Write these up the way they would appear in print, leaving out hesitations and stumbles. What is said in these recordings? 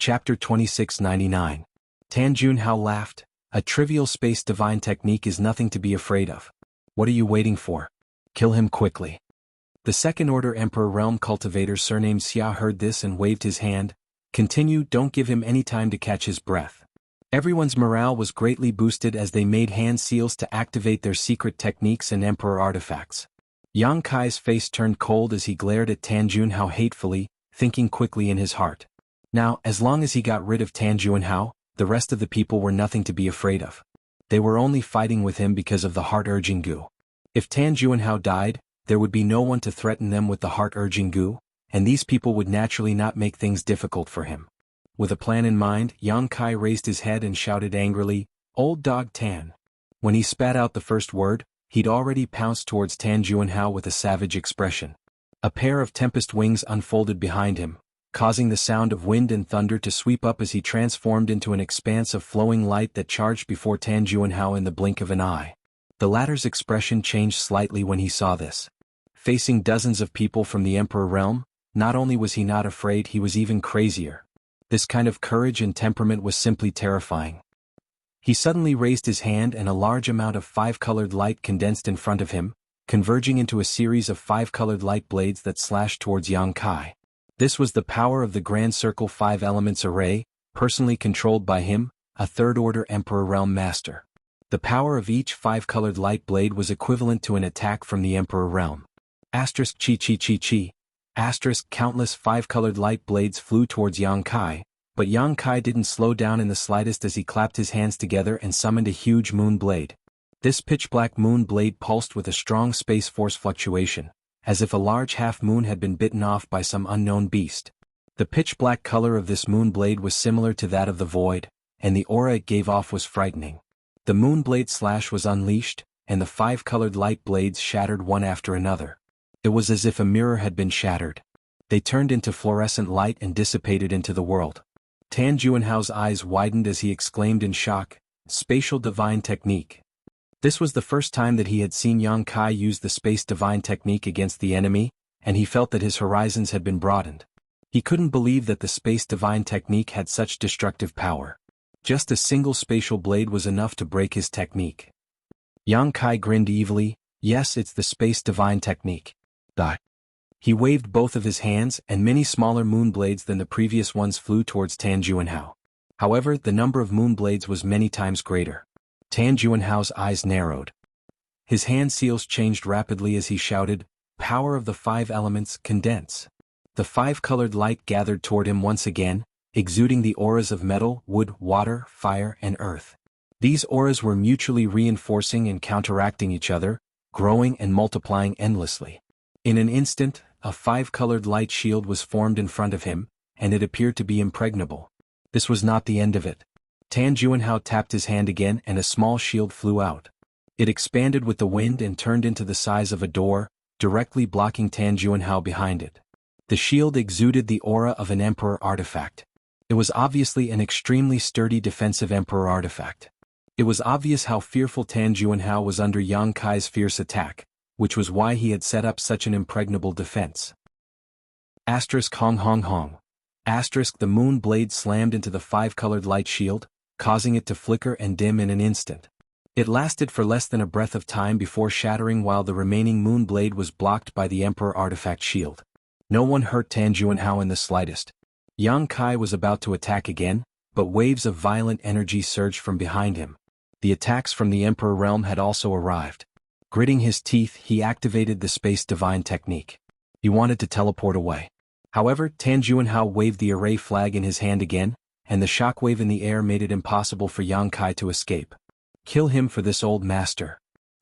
Chapter 2699. Tan Junhao laughed. A trivial space divine technique is nothing to be afraid of. What are you waiting for? Kill him quickly. The Second Order Emperor Realm Cultivator surnamed Xia heard this and waved his hand. Continue, don't give him any time to catch his breath. Everyone's morale was greatly boosted as they made hand seals to activate their secret techniques and Emperor artifacts. Yang Kai's face turned cold as he glared at Tan Junhao hatefully, thinking quickly in his heart. Now, as long as he got rid of Tan Junhao, the rest of the people were nothing to be afraid of. They were only fighting with him because of the heart-urging goo. If Tan Junhao died, there would be no one to threaten them with the heart-urging goo, and these people would naturally not make things difficult for him. With a plan in mind, Yang Kai raised his head and shouted angrily, "Old dog Tan." When he spat out the first word, he'd already pounced towards Tan Junhao with a savage expression. A pair of tempest wings unfolded behind him, causing the sound of wind and thunder to sweep up as he transformed into an expanse of flowing light that charged before Tan Junhao in the blink of an eye. The latter's expression changed slightly when he saw this. Facing dozens of people from the Emperor realm, not only was he not afraid, he was even crazier. This kind of courage and temperament was simply terrifying. He suddenly raised his hand and a large amount of five-colored light condensed in front of him, converging into a series of five-colored light blades that slashed towards Yang Kai. This was the power of the Grand Circle 5 Elements Array, personally controlled by him, a Third-Order Emperor Realm Master. The power of each five-colored light blade was equivalent to an attack from the Emperor Realm. Asterisk chi chi chi chi. Asterisk countless five-colored light blades flew towards Yang Kai, but Yang Kai didn't slow down in the slightest as he clapped his hands together and summoned a huge moon blade. This pitch-black moon blade pulsed with a strong space force fluctuation, as if a large half-moon had been bitten off by some unknown beast. The pitch-black color of this moon blade was similar to that of the void, and the aura it gave off was frightening. The moon blade slash was unleashed, and the five-colored light blades shattered one after another. It was as if a mirror had been shattered. They turned into fluorescent light and dissipated into the world. Tan Junhao's eyes widened as he exclaimed in shock, "Spatial Divine Technique." This was the first time that he had seen Yang Kai use the Space Divine Technique against the enemy, and he felt that his horizons had been broadened. He couldn't believe that the Space Divine Technique had such destructive power. Just a single spatial blade was enough to break his technique. Yang Kai grinned evilly. "Yes, it's the Space Divine Technique." He waved both of his hands, and many smaller moon blades than the previous ones flew towards Tan Junhao. However, the number of moon blades was many times greater. Tan Junhao's eyes narrowed. His hand seals changed rapidly as he shouted, "Power of the five elements, condense." The five-colored light gathered toward him once again, exuding the auras of metal, wood, water, fire, and earth. These auras were mutually reinforcing and counteracting each other, growing and multiplying endlessly. In an instant, a five-colored light shield was formed in front of him, and it appeared to be impregnable. This was not the end of it. Tan Junhao tapped his hand again and a small shield flew out. It expanded with the wind and turned into the size of a door, directly blocking Tan Junhao behind it. The shield exuded the aura of an Emperor artifact. It was obviously an extremely sturdy defensive Emperor artifact. It was obvious how fearful Tan Junhao was under Yang Kai's fierce attack, which was why he had set up such an impregnable defense. Asterisk hong hong hong. Asterisk the moon blade slammed into the five-colored light shield, causing it to flicker and dim in an instant. It lasted for less than a breath of time before shattering while the remaining moon blade was blocked by the Emperor artifact shield. No one hurt Tan Junhao in the slightest. Yang Kai was about to attack again, but waves of violent energy surged from behind him. The attacks from the Emperor realm had also arrived. Gritting his teeth, he activated the Space Divine Technique. He wanted to teleport away. However, Tan Junhao waved the array flag in his hand again, and the shockwave in the air made it impossible for Yang Kai to escape. "Kill him for this old master."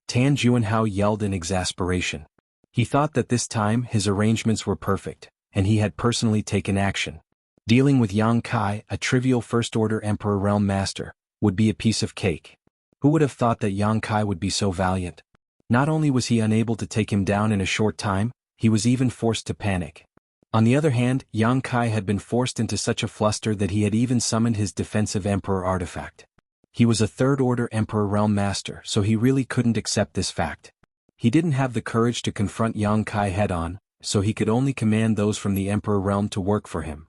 Tan Junhao yelled in exasperation. He thought that this time his arrangements were perfect, and he had personally taken action. Dealing with Yang Kai, a trivial First-Order Emperor Realm Master, would be a piece of cake. Who would have thought that Yang Kai would be so valiant? Not only was he unable to take him down in a short time, he was even forced to panic. On the other hand, Yang Kai had been forced into such a fluster that he had even summoned his defensive Emperor artifact. He was a Third-Order Emperor Realm Master, so he really couldn't accept this fact. He didn't have the courage to confront Yang Kai head-on, so he could only command those from the Emperor Realm to work for him.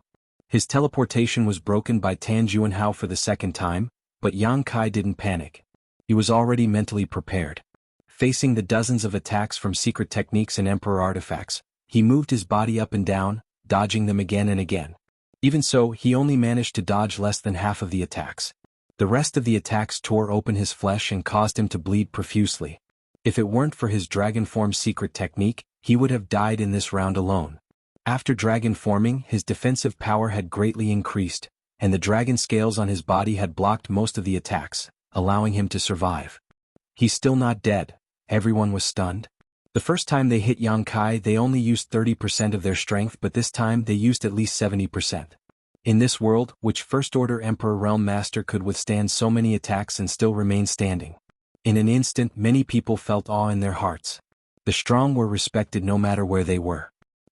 His teleportation was broken by Tan Juanhao for the second time, but Yang Kai didn't panic. He was already mentally prepared. Facing the dozens of attacks from secret techniques and emperor artifacts, he moved his body up and down, dodging them again and again. Even so, he only managed to dodge less than half of the attacks. The rest of the attacks tore open his flesh and caused him to bleed profusely. If it weren't for his dragon form secret technique, he would have died in this round alone. After dragon forming, his defensive power had greatly increased, and the dragon scales on his body had blocked most of the attacks, allowing him to survive. He's still not dead. Everyone was stunned. The first time they hit Yang Kai, they only used 30% of their strength, but this time they used at least 70%. In this world, which First Order Emperor Realm Master could withstand so many attacks and still remain standing? In an instant, many people felt awe in their hearts. The strong were respected no matter where they were.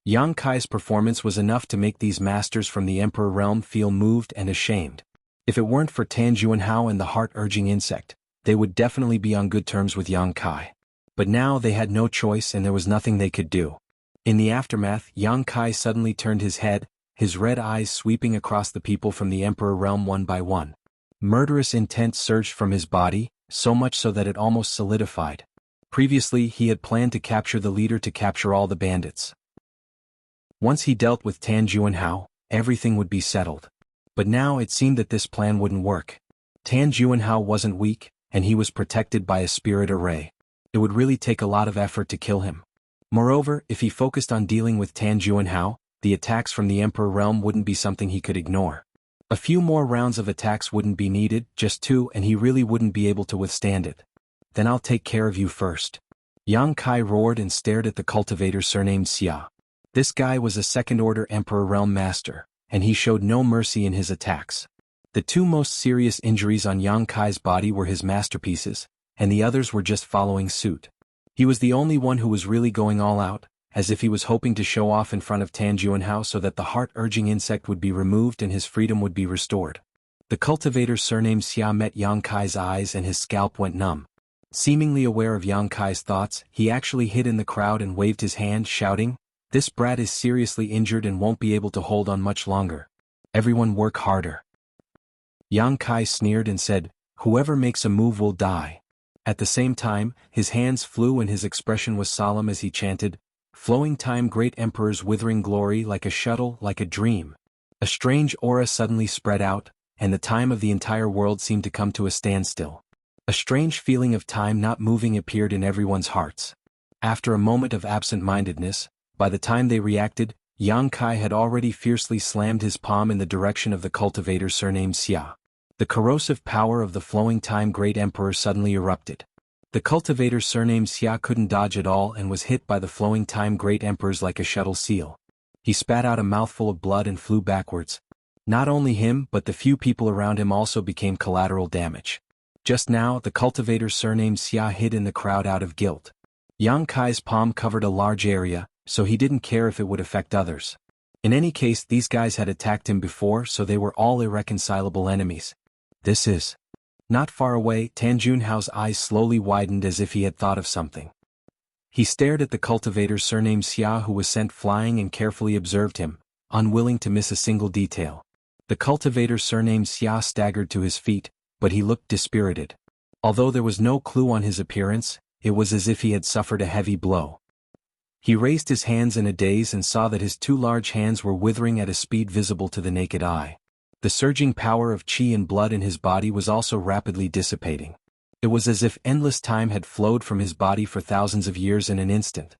Yang Kai's performance was enough to make these masters from the Emperor Realm feel moved and ashamed. If it weren't for Tan Juanhao and the heart-urging insect, they would definitely be on good terms with Yang Kai. But now they had no choice and there was nothing they could do. In the aftermath, Yang Kai suddenly turned his head, his red eyes sweeping across the people from the Emperor Realm one by one. Murderous intent surged from his body, so much so that it almost solidified. Previously, he had planned to capture the leader to capture all the bandits. Once he dealt with Tan Juanhao, everything would be settled. But now it seemed that this plan wouldn't work. Tan Juanhao wasn't weak, and he was protected by a spirit array. It would really take a lot of effort to kill him. Moreover, if he focused on dealing with Tan Juanhao, the attacks from the Emperor Realm wouldn't be something he could ignore. A few more rounds of attacks wouldn't be needed, just 2, and he really wouldn't be able to withstand it. Then I'll take care of you first. Yang Kai roared and stared at the cultivator surnamed Xia. This guy was a second-order Emperor Realm Master, and he showed no mercy in his attacks. The 2 most serious injuries on Yang Kai's body were his masterpieces, and the others were just following suit. He was the only one who was really going all out, as if he was hoping to show off in front of Tan Juanhao so that the heart-urging insect would be removed and his freedom would be restored. The cultivator surnamed Xia met Yang Kai's eyes and his scalp went numb. Seemingly aware of Yang Kai's thoughts, he actually hid in the crowd and waved his hand, shouting, "This brat is seriously injured and won't be able to hold on much longer. Everyone work harder." Yang Kai sneered and said, "Whoever makes a move will die." At the same time, his hands flew and his expression was solemn as he chanted, "Flowing time, great emperor's withering glory, like a shuttle, like a dream." A strange aura suddenly spread out, and the time of the entire world seemed to come to a standstill. A strange feeling of time not moving appeared in everyone's hearts. After a moment of absent-mindedness, by the time they reacted, Yang Kai had already fiercely slammed his palm in the direction of the cultivator surnamed Xia. The corrosive power of the flowing time great emperor suddenly erupted. The cultivator surnamed Xia couldn't dodge at all and was hit by the flowing time great emperors like a shuttle seal. He spat out a mouthful of blood and flew backwards. Not only him but the few people around him also became collateral damage. Just now, the cultivator surnamed Xia hid in the crowd out of guilt. Yang Kai's palm covered a large area, so he didn't care if it would affect others. In any case, these guys had attacked him before, so they were all irreconcilable enemies. This is... Not far away, Tan Juanhao's eyes slowly widened as if he had thought of something. He stared at the cultivator surnamed Xia who was sent flying and carefully observed him, unwilling to miss a single detail. The cultivator surnamed Xia staggered to his feet, but he looked dispirited. Although there was no clue on his appearance, it was as if he had suffered a heavy blow. He raised his hands in a daze and saw that his 2 large hands were withering at a speed visible to the naked eye. The surging power of qi and blood in his body was also rapidly dissipating. It was as if endless time had flowed from his body for thousands of years in an instant.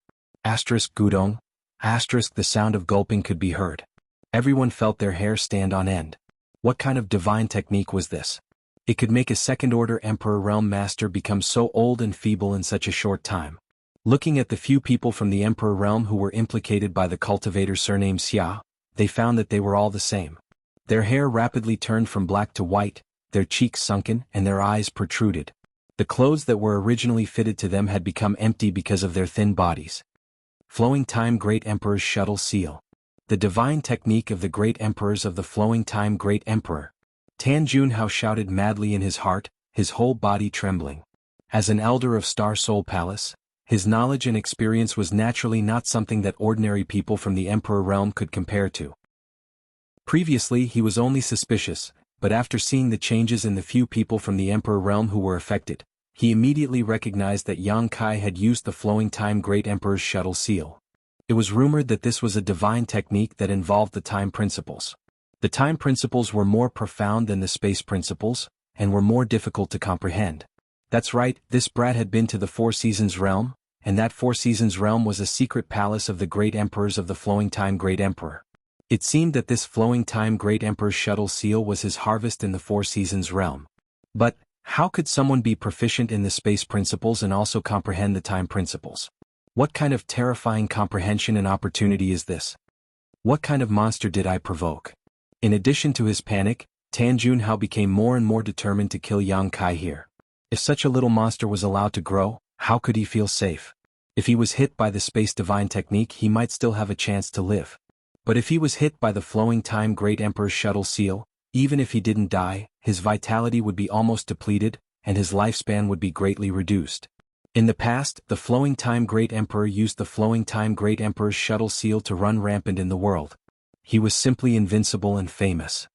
Gudong. The sound of gulping could be heard. Everyone felt their hair stand on end. What kind of divine technique was this? It could make a second-order Emperor Realm Master become so old and feeble in such a short time. Looking at the few people from the Emperor Realm who were implicated by the cultivator surnamed Xia, they found that they were all the same. Their hair rapidly turned from black to white, their cheeks sunken and their eyes protruded. The clothes that were originally fitted to them had become empty because of their thin bodies. Flowing Time Great Emperor's Shuttle Seal. The divine technique of the great emperors of the Flowing Time Great Emperor. Tan Juanhao shouted madly in his heart, his whole body trembling. As an elder of Star Soul Palace, his knowledge and experience was naturally not something that ordinary people from the Emperor Realm could compare to. Previously he was only suspicious, but after seeing the changes in the few people from the Emperor realm who were affected, he immediately recognized that Yang Kai had used the Flowing Time Great Emperor's shuttle seal. It was rumored that this was a divine technique that involved the time principles. The time principles were more profound than the space principles, and were more difficult to comprehend. That's right, this brat had been to the Four Seasons realm, and that Four Seasons realm was a secret palace of the great emperors of the Flowing Time Great Emperor. It seemed that this Flowing Time Great Emperor's shuttle seal was his harvest in the Four Seasons realm. But, how could someone be proficient in the space principles and also comprehend the time principles? What kind of terrifying comprehension and opportunity is this? What kind of monster did I provoke? In addition to his panic, Tan Junhao became more and more determined to kill Yang Kai here. If such a little monster was allowed to grow, how could he feel safe? If he was hit by the space divine technique, he might still have a chance to live. But if he was hit by the Flowing Time Great Emperor's shuttle seal, even if he didn't die, his vitality would be almost depleted, and his lifespan would be greatly reduced. In the past, the Flowing Time Great Emperor used the Flowing Time Great Emperor's shuttle seal to run rampant in the world. He was simply invincible and famous.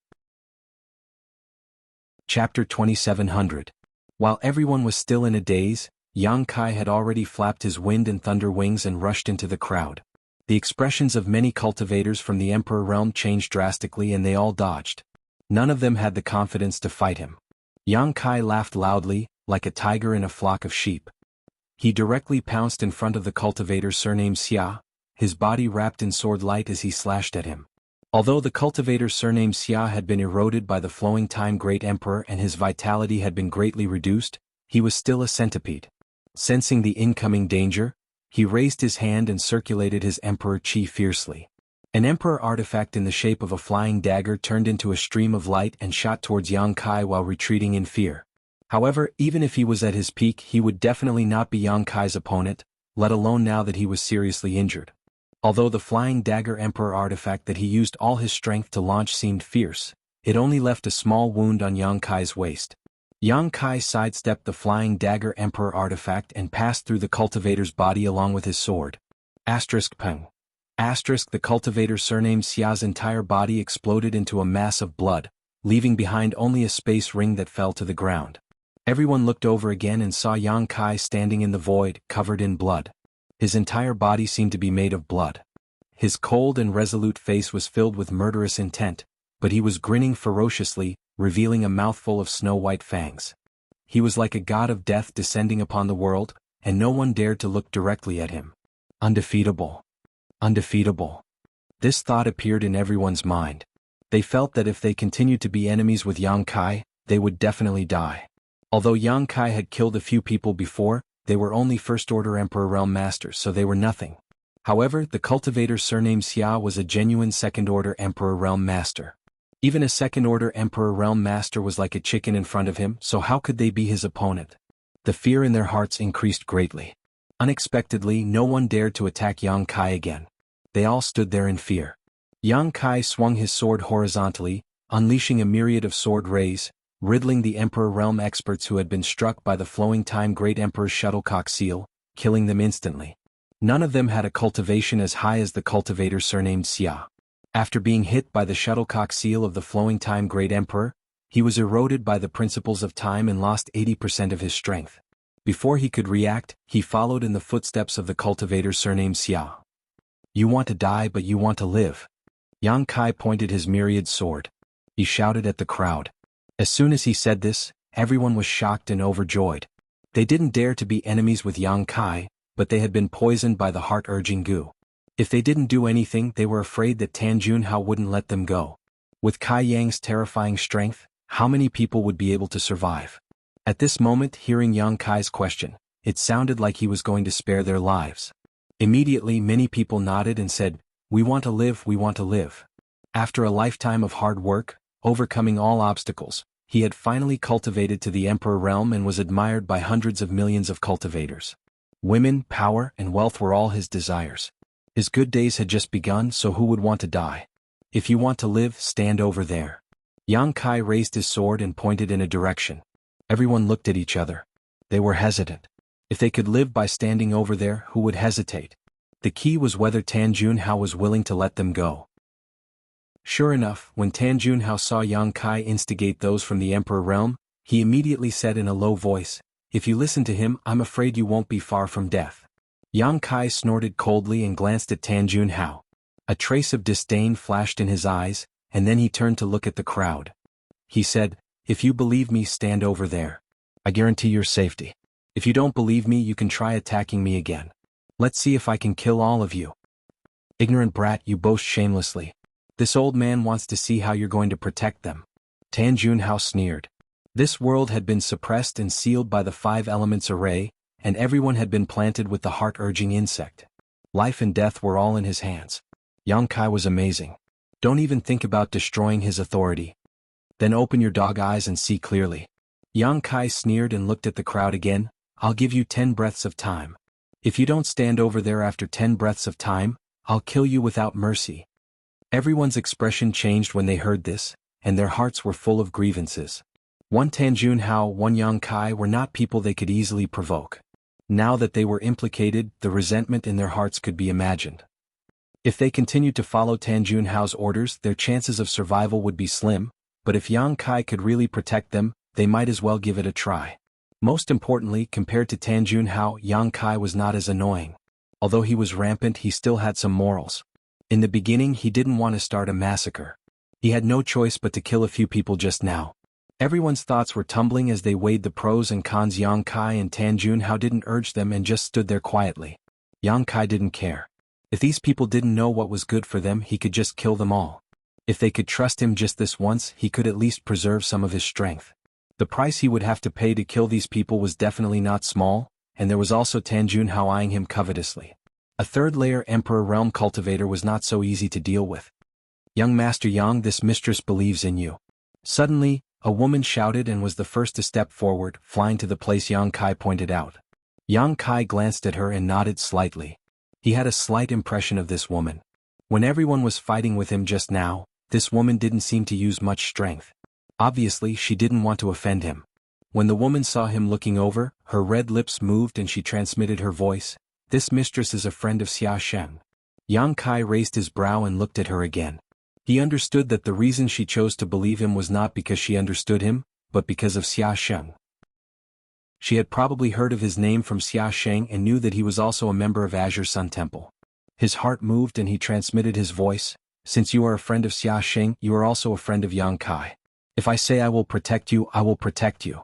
Chapter 2700. While everyone was still in a daze, Yang Kai had already flapped his wind and thunder wings and rushed into the crowd. The expressions of many cultivators from the Emperor realm changed drastically and they all dodged. None of them had the confidence to fight him. Yang Kai laughed loudly, like a tiger in a flock of sheep. He directly pounced in front of the cultivator surnamed Xia, his body wrapped in sword light as he slashed at him. Although the cultivator surnamed Xia had been eroded by the Flowing Time Great Emperor and his vitality had been greatly reduced, he was still a centipede. Sensing the incoming danger, he raised his hand and circulated his Emperor Qi fiercely. An Emperor artifact in the shape of a flying dagger turned into a stream of light and shot towards Yang Kai while retreating in fear. However, even if he was at his peak, he would definitely not be Yang Kai's opponent, let alone now that he was seriously injured. Although the flying dagger Emperor artifact that he used all his strength to launch seemed fierce, it only left a small wound on Yang Kai's waist. Yang Kai sidestepped the flying dagger Emperor artifact and passed through the cultivator's body along with his sword. Peng. The cultivator surnamed Xia's entire body exploded into a mass of blood, leaving behind only a space ring that fell to the ground. Everyone looked over again and saw Yang Kai standing in the void, covered in blood. His entire body seemed to be made of blood. His cold and resolute face was filled with murderous intent, but he was grinning ferociously, revealing a mouthful of snow-white fangs. He was like a god of death descending upon the world, and no one dared to look directly at him. Undefeatable. Undefeatable. This thought appeared in everyone's mind. They felt that if they continued to be enemies with Yang Kai, they would definitely die. Although Yang Kai had killed a few people before, they were only First-Order Emperor Realm Masters, so they were nothing. However, the cultivator surnamed Xia was a genuine Second-Order Emperor Realm Master. Even a Second-Order Emperor Realm Master was like a chicken in front of him, so how could they be his opponent? The fear in their hearts increased greatly. Unexpectedly, no one dared to attack Yang Kai again. They all stood there in fear. Yang Kai swung his sword horizontally, unleashing a myriad of sword rays, riddling the Emperor Realm experts who had been struck by the Flowing Time Great Emperor's shuttlecock seal, killing them instantly. None of them had a cultivation as high as the cultivator surnamed Xia. After being hit by the shuttlecock seal of the Flowing Time Great Emperor, he was eroded by the principles of time and lost 80% of his strength. Before he could react, he followed in the footsteps of the cultivator surnamed Xia. You want to die but you want to live. Yang Kai pointed his myriad sword. He shouted at the crowd. As soon as he said this, everyone was shocked and overjoyed. They didn't dare to be enemies with Yang Kai, but they had been poisoned by the heart-urging goo. If they didn't do anything, they were afraid that Tan Junhao wouldn't let them go. With Kai Yang's terrifying strength, how many people would be able to survive? At this moment, hearing Yang Kai's question, it sounded like he was going to spare their lives. Immediately, many people nodded and said, "We want to live, we want to live." After a lifetime of hard work, overcoming all obstacles, he had finally cultivated to the Emperor realm and was admired by hundreds of millions of cultivators. Women, power, and wealth were all his desires. His good days had just begun, so who would want to die? If you want to live, stand over there. Yang Kai raised his sword and pointed in a direction. Everyone looked at each other. They were hesitant. If they could live by standing over there, who would hesitate? The key was whether Tan Junhao was willing to let them go. Sure enough, when Tan Junhao saw Yang Kai instigate those from the Emperor realm, he immediately said in a low voice, "If you listen to him, I'm afraid you won't be far from death." Yang Kai snorted coldly and glanced at Tan Junhao. A trace of disdain flashed in his eyes, and then he turned to look at the crowd. He said, "If you believe me, stand over there. I guarantee your safety. If you don't believe me, you can try attacking me again. Let's see if I can kill all of you." "Ignorant brat, you boast shamelessly. This old man wants to see how you're going to protect them." Tan Junhao sneered. This world had been suppressed and sealed by the 5 elements array, and everyone had been planted with the heart-urging insect. Life and death were all in his hands. Yang Kai was amazing. Don't even think about destroying his authority. Then open your dog eyes and see clearly. Yang Kai sneered and looked at the crowd again. "I'll give you 10 breaths of time. If you don't stand over there after 10 breaths of time, I'll kill you without mercy." Everyone's expression changed when they heard this, and their hearts were full of grievances. One Tan Junhao, one Yang Kai were not people they could easily provoke. Now that they were implicated, the resentment in their hearts could be imagined. If they continued to follow Tan Junhao's orders, their chances of survival would be slim, but if Yang Kai could really protect them, they might as well give it a try. Most importantly, compared to Tan Junhao, Yang Kai was not as annoying. Although he was rampant, he still had some morals. In the beginning, he didn't want to start a massacre. He had no choice but to kill a few people just now. Everyone's thoughts were tumbling as they weighed the pros and cons. Yang Kai and Tan Junhao didn't urge them and just stood there quietly. Yang Kai didn't care. If these people didn't know what was good for them, he could just kill them all. If they could trust him just this once, he could at least preserve some of his strength. The price he would have to pay to kill these people was definitely not small, and there was also Tan Junhao eyeing him covetously. A third-layer Emperor Realm Cultivator was not so easy to deal with. "Young Master Yang, this mistress believes in you." Suddenly, a woman shouted and was the first to step forward, flying to the place Yang Kai pointed out. Yang Kai glanced at her and nodded slightly. He had a slight impression of this woman. When everyone was fighting with him just now, this woman didn't seem to use much strength. Obviously, she didn't want to offend him. When the woman saw him looking over, her red lips moved and she transmitted her voice. "This mistress is a friend of Xia Sheng." Yang Kai raised his brow and looked at her again. He understood that the reason she chose to believe him was not because she understood him, but because of Xia Sheng. She had probably heard of his name from Xia Sheng and knew that he was also a member of Azure Sun Temple. His heart moved and he transmitted his voice. "Since you are a friend of Xia Sheng, you are also a friend of Yang Kai. If I say I will protect you, I will protect you."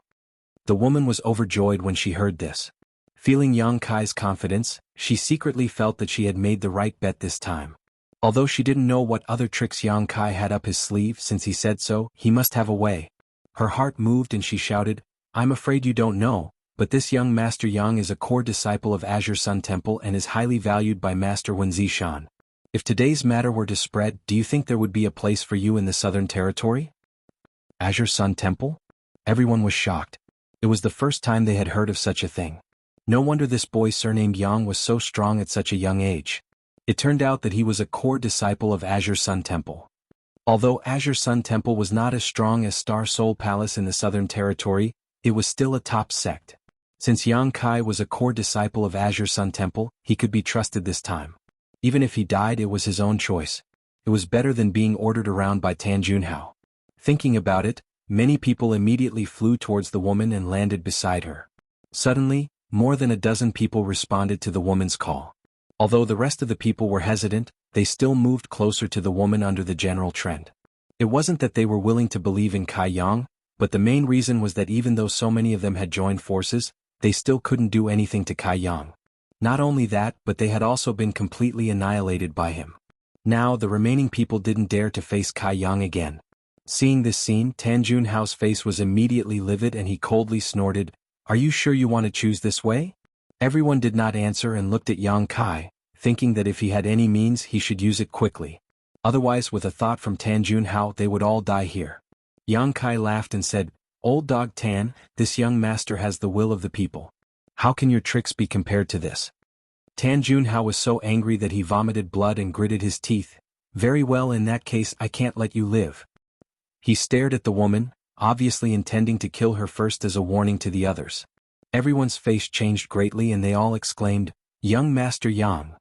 The woman was overjoyed when she heard this. Feeling Yang Kai's confidence, she secretly felt that she had made the right bet this time. Although she didn't know what other tricks Yang Kai had up his sleeve since he said so, he must have a way. Her heart moved and she shouted, "I'm afraid you don't know, but this young Master Yang is a core disciple of Azure Sun Temple and is highly valued by Master Wen Zishan. If today's matter were to spread, do you think there would be a place for you in the Southern Territory?" Azure Sun Temple? Everyone was shocked. It was the first time they had heard of such a thing. No wonder this boy surnamed Yang was so strong at such a young age. It turned out that he was a core disciple of Azure Sun Temple. Although Azure Sun Temple was not as strong as Star Soul Palace in the Southern Territory, it was still a top sect. Since Yang Kai was a core disciple of Azure Sun Temple, he could be trusted this time. Even if he died, it was his own choice. It was better than being ordered around by Tan Junhao. Thinking about it, many people immediately flew towards the woman and landed beside her. Suddenly, more than a dozen people responded to the woman's call. Although the rest of the people were hesitant, they still moved closer to the woman under the general trend. It wasn't that they were willing to believe in Kai Yang, but the main reason was that even though so many of them had joined forces, they still couldn't do anything to Kai Yang. Not only that, but they had also been completely annihilated by him. Now the remaining people didn't dare to face Kai Yang again. Seeing this scene, Tan Junhao's face was immediately livid and he coldly snorted, "Are you sure you want to choose this way?" Everyone did not answer and looked at Yang Kai, thinking that if he had any means he should use it quickly. Otherwise, with a thought from Tan Junhao, they would all die here. Yang Kai laughed and said, "Old dog Tan, this young master has the will of the people. How can your tricks be compared to this?" Tan Junhao was so angry that he vomited blood and gritted his teeth. "Very well, in that case I can't let you live." He stared at the woman, obviously intending to kill her first as a warning to the others. Everyone's face changed greatly and they all exclaimed, "Young Master Yang."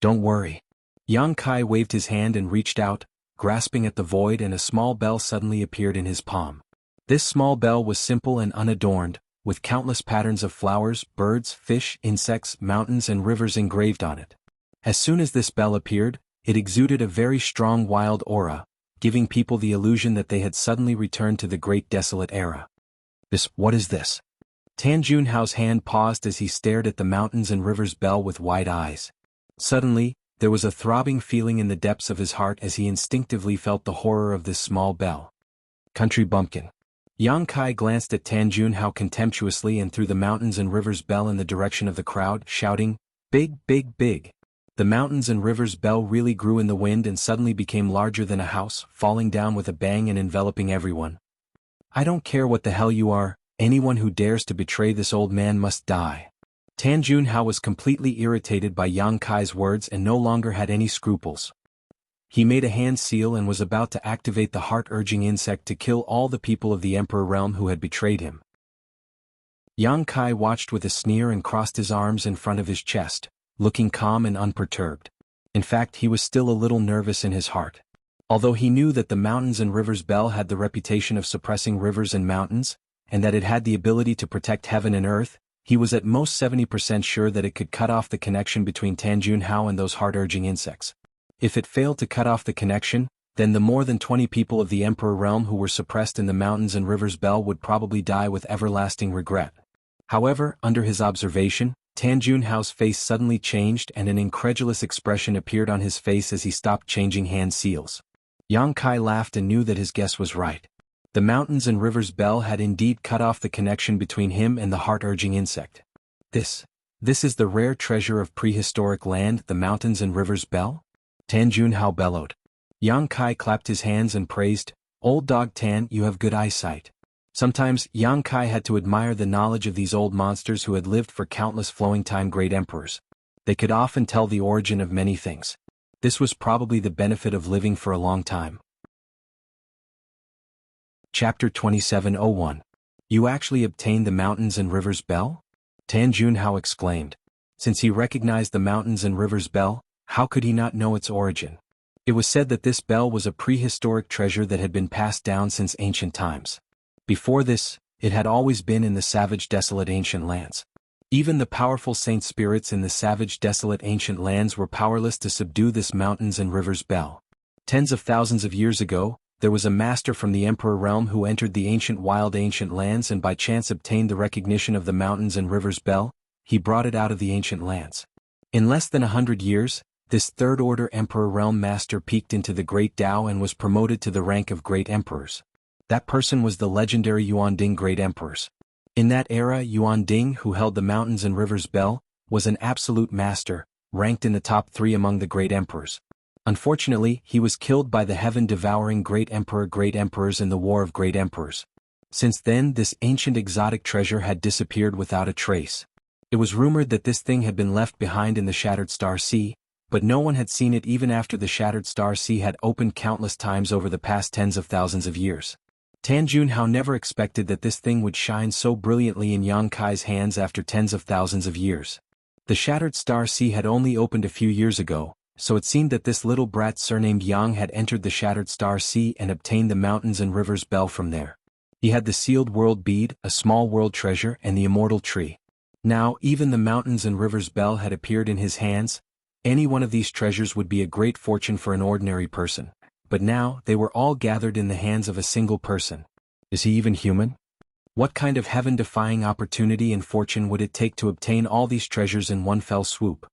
"Don't worry." Yang Kai waved his hand and reached out. grasping at the void, and a small bell suddenly appeared in his palm. This small bell was simple and unadorned, with countless patterns of flowers, birds, fish, insects, mountains, and rivers engraved on it. As soon as this bell appeared, it exuded a very strong wild aura, giving people the illusion that they had suddenly returned to the Great Desolate Era. What is this? Tan Junhao's hand paused as he stared at the mountains and rivers bell with wide eyes. Suddenly, there was a throbbing feeling in the depths of his heart as he instinctively felt the horror of this small bell. Country bumpkin. Yang Kai glanced at Tan Junhao contemptuously and threw the mountains and rivers bell in the direction of the crowd, shouting, "Big, big, big." The mountains and rivers bell really grew in the wind and suddenly became larger than a house, falling down with a bang and enveloping everyone. "I don't care what the hell you are, anyone who dares to betray this old man must die." Tan Junhao was completely irritated by Yang Kai's words and no longer had any scruples. He made a hand seal and was about to activate the heart-urging insect to kill all the people of the Emperor realm who had betrayed him. Yang Kai watched with a sneer and crossed his arms in front of his chest, looking calm and unperturbed. In fact, he was still a little nervous in his heart. Although he knew that the mountains and rivers bell had the reputation of suppressing rivers and mountains, and that it had the ability to protect heaven and earth, he was at most 70% sure that it could cut off the connection between Tan Junhao and those heart-urging insects. If it failed to cut off the connection, then the more than 20 people of the Emperor realm who were suppressed in the mountains and rivers bell would probably die with everlasting regret. However, under his observation, Tan Junhao's face suddenly changed and an incredulous expression appeared on his face as he stopped changing hand seals. Yang Kai laughed and knew that his guess was right. The mountains and rivers bell had indeed cut off the connection between him and the heart-urging insect. This is the rare treasure of prehistoric land, the mountains and rivers bell? Tan Junhao bellowed. Yang Kai clapped his hands and praised, "Old dog Tan, you have good eyesight." Sometimes, Yang Kai had to admire the knowledge of these old monsters who had lived for countless flowing-time great emperors. They could often tell the origin of many things. This was probably the benefit of living for a long time. Chapter 2701. You actually obtained the mountains and rivers bell? Tan Junhao exclaimed. Since he recognized the mountains and rivers bell, how could he not know its origin? It was said that this bell was a prehistoric treasure that had been passed down since ancient times. Before this, it had always been in the savage desolate ancient lands. Even the powerful saint spirits in the savage desolate ancient lands were powerless to subdue this mountains and rivers bell. Tens of thousands of years ago, there was a master from the Emperor realm who entered the ancient wild ancient lands and by chance obtained the recognition of the mountains and rivers bell. He brought it out of the ancient lands. In less than 100 years, this third-order Emperor realm master peaked into the Great Tao and was promoted to the rank of Great Emperors. That person was the legendary Yuanding Great Emperors. In that era, Yuanding, who held the mountains and rivers bell, was an absolute master, ranked in the top 3 among the Great Emperors. Unfortunately, he was killed by the heaven-devouring Great Emperors in the War of Great Emperors. Since then, this ancient exotic treasure had disappeared without a trace. It was rumored that this thing had been left behind in the Shattered Star Sea, but no one had seen it even after the Shattered Star Sea had opened countless times over the past tens of thousands of years. Tan Junhao never expected that this thing would shine so brilliantly in Yang Kai's hands after tens of thousands of years. The Shattered Star Sea had only opened a few years ago, so it seemed that this little brat surnamed Yang had entered the Shattered Star Sea and obtained the mountains and rivers bell from there. He had the sealed world bead, a small world treasure, and the immortal tree. Now, even the mountains and rivers bell had appeared in his hands. Any one of these treasures would be a great fortune for an ordinary person. But now, they were all gathered in the hands of a single person. Is he even human? What kind of heaven-defying opportunity and fortune would it take to obtain all these treasures in one fell swoop?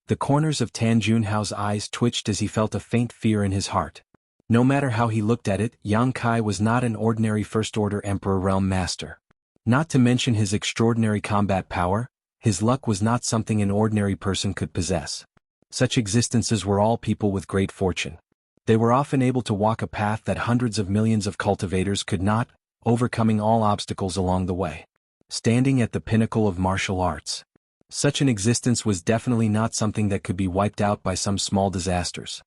The corners of Tan Junhao's eyes twitched as he felt a faint fear in his heart. No matter how he looked at it, Yang Kai was not an ordinary First-Order Emperor Realm Master. Not to mention his extraordinary combat power, his luck was not something an ordinary person could possess. Such existences were all people with great fortune. They were often able to walk a path that hundreds of millions of cultivators could not, overcoming all obstacles along the way. Standing at the pinnacle of martial arts. Such an existence was definitely not something that could be wiped out by some small disasters.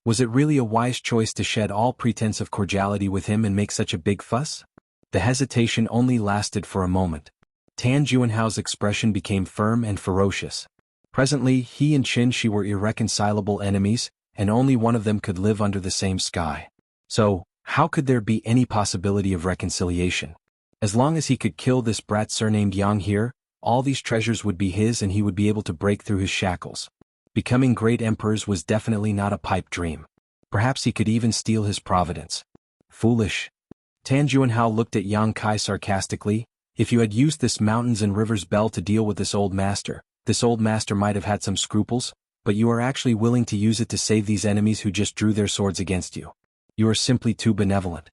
Was it really a wise choice to shed all pretense of cordiality with him and make such a big fuss? The hesitation only lasted for a moment. Tan Junhao's expression became firm and ferocious. Presently, he and Qin Shi were irreconcilable enemies, and only one of them could live under the same sky. So, how could there be any possibility of reconciliation? As long as he could kill this brat surnamed Yang here, all these treasures would be his and he would be able to break through his shackles. Becoming great emperors was definitely not a pipe dream. Perhaps he could even steal his providence. Foolish. Tan Juanhao looked at Yang Kai sarcastically. If you had used this mountains and rivers bell to deal with this old master might have had some scruples, but you are actually willing to use it to save these enemies who just drew their swords against you. You are simply too benevolent.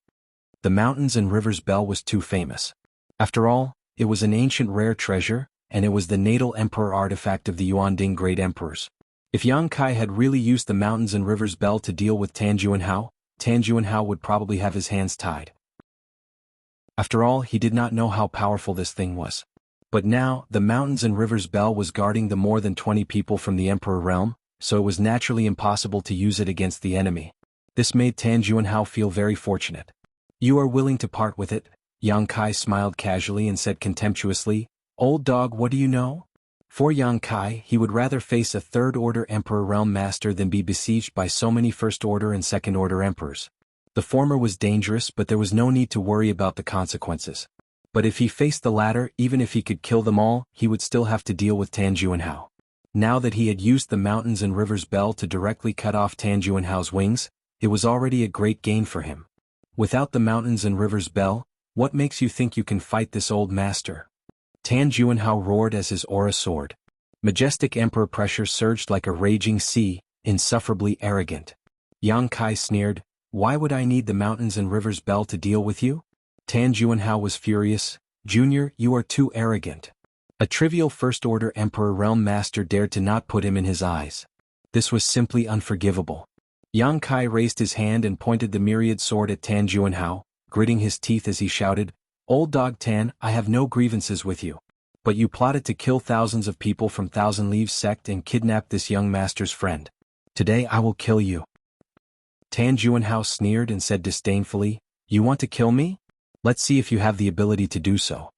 The mountains and rivers bell was too famous. After all, it was an ancient rare treasure, and it was the natal emperor artifact of the Yuanding great emperors. If Yang Kai had really used the mountains and rivers bell to deal with Tan Juanhao would probably have his hands tied. After all, he did not know how powerful this thing was. But now, the mountains and rivers bell was guarding the more than 20 people from the emperor realm, so it was naturally impossible to use it against the enemy. This made Tan Juanhao feel very fortunate. You are willing to part with it? Yang Kai smiled casually and said contemptuously, "Old dog, what do you know?" For Yang Kai, he would rather face a third-order emperor realm master than be besieged by so many first-order and second-order emperors. The former was dangerous, but there was no need to worry about the consequences. But if he faced the latter, even if he could kill them all, he would still have to deal with Tan Juanhao. Now that he had used the mountains and rivers bell to directly cut off Tan Juanhao's wings, it was already a great gain for him. Without the mountains and rivers bell, what makes you think you can fight this old master? Tan Juanhao roared as his aura soared. Majestic emperor pressure surged like a raging sea, insufferably arrogant. Yang Kai sneered, "Why would I need the mountains and rivers bell to deal with you?" Tan Juanhao was furious. "Junior, you are too arrogant." A trivial first-order emperor realm master dared to not put him in his eyes. This was simply unforgivable. Yang Kai raised his hand and pointed the myriad sword at Tan Juanhao, gritting his teeth as he shouted, "Old dog Tan, I have no grievances with you. But you plotted to kill thousands of people from Thousand Leaves sect and kidnap this young master's friend. Today I will kill you." Tan Juanhao sneered and said disdainfully, "You want to kill me? Let's see if you have the ability to do so."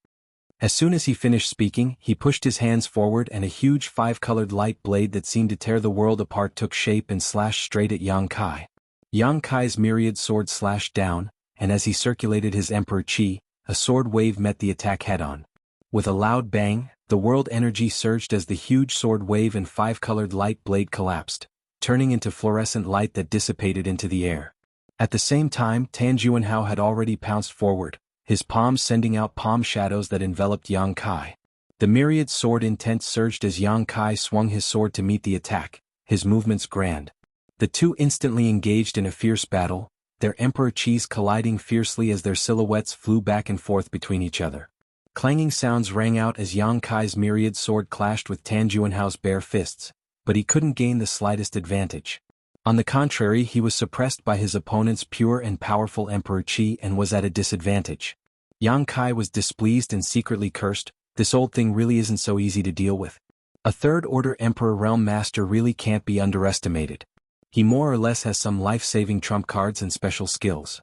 As soon as he finished speaking, he pushed his hands forward and a huge five-colored light blade that seemed to tear the world apart took shape and slashed straight at Yang Kai. Yang Kai's myriad sword slashed down, and as he circulated his emperor chi, a sword wave met the attack head-on. With a loud bang, the world energy surged as the huge sword wave and five-colored light blade collapsed, turning into fluorescent light that dissipated into the air. At the same time, Tan Juanhao had already pounced forward, his palms sending out palm shadows that enveloped Yang Kai. The myriad sword intent surged as Yang Kai swung his sword to meet the attack, his movements grand. The two instantly engaged in a fierce battle, their emperor chis colliding fiercely as their silhouettes flew back and forth between each other. Clanging sounds rang out as Yang Kai's myriad sword clashed with Tan Juanhao's bare fists, but he couldn't gain the slightest advantage. On the contrary, he was suppressed by his opponent's pure and powerful emperor chi and was at a disadvantage. Yang Kai was displeased and secretly cursed, "This old thing really isn't so easy to deal with. A third-order emperor realm master really can't be underestimated. He more or less has some life-saving trump cards and special skills."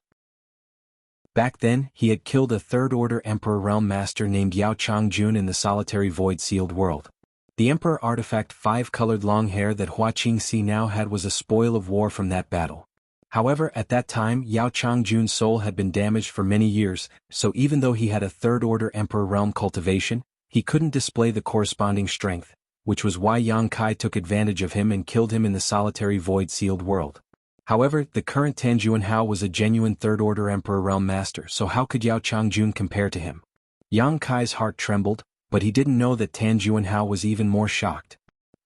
Back then, he had killed a third-order emperor realm master named Yao Changjun in the solitary void-sealed world. The emperor artifact five-colored long hair that Hua Qingxi now had was a spoil of war from that battle. However, at that time Yao Changjun's soul had been damaged for many years, so even though he had a third-order emperor realm cultivation, he couldn't display the corresponding strength, which was why Yang Kai took advantage of him and killed him in the solitary void-sealed world. However, the current Tan Juanhao was a genuine third-order emperor realm master, so how could Yao Changjun compare to him? Yang Kai's heart trembled, but he didn't know that Tan Juanhao was even more shocked.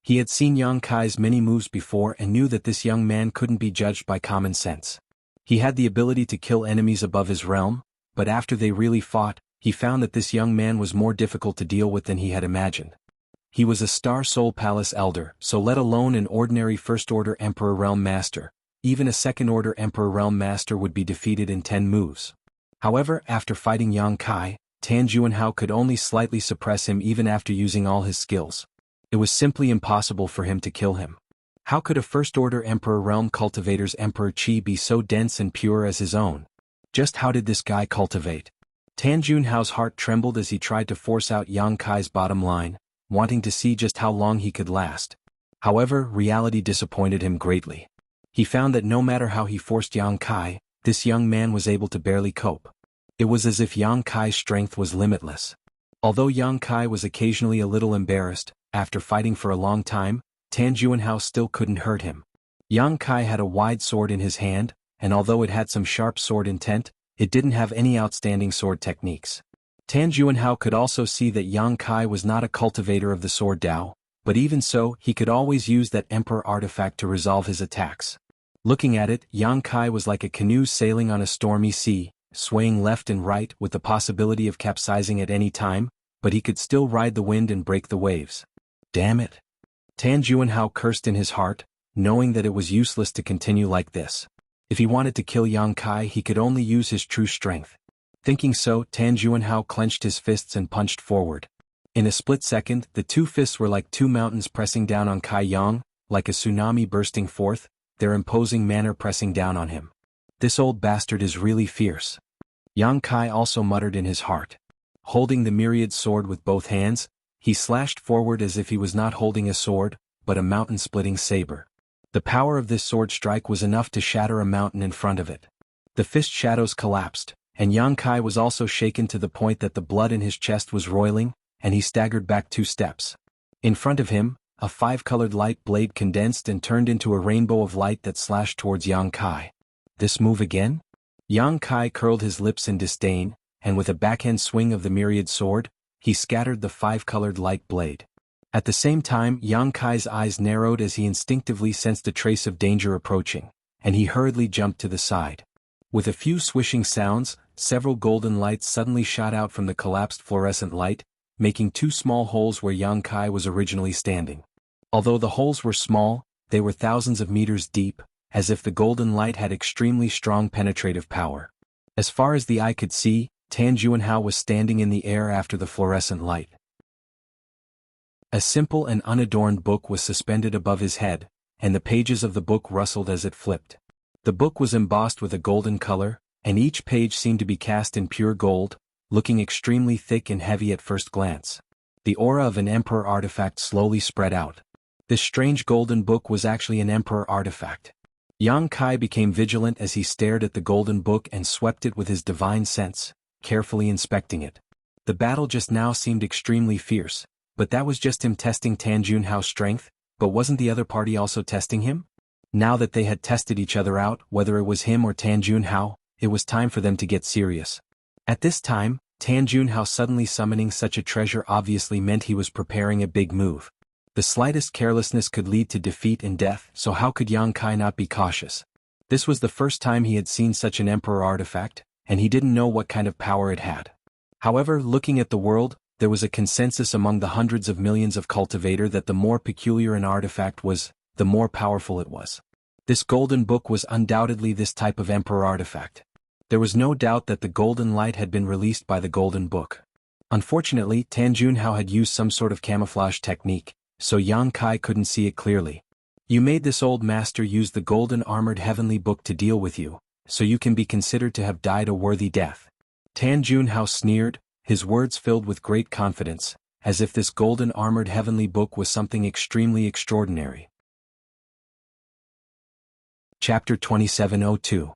He had seen Yang Kai's many moves before and knew that this young man couldn't be judged by common sense. He had the ability to kill enemies above his realm, but after they really fought, he found that this young man was more difficult to deal with than he had imagined. He was a Star Soul Palace elder, so let alone an ordinary first-order Emperor Realm Master, even a second-order Emperor Realm Master would be defeated in 10 moves. However, after fighting Yang Kai, Tan Juanhao could only slightly suppress him even after using all his skills. It was simply impossible for him to kill him. How could a first-order Emperor Realm Cultivator's Emperor Chi be so dense and pure as his own? Just how did this guy cultivate? Tan Juanhao's heart trembled as he tried to force out Yang Kai's bottom line, wanting to see just how long he could last. However, reality disappointed him greatly. He found that no matter how he forced Yang Kai, this young man was able to barely cope. It was as if Yang Kai's strength was limitless. Although Yang Kai was occasionally a little embarrassed, after fighting for a long time, Tan Juanhao still couldn't hurt him. Yang Kai had a wide sword in his hand, and although it had some sharp sword intent, it didn't have any outstanding sword techniques. Tan Juanhao could also see that Yang Kai was not a cultivator of the sword Dao, but even so, he could always use that Emperor artifact to resolve his attacks. Looking at it, Yang Kai was like a canoe sailing on a stormy sea, swaying left and right with the possibility of capsizing at any time, but he could still ride the wind and break the waves. Damn it! Tan Juanhao cursed in his heart, knowing that it was useless to continue like this. If he wanted to kill Yang Kai, he could only use his true strength. Thinking so, Tan Juanhao clenched his fists and punched forward. In a split second, the two fists were like two mountains pressing down on Kai Yang, like a tsunami bursting forth, their imposing manner pressing down on him. This old bastard is really fierce. Yang Kai also muttered in his heart. Holding the myriad sword with both hands, he slashed forward as if he was not holding a sword, but a mountain-splitting saber. The power of this sword strike was enough to shatter a mountain in front of it. The fist shadows collapsed, and Yang Kai was also shaken to the point that the blood in his chest was roiling, and he staggered back 2 steps. In front of him, a 5-colored light blade condensed and turned into a rainbow of light that slashed towards Yang Kai. This move again? Yang Kai curled his lips in disdain, and with a backhand swing of the myriad sword, he scattered the 5-colored light blade. At the same time, Yang Kai's eyes narrowed as he instinctively sensed a trace of danger approaching, and he hurriedly jumped to the side. With a few swishing sounds, several golden lights suddenly shot out from the collapsed fluorescent light, making 2 small holes where Yang Kai was originally standing. Although the holes were small, they were thousands of meters deep, as if the golden light had extremely strong penetrative power. As far as the eye could see, Tan Juanhao was standing in the air after the fluorescent light. A simple and unadorned book was suspended above his head, and the pages of the book rustled as it flipped. The book was embossed with a golden color, and each page seemed to be cast in pure gold, looking extremely thick and heavy at first glance. The aura of an Emperor artifact slowly spread out. This strange golden book was actually an Emperor artifact. Yang Kai became vigilant as he stared at the golden book and swept it with his divine sense, carefully inspecting it. The battle just now seemed extremely fierce, but that was just him testing Tan Juanhao's strength, but wasn't the other party also testing him? Now that they had tested each other out, whether it was him or Tan Juanhao, it was time for them to get serious. At this time, Tan Juanhao suddenly summoning such a treasure obviously meant he was preparing a big move. The slightest carelessness could lead to defeat and death, so how could Yang Kai not be cautious? This was the first time he had seen such an Emperor artifact, and he didn't know what kind of power it had. However, looking at the world, there was a consensus among the hundreds of millions of cultivator that the more peculiar an artifact was, the more powerful it was. This golden book was undoubtedly this type of Emperor artifact. There was no doubt that the golden light had been released by the golden book. Unfortunately, Tan Juanhao had used some sort of camouflage technique, so Yang Kai couldn't see it clearly. You made this old master use the golden armored heavenly book to deal with you, so you can be considered to have died a worthy death. Tan Juanhao sneered, his words filled with great confidence, as if this golden armored heavenly book was something extremely extraordinary. Chapter 2702.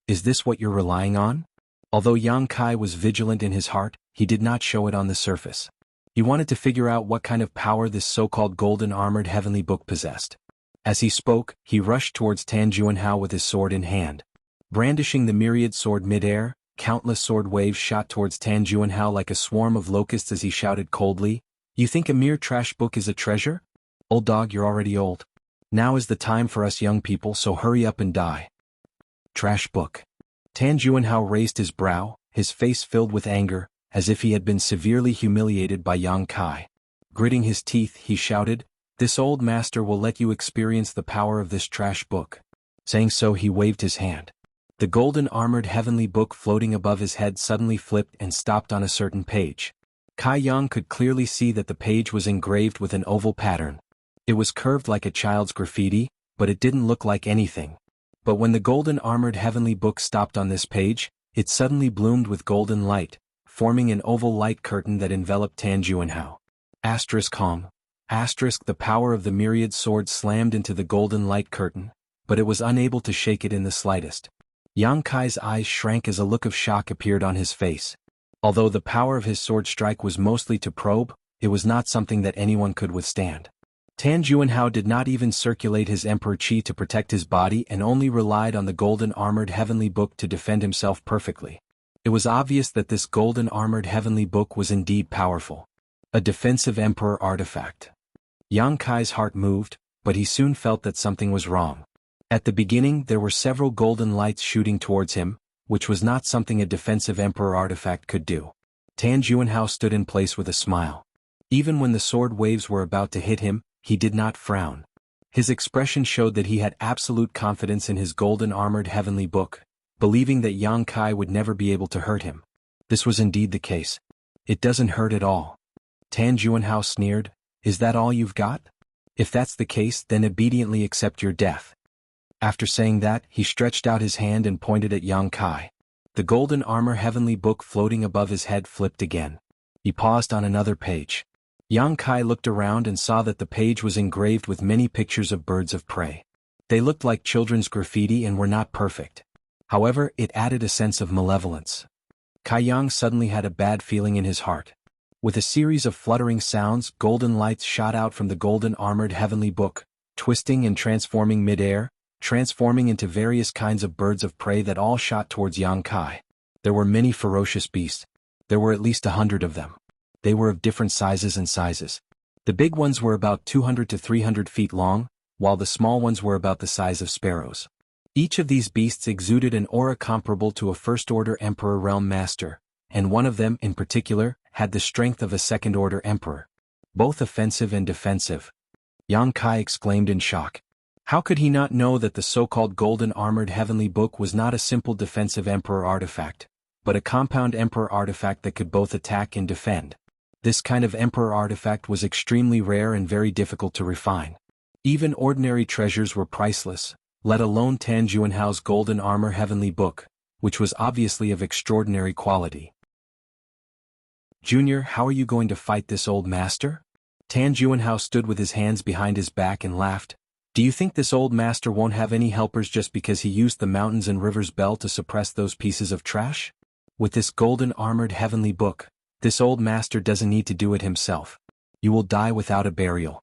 Is this what you're relying on? Although Yang Kai was vigilant in his heart, he did not show it on the surface. He wanted to figure out what kind of power this so-called golden armored heavenly book possessed. As he spoke, he rushed towards Tan Juanhao with his sword in hand. Brandishing the myriad sword mid-air, countless sword waves shot towards Tan Juanhao like a swarm of locusts as he shouted coldly, "You think a mere trash book is a treasure? Old dog, you're already old. Now is the time for us young people, so hurry up and die." Trash book. Tan Juanhao raised his brow, his face filled with anger, as if he had been severely humiliated by Yang Kai. Gritting his teeth, he shouted, "This old master will let you experience the power of this trash book." Saying so, he waved his hand. The golden armored heavenly book floating above his head suddenly flipped and stopped on a certain page. Kai Yang could clearly see that the page was engraved with an oval pattern. It was curved like a child's graffiti, but it didn't look like anything. But when the golden armored heavenly book stopped on this page, it suddenly bloomed with golden light, forming an oval light curtain that enveloped Tan Juanhao. Asterisk Hong. Asterisk the power of the myriad sword slammed into the golden light curtain, but it was unable to shake it in the slightest. Yang Kai's eyes shrank as a look of shock appeared on his face. Although the power of his sword strike was mostly to probe, it was not something that anyone could withstand. Tan Juanhao did not even circulate his Emperor Qi to protect his body and only relied on the golden armored heavenly book to defend himself perfectly. It was obvious that this golden armored heavenly book was indeed powerful. A defensive emperor artifact. Yang Kai's heart moved, but he soon felt that something was wrong. At the beginning there were several golden lights shooting towards him, which was not something a defensive emperor artifact could do. Tan Juanhao stood in place with a smile. Even when the sword waves were about to hit him, he did not frown. His expression showed that he had absolute confidence in his golden armored heavenly book, believing that Yang Kai would never be able to hurt him. This was indeed the case. It doesn't hurt at all. Tan Juanhao sneered, "Is that all you've got? If that's the case, then obediently accept your death." After saying that, he stretched out his hand and pointed at Yang Kai. The golden armor heavenly book floating above his head flipped again. He paused on another page. Yang Kai looked around and saw that the page was engraved with many pictures of birds of prey. They looked like children's graffiti and were not perfect. However, it added a sense of malevolence. Kai Yang suddenly had a bad feeling in his heart. With a series of fluttering sounds, golden lights shot out from the golden armored heavenly book, twisting and transforming mid-air, transforming into various kinds of birds of prey that all shot towards Yang Kai. There were many ferocious beasts. There were at least 100 of them. They were of different sizes and sizes. The big ones were about 200 to 300 feet long, while the small ones were about the size of sparrows. Each of these beasts exuded an aura comparable to a first-order Emperor Realm Master, and one of them, in particular, had the strength of a second-order Emperor. Both offensive and defensive. Yang Kai exclaimed in shock. How could he not know that the so-called golden armored heavenly book was not a simple defensive Emperor artifact, but a compound Emperor artifact that could both attack and defend? This kind of Emperor artifact was extremely rare and very difficult to refine. Even ordinary treasures were priceless, let alone Tan Juanhao's golden armor heavenly book, which was obviously of extraordinary quality. "Junior, how are you going to fight this old master?" Tan Juanhao stood with his hands behind his back and laughed. "Do you think this old master won't have any helpers just because he used the mountains and rivers bell to suppress those pieces of trash? With this golden armored heavenly book, this old master doesn't need to do it himself. You will die without a burial."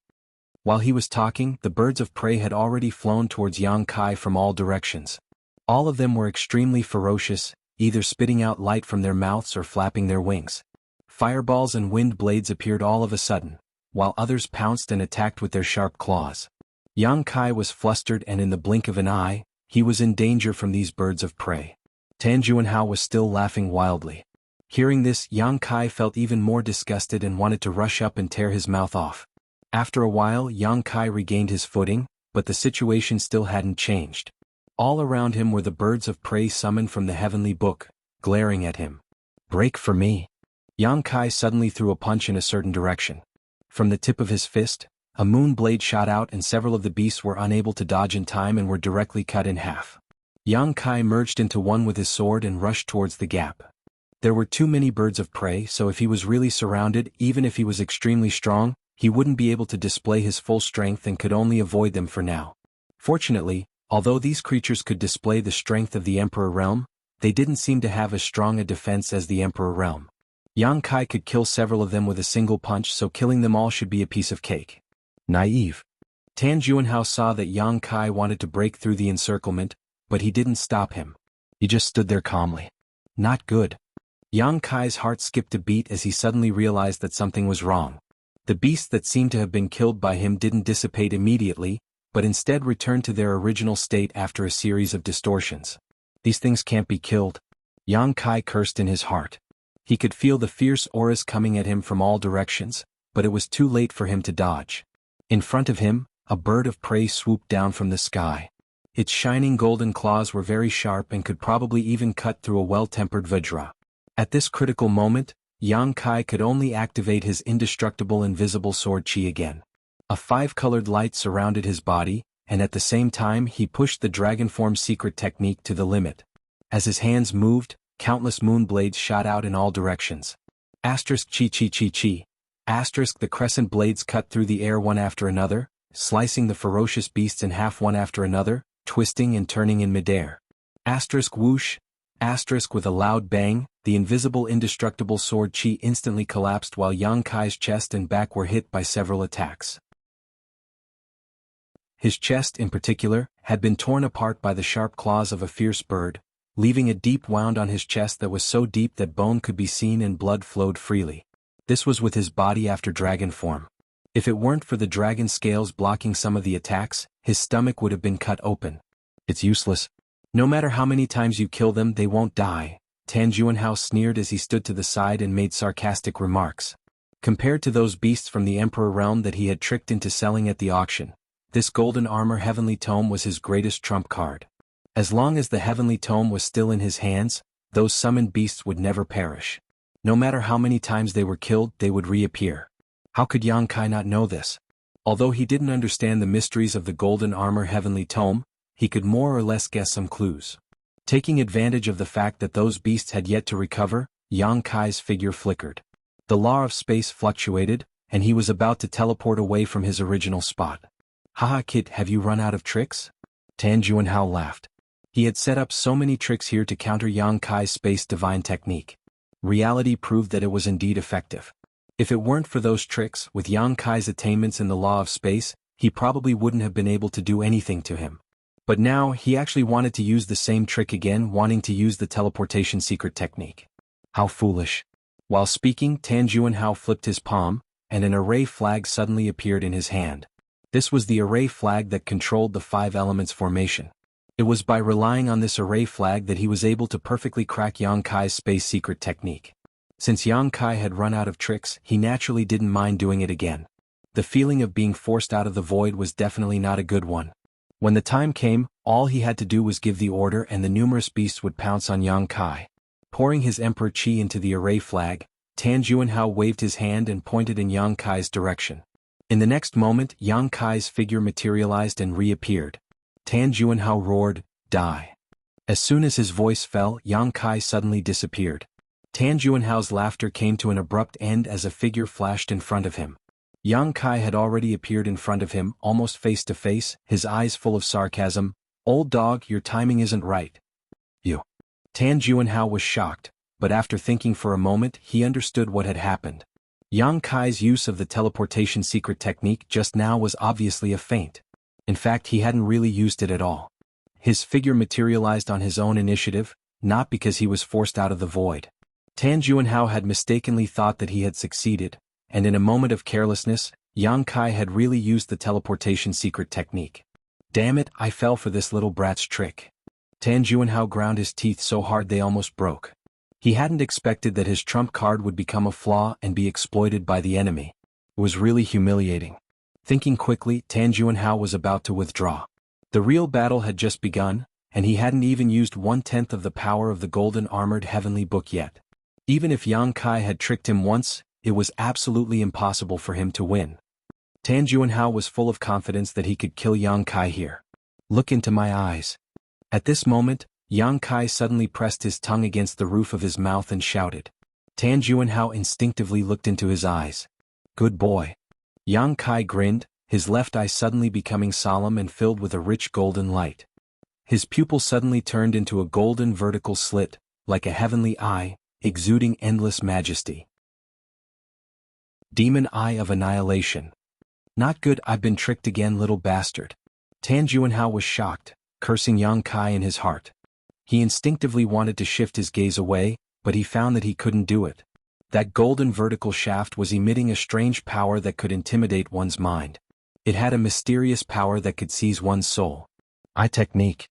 While he was talking, the birds of prey had already flown towards Yang Kai from all directions. All of them were extremely ferocious, either spitting out light from their mouths or flapping their wings. Fireballs and wind blades appeared all of a sudden, while others pounced and attacked with their sharp claws. Yang Kai was flustered and in the blink of an eye, he was in danger from these birds of prey. Tan Juanhao was still laughing wildly. Hearing this, Yang Kai felt even more disgusted and wanted to rush up and tear his mouth off. After a while, Yang Kai regained his footing, but the situation still hadn't changed. All around him were the birds of prey summoned from the heavenly book, glaring at him. "Break for me." Yang Kai suddenly threw a punch in a certain direction. From the tip of his fist, a moon blade shot out and several of the beasts were unable to dodge in time and were directly cut in half. Yang Kai merged into one with his sword and rushed towards the gap. There were too many birds of prey, so if he was really surrounded, even if he was extremely strong, he wouldn't be able to display his full strength and could only avoid them for now. Fortunately, although these creatures could display the strength of the Emperor Realm, they didn't seem to have as strong a defense as the Emperor Realm. Yang Kai could kill several of them with a single punch, so killing them all should be a piece of cake. Naive. Tan Juanhao saw that Yang Kai wanted to break through the encirclement, but he didn't stop him. He just stood there calmly. Not good. Yang Kai's heart skipped a beat as he suddenly realized that something was wrong. The beasts that seemed to have been killed by him didn't dissipate immediately, but instead returned to their original state after a series of distortions. These things can't be killed. Yang Kai cursed in his heart. He could feel the fierce auras coming at him from all directions, but it was too late for him to dodge. In front of him, a bird of prey swooped down from the sky. Its shining golden claws were very sharp and could probably even cut through a well-tempered vajra. At this critical moment, Yang Kai could only activate his indestructible invisible sword chi again. A five-colored light surrounded his body, and at the same time he pushed the dragon form secret technique to the limit. As his hands moved, countless moon blades shot out in all directions. Asterisk chi chi chi chi. Asterisk the crescent blades cut through the air one after another, slicing the ferocious beasts in half one after another, twisting and turning in midair. Asterisk whoosh. Asterisk with a loud bang, the invisible indestructible sword chi instantly collapsed while Yang Kai's chest and back were hit by several attacks. His chest, in particular, had been torn apart by the sharp claws of a fierce bird, leaving a deep wound on his chest that was so deep that bone could be seen and blood flowed freely. This was with his body after dragon form. If it weren't for the dragon scales blocking some of the attacks, his stomach would have been cut open. It's useless. No matter how many times you kill them, they won't die, Tan Juanhao sneered as he stood to the side and made sarcastic remarks. Compared to those beasts from the Emperor realm that he had tricked into selling at the auction, this golden armor heavenly tome was his greatest trump card. As long as the heavenly tome was still in his hands, those summoned beasts would never perish. No matter how many times they were killed, they would reappear. How could Yang Kai not know this? Although he didn't understand the mysteries of the golden armor heavenly tome, he could more or less guess some clues. Taking advantage of the fact that those beasts had yet to recover, Yang Kai's figure flickered. The law of space fluctuated, and he was about to teleport away from his original spot. Haha kid, have you run out of tricks? Tan Juanhao laughed. He had set up so many tricks here to counter Yang Kai's space divine technique. Reality proved that it was indeed effective. If it weren't for those tricks, with Yang Kai's attainments in the law of space, he probably wouldn't have been able to do anything to him. But now, he actually wanted to use the same trick again, wanting to use the teleportation secret technique. How foolish. While speaking, Tan Juanhao flipped his palm, and an array flag suddenly appeared in his hand. This was the array flag that controlled the 5 elements formation. It was by relying on this array flag that he was able to perfectly crack Yang Kai's space secret technique. Since Yang Kai had run out of tricks, he naturally didn't mind doing it again. The feeling of being forced out of the void was definitely not a good one. When the time came, all he had to do was give the order and the numerous beasts would pounce on Yang Kai. Pouring his Emperor Chi into the array flag, Tan Juanhao waved his hand and pointed in Yang Kai's direction. In the next moment, Yang Kai's figure materialized and reappeared. Tan Juanhao roared, "Die!" As soon as his voice fell, Yang Kai suddenly disappeared. Tan Juanhao's laughter came to an abrupt end as a figure flashed in front of him. Yang Kai had already appeared in front of him, almost face to face, his eyes full of sarcasm. "Old dog, your timing isn't right. You." Tan Juanhao was shocked, but after thinking for a moment, he understood what had happened. Yang Kai's use of the teleportation secret technique just now was obviously a feint. In fact, he hadn't really used it at all. His figure materialized on his own initiative, not because he was forced out of the void. Tan Juanhao had mistakenly thought that he had succeeded, and in a moment of carelessness, Yang Kai had really used the teleportation secret technique. Damn it, I fell for this little brat's trick. Tan Juanhao ground his teeth so hard they almost broke. He hadn't expected that his trump card would become a flaw and be exploited by the enemy. It was really humiliating. Thinking quickly, Tan Juanhao was about to withdraw. The real battle had just begun, and he hadn't even used 1/10 of the power of the golden armored heavenly book yet. Even if Yang Kai had tricked him once, it was absolutely impossible for him to win. Tan Juanhao was full of confidence that he could kill Yang Kai here. "Look into my eyes." At this moment, Yang Kai suddenly pressed his tongue against the roof of his mouth and shouted. Tan Juanhao instinctively looked into his eyes. "Good boy." Yang Kai grinned, his left eye suddenly becoming solemn and filled with a rich golden light. His pupil suddenly turned into a golden vertical slit, like a heavenly eye, exuding endless majesty. Demon Eye of Annihilation. "Not good, I've been tricked again, little bastard." Tan Juanhao was shocked, cursing Yang Kai in his heart. He instinctively wanted to shift his gaze away, but he found that he couldn't do it. That golden vertical shaft was emitting a strange power that could intimidate one's mind. It had a mysterious power that could seize one's soul. Eye technique.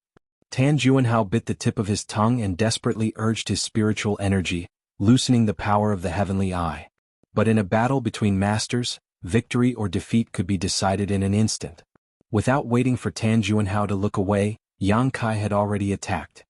Tan Juanhao bit the tip of his tongue and desperately urged his spiritual energy, loosening the power of the heavenly eye. But in a battle between masters, victory or defeat could be decided in an instant. Without waiting for Tan Juanhao to look away, Yang Kai had already attacked.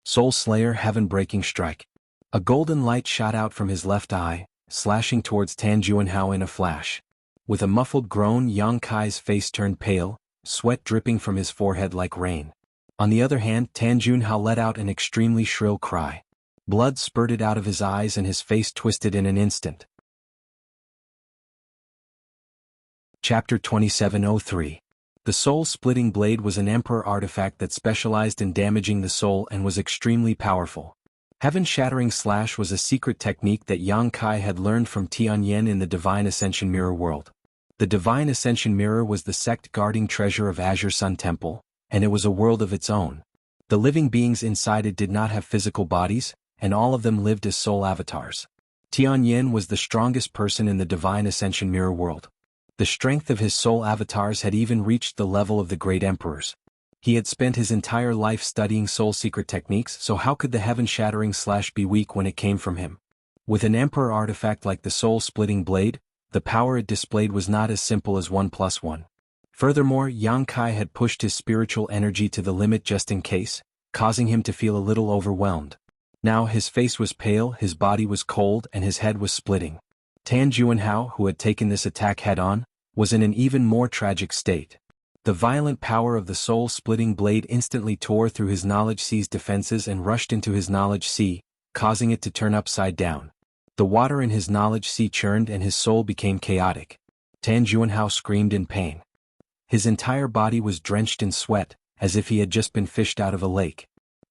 Soul Slayer Heaven-Breaking Strike. A golden light shot out from his left eye, slashing towards Tan Juanhao in a flash. With a muffled groan, Yang Kai's face turned pale, sweat dripping from his forehead like rain. On the other hand, Tan Juanhao let out an extremely shrill cry. Blood spurted out of his eyes and his face twisted in an instant. Chapter 2703. The soul-splitting blade was an emperor artifact that specialized in damaging the soul and was extremely powerful. Heaven-shattering slash was a secret technique that Yang Kai had learned from Tianyan in the Divine Ascension Mirror world. The Divine Ascension Mirror was the sect-guarding treasure of Azure Sun Temple, and it was a world of its own. The living beings inside it did not have physical bodies, and all of them lived as soul avatars. Tianyan was the strongest person in the Divine Ascension Mirror world. The strength of his soul avatars had even reached the level of the great emperors. He had spent his entire life studying soul secret techniques, so how could the heaven-shattering slash be weak when it came from him? With an emperor artifact like the soul-splitting blade, the power it displayed was not as simple as 1+1. Furthermore, Yang Kai had pushed his spiritual energy to the limit just in case, causing him to feel a little overwhelmed. Now his face was pale, his body was cold, and his head was splitting. Tan Juanhao, who had taken this attack head-on, was in an even more tragic state. The violent power of the soul-splitting blade instantly tore through his knowledge sea's defenses and rushed into his knowledge sea, causing it to turn upside down. The water in his knowledge sea churned and his soul became chaotic. Tan Juanhao screamed in pain. His entire body was drenched in sweat, as if he had just been fished out of a lake.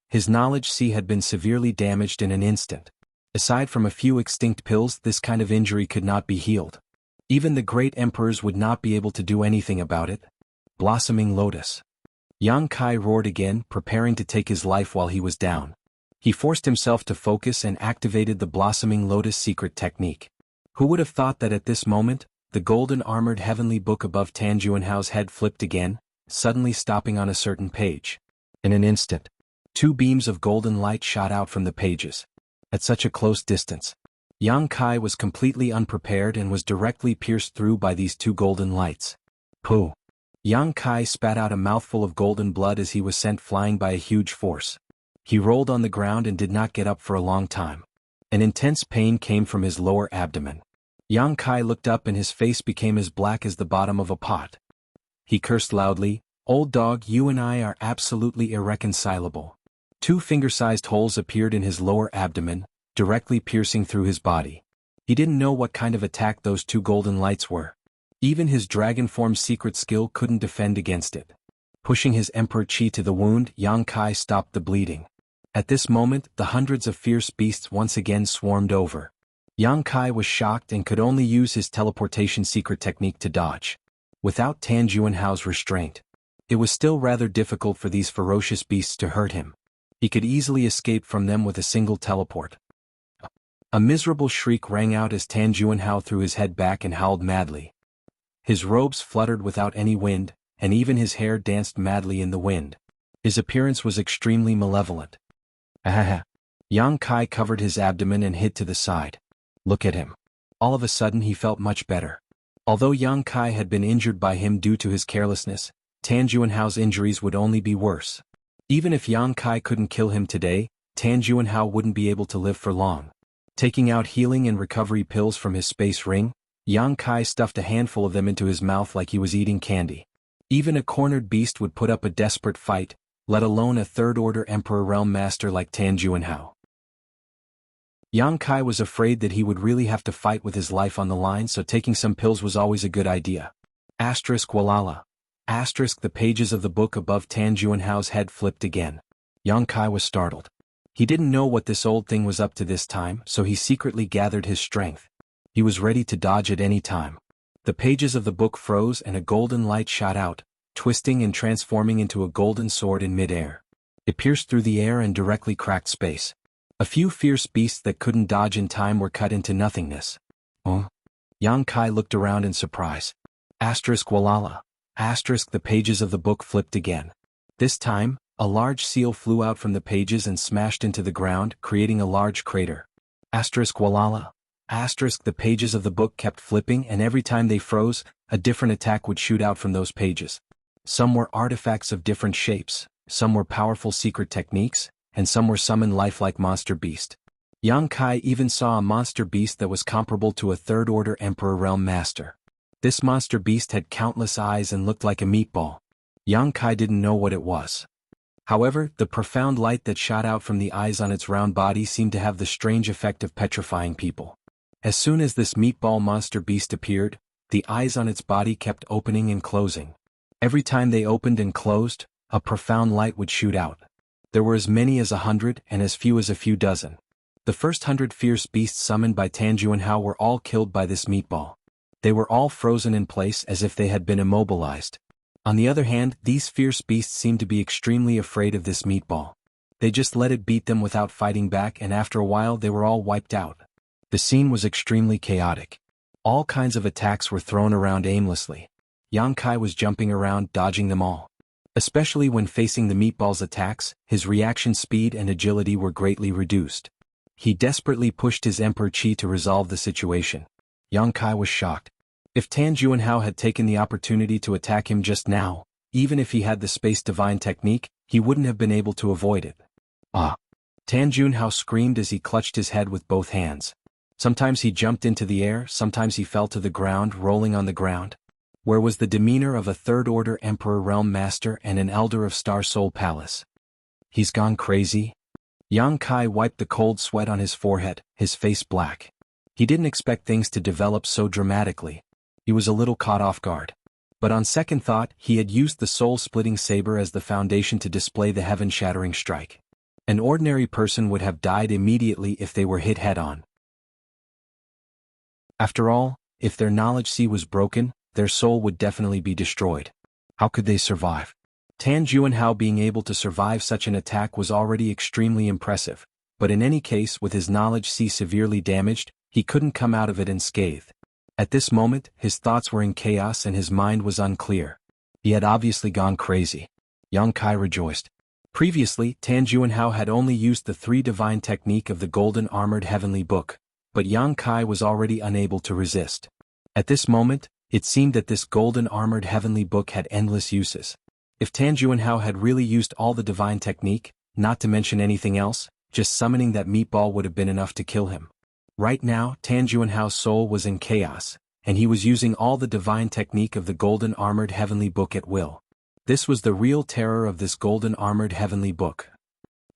His knowledge sea had been severely damaged in an instant. Aside from a few extinct pills, this kind of injury could not be healed. Even the great emperors would not be able to do anything about it. Blossoming Lotus. Yang Kai roared again, preparing to take his life while he was down. He forced himself to focus and activated the Blossoming Lotus secret technique. Who would have thought that at this moment, the golden armored heavenly book above Tan Juanhao's head flipped again, suddenly stopping on a certain page. In an instant, two beams of golden light shot out from the pages. At such a close distance, Yang Kai was completely unprepared and was directly pierced through by these two golden lights. Pooh! Yang Kai spat out a mouthful of golden blood as he was sent flying by a huge force. He rolled on the ground and did not get up for a long time. An intense pain came from his lower abdomen. Yang Kai looked up and his face became as black as the bottom of a pot. He cursed loudly, "Old dog, you and I are absolutely irreconcilable." Two finger-sized holes appeared in his lower abdomen, directly piercing through his body. He didn't know what kind of attack those two golden lights were. Even his dragon form secret skill couldn't defend against it. Pushing his emperor chi to the wound, Yang Kai stopped the bleeding. At this moment, the hundreds of fierce beasts once again swarmed over. Yang Kai was shocked and could only use his teleportation secret technique to dodge. Without Tan Juanhao's restraint, it was still rather difficult for these ferocious beasts to hurt him. He could easily escape from them with a single teleport. A miserable shriek rang out as Tan Juanhao threw his head back and howled madly. His robes fluttered without any wind, and even his hair danced madly in the wind. His appearance was extremely malevolent. Ahaha! Yang Kai covered his abdomen and hid to the side. Look at him. All of a sudden he felt much better. Although Yang Kai had been injured by him due to his carelessness, Tan Juanhao's injuries would only be worse. Even if Yang Kai couldn't kill him today, Tan Juanhao wouldn't be able to live for long. Taking out healing and recovery pills from his space ring, Yang Kai stuffed a handful of them into his mouth like he was eating candy. Even a cornered beast would put up a desperate fight, let alone a third-order Emperor Realm Master like Tan Juanhao. Yang Kai was afraid that he would really have to fight with his life on the line, so taking some pills was always a good idea. Walala. The pages of the book above Tan Juanhao's head flipped again. Yang Kai was startled. He didn't know what this old thing was up to this time, so he secretly gathered his strength. He was ready to dodge at any time. The pages of the book froze and a golden light shot out, twisting and transforming into a golden sword in mid-air. It pierced through the air and directly cracked space. A few fierce beasts that couldn't dodge in time were cut into nothingness. Oh? Yang Kai looked around in surprise. Walala. The pages of the book flipped again. This time, a large seal flew out from the pages and smashed into the ground, creating a large crater. Walala. The pages of the book kept flipping, and every time they froze, a different attack would shoot out from those pages. Some were artifacts of different shapes, some were powerful secret techniques, and some were summoned lifelike monster beast. Yang Kai even saw a monster beast that was comparable to a third-order Emperor Realm Master. This monster beast had countless eyes and looked like a meatball. Yang Kai didn't know what it was. However, the profound light that shot out from the eyes on its round body seemed to have the strange effect of petrifying people. As soon as this meatball monster beast appeared, the eyes on its body kept opening and closing. Every time they opened and closed, a profound light would shoot out. There were as many as 100 and as few as a few dozen. The first 100 fierce beasts summoned by Tan Juanhao were all killed by this meatball. They were all frozen in place as if they had been immobilized. On the other hand, these fierce beasts seemed to be extremely afraid of this meatball. They just let it beat them without fighting back, and after a while they were all wiped out. The scene was extremely chaotic. All kinds of attacks were thrown around aimlessly. Yang Kai was jumping around, dodging them all. Especially when facing the meatball's attacks, his reaction speed and agility were greatly reduced. He desperately pushed his Emperor Qi to resolve the situation. Yang Kai was shocked. If Tan Juanhao had taken the opportunity to attack him just now, even if he had the Space Divine technique, he wouldn't have been able to avoid it. Ah! Tan Juanhao screamed as he clutched his head with both hands. Sometimes he jumped into the air, sometimes he fell to the ground, rolling on the ground. Where was the demeanor of a third-order Emperor Realm Master and an Elder of Star Soul Palace? He's gone crazy? Yang Kai wiped the cold sweat on his forehead, his face black. He didn't expect things to develop so dramatically. He was a little caught off guard. But on second thought, he had used the soul-splitting saber as the foundation to display the heaven-shattering strike. An ordinary person would have died immediately if they were hit head-on. After all, if their knowledge sea was broken, their soul would definitely be destroyed. How could they survive? Tan Juanhao being able to survive such an attack was already extremely impressive, but in any case, with his knowledge sea severely damaged, he couldn't come out of it unscathed. At this moment, his thoughts were in chaos and his mind was unclear. He had obviously gone crazy. Yang Kai rejoiced. Previously, Tan Juanhao had only used the 3 divine technique of the Golden Armored Heavenly Book, but Yang Kai was already unable to resist. At this moment, it seemed that this Golden Armored Heavenly Book had endless uses. If Tan Juanhao had really used all the divine technique, not to mention anything else, just summoning that meatball would have been enough to kill him. Right now, Tan Juanhao's soul was in chaos, and he was using all the divine technique of the Golden Armored Heavenly Book at will. This was the real terror of this Golden Armored Heavenly Book.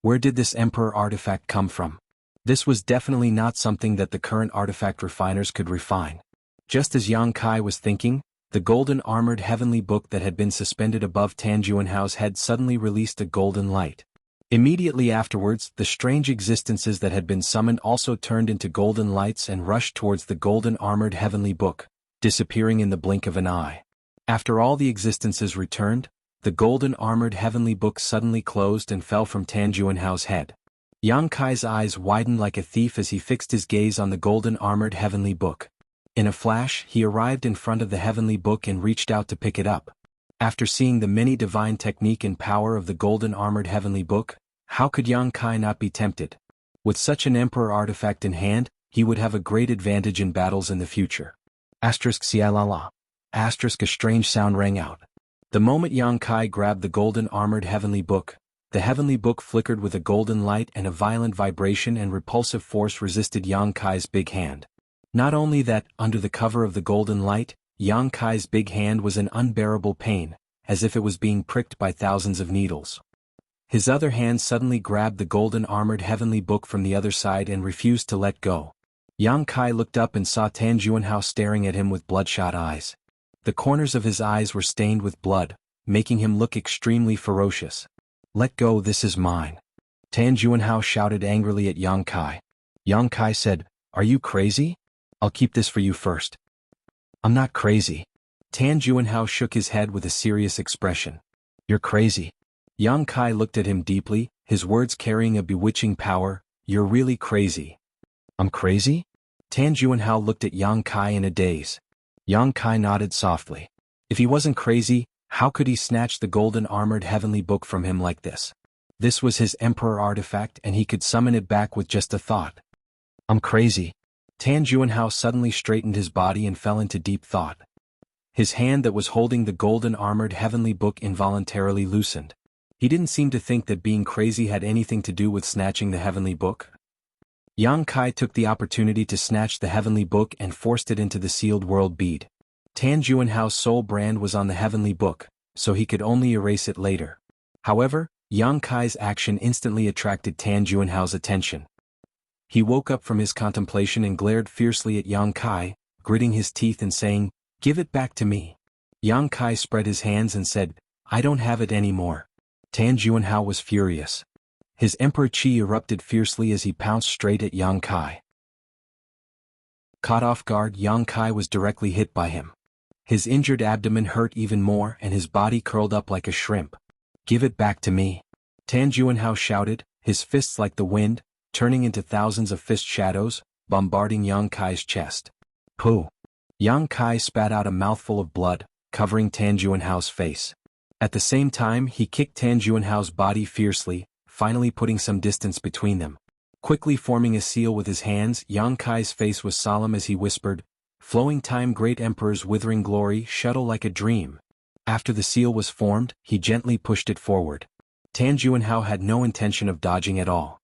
Where did this Emperor artifact come from? This was definitely not something that the current artifact refiners could refine. Just as Yang Kai was thinking, the Golden Armored Heavenly Book that had been suspended above Tan Juanhao's head suddenly released a golden light. Immediately afterwards, the strange existences that had been summoned also turned into golden lights and rushed towards the Golden Armored Heavenly Book, disappearing in the blink of an eye. After all the existences returned, the Golden Armored Heavenly Book suddenly closed and fell from Tan Juanhao's head. Yang Kai's eyes widened like a thief as he fixed his gaze on the Golden Armored Heavenly Book. In a flash, he arrived in front of the Heavenly Book and reached out to pick it up. After seeing the many divine technique and power of the Golden Armored Heavenly Book, how could Yang Kai not be tempted? With such an Emperor artifact in hand, he would have a great advantage in battles in the future. *Sialala. A strange sound rang out. The moment Yang Kai grabbed the Golden Armored Heavenly Book, the Heavenly Book flickered with a golden light and a violent vibration and repulsive force resisted Yang Kai's big hand. Not only that, under the cover of the golden light, Yang Kai's big hand was in unbearable pain, as if it was being pricked by thousands of needles. His other hand suddenly grabbed the Golden Armored Heavenly Book from the other side and refused to let go. Yang Kai looked up and saw Tan Juanhao staring at him with bloodshot eyes. The corners of his eyes were stained with blood, making him look extremely ferocious. "Let go, this is mine." Tan Juanhao shouted angrily at Yang Kai. Yang Kai said, "Are you crazy? I'll keep this for you first." "I'm not crazy." Tan Juanhao shook his head with a serious expression. "You're crazy." Yang Kai looked at him deeply, his words carrying a bewitching power. "You're really crazy." "I'm crazy?" Tan Juanhao looked at Yang Kai in a daze. Yang Kai nodded softly. If he wasn't crazy, how could he snatch the Golden Armored Heavenly Book from him like this? This was his Emperor artifact and he could summon it back with just a thought. "I'm crazy." Tan Juanhao suddenly straightened his body and fell into deep thought. His hand that was holding the Golden Armored Heavenly Book involuntarily loosened. He didn't seem to think that being crazy had anything to do with snatching the Heavenly Book. Yang Kai took the opportunity to snatch the Heavenly Book and forced it into the sealed world bead. Tan Juanhao's soul brand was on the Heavenly Book, so he could only erase it later. However, Yang Kai's action instantly attracted Tan Juanhao's attention. He woke up from his contemplation and glared fiercely at Yang Kai, gritting his teeth and saying, "Give it back to me." Yang Kai spread his hands and said, "I don't have it anymore." Tan Juanhao was furious. His Emperor Qi erupted fiercely as he pounced straight at Yang Kai. Caught off guard, Yang Kai was directly hit by him. His injured abdomen hurt even more and his body curled up like a shrimp. "Give it back to me!" Tan Juanhao shouted, his fists like the wind, turning into thousands of fist shadows, bombarding Yang Kai's chest. Pooh! Yang Kai spat out a mouthful of blood, covering Tan Juanhao's face. At the same time he kicked Tan Juanhao's body fiercely, finally putting some distance between them. Quickly forming a seal with his hands, Yang Kai's face was solemn as he whispered, "Flowing time, great emperor's withering glory, shuttle like a dream." After the seal was formed, he gently pushed it forward. Tan Juanhao had no intention of dodging at all.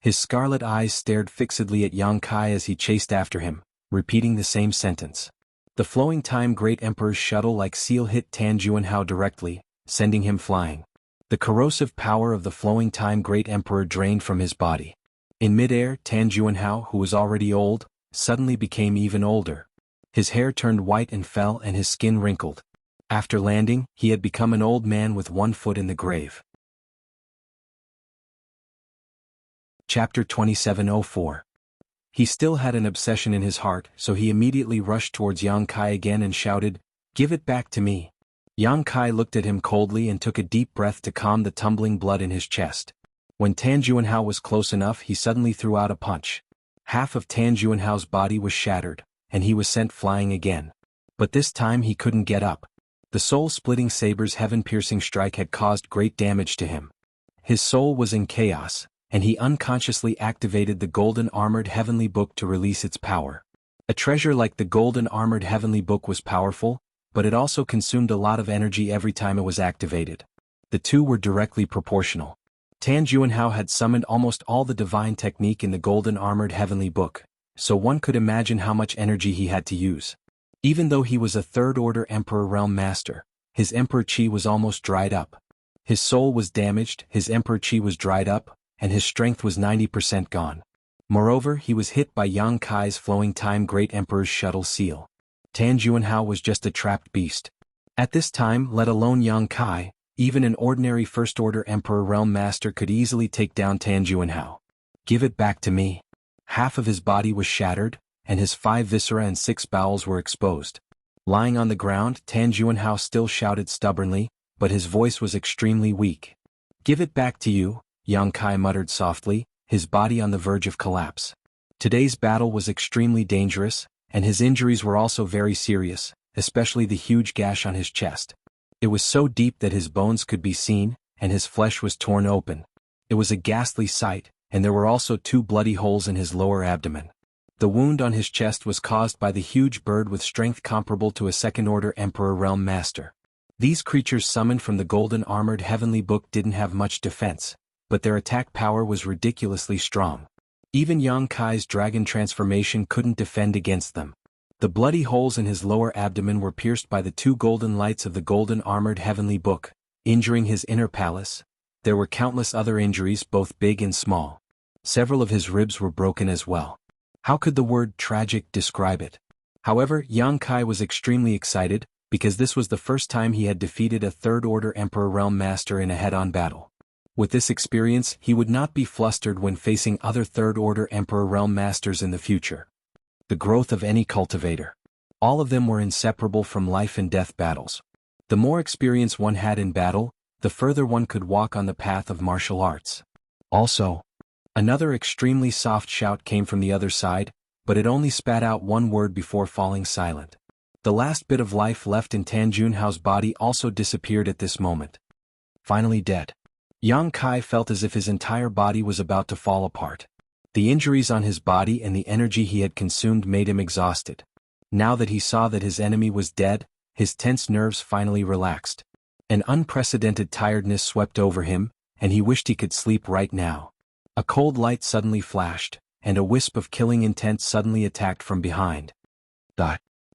His scarlet eyes stared fixedly at Yang Kai as he chased after him, repeating the same sentence. The flowing time great emperor's shuttle-like seal hit Tan Juanhao directly, sending him flying. The corrosive power of the flowing time great emperor drained from his body. In midair, Tan Juanhao, who was already old, suddenly became even older. His hair turned white and fell and his skin wrinkled. After landing, he had become an old man with one foot in the grave. Chapter 2704. He still had an obsession in his heart, so he immediately rushed towards Yang Kai again and shouted, "Give it back to me." Yang Kai looked at him coldly and took a deep breath to calm the tumbling blood in his chest. When Tan Juanhao was close enough, he suddenly threw out a punch. Half of Tan Juanhao's body was shattered, and he was sent flying again. But this time he couldn't get up. The soul-splitting saber's heaven-piercing strike had caused great damage to him. His soul was in chaos, and he unconsciously activated the golden armored heavenly book to release its power. A treasure like the golden armored heavenly book was powerful, but it also consumed a lot of energy every time it was activated. The two were directly proportional. Tan Juanhao had summoned almost all the divine technique in the golden armored heavenly book, so one could imagine how much energy he had to use. Even though he was a third-order Emperor Realm Master, his Emperor Qi was almost dried up. His soul was damaged, his Emperor Qi was dried up, and his strength was 90% gone. Moreover, he was hit by Yang Kai's flowing time great emperor's shuttle seal. Tan Juanhao was just a trapped beast. At this time, let alone Yang Kai, even an ordinary first-order Emperor Realm Master could easily take down Tan Juanhao. "Give it back to me." Half of his body was shattered, and his 5 viscera and 6 bowels were exposed. Lying on the ground, Tan Juanhao still shouted stubbornly, but his voice was extremely weak. "Give it back to you," Yang Kai muttered softly, his body on the verge of collapse. Today's battle was extremely dangerous, and his injuries were also very serious, especially the huge gash on his chest. It was so deep that his bones could be seen, and his flesh was torn open. It was a ghastly sight, and there were also 2 bloody holes in his lower abdomen. The wound on his chest was caused by the huge bird with strength comparable to a second-order Emperor Realm Master. These creatures summoned from the golden armored heavenly book didn't have much defense, but their attack power was ridiculously strong. Even Yang Kai's dragon transformation couldn't defend against them. The bloody holes in his lower abdomen were pierced by the 2 golden lights of the golden armored heavenly book, injuring his inner palace. There were countless other injuries, both big and small. Several of his ribs were broken as well. How could the word tragic describe it? However, Yang Kai was extremely excited, because this was the first time he had defeated a third-order Emperor Realm Master in a head-on battle. With this experience, he would not be flustered when facing other third-order Emperor Realm Masters in the future. The growth of any cultivator. All of them were inseparable from life and death battles. The more experience one had in battle, the further one could walk on the path of martial arts. Also, another extremely soft shout came from the other side, but it only spat out one word before falling silent. The last bit of life left in Tan Juanhao's body also disappeared at this moment. Finally dead. Yang Kai felt as if his entire body was about to fall apart. The injuries on his body and the energy he had consumed made him exhausted. Now that he saw that his enemy was dead, his tense nerves finally relaxed. An unprecedented tiredness swept over him, and he wished he could sleep right now. A cold light suddenly flashed, and a wisp of killing intent suddenly attacked from behind.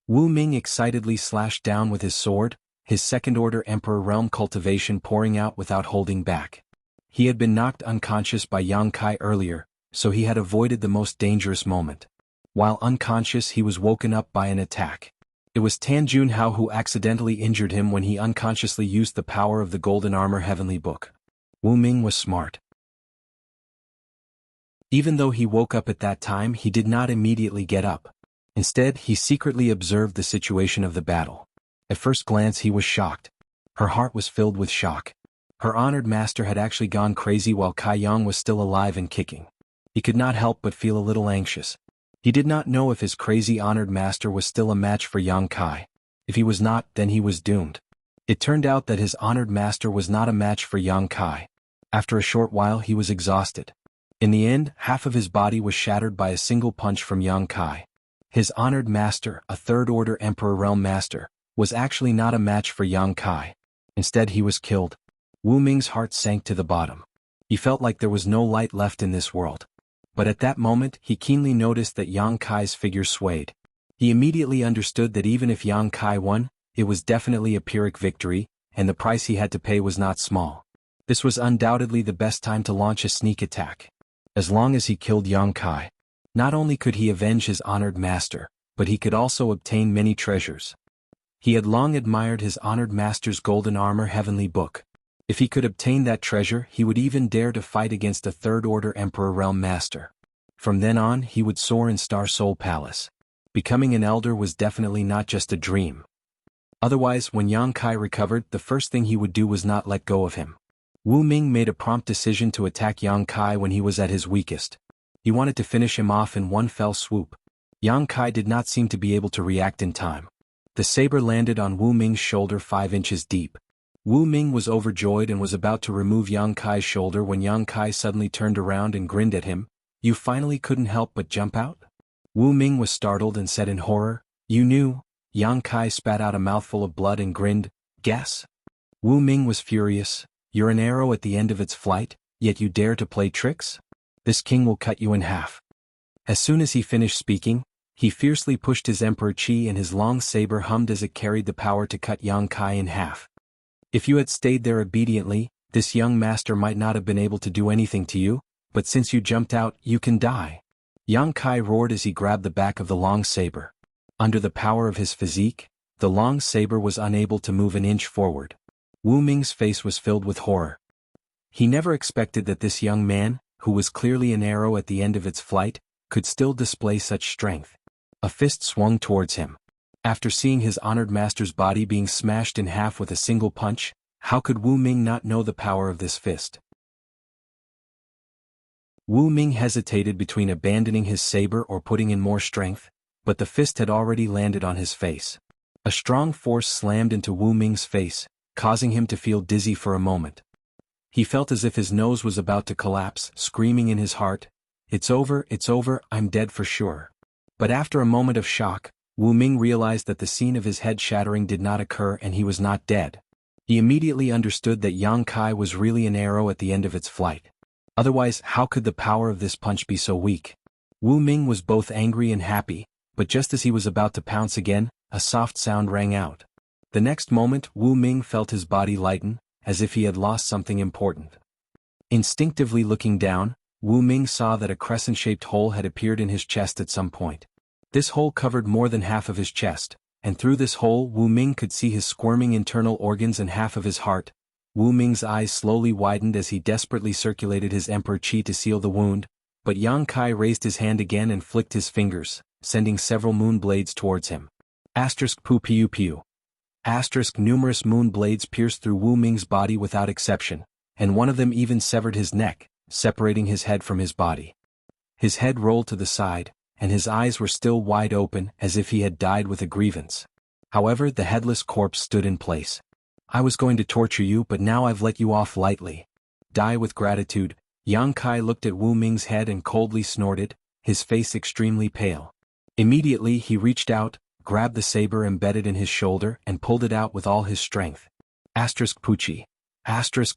Wu Ming excitedly slashed down with his sword, his second-order Emperor Realm cultivation pouring out without holding back. He had been knocked unconscious by Yang Kai earlier, so he had avoided the most dangerous moment. While unconscious, he was woken up by an attack. It was Tan Junhao who accidentally injured him when he unconsciously used the power of the Golden Armor Heavenly Book. Wu Ming was smart. Even though he woke up at that time, he did not immediately get up. Instead, he secretly observed the situation of the battle. At first glance he was shocked. Her heart was filled with shock. Her honored master had actually gone crazy while Kai Yang was still alive and kicking. He could not help but feel a little anxious. He did not know if his crazy honored master was still a match for Yang Kai. If he was not, then he was doomed. It turned out that his honored master was not a match for Yang Kai. After a short while he was exhausted. In the end, half of his body was shattered by a single punch from Yang Kai. His honored master, a third-order Emperor Realm Master, was actually not a match for Yang Kai. Instead he was killed. Wu Ming's heart sank to the bottom. He felt like there was no light left in this world. But at that moment he keenly noticed that Yang Kai's figure swayed. He immediately understood that even if Yang Kai won, it was definitely a Pyrrhic victory, and the price he had to pay was not small. This was undoubtedly the best time to launch a sneak attack. As long as he killed Yang Kai, not only could he avenge his honored master, but he could also obtain many treasures. He had long admired his honored master's Golden Armor Heavenly Book. If he could obtain that treasure, he would even dare to fight against a third-order Emperor Realm Master. From then on, he would soar in Star Soul Palace. Becoming an elder was definitely not just a dream. Otherwise, when Yang Kai recovered, the first thing he would do was not let go of him. Wu Ming made a prompt decision to attack Yang Kai when he was at his weakest. He wanted to finish him off in one fell swoop. Yang Kai did not seem to be able to react in time. The saber landed on Wu Ming's shoulder 5 inches deep. Wu Ming was overjoyed and was about to remove Yang Kai's shoulder when Yang Kai suddenly turned around and grinned at him. "You finally couldn't help but jump out?" Wu Ming was startled and said in horror, "You knew?" Yang Kai spat out a mouthful of blood and grinned, "Guess?" Wu Ming was furious. "You're an arrow at the end of its flight, yet you dare to play tricks? This king will cut you in half." As soon as he finished speaking, he fiercely pushed his Emperor Qi and his long saber hummed as it carried the power to cut Yang Kai in half. "If you had stayed there obediently, this young master might not have been able to do anything to you, but since you jumped out, you can die." Yang Kai roared as he grabbed the back of the long saber. Under the power of his physique, the long saber was unable to move an inch forward. Wu Ming's face was filled with horror. He never expected that this young man, who was clearly an arrow at the end of its flight, could still display such strength. A fist swung towards him. After seeing his honored master's body being smashed in half with a single punch, how could Wu Ming not know the power of this fist? Wu Ming hesitated between abandoning his saber or putting in more strength, but the fist had already landed on his face. A strong force slammed into Wu Ming's face, causing him to feel dizzy for a moment. He felt as if his nose was about to collapse, screaming in his heart, it's over, I'm dead for sure." But after a moment of shock, Wu Ming realized that the scene of his head shattering did not occur and he was not dead. He immediately understood that Yang Kai was really an arrow at the end of its flight. Otherwise, how could the power of this punch be so weak? Wu Ming was both angry and happy, but just as he was about to pounce again, a soft sound rang out. The next moment, Wu Ming felt his body lighten, as if he had lost something important. Instinctively looking down, Wu Ming saw that a crescent-shaped hole had appeared in his chest at some point. This hole covered more than half of his chest, and through this hole Wu Ming could see his squirming internal organs and half of his heart. Wu Ming's eyes slowly widened as he desperately circulated his Emperor Qi to seal the wound, but Yang Kai raised his hand again and flicked his fingers, sending several moon blades towards him. Pu piu piu. Numerous moon blades pierced through Wu Ming's body without exception, and one of them even severed his neck, separating his head from his body. His head rolled to the side, and his eyes were still wide open as if he had died with a grievance. However, the headless corpse stood in place. "I was going to torture you, but now I've let you off lightly. Die with gratitude." Yang Kai looked at Wu Ming's head and coldly snorted, his face extremely pale. Immediately he reached out, grabbed the saber embedded in his shoulder and pulled it out with all his strength. Puchi.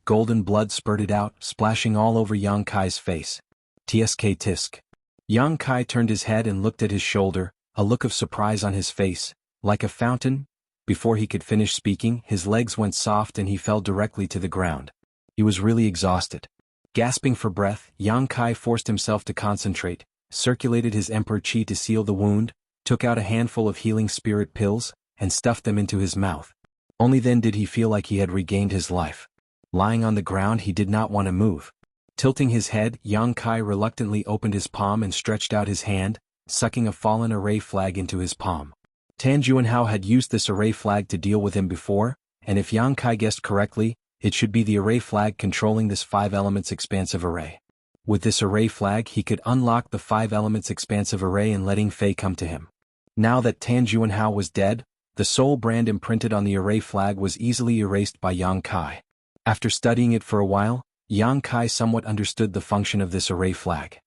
Golden blood spurted out, splashing all over Yang Kai's face. Tisk. Yang Kai turned his head and looked at his shoulder, a look of surprise on his face, like a fountain. Before he could finish speaking, his legs went soft and he fell directly to the ground. He was really exhausted. Gasping for breath, Yang Kai forced himself to concentrate, circulated his Emperor Qi to seal the wound, took out a handful of healing spirit pills, and stuffed them into his mouth. Only then did he feel like he had regained his life. Lying on the ground, he did not want to move. Tilting his head, Yang Kai reluctantly opened his palm and stretched out his hand, sucking a fallen array flag into his palm. Tan Juanhao had used this array flag to deal with him before, and if Yang Kai guessed correctly, it should be the array flag controlling this 5 elements expansive array. With this array flag, he could unlock the 5 elements expansive array and letting Fei come to him. Now that Tan Juanhao was dead, the soul brand imprinted on the array flag was easily erased by Yang Kai. After studying it for a while, Yang Kai somewhat understood the function of this array flag.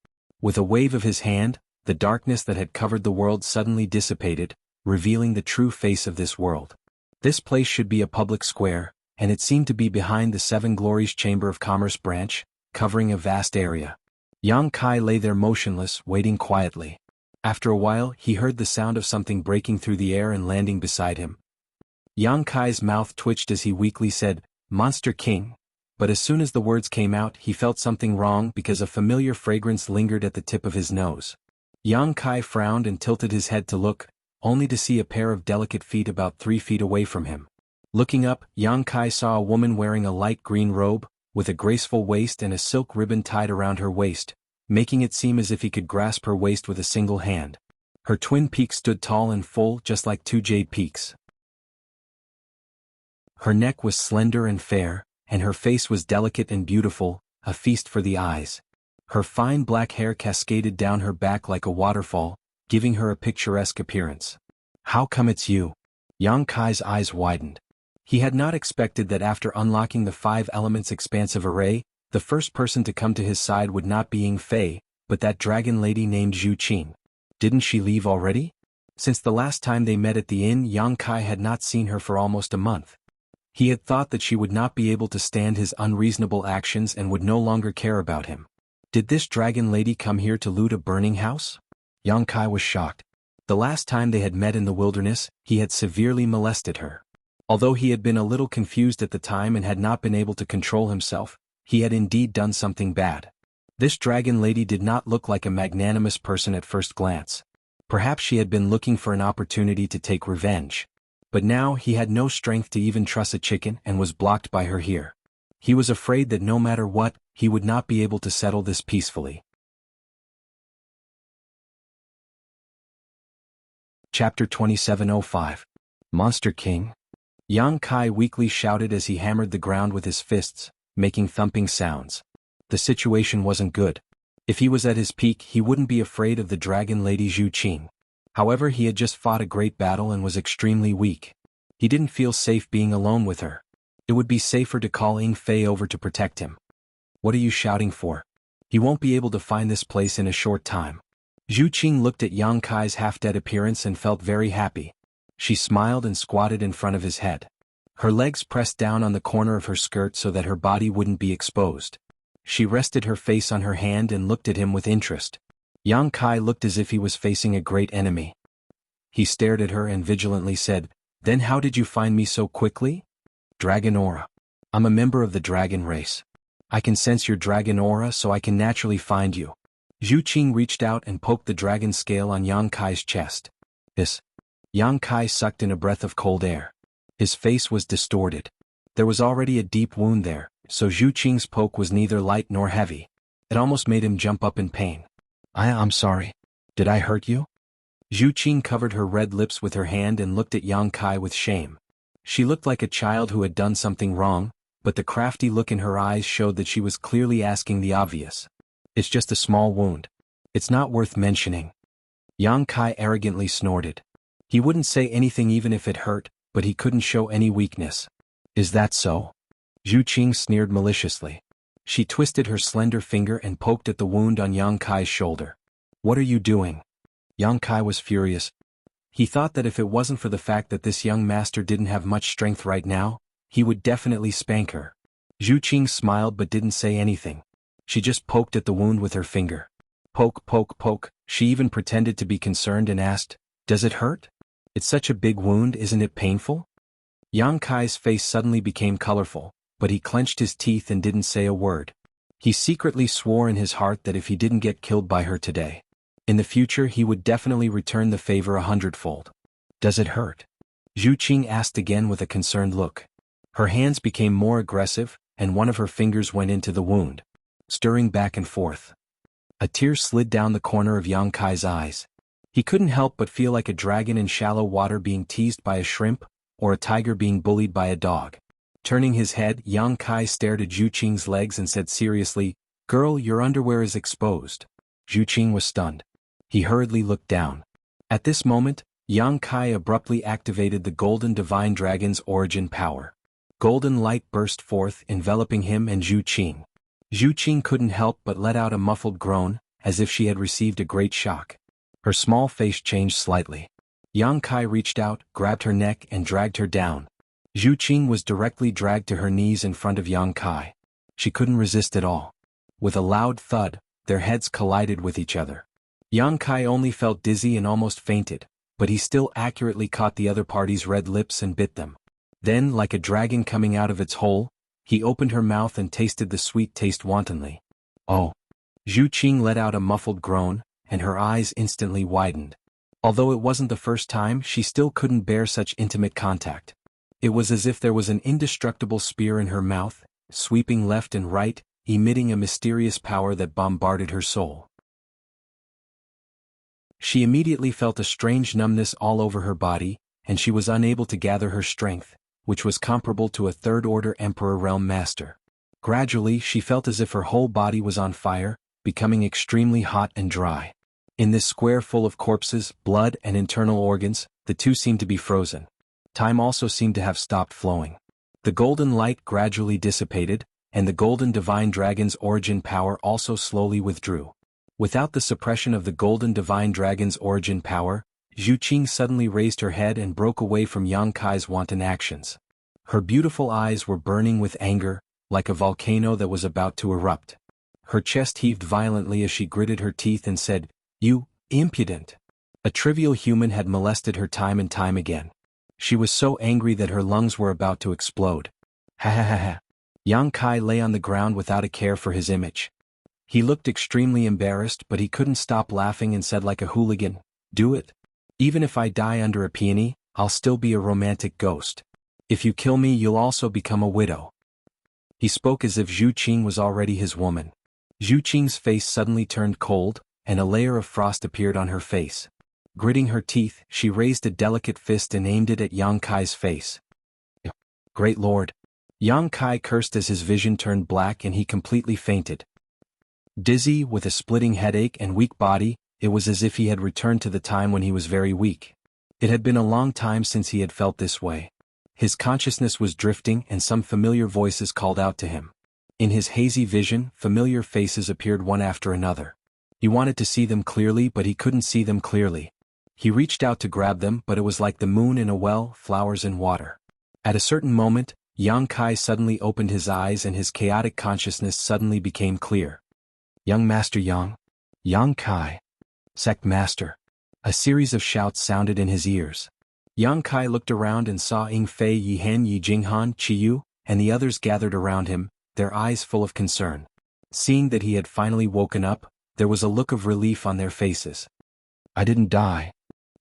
With a wave of his hand, the darkness that had covered the world suddenly dissipated, revealing the true face of this world. This place should be a public square, and it seemed to be behind the 7 Glories Chamber of Commerce branch, covering a vast area. Yang Kai lay there motionless, waiting quietly. After a while, he heard the sound of something breaking through the air and landing beside him. Yang Kai's mouth twitched as he weakly said, "Monster King." But as soon as the words came out, he felt something wrong because a familiar fragrance lingered at the tip of his nose. Yang Kai frowned and tilted his head to look, only to see a pair of delicate feet about 3 feet away from him. Looking up, Yang Kai saw a woman wearing a light green robe, with a graceful waist and a silk ribbon tied around her waist, making it seem as if he could grasp her waist with a single hand. Her twin peaks stood tall and full, just like 2 jade peaks. Her neck was slender and fair, and her face was delicate and beautiful, a feast for the eyes. Her fine black hair cascaded down her back like a waterfall, giving her a picturesque appearance. "How come it's you?" Yang Kai's eyes widened. He had not expected that after unlocking the 5 elements expansive array, the first person to come to his side would not be Ying Fei, but that dragon lady named Zhu Qing. Didn't she leave already? Since the last time they met at the inn, Yang Kai had not seen her for almost a month. He had thought that she would not be able to stand his unreasonable actions and would no longer care about him. Did this dragon lady come here to loot a burning house? Yang Kai was shocked. The last time they had met in the wilderness, he had severely molested her. Although he had been a little confused at the time and had not been able to control himself, he had indeed done something bad. This dragon lady did not look like a magnanimous person at first glance. Perhaps she had been looking for an opportunity to take revenge. But now he had no strength to even truss a chicken and was blocked by her here. He was afraid that no matter what, he would not be able to settle this peacefully. Chapter 2705. Monster King. Yang Kai weakly shouted as he hammered the ground with his fists, making thumping sounds. The situation wasn't good. If he was at his peak, he wouldn't be afraid of the dragon lady Zhu Qing. However, he had just fought a great battle and was extremely weak. He didn't feel safe being alone with her. It would be safer to call Ying Fei over to protect him. "What are you shouting for? He won't be able to find this place in a short time." Zhu Qing looked at Yang Kai's half-dead appearance and felt very happy. She smiled and squatted in front of his head. Her legs pressed down on the corner of her skirt so that her body wouldn't be exposed. She rested her face on her hand and looked at him with interest. Yang Kai looked as if he was facing a great enemy. He stared at her and vigilantly said, "Then how did you find me so quickly?" "Dragon aura. I'm a member of the dragon race. I can sense your dragon aura, so I can naturally find you." Zhu Qing reached out and poked the dragon scale on Yang Kai's chest. "Hiss." Yang Kai sucked in a breath of cold air. His face was distorted. There was already a deep wound there, so Zhu Qing's poke was neither light nor heavy. It almost made him jump up in pain. I'm sorry. Did I hurt you?" Zhu Qing covered her red lips with her hand and looked at Yang Kai with shame. She looked like a child who had done something wrong, but the crafty look in her eyes showed that she was clearly asking the obvious. "It's just a small wound. It's not worth mentioning." Yang Kai arrogantly snorted. He wouldn't say anything even if it hurt, but he couldn't show any weakness. "Is that so?" Zhu Qing sneered maliciously. She twisted her slender finger and poked at the wound on Yang Kai's shoulder. "What are you doing?" Yang Kai was furious. He thought that if it wasn't for the fact that this young master didn't have much strength right now, he would definitely spank her. Zhu Qing smiled but didn't say anything. She just poked at the wound with her finger. Poke, poke, poke. She even pretended to be concerned and asked, "Does it hurt? It's such a big wound, isn't it painful?" Yang Kai's face suddenly became colorful, but he clenched his teeth and didn't say a word. He secretly swore in his heart that if he didn't get killed by her today, in the future he would definitely return the favor 100-fold. "Does it hurt?" Zhu Qing asked again with a concerned look. Her hands became more aggressive, and one of her fingers went into the wound, stirring back and forth. A tear slid down the corner of Yang Kai's eyes. He couldn't help but feel like a dragon in shallow water being teased by a shrimp, or a tiger being bullied by a dog. Turning his head, Yang Kai stared at Zhu Qing's legs and said seriously, "Girl, your underwear is exposed." Zhu Qing was stunned. He hurriedly looked down. At this moment, Yang Kai abruptly activated the Golden Divine Dragon's origin power. Golden light burst forth, enveloping him and Zhu Qing. Zhu Qing couldn't help but let out a muffled groan, as if she had received a great shock. Her small face changed slightly. Yang Kai reached out, grabbed her neck and dragged her down. Zhu Qing was directly dragged to her knees in front of Yang Kai. She couldn't resist at all. With a loud thud, their heads collided with each other. Yang Kai only felt dizzy and almost fainted, but he still accurately caught the other party's red lips and bit them. Then, like a dragon coming out of its hole, he opened her mouth and tasted the sweet taste wantonly. Oh! Zhu Qing let out a muffled groan, and her eyes instantly widened. Although it wasn't the first time, she still couldn't bear such intimate contact. It was as if there was an indestructible spear in her mouth, sweeping left and right, emitting a mysterious power that bombarded her soul. She immediately felt a strange numbness all over her body, and she was unable to gather her strength, which was comparable to a third-order Emperor Realm Master. Gradually, she felt as if her whole body was on fire, becoming extremely hot and dry. In this square full of corpses, blood, and internal organs, the two seemed to be frozen. Time also seemed to have stopped flowing. The golden light gradually dissipated, and the Golden Divine Dragon's origin power also slowly withdrew. Without the suppression of the Golden Divine Dragon's origin power, Zhu Qing suddenly raised her head and broke away from Yang Kai's wanton actions. Her beautiful eyes were burning with anger, like a volcano that was about to erupt. Her chest heaved violently as she gritted her teeth and said, "You, impudent!" A trivial human had molested her time and time again. She was so angry that her lungs were about to explode. Ha ha ha ha. Yang Kai lay on the ground without a care for his image. He looked extremely embarrassed, but he couldn't stop laughing and said like a hooligan, "Do it. Even if I die under a peony, I'll still be a romantic ghost. If you kill me, you'll also become a widow." He spoke as if Zhu Qing was already his woman. Zhu Qing's face suddenly turned cold, and a layer of frost appeared on her face. Gritting her teeth, she raised a delicate fist and aimed it at Yang Kai's face. Great Lord! Yang Kai cursed as his vision turned black and he completely fainted. Dizzy, with a splitting headache and weak body, it was as if he had returned to the time when he was very weak. It had been a long time since he had felt this way. His consciousness was drifting and some familiar voices called out to him. In his hazy vision, familiar faces appeared one after another. He wanted to see them clearly, but he couldn't see them clearly. He reached out to grab them, but it was like the moon in a well, flowers in water. At a certain moment, Yang Kai suddenly opened his eyes and his chaotic consciousness suddenly became clear. "Young Master Yang? Yang Kai? Sect Master." A series of shouts sounded in his ears. Yang Kai looked around and saw Ying Fei, Yi Hen, Yi Jinghan, Qi Yu, and the others gathered around him, their eyes full of concern. Seeing that he had finally woken up, there was a look of relief on their faces. "I didn't die,"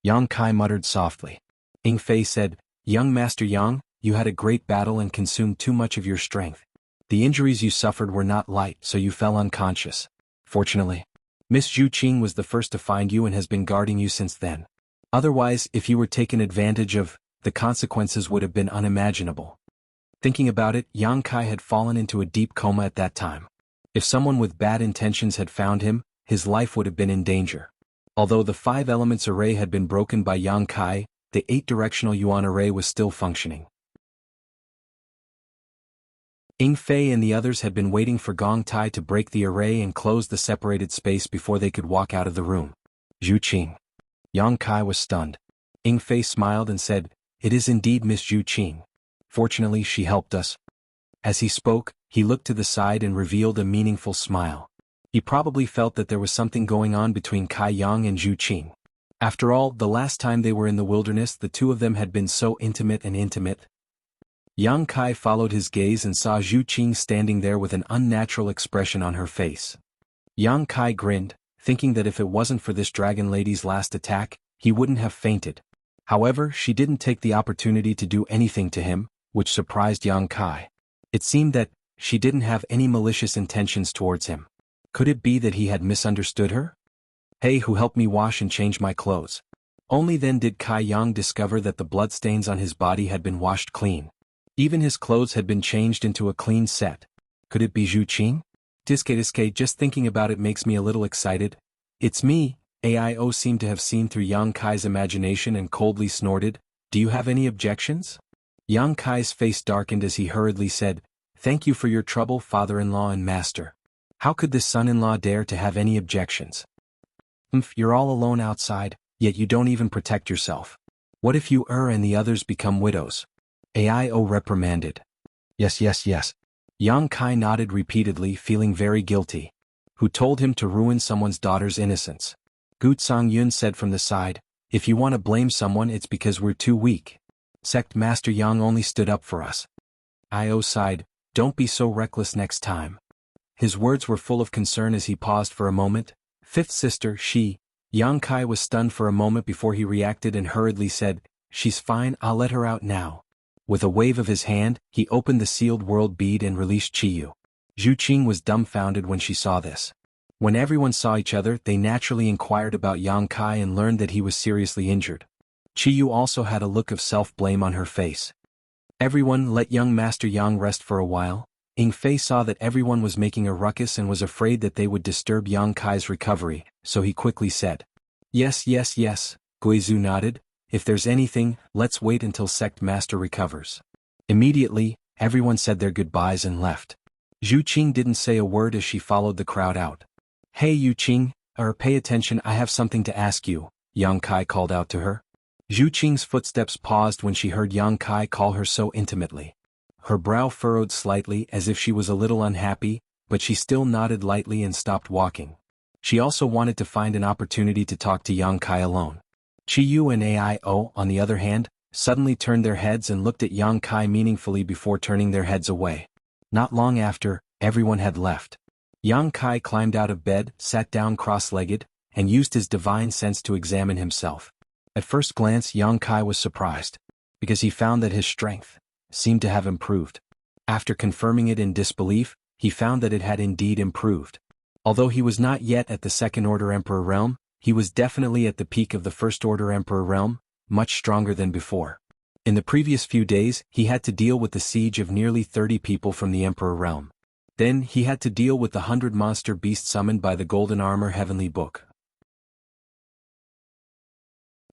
Yang Kai muttered softly. Ying Fei said, "Young Master Yang, you had a great battle and consumed too much of your strength. The injuries you suffered were not light, so you fell unconscious. Fortunately, Miss Zhu Qing was the first to find you and has been guarding you since then. Otherwise, if you were taken advantage of, the consequences would have been unimaginable." Thinking about it, Yang Kai had fallen into a deep coma at that time. If someone with bad intentions had found him, his life would have been in danger. Although the 5 elements array had been broken by Yang Kai, the 8-directional Yuan array was still functioning. Ying Fei and the others had been waiting for Gong Tai to break the array and close the separated space before they could walk out of the room. "Zhu Qing." Yang Kai was stunned. Ying Fei smiled and said, "It is indeed Miss Zhu Qing. Fortunately, she helped us." As he spoke, he looked to the side and revealed a meaningful smile. He probably felt that there was something going on between Kai Yang and Zhu Qing. After all, the last time they were in the wilderness, the two of them had been so intimate and intimate. Yang Kai followed his gaze and saw Zhu Qing standing there with an unnatural expression on her face. Yang Kai grinned, thinking that if it wasn't for this dragon lady's last attack, he wouldn't have fainted. However, she didn't take the opportunity to do anything to him, which surprised Yang Kai. It seemed that she didn't have any malicious intentions towards him. Could it be that he had misunderstood her? Hey, who helped me wash and change my clothes? Only then did Kai Yang discover that the bloodstains on his body had been washed clean. Even his clothes had been changed into a clean set. Could it be Zhu Qing? Diske, just thinking about it makes me a little excited. It's me. AIO seemed to have seen through Yang Kai's imagination and coldly snorted. Do you have any objections? Yang Kai's face darkened as he hurriedly said, Thank you for your trouble, father-in-law and master. How could this son-in-law dare to have any objections? You're all alone outside, yet you don't even protect yourself. What if you err and the others become widows? AIO reprimanded. Yes. Yang Kai nodded repeatedly, feeling very guilty. Who told him to ruin someone's daughter's innocence? Gu Yun said from the side, If you want to blame someone, it's because we're too weak. Sect Master Yang only stood up for us. Io sighed, Don't be so reckless next time. His words were full of concern as he paused for a moment. Fifth sister, Yang Kai was stunned for a moment before he reacted and hurriedly said, She's fine, I'll let her out now. With a wave of his hand, he opened the sealed world bead and released Qiyu. Zhu Qing was dumbfounded when she saw this. When everyone saw each other, they naturally inquired about Yang Kai and learned that he was seriously injured. Qiyu also had a look of self-blame on her face. Everyone, let young Master Yang rest for a while. Ying Fei saw that everyone was making a ruckus and was afraid that they would disturb Yang Kai's recovery, so he quickly said, Yes. Guizhu nodded. If there's anything, let's wait until Sect Master recovers. Immediately, everyone said their goodbyes and left. Zhu Qing didn't say a word as she followed the crowd out. Hey Yu Qing, pay attention, I have something to ask you, Yang Kai called out to her. Zhu Qing's footsteps paused when she heard Yang Kai call her so intimately. Her brow furrowed slightly as if she was a little unhappy, but she still nodded lightly and stopped walking. She also wanted to find an opportunity to talk to Yang Kai alone. Qiyu and AIO, on the other hand, suddenly turned their heads and looked at Yang Kai meaningfully before turning their heads away. Not long after, everyone had left. Yang Kai climbed out of bed, sat down cross-legged, and used his divine sense to examine himself. At first glance, Yang Kai was surprised, because he found that his strength seemed to have improved. After confirming it in disbelief, he found that it had indeed improved. Although he was not yet at the Second Order Emperor realm, he was definitely at the peak of the First Order Emperor realm, much stronger than before. In the previous few days, he had to deal with the siege of nearly 30 people from the Emperor realm. Then, he had to deal with the 100 monster beasts summoned by the Golden Armor Heavenly Book.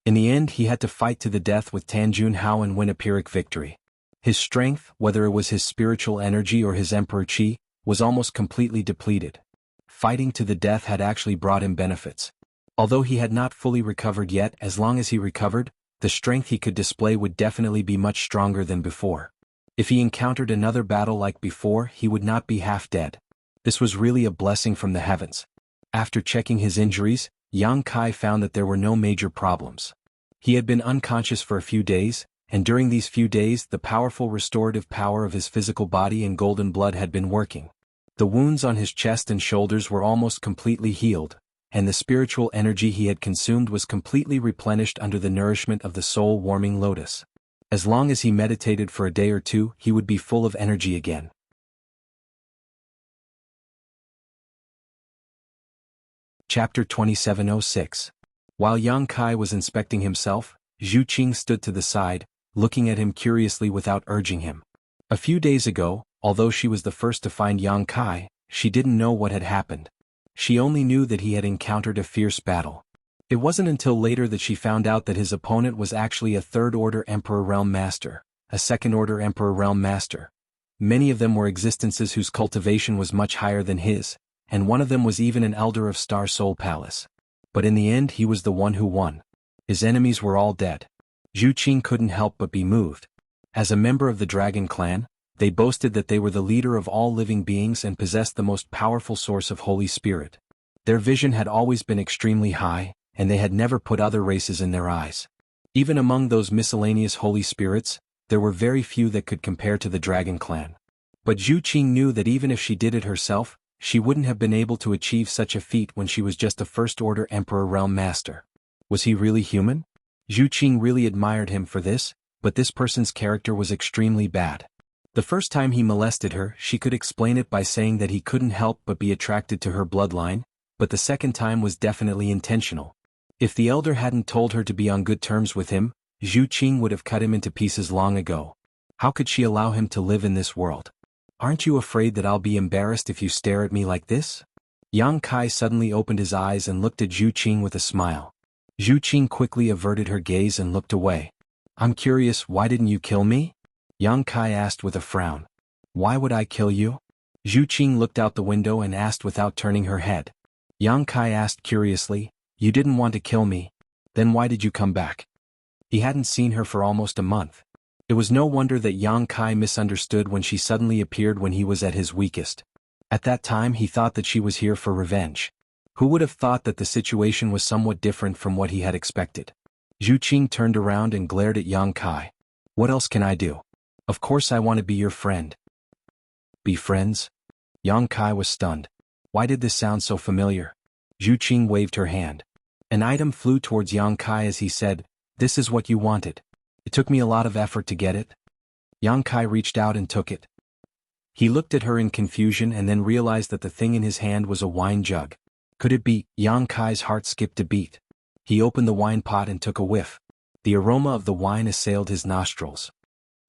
In the end, he had to fight to the death with Tan Junhao and win a Pyrrhic victory. His strength, whether it was his spiritual energy or his Emperor Qi, was almost completely depleted. Fighting to the death had actually brought him benefits. Although he had not fully recovered yet, as long as he recovered, the strength he could display would definitely be much stronger than before. If he encountered another battle like before, he would not be half dead. This was really a blessing from the heavens. After checking his injuries, Yang Kai found that there were no major problems. He had been unconscious for a few days, and during these few days the powerful restorative power of his physical body and golden blood had been working. The wounds on his chest and shoulders were almost completely healed, and the spiritual energy he had consumed was completely replenished under the nourishment of the soul-warming lotus. As long as he meditated for a day or two, he would be full of energy again. Chapter 2706. While Yang Kai was inspecting himself, Zhu Qing stood to the side, looking at him curiously without urging him. A few days ago, although she was the first to find Yang Kai, she didn't know what had happened. She only knew that he had encountered a fierce battle. It wasn't until later that she found out that his opponent was actually a Third Order Emperor Realm Master, a Second Order Emperor Realm Master. Many of them were existences whose cultivation was much higher than his, and one of them was even an Elder of Star Soul Palace. But in the end he was the one who won. His enemies were all dead. Zhu Qing couldn't help but be moved. As a member of the Dragon Clan, they boasted that they were the leader of all living beings and possessed the most powerful source of Holy Spirit. Their vision had always been extremely high, and they had never put other races in their eyes. Even among those miscellaneous Holy Spirits, there were very few that could compare to the Dragon Clan. But Zhu Qing knew that even if she did it herself, she wouldn't have been able to achieve such a feat when she was just a First Order Emperor Realm Master. Was he really human? Zhu Qing really admired him for this, but this person's character was extremely bad. The first time he molested her, she could explain it by saying that he couldn't help but be attracted to her bloodline, but the second time was definitely intentional. If the elder hadn't told her to be on good terms with him, Zhu Qing would have cut him into pieces long ago. How could she allow him to live in this world? Aren't you afraid that I'll be embarrassed if you stare at me like this? Yang Kai suddenly opened his eyes and looked at Zhu Qing with a smile. Zhu Qing quickly averted her gaze and looked away. I'm curious, why didn't you kill me? Yang Kai asked with a frown. Why would I kill you? Zhu Qing looked out the window and asked without turning her head. Yang Kai asked curiously, you didn't want to kill me. Then why did you come back? He hadn't seen her for almost a month. It was no wonder that Yang Kai misunderstood when she suddenly appeared when he was at his weakest. At that time he thought that she was here for revenge. Who would have thought that the situation was somewhat different from what he had expected? Zhu Qing turned around and glared at Yang Kai. What else can I do? Of course I want to be your friend. Be friends? Yang Kai was stunned. Why did this sound so familiar? Zhu Qing waved her hand. An item flew towards Yang Kai as he said, this is what you wanted. It took me a lot of effort to get it. Yang Kai reached out and took it. He looked at her in confusion and then realized that the thing in his hand was a wine jug. Could it be? Yang Kai's heart skipped a beat. He opened the wine pot and took a whiff. The aroma of the wine assailed his nostrils.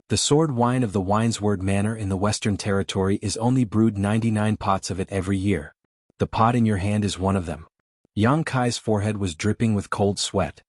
The sword wine of the Wine's Word Manor in the Western Territory is only brewed 99 pots of it every year. The pot in your hand is one of them. Yang Kai's forehead was dripping with cold sweat.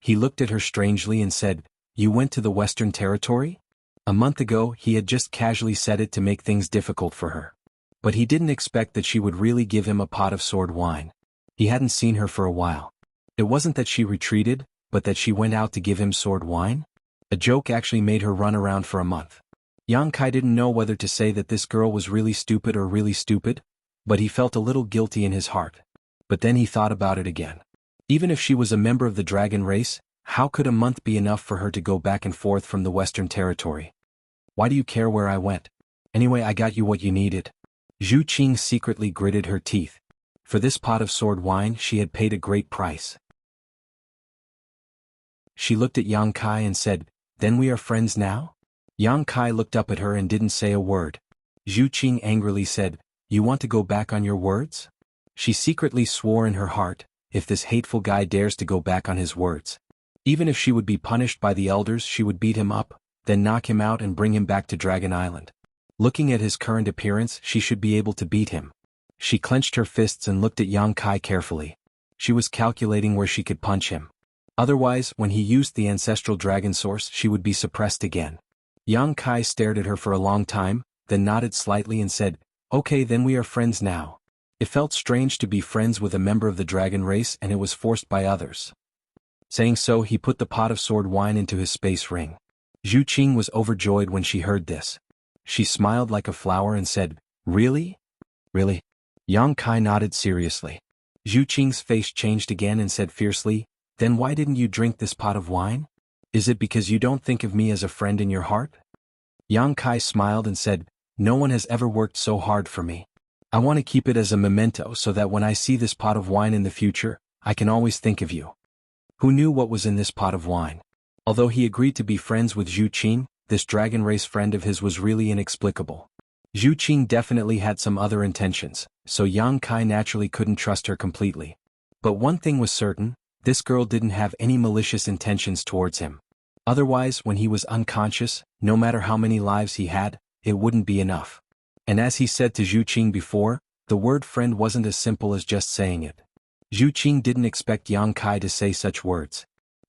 He looked at her strangely and said, you went to the Western Territory? A month ago he had just casually said it to make things difficult for her. But he didn't expect that she would really give him a pot of sword wine. He hadn't seen her for a while. It wasn't that she retreated, but that she went out to give him sword wine? A joke actually made her run around for a month. Yang Kai didn't know whether to say that this girl was really stupid or really stupid, but he felt a little guilty in his heart. But then he thought about it again. Even if she was a member of the dragon race, how could a month be enough for her to go back and forth from the Western Territory? Why do you care where I went? Anyway, I got you what you needed. Zhu Qing secretly gritted her teeth. For this pot of sword wine she had paid a great price. She looked at Yang Kai and said, then we are friends now? Yang Kai looked up at her and didn't say a word. Zhu Qing angrily said, you want to go back on your words? She secretly swore in her heart, if this hateful guy dares to go back on his words. Even if she would be punished by the elders, she would beat him up, then knock him out and bring him back to Dragon Island. Looking at his current appearance, she should be able to beat him. She clenched her fists and looked at Yang Kai carefully. She was calculating where she could punch him. Otherwise, when he used the ancestral dragon source, she would be suppressed again. Yang Kai stared at her for a long time, then nodded slightly and said, okay, then we are friends now. It felt strange to be friends with a member of the dragon race, and it was forced by others. Saying so, he put the pot of sword wine into his space ring. Zhu Qing was overjoyed when she heard this. She smiled like a flower and said, really? Really? Yang Kai nodded seriously. Zhu Qing's face changed again and said fiercely, then why didn't you drink this pot of wine? Is it because you don't think of me as a friend in your heart? Yang Kai smiled and said, no one has ever worked so hard for me. I want to keep it as a memento so that when I see this pot of wine in the future, I can always think of you. Who knew what was in this pot of wine? Although he agreed to be friends with Zhu Qing, this dragon race friend of his was really inexplicable. Zhu Qing definitely had some other intentions, so Yang Kai naturally couldn't trust her completely. But one thing was certain, this girl didn't have any malicious intentions towards him. Otherwise, when he was unconscious, no matter how many lives he had, it wouldn't be enough. And as he said to Zhu Qing before, the word friend wasn't as simple as just saying it. Zhu Qing didn't expect Yang Kai to say such words.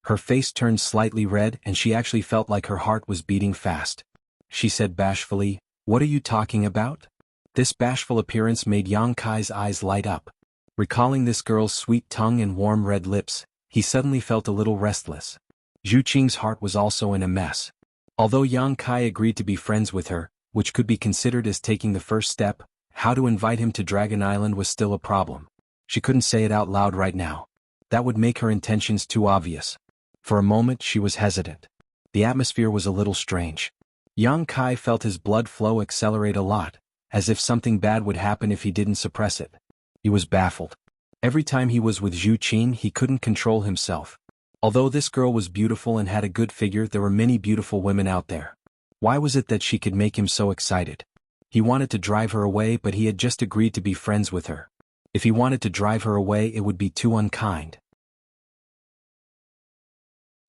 Her face turned slightly red and she actually felt like her heart was beating fast. She said bashfully, what are you talking about? This bashful appearance made Yang Kai's eyes light up. Recalling this girl's sweet tongue and warm red lips, he suddenly felt a little restless. Zhu Qing's heart was also in a mess. Although Yang Kai agreed to be friends with her, which could be considered as taking the first step, how to invite him to Dragon Island was still a problem. She couldn't say it out loud right now. That would make her intentions too obvious. For a moment she was hesitant. The atmosphere was a little strange. Yang Kai felt his blood flow accelerate a lot, as if something bad would happen if he didn't suppress it. He was baffled. Every time he was with Zhu Qing he couldn't control himself. Although this girl was beautiful and had a good figure, there were many beautiful women out there. Why was it that she could make him so excited? He wanted to drive her away, but he had just agreed to be friends with her. If he wanted to drive her away, it would be too unkind.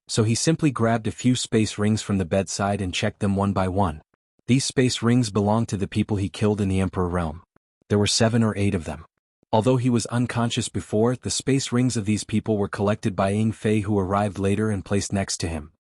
So he simply grabbed a few space rings from the bedside and checked them one by one. These space rings belonged to the people he killed in the Emperor realm. There were 7 or 8 of them. Although he was unconscious before, the space rings of these people were collected by Ying Fei, who arrived later and placed next to him.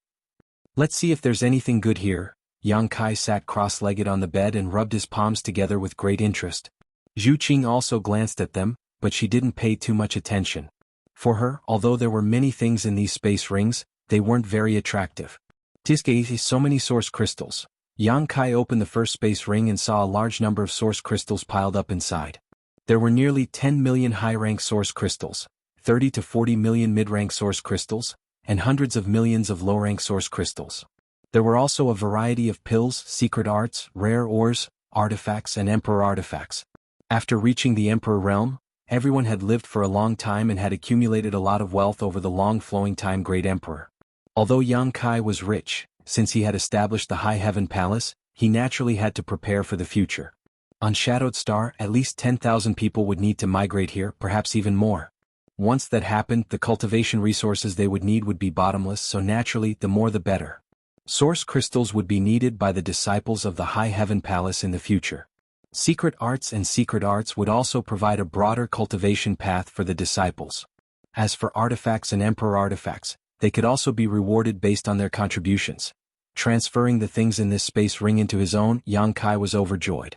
Let's see if there's anything good here. Yang Kai sat cross-legged on the bed and rubbed his palms together with great interest. Zhu Qing also glanced at them, but she didn't pay too much attention. For her, although there were many things in these space rings, they weren't very attractive. Tiske, so many source crystals. Yang Kai opened the first space ring and saw a large number of source crystals piled up inside. There were nearly 10 million high-rank source crystals, 30 to 40 million mid-rank source crystals, and hundreds of millions of low-rank source crystals. There were also a variety of pills, secret arts, rare ores, artifacts, and emperor artifacts. After reaching the Emperor realm, everyone had lived for a long time and had accumulated a lot of wealth over the long flowing time Great Emperor. Although Yang Kai was rich, since he had established the High Heaven Palace, he naturally had to prepare for the future. On Shadowed Star, at least 10,000 people would need to migrate here, perhaps even more. Once that happened, the cultivation resources they would need would be bottomless, so naturally, the more the better. Source crystals would be needed by the disciples of the High Heaven Palace in the future. Secret arts and secret arts would also provide a broader cultivation path for the disciples. As for artifacts and emperor artifacts, they could also be rewarded based on their contributions. Transferring the things in this space ring into his own, Yang Kai was overjoyed.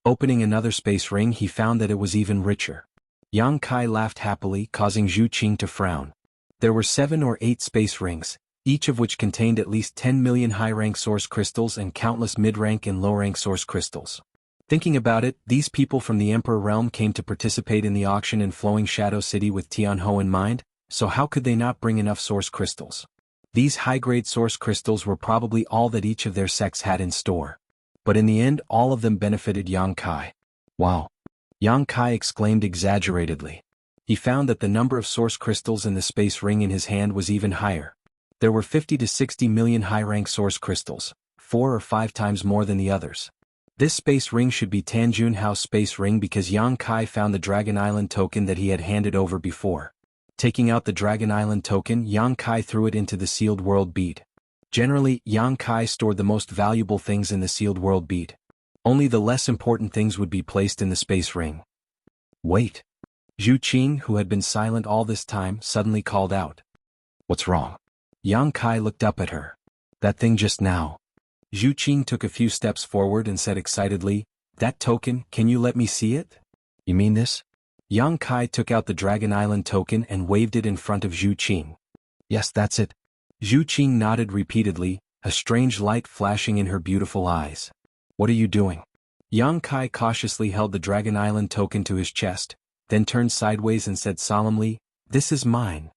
Opening another space ring, he found that it was even richer. Yang Kai laughed happily, causing Zhu Qing to frown. There were 7 or 8 space rings, each of which contained at least 10 million high-rank source crystals and countless mid-rank and low-rank source crystals. Thinking about it, these people from the Emperor realm came to participate in the auction in Flowing Shadow City with Tianhou in mind, so how could they not bring enough source crystals? These high-grade source crystals were probably all that each of their sects had in store. But in the end, all of them benefited Yang Kai. Wow! Yang Kai exclaimed exaggeratedly. He found that the number of source crystals in the space ring in his hand was even higher. There were 50 to 60 million high-rank source crystals, 4 or 5 times more than the others. This space ring should be Tanjun House space ring because Yang Kai found the Dragon Island token that he had handed over before. Taking out the Dragon Island token, Yang Kai threw it into the sealed world bead. Generally, Yang Kai stored the most valuable things in the sealed world bead. Only the less important things would be placed in the space ring. Wait! Zhu Qing, who had been silent all this time, suddenly called out. What's wrong? Yang Kai looked up at her. That thing just now. Zhu Qing took a few steps forward and said excitedly, That token, can you let me see it? You mean this? Yang Kai took out the Dragon Island token and waved it in front of Zhu Qing. Yes, that's it. Zhu Qing nodded repeatedly, a strange light flashing in her beautiful eyes. What are you doing? Yang Kai cautiously held the Dragon Island token to his chest, then turned sideways and said solemnly, This is mine.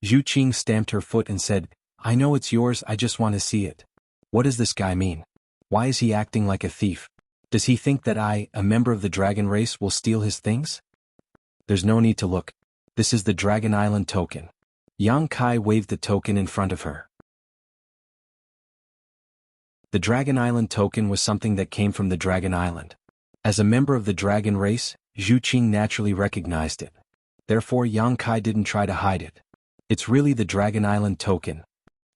Zhu Qing stamped her foot and said, I know it's yours, I just want to see it. What does this guy mean? Why is he acting like a thief? Does he think that I, a member of the dragon race, will steal his things? There's no need to look. This is the Dragon Island token. Yang Kai waved the token in front of her. The Dragon Island token was something that came from the Dragon Island. As a member of the dragon race, Zhu Qing naturally recognized it. Therefore Yang Kai didn't try to hide it. It's really the Dragon Island token.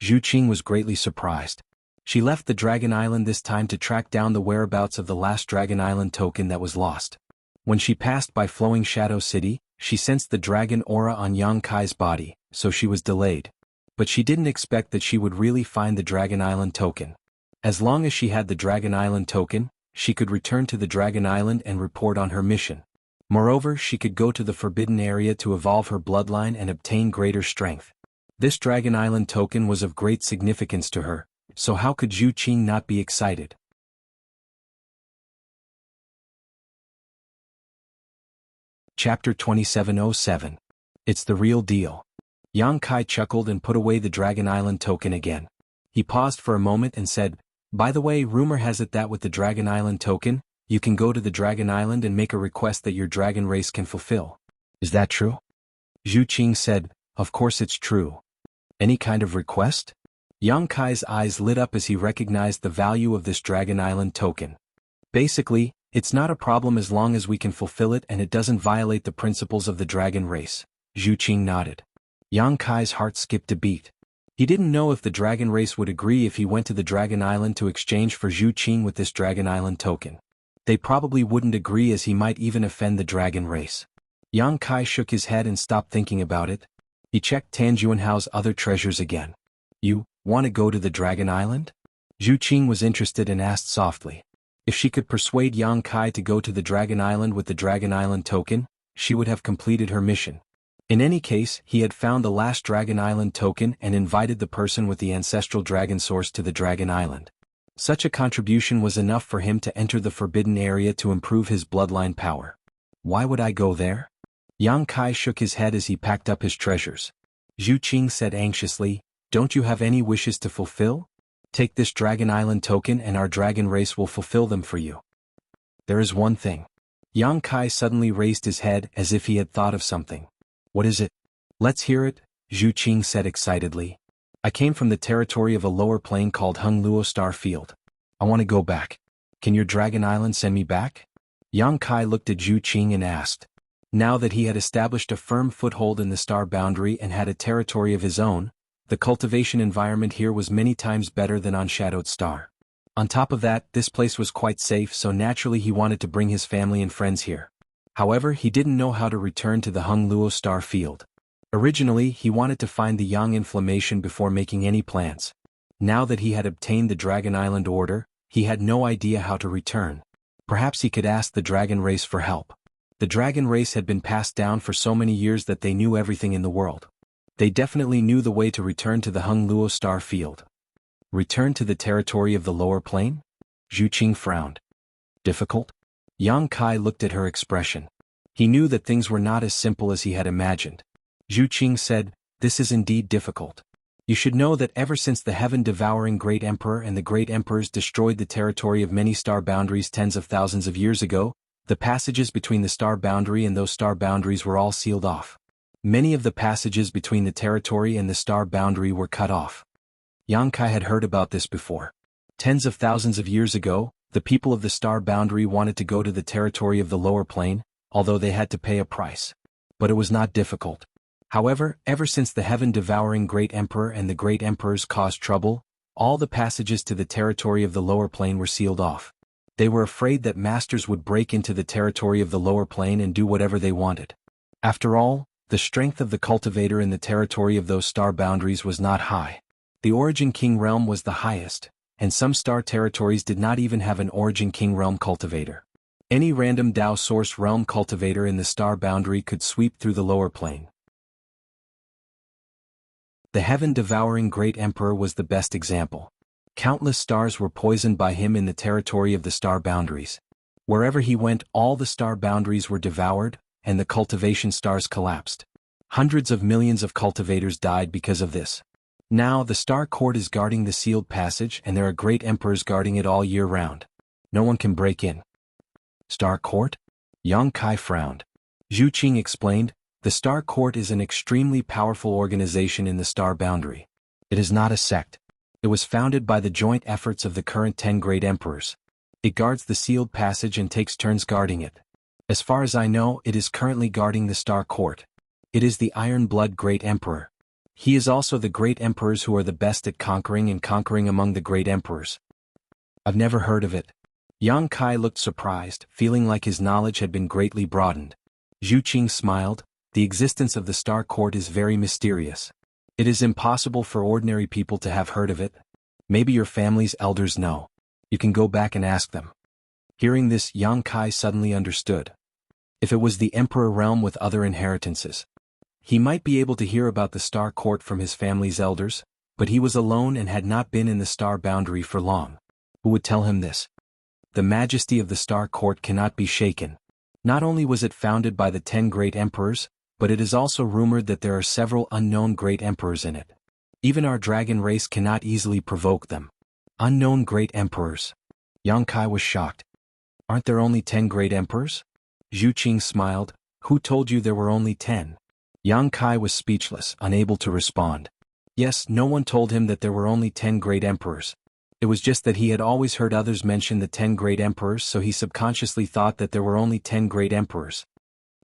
Zhu Qing was greatly surprised. She left the Dragon Island this time to track down the whereabouts of the last Dragon Island token that was lost. When she passed by Flowing Shadow City, she sensed the dragon aura on Yang Kai's body, so she was delayed. But she didn't expect that she would really find the Dragon Island token. As long as she had the Dragon Island token, she could return to the Dragon Island and report on her mission. Moreover, she could go to the Forbidden Area to evolve her bloodline and obtain greater strength. This Dragon Island token was of great significance to her, so how could Zhu Qing not be excited? Chapter 2707. It's the real deal. Yang Kai chuckled and put away the Dragon Island token again. He paused for a moment and said, By the way, rumor has it that with the Dragon Island token, you can go to the Dragon Island and make a request that your dragon race can fulfill. Is that true? Zhu Qing said, Of course it's true. Any kind of request? Yang Kai's eyes lit up as he recognized the value of this Dragon Island token. Basically, it's not a problem as long as we can fulfill it and it doesn't violate the principles of the dragon race. Zhu Qing nodded. Yang Kai's heart skipped a beat. He didn't know if the dragon race would agree if he went to the Dragon Island to exchange for Zhu Qing with this Dragon Island token. They probably wouldn't agree as he might even offend the dragon race. Yang Kai shook his head and stopped thinking about it. He checked Tan Juanhao's other treasures again. You want to go to the Dragon Island? Zhu Qing was interested and asked softly. If she could persuade Yang Kai to go to the Dragon Island with the Dragon Island token, she would have completed her mission. In any case, he had found the last Dragon Island token and invited the person with the ancestral dragon source to the Dragon Island. Such a contribution was enough for him to enter the forbidden area to improve his bloodline power. Why would I go there? Yang Kai shook his head as he packed up his treasures. Zhu Qing said anxiously, don't you have any wishes to fulfill? Take this Dragon Island token and our dragon race will fulfill them for you. There is one thing. Yang Kai suddenly raised his head as if he had thought of something. What is it? Let's hear it, Zhu Qing said excitedly. I came from the territory of a lower plane called Hungluo Star Field. I want to go back. Can your Dragon Island send me back? Yang Kai looked at Zhu Qing and asked. Now that he had established a firm foothold in the star boundary and had a territory of his own, the cultivation environment here was many times better than on Shadowed Star. On top of that, this place was quite safe, so naturally he wanted to bring his family and friends here. However, he didn't know how to return to the Hungluo Star Field. Originally, he wanted to find the Yang Inflammation before making any plans. Now that he had obtained the Dragon Island order, he had no idea how to return. Perhaps he could ask the dragon race for help. The dragon race had been passed down for so many years that they knew everything in the world. They definitely knew the way to return to the Hungluo Star Field. Return to the territory of the lower plane? Zhu Qing frowned. Difficult? Yang Kai looked at her expression. He knew that things were not as simple as he had imagined. Zhu Qing said, this is indeed difficult. You should know that ever since the heaven-devouring Great Emperor and the Great Emperors destroyed the territory of many star boundaries tens of thousands of years ago, the passages between the star boundary and those star boundaries were all sealed off. Many of the passages between the territory and the star boundary were cut off. Yang Kai had heard about this before. Tens of thousands of years ago, the people of the star boundary wanted to go to the territory of the lower plane, although they had to pay a price. But it was not difficult. However, ever since the heaven-devouring Great Emperor and the Great Emperors caused trouble, all the passages to the territory of the lower plane were sealed off. They were afraid that masters would break into the territory of the lower plane and do whatever they wanted. After all, the strength of the cultivator in the territory of those star boundaries was not high. The Origin King realm was the highest, and some star territories did not even have an Origin King realm cultivator. Any random Dao Source realm cultivator in the star boundary could sweep through the lower plane. The heaven-devouring Great Emperor was the best example. Countless stars were poisoned by him in the territory of the star boundaries. Wherever he went, all the star boundaries were devoured, and the cultivation stars collapsed. Hundreds of millions of cultivators died because of this. Now the Star Court is guarding the sealed passage and there are great emperors guarding it all year round. No one can break in. Star Court? Yang Kai frowned. Zhu Qing explained, the Star Court is an extremely powerful organization in the star boundary. It is not a sect. It was founded by the joint efforts of the current 10 great emperors. It guards the sealed passage and takes turns guarding it. As far as I know, it is currently guarding the Star Court. It is the Iron Blood Great Emperor. He is also the great emperors who are the best at conquering and conquering among the great emperors. I've never heard of it. Yang Kai looked surprised, feeling like his knowledge had been greatly broadened. Zhu Qing smiled, the existence of the Star Court is very mysterious. It is impossible for ordinary people to have heard of it. Maybe your family's elders know. You can go back and ask them. Hearing this, Yang Kai suddenly understood. If it was the Emperor realm with other inheritances, he might be able to hear about the Star Court from his family's elders, but he was alone and had not been in the star boundary for long. Who would tell him this? The majesty of the Star Court cannot be shaken. Not only was it founded by the 10 great emperors, but it is also rumored that there are several unknown great emperors in it. Even our dragon race cannot easily provoke them. Unknown great emperors. Yang Kai was shocked. Aren't there only 10 great emperors? Zhu Qing smiled. Who told you there were only 10? Yang Kai was speechless, unable to respond. Yes, no one told him that there were only 10 great emperors. It was just that he had always heard others mention the 10 great emperors, so he subconsciously thought that there were only 10 great emperors.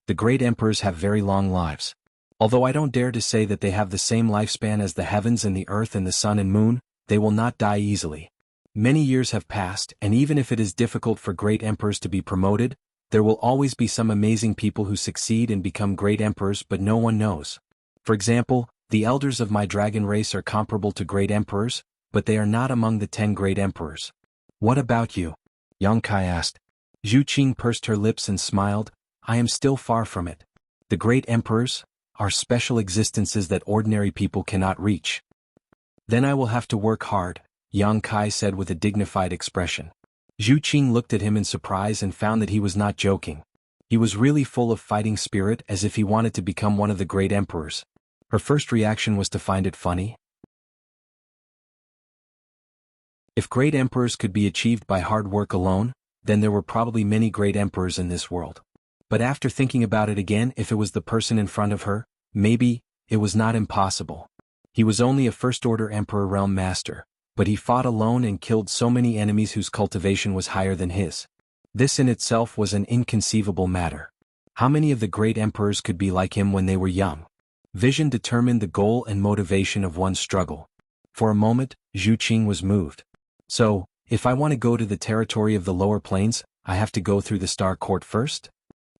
The great emperors have very long lives. Although I don't dare to say that they have the same lifespan as the heavens and the earth and the sun and moon, they will not die easily. Many years have passed, and even if it is difficult for great emperors to be promoted, there will always be some amazing people who succeed and become great emperors, but no one knows. For example, the elders of my dragon race are comparable to great emperors, but they are not among the 10 great emperors. What about you? Yang Kai asked. Zhu Qing pursed her lips and smiled. I am still far from it. The great emperors are special existences that ordinary people cannot reach. Then I will have to work hard, Yang Kai said with a dignified expression. Zhu Qing looked at him in surprise and found that he was not joking. He was really full of fighting spirit, as if he wanted to become one of the great emperors. Her first reaction was to find it funny. If great emperors could be achieved by hard work alone, then there were probably many great emperors in this world. But after thinking about it again, if it was the person in front of her, maybe it was not impossible. He was only a first-order emperor realm master, but he fought alone and killed so many enemies whose cultivation was higher than his. This in itself was an inconceivable matter. How many of the great emperors could be like him when they were young? Vision determined the goal and motivation of one's struggle. For a moment, Zhu Qing was moved. So, if I want to go to the territory of the lower plains, I have to go through the Star Court first?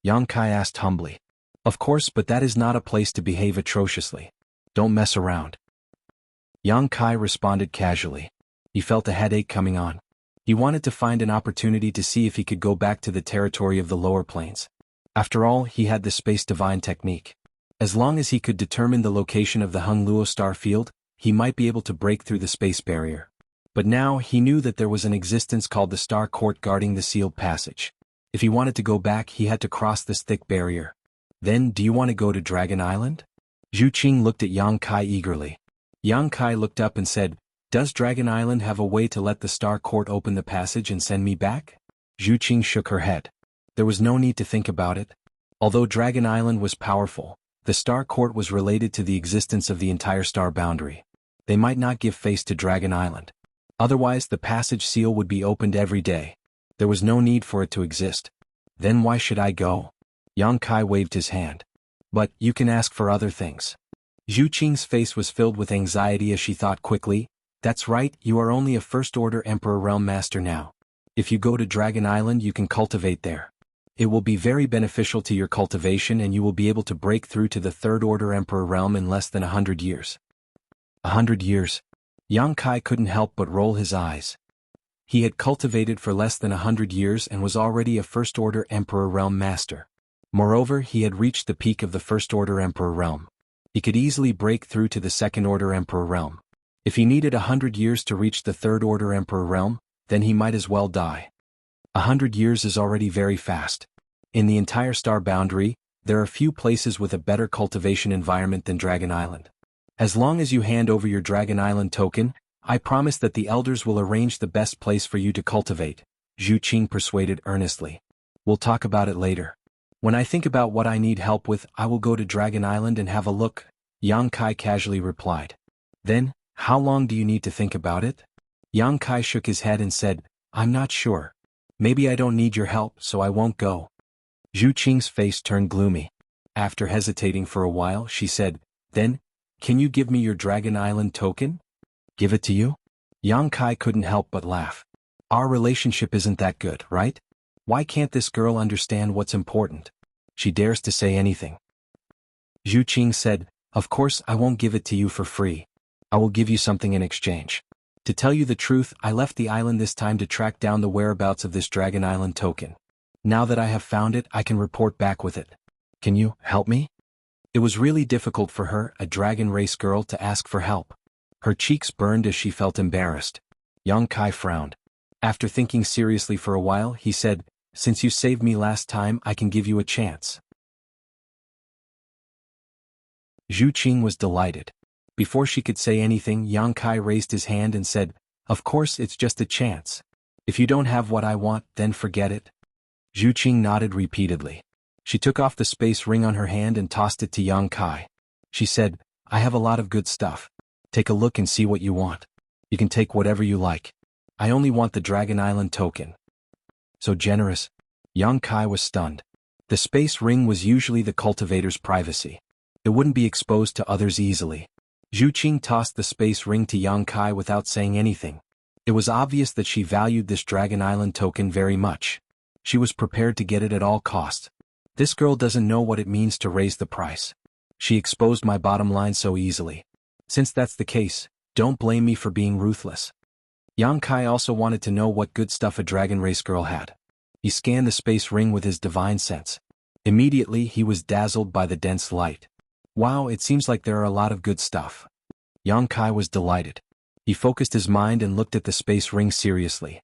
Yang Kai asked humbly. Of course, but that is not a place to behave atrociously. Don't mess around. Yang Kai responded casually. He felt a headache coming on. He wanted to find an opportunity to see if he could go back to the territory of the lower plains. After all, he had the space divine technique. As long as he could determine the location of the Hung Luo star field, he might be able to break through the space barrier. But now he knew that there was an existence called the Star Court guarding the sealed passage. If he wanted to go back, he had to cross this thick barrier. Then, do you want to go to Dragon Island? Zhu Qing looked at Yang Kai eagerly. Yang Kai looked up and said, Does Dragon Island have a way to let the Star Court open the passage and send me back? Zhu Qing shook her head. There was no need to think about it. Although Dragon Island was powerful, the Star Court was related to the existence of the entire star boundary. They might not give face to Dragon Island. Otherwise, the passage seal would be opened every day. There was no need for it to exist. Then why should I go? Yang Kai waved his hand. But you can ask for other things. Zhu Qing's face was filled with anxiety as she thought quickly. That's right, you are only a first-order Emperor Realm Master now. If you go to Dragon Island, you can cultivate there. It will be very beneficial to your cultivation, and you will be able to break through to the third-order Emperor Realm in less than 100 years. 100 years. Yang Kai couldn't help but roll his eyes. He had cultivated for less than 100 years and was already a first-order Emperor Realm Master. Moreover, he had reached the peak of the first-order Emperor Realm. He could easily break through to the second-order Emperor Realm. If he needed 100 years to reach the third-order Emperor Realm, then he might as well die. 100 years is already very fast. In the entire star boundary, there are few places with a better cultivation environment than Dragon Island. As long as you hand over your Dragon Island token, I promise that the elders will arrange the best place for you to cultivate, Zhu Qing persuaded earnestly. We'll talk about it later. When I think about what I need help with, I will go to Dragon Island and have a look, Yang Kai casually replied. Then, how long do you need to think about it? Yang Kai shook his head and said, I'm not sure. Maybe I don't need your help, so I won't go. Zhu Qing's face turned gloomy. After hesitating for a while, she said, Then, can you give me your Dragon Island token? Give it to you? Yang Kai couldn't help but laugh. Our relationship isn't that good, right? Why can't this girl understand what's important? She dares to say anything. Zhu Qing said, Of course I won't give it to you for free. I will give you something in exchange. To tell you the truth, I left the island this time to track down the whereabouts of this Dragon Island token. Now that I have found it, I can report back with it. Can you help me? It was really difficult for her, a dragon race girl, to ask for help. Her cheeks burned as she felt embarrassed. Yang Kai frowned. After thinking seriously for a while, he said, Since you saved me last time, I can give you a chance. Zhu Qing was delighted. Before she could say anything, Yang Kai raised his hand and said, Of course, it's just a chance. If you don't have what I want, then forget it. Zhu Qing nodded repeatedly. She took off the space ring on her hand and tossed it to Yang Kai. She said, I have a lot of good stuff. Take a look and see what you want. You can take whatever you like. I only want the Dragon Island token. So generous. Yang Kai was stunned. The space ring was usually the cultivator's privacy. It wouldn't be exposed to others easily. Zhu Qing tossed the space ring to Yang Kai without saying anything. It was obvious that she valued this Dragon Island token very much. She was prepared to get it at all costs. This girl doesn't know what it means to raise the price. She exposed my bottom line so easily. Since that's the case, don't blame me for being ruthless. Yang Kai also wanted to know what good stuff a dragon race girl had. He scanned the space ring with his divine sense. Immediately he was dazzled by the dense light. Wow, it seems like there are a lot of good stuff. Yang Kai was delighted. He focused his mind and looked at the space ring seriously.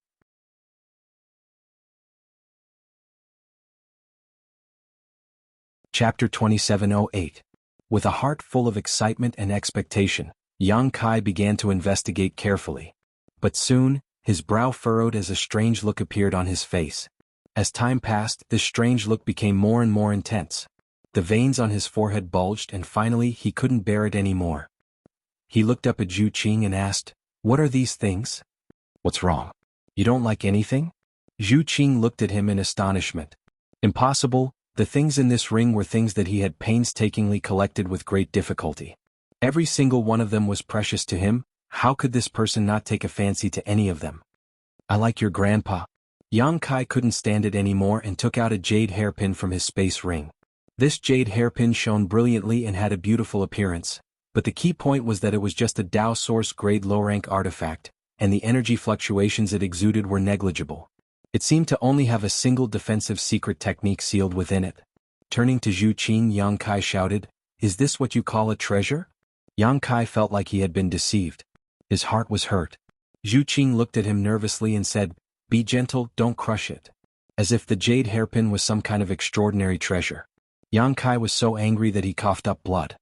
Chapter 2708. With a heart full of excitement and expectation, Yang Kai began to investigate carefully. But soon, his brow furrowed as a strange look appeared on his face. As time passed, this strange look became more and more intense. The veins on his forehead bulged and finally he couldn't bear it anymore. He looked up at Zhu Qing and asked, "What are these things?" "What's wrong? You don't like anything?" Zhu Qing looked at him in astonishment. Impossible, the things in this ring were things that he had painstakingly collected with great difficulty. Every single one of them was precious to him. How could this person not take a fancy to any of them? "I like your grandpa." Yang Kai couldn't stand it anymore and took out a jade hairpin from his space ring. This jade hairpin shone brilliantly and had a beautiful appearance, but the key point was that it was just a Dao Source grade low-rank artifact, and the energy fluctuations it exuded were negligible. It seemed to only have a single defensive secret technique sealed within it. Turning to Zhu Qing, Yang Kai shouted, "Is this what you call a treasure?" Yang Kai felt like he had been deceived. His heart was hurt. Zhu Qing looked at him nervously and said, "Be gentle, don't crush it." As if the jade hairpin was some kind of extraordinary treasure. Yang Kai was so angry that he coughed up blood.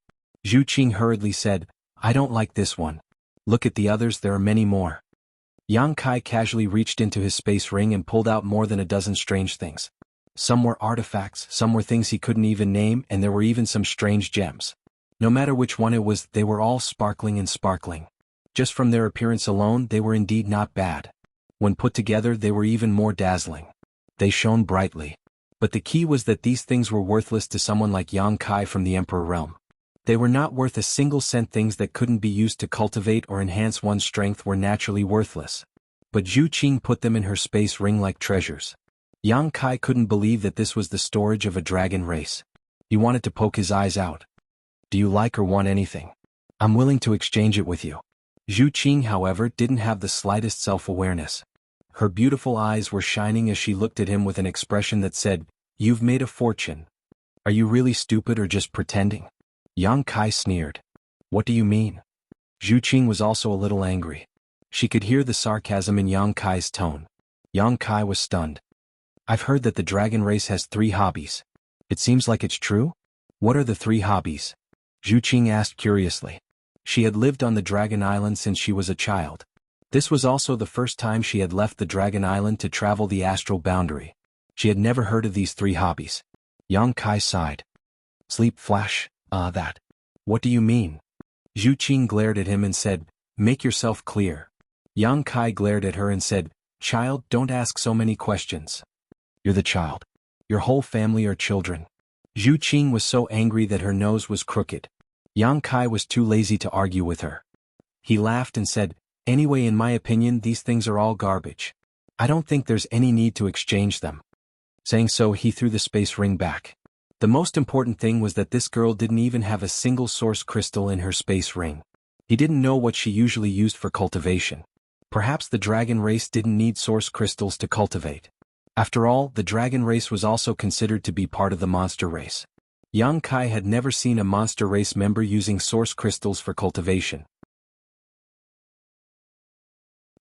Zhu Qing hurriedly said, "I don't like this one. Look at the others, there are many more." Yang Kai casually reached into his space ring and pulled out more than a dozen strange things. Some were artifacts, some were things he couldn't even name, and there were even some strange gems. No matter which one it was, they were all sparkling and sparkling. Just from their appearance alone, they were indeed not bad. When put together, they were even more dazzling. They shone brightly. But the key was that these things were worthless to someone like Yang Kai from the Emperor realm. They were not worth a single cent. Things that couldn't be used to cultivate or enhance one's strength were naturally worthless. But Zhu Qing put them in her space ring like treasures. Yang Kai couldn't believe that this was the storage of a dragon race. He wanted to poke his eyes out. "Do you like or want anything? I'm willing to exchange it with you." Zhu Qing, however, didn't have the slightest self-awareness. Her beautiful eyes were shining as she looked at him with an expression that said, "You've made a fortune. Are you really stupid or just pretending?" Yang Kai sneered. "What do you mean?" Zhu Qing was also a little angry. She could hear the sarcasm in Yang Kai's tone. Yang Kai was stunned. "I've heard that the dragon race has 3 hobbies. It seems like it's true? What are the 3 hobbies?" Zhu Qing asked curiously. She had lived on the Dragon Island since she was a child. This was also the first time she had left the Dragon Island to travel the astral boundary. She had never heard of these 3 hobbies. Yang Kai sighed. "Sleep, flash, that. What do you mean?" Zhu Qing glared at him and said, "Make yourself clear." Yang Kai glared at her and said, "Child, don't ask so many questions. You're the child. Your whole family are children." Zhu Qing was so angry that her nose was crooked. Yang Kai was too lazy to argue with her. He laughed and said, "Anyway, in my opinion, these things are all garbage. I don't think there's any need to exchange them." Saying so, he threw the space ring back. The most important thing was that this girl didn't even have a single source crystal in her space ring. He didn't know what she usually used for cultivation. Perhaps the dragon race didn't need source crystals to cultivate. After all, the dragon race was also considered to be part of the monster race. Yang Kai had never seen a monster race member using source crystals for cultivation.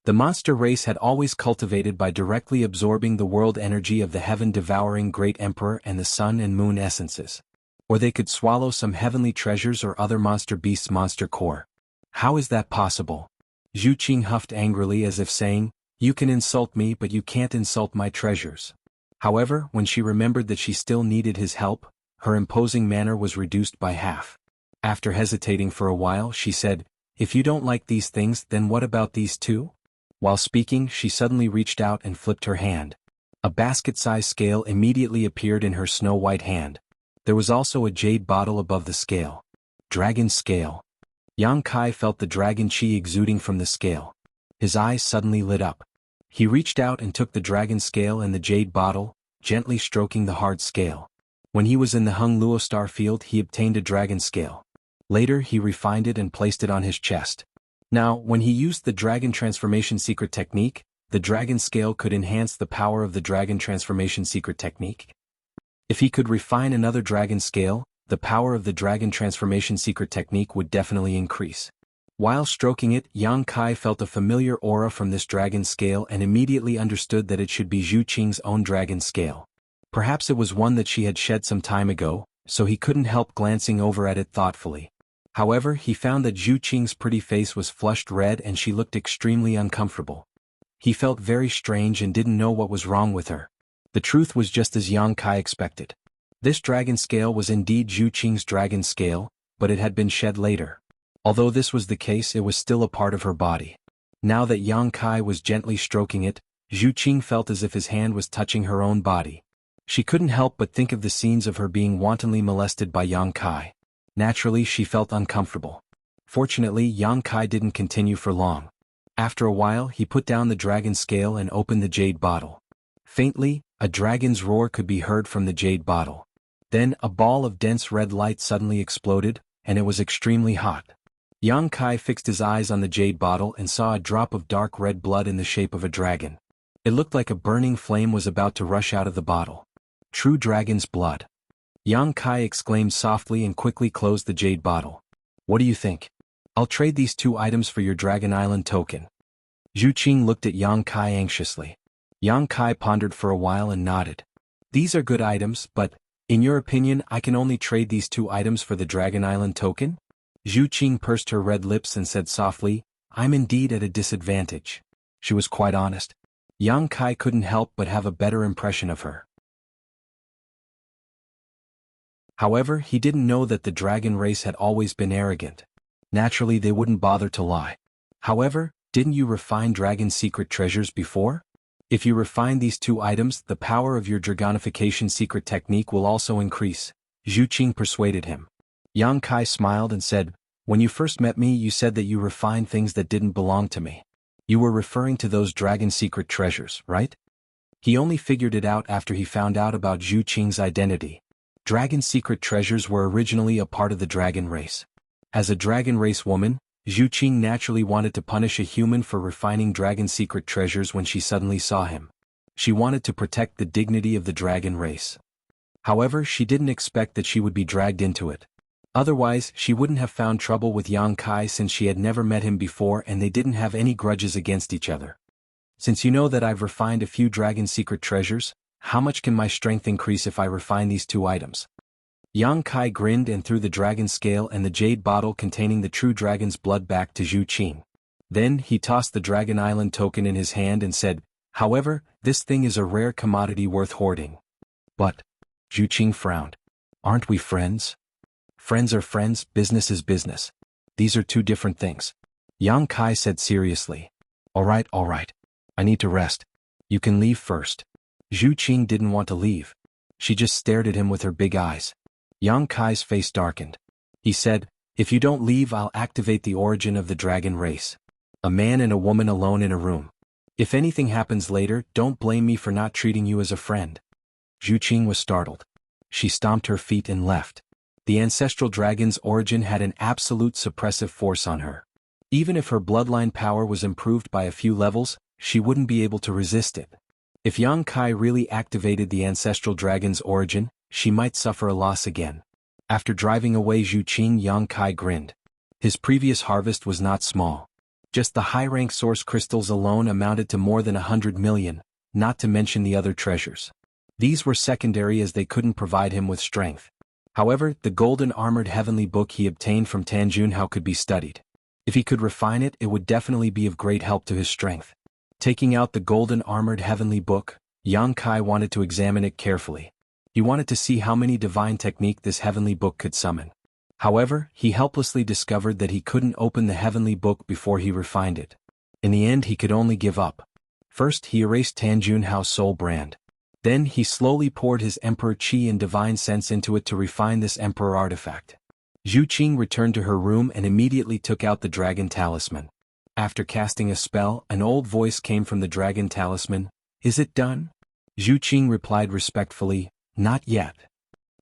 The monster race had always cultivated by directly absorbing the world energy of the heaven-devouring Great Emperor and the sun and moon essences. Or they could swallow some heavenly treasures or other monster beasts' monster core. How is that possible? Zhu Qing huffed angrily as if saying, "You can insult me, but you can't insult my treasures." However, when she remembered that she still needed his help, her imposing manner was reduced by half. After hesitating for a while, she said, If you don't like these things, then what about these two? While speaking, she suddenly reached out and flipped her hand. A basket-sized scale immediately appeared in her snow-white hand. There was also a jade bottle above the scale. Dragon scale. Yang Kai felt the dragon qi exuding from the scale. His eyes suddenly lit up. He reached out and took the dragon scale and the jade bottle, gently stroking the hard scale. When he was in the Hung Luo star field, he obtained a dragon scale. Later, he refined it and placed it on his chest. Now, when he used the dragon transformation secret technique, the dragon scale could enhance the power of the dragon transformation secret technique. If he could refine another dragon scale, the power of the dragon transformation secret technique would definitely increase. While stroking it, Yang Kai felt a familiar aura from this dragon scale and immediately understood that it should be Zhu Qing's own dragon scale. Perhaps it was one that she had shed some time ago, so he couldn't help glancing over at it thoughtfully. However, he found that Zhu Qing's pretty face was flushed red and she looked extremely uncomfortable. He felt very strange and didn't know what was wrong with her. The truth was just as Yang Kai expected. This dragon scale was indeed Zhu Qing's dragon scale, but it had been shed later. Although this was the case, it was still a part of her body. Now that Yang Kai was gently stroking it, Zhu Qing felt as if his hand was touching her own body. She couldn't help but think of the scenes of her being wantonly molested by Yang Kai. Naturally, she felt uncomfortable. Fortunately, Yang Kai didn't continue for long. After a while, he put down the dragon scale and opened the jade bottle. Faintly, a dragon's roar could be heard from the jade bottle. Then, a ball of dense red light suddenly exploded, and it was extremely hot. Yang Kai fixed his eyes on the jade bottle and saw a drop of dark red blood in the shape of a dragon. It looked like a burning flame was about to rush out of the bottle. True dragon's blood. Yang Kai exclaimed softly and quickly closed the jade bottle. What do you think? I'll trade these two items for your Dragon Island token. Zhu Qing looked at Yang Kai anxiously. Yang Kai pondered for a while and nodded. These are good items, but, in your opinion, I can only trade these two items for the Dragon Island token? Zhu Qing pursed her red lips and said softly, I'm indeed at a disadvantage. She was quite honest. Yang Kai couldn't help but have a better impression of her. However, he didn't know that the dragon race had always been arrogant. Naturally, they wouldn't bother to lie. However, didn't you refine dragon secret treasures before? If you refine these two items, the power of your dragonification secret technique will also increase, Zhu Qing persuaded him. Yang Kai smiled and said, when you first met me, you said that you refined things that didn't belong to me. You were referring to those dragon secret treasures, right? He only figured it out after he found out about Zhu Qing's identity. Dragon secret treasures were originally a part of the dragon race. As a dragon race woman, Zhu Qing naturally wanted to punish a human for refining dragon secret treasures when she suddenly saw him. She wanted to protect the dignity of the dragon race. However, she didn't expect that she would be dragged into it. Otherwise, she wouldn't have found trouble with Yang Kai since she had never met him before and they didn't have any grudges against each other. Since you know that I've refined a few dragon secret treasures, how much can my strength increase if I refine these two items? Yang Kai grinned and threw the dragon scale and the jade bottle containing the true dragon's blood back to Zhu Qing. Then, he tossed the Dragon Island token in his hand and said, however, this thing is a rare commodity worth hoarding. But, Zhu Qing frowned. Aren't we friends? Friends are friends, business is business. These are two different things. Yang Kai said seriously. All right. I need to rest. You can leave first. Zhu Qing didn't want to leave. She just stared at him with her big eyes. Yang Kai's face darkened. He said, if you don't leave, I'll activate the origin of the dragon race. A man and a woman alone in a room. If anything happens later, don't blame me for not treating you as a friend. Zhu Qing was startled. She stomped her feet and left. The ancestral dragon's origin had an absolute suppressive force on her. Even if her bloodline power was improved by a few levels, she wouldn't be able to resist it. If Yang Kai really activated the ancestral dragon's origin, she might suffer a loss again. After driving away Zhu Qing, Yang Kai grinned. His previous harvest was not small. Just the high-rank source crystals alone amounted to more than 100 million, not to mention the other treasures. These were secondary as they couldn't provide him with strength. However, the golden armored heavenly book he obtained from Tanjunhao could be studied. If he could refine it, it would definitely be of great help to his strength. Taking out the golden armored heavenly book, Yang Kai wanted to examine it carefully. He wanted to see how many divine technique this heavenly book could summon. However, he helplessly discovered that he couldn't open the heavenly book before he refined it. In the end, he could only give up. First, he erased Tanjunhao's soul brand. Then, he slowly poured his Emperor Qi and divine sense into it to refine this Emperor artifact. Zhu Qing returned to her room and immediately took out the dragon talisman. After casting a spell, an old voice came from the dragon talisman. "Is it done?" Zhu Qing replied respectfully, "Not yet."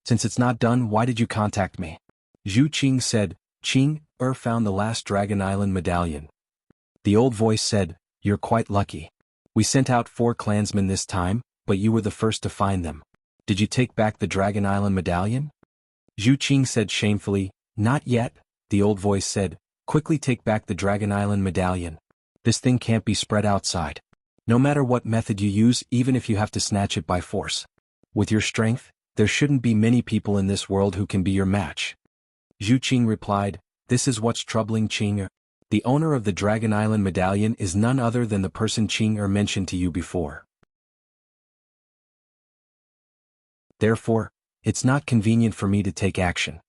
"Since it's not done, why did you contact me?" Zhu Qing said, "Qing, found the last Dragon Island medallion." The old voice said, "You're quite lucky. We sent out 4 clansmen this time, but you were the first to find them. Did you take back the Dragon Island medallion?" Zhu Qing said shamefully, "Not yet." The old voice said, "Quickly take back the Dragon Island medallion. This thing can't be spread outside. No matter what method you use, even if you have to snatch it by force. With your strength, there shouldn't be many people in this world who can be your match." Zhu Qing replied, "This is what's troubling Qing. The owner of the Dragon Island medallion is none other than the person Qing mentioned to you before. Therefore, it's not convenient for me to take action.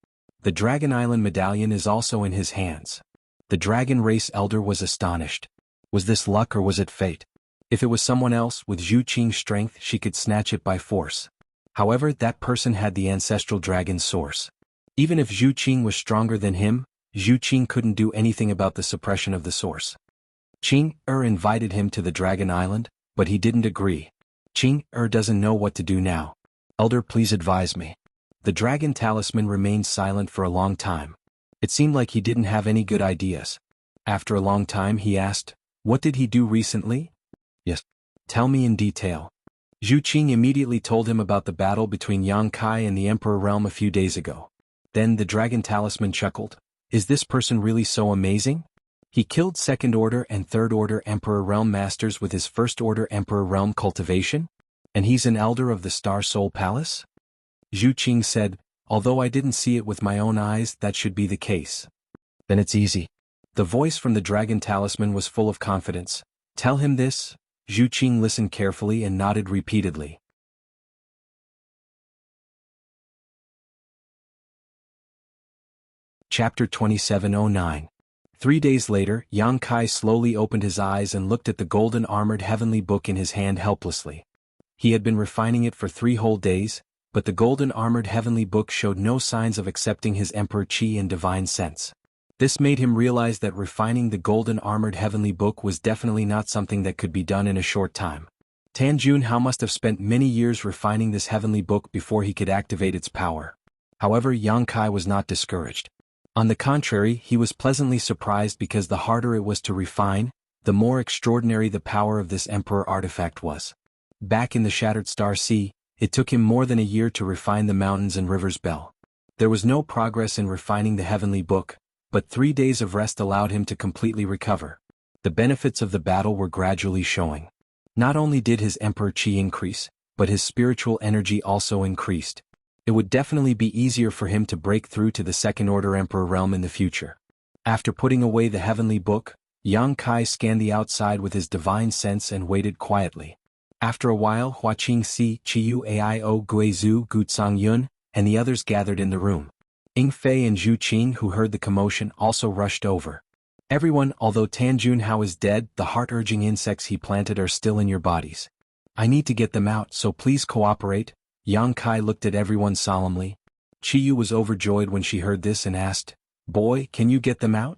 The Dragon Island medallion is also in his hands." The dragon race elder was astonished. Was this luck or was it fate? If it was someone else with Zhu Qing's strength, she could snatch it by force. However, that person had the ancestral dragon source. Even if Zhu Qing was stronger than him, Zhu Qing couldn't do anything about the suppression of the source. Qing invited him to the Dragon Island, but he didn't agree. Qing doesn't know what to do now. "Elder, please advise me." The dragon talisman remained silent for a long time. It seemed like he didn't have any good ideas. After a long time he asked, "What did he do recently?" "Yes. Tell me in detail." Zhu Qing immediately told him about the battle between Yang Kai and the Emperor Realm a few days ago. Then the dragon talisman chuckled. "Is this person really so amazing? He killed Second Order and Third Order Emperor Realm Masters with his First Order Emperor Realm Cultivation? And he's an elder of the Star Soul Palace?" Zhu Qing said, "Although I didn't see it with my own eyes, that should be the case." "Then it's easy." The voice from the dragon talisman was full of confidence. "Tell him this." Zhu Qing listened carefully and nodded repeatedly. Chapter 2709. 3 days later, Yang Kai slowly opened his eyes and looked at the golden armored heavenly book in his hand helplessly. He had been refining it for 3 whole days, but the golden armored heavenly book showed no signs of accepting his Emperor Qi and divine sense. This made him realize that refining the golden armored heavenly book was definitely not something that could be done in a short time. Tanjunhao must have spent many years refining this heavenly book before he could activate its power. However, Yang Kai was not discouraged. On the contrary, he was pleasantly surprised because the harder it was to refine, the more extraordinary the power of this Emperor artifact was. Back in the Shattered Star Sea, it took him more than a year to refine the mountains and rivers bell. There was no progress in refining the heavenly book, but 3 days of rest allowed him to completely recover. The benefits of the battle were gradually showing. Not only did his Emperor Qi increase, but his spiritual energy also increased. It would definitely be easier for him to break through to the Second Order Emperor realm in the future. After putting away the heavenly book, Yang Kai scanned the outside with his divine sense and waited quietly. After a while, Hua Qingxi, Qiyu Aio Guizhu Gutsang Yun, and the others gathered in the room. Ying Fei and Zhu Qing, who heard the commotion, also rushed over. "Everyone, although Tanjunhao is dead, the heart-urging insects he planted are still in your bodies. I need to get them out, so please cooperate." Yang Kai looked at everyone solemnly. Qiyu was overjoyed when she heard this and asked, "Boy, can you get them out?"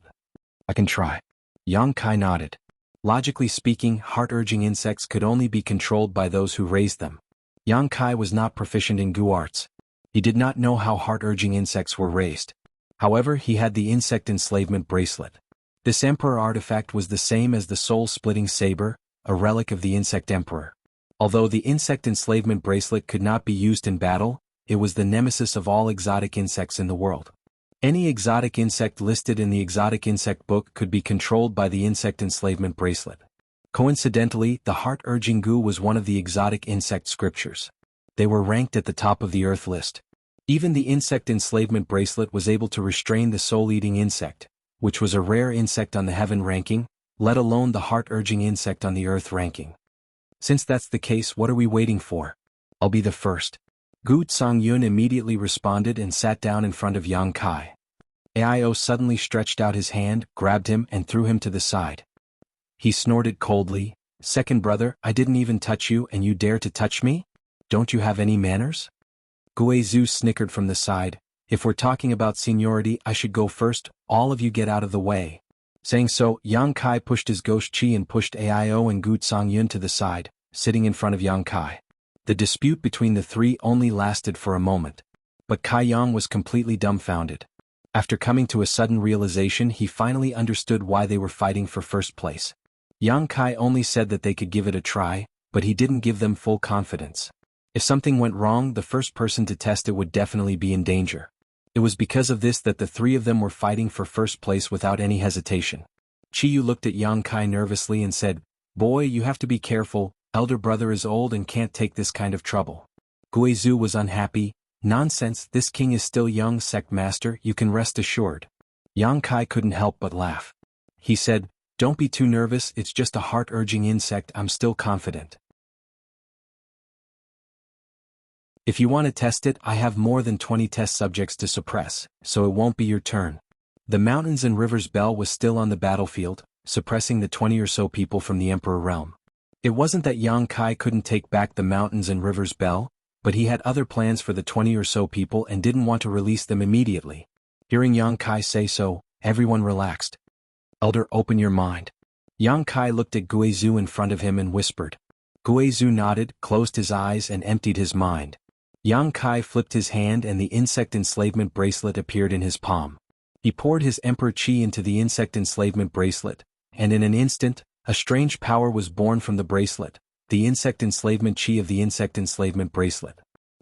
"I can try." Yang Kai nodded. Logically speaking, heart-urging insects could only be controlled by those who raised them. Yang Kai was not proficient in Gu arts. He did not know how heart-urging insects were raised. However, he had the insect enslavement bracelet. This Emperor artifact was the same as the soul-splitting saber, a relic of the insect emperor. Although the insect enslavement bracelet could not be used in battle, it was the nemesis of all exotic insects in the world. Any exotic insect listed in the exotic insect book could be controlled by the insect enslavement bracelet. Coincidentally, the heart-urging Gu was one of the exotic insect scriptures. They were ranked at the top of the Earth list. Even the insect enslavement bracelet was able to restrain the soul-eating insect, which was a rare insect on the heaven ranking, let alone the heart-urging insect on the Earth ranking. Since that's the case, what are we waiting for? I'll be the first. Gu Tsang Yun immediately responded and sat down in front of Yang Kai. Aio suddenly stretched out his hand, grabbed him and threw him to the side. He snorted coldly, "Second brother, I didn't even touch you and you dare to touch me? Don't you have any manners?" Guizhu snickered from the side, "If we're talking about seniority I should go first, all of you get out of the way." Saying so, Yang Kai pushed his ghost chi and pushed Aio and Gu Songyun to the side, sitting in front of Yang Kai. The dispute between the three only lasted for a moment. But Kai Yang was completely dumbfounded. After coming to a sudden realization, he finally understood why they were fighting for first place. Yang Kai only said that they could give it a try, but he didn't give them full confidence. If something went wrong, the first person to test it would definitely be in danger. It was because of this that the three of them were fighting for first place without any hesitation. Chiyu looked at Yang Kai nervously and said, "Boy, you have to be careful, elder brother is old and can't take this kind of trouble." Guizhu was unhappy. "Nonsense, this king is still young, sect master, you can rest assured." Yang Kai couldn't help but laugh. He said, "Don't be too nervous, it's just a heart-urging insect, I'm still confident. If you want to test it, I have more than 20 test subjects to suppress, so it won't be your turn." The mountains and rivers bell was still on the battlefield, suppressing the 20 or so people from the Emperor realm. It wasn't that Yang Kai couldn't take back the mountains and rivers bell, but he had other plans for the 20 or so people and didn't want to release them immediately. Hearing Yang Kai say so, everyone relaxed. "Elder, open your mind." Yang Kai looked at Guizhu in front of him and whispered. Guizhu nodded, closed his eyes and emptied his mind. Yang Kai flipped his hand and the insect enslavement bracelet appeared in his palm. He poured his Emperor Qi into the insect enslavement bracelet, and in an instant, a strange power was born from the bracelet, the insect enslavement Qi of the insect enslavement bracelet.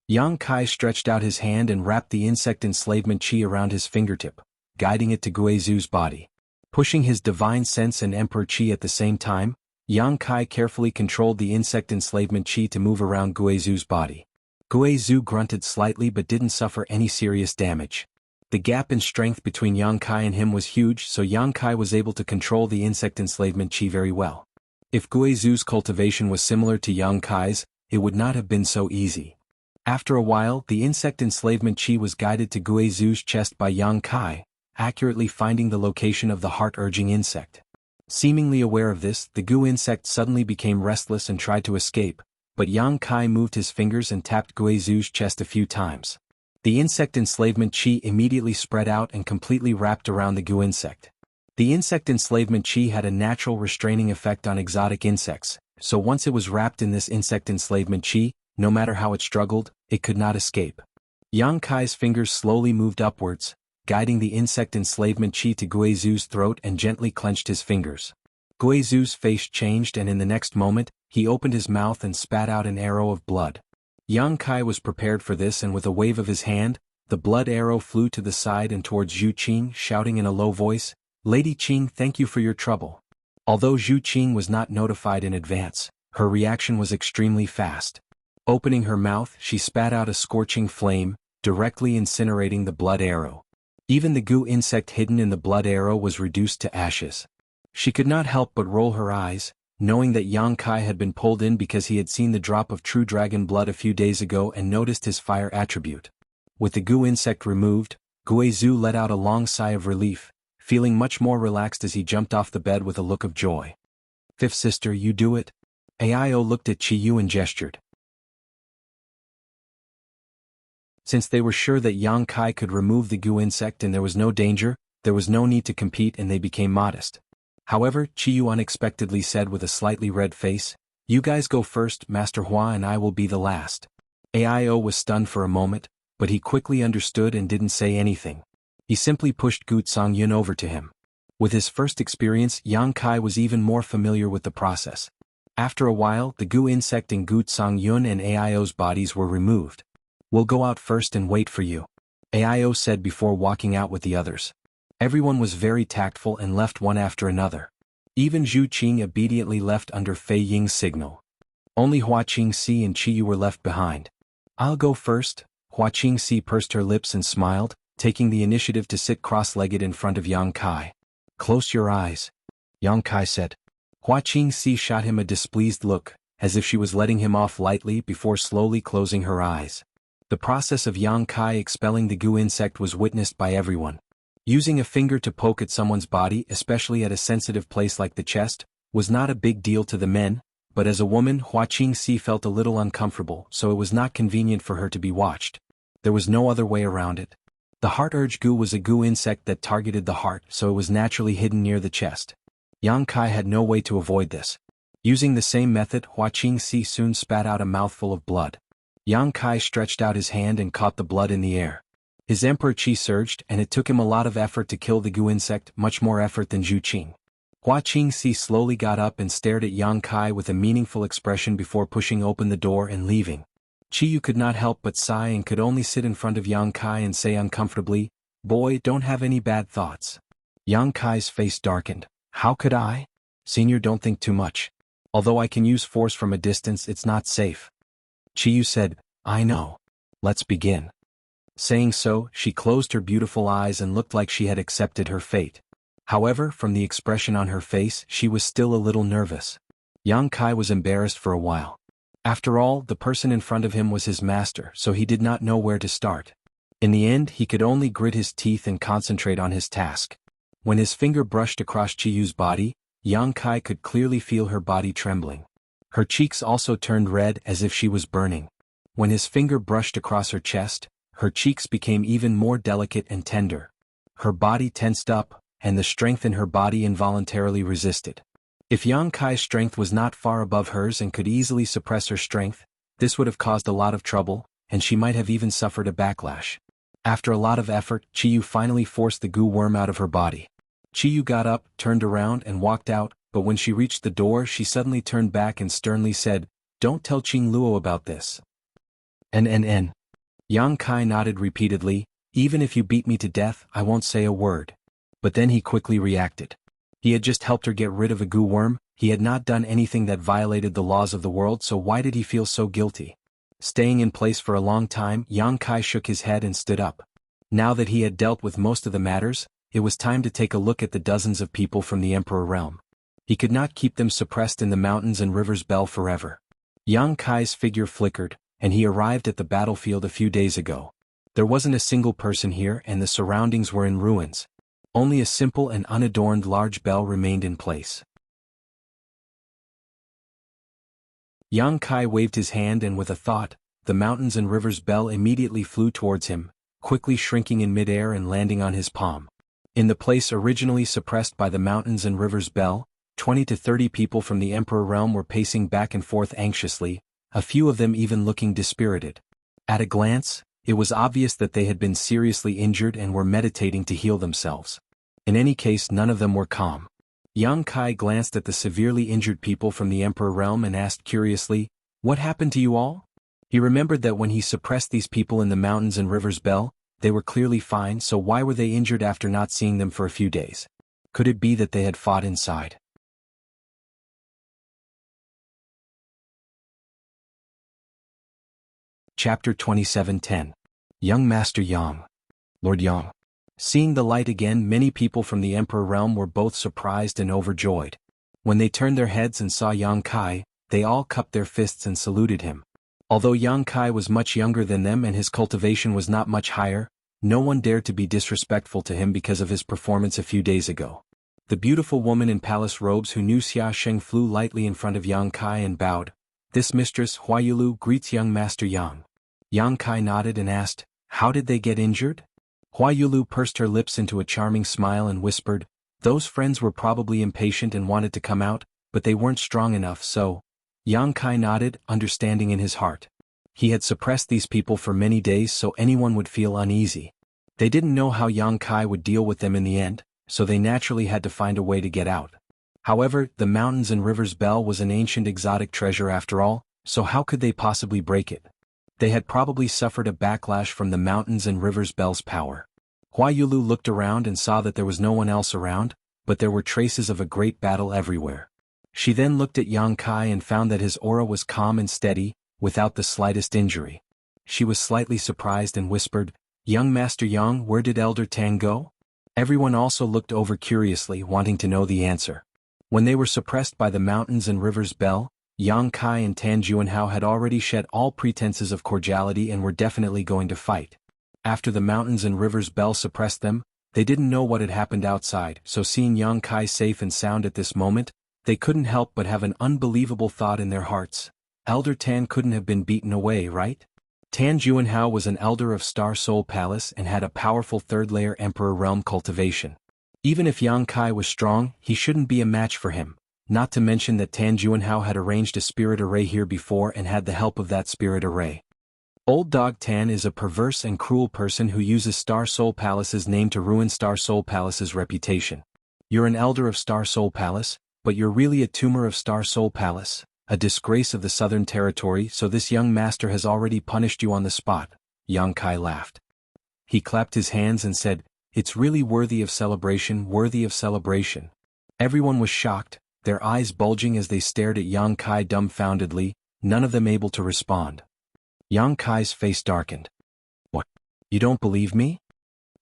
Yang Kai stretched out his hand and wrapped the insect enslavement Qi around his fingertip, guiding it to Guizhu's body. Pushing his divine sense and Emperor Qi at the same time, Yang Kai carefully controlled the insect enslavement Qi to move around Guizhu's body. Guizhu grunted slightly but didn't suffer any serious damage. The gap in strength between Yang Kai and him was huge, so Yang Kai was able to control the insect enslavement Qi very well. If Guizhu's cultivation was similar to Yang Kai's, it would not have been so easy. After a while, the insect enslavement Qi was guided to Guizhu's chest by Yang Kai, accurately finding the location of the heart-urging insect. Seemingly aware of this, the Gu insect suddenly became restless and tried to escape, but Yang Kai moved his fingers and tapped Guizhu's chest a few times. The insect enslavement Qi immediately spread out and completely wrapped around the Gu insect. The insect enslavement Qi had a natural restraining effect on exotic insects, so once it was wrapped in this insect enslavement Qi, no matter how it struggled, it could not escape. Yang Kai's fingers slowly moved upwards, guiding the insect enslavement Qi to Guizhu's throat and gently clenched his fingers. Guizhu's face changed and in the next moment, he opened his mouth and spat out an arrow of blood. Yang Kai was prepared for this and with a wave of his hand, the blood arrow flew to the side and towards Zhu Qing, shouting in a low voice, "Lady Qing, thank you for your trouble." Although Zhu Qing was not notified in advance, her reaction was extremely fast. Opening her mouth, she spat out a scorching flame, directly incinerating the blood arrow. Even the Gu insect hidden in the blood arrow was reduced to ashes. She could not help but roll her eyes, knowing that Yang Kai had been pulled in because he had seen the drop of true dragon blood a few days ago and noticed his fire attribute. With the Gu insect removed, Guizhu let out a long sigh of relief, feeling much more relaxed as he jumped off the bed with a look of joy. "Fifth sister, you do it?" Aio looked at Chiyu and gestured. Since they were sure that Yang Kai could remove the Gu insect and there was no danger, there was no need to compete and they became modest. However, Chiyu unexpectedly said with a slightly red face, "You guys go first, Master Hua, and I will be the last." Aio was stunned for a moment, but he quickly understood and didn't say anything. He simply pushed Gu Songyun over to him. With his first experience, Yang Kai was even more familiar with the process. After a while, the Gu insect in Gu Songyun and Aio's bodies were removed. "We'll go out first and wait for you," Aio said before walking out with the others. Everyone was very tactful and left one after another. Even Zhu Qing obediently left under Fei Ying's signal. Only Hua Qingxi and Chiyu were left behind. "I'll go first." Hua Qingxi pursed her lips and smiled, taking the initiative to sit cross-legged in front of Yang Kai. "Close your eyes," Yang Kai said. Hua Qingxi shot him a displeased look, as if she was letting him off lightly before slowly closing her eyes. The process of Yang Kai expelling the Gu insect was witnessed by everyone. Using a finger to poke at someone's body, especially at a sensitive place like the chest, was not a big deal to the men, but as a woman Hua Qingxi felt a little uncomfortable, so it was not convenient for her to be watched. There was no other way around it. The heart urge goo was a goo insect that targeted the heart, so it was naturally hidden near the chest. Yang Kai had no way to avoid this. Using the same method, Hua Qingxi soon spat out a mouthful of blood. Yang Kai stretched out his hand and caught the blood in the air. His emperor qi surged, and it took him a lot of effort to kill the goo insect, much more effort than Zhu Qing. Hua Qingxi slowly got up and stared at Yang Kai with a meaningful expression before pushing open the door and leaving. Qiyu could not help but sigh and could only sit in front of Yang Kai and say uncomfortably, "Boy, don't have any bad thoughts." Yang Kai's face darkened. "How could I? Senior, don't think too much. Although I can use force from a distance, it's not safe." Qiyu said, "I know. Let's begin." Saying so, she closed her beautiful eyes and looked like she had accepted her fate. However, from the expression on her face, she was still a little nervous. Yang Kai was embarrassed for a while. After all, the person in front of him was his master, so he did not know where to start. In the end, he could only grit his teeth and concentrate on his task. When his finger brushed across Chiyu's body, Yang Kai could clearly feel her body trembling. Her cheeks also turned red as if she was burning. When his finger brushed across her chest, her cheeks became even more delicate and tender. Her body tensed up, and the strength in her body involuntarily resisted. If Yang Kai's strength was not far above hers and could easily suppress her strength, this would have caused a lot of trouble, and she might have even suffered a backlash. After a lot of effort, Qiyu finally forced the goo worm out of her body. Qiyu got up, turned around and walked out, but when she reached the door she suddenly turned back and sternly said, "Don't tell Qing Luo about this." N. Yang Kai nodded repeatedly, "Even if you beat me to death, I won't say a word." But then he quickly reacted. He had just helped her get rid of a goo worm, he had not done anything that violated the laws of the world, so why did he feel so guilty? Staying in place for a long time, Yang Kai shook his head and stood up. Now that he had dealt with most of the matters, it was time to take a look at the dozens of people from the Emperor realm. He could not keep them suppressed in the mountains and rivers Bell forever. Yang Kai's figure flickered, and he arrived at the battlefield a few days ago. There wasn't a single person here and the surroundings were in ruins. Only a simple and unadorned large bell remained in place. Yang Kai waved his hand and with a thought, the mountains and rivers bell immediately flew towards him, quickly shrinking in midair and landing on his palm. In the place originally suppressed by the mountains and rivers bell, 20 to 30 people from the Emperor realm were pacing back and forth anxiously, a few of them even looking dispirited. At a glance, it was obvious that they had been seriously injured and were meditating to heal themselves. In any case, none of them were calm. Yang Kai glanced at the severely injured people from the Emperor realm and asked curiously, "What happened to you all?" He remembered that when he suppressed these people in the mountains and rivers bell, they were clearly fine, so why were they injured after not seeing them for a few days? Could it be that they had fought inside? Chapter 27:10. Young Master Yang. Lord Yang. Seeing the light again, many people from the Emperor realm were both surprised and overjoyed. When they turned their heads and saw Yang Kai, they all cupped their fists and saluted him. Although Yang Kai was much younger than them and his cultivation was not much higher, no one dared to be disrespectful to him because of his performance a few days ago. The beautiful woman in palace robes who knew Xia Sheng flew lightly in front of Yang Kai and bowed. "This mistress Huayulu greets young Master Yang." Yang Kai nodded and asked, "How did they get injured?" Huayulu pursed her lips into a charming smile and whispered, "Those friends were probably impatient and wanted to come out, but they weren't strong enough, so..." Yang Kai nodded, understanding in his heart. He had suppressed these people for many days so anyone would feel uneasy. They didn't know how Yang Kai would deal with them in the end, so they naturally had to find a way to get out. However, the mountains and rivers bell was an ancient exotic treasure after all, so how could they possibly break it? They had probably suffered a backlash from the mountains and rivers bell's power. Huayulu looked around and saw that there was no one else around, but there were traces of a great battle everywhere. She then looked at Yang Kai and found that his aura was calm and steady, without the slightest injury. She was slightly surprised and whispered, "Young Master Yang, where did Elder Tang go?" Everyone also looked over curiously, wanting to know the answer. When they were suppressed by the mountains and rivers bell, Yang Kai and Tan Juanhao had already shed all pretenses of cordiality and were definitely going to fight. After the mountains and rivers bell suppressed them, They didn't know what had happened outside, so seeing Yang Kai safe and sound at this moment, they couldn't help but have an unbelievable thought in their hearts. Elder Tan couldn't have been beaten away, right? Tan Juanhao was an elder of Star Soul Palace and had a powerful third-layer Emperor Realm cultivation. Even if Yang Kai was strong, he shouldn't be a match for him, not to mention that Tan Juanhao had arranged a spirit array here before and had the help of that spirit array. Old Dog Tan is a perverse and cruel person who uses Star Soul Palace's name to ruin Star Soul Palace's reputation. You're an elder of Star Soul Palace, but you're really a tumor of Star Soul Palace, a disgrace of the Southern Territory, so this young master has already punished you on the spot. Yang Kai laughed. He clapped his hands and said, "It's really worthy of celebration, worthy of celebration." Everyone was shocked, their eyes bulging as they stared at Yang Kai dumbfoundedly, none of them able to respond. Yang Kai's face darkened. "What? You don't believe me?"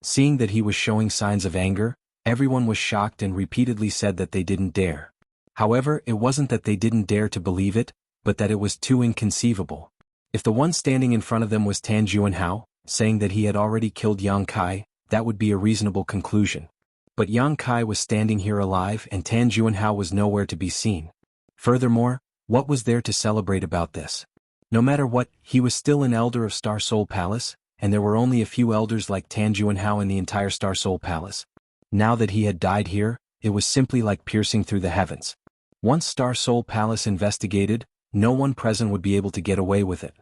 Seeing that he was showing signs of anger, everyone was shocked and repeatedly said that they didn't dare. However, it wasn't that they didn't dare to believe it, but that it was too inconceivable. If the one standing in front of them was Tan Juanhao, saying that he had already killed Yang Kai, that would be a reasonable conclusion. But Yang Kai was standing here alive and Tan Juanhao was nowhere to be seen. Furthermore, what was there to celebrate about this? No matter what, he was still an elder of Star Soul Palace, and there were only a few elders like Tan Juanhao in the entire Star Soul Palace. Now that he had died here, it was simply like piercing through the heavens. Once Star Soul Palace investigated, no one present would be able to get away with it.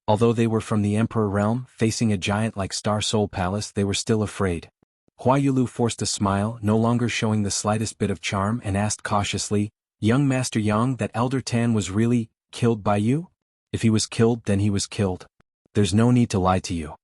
Although they were from the Emperor Realm, facing a giant like Star Soul Palace, they were still afraid. Hua Yulu forced a smile, no longer showing the slightest bit of charm, and asked cautiously, "Young Master Yang, that Elder Tan was really killed by you? If he was killed, then he was killed. There's no need to lie to you."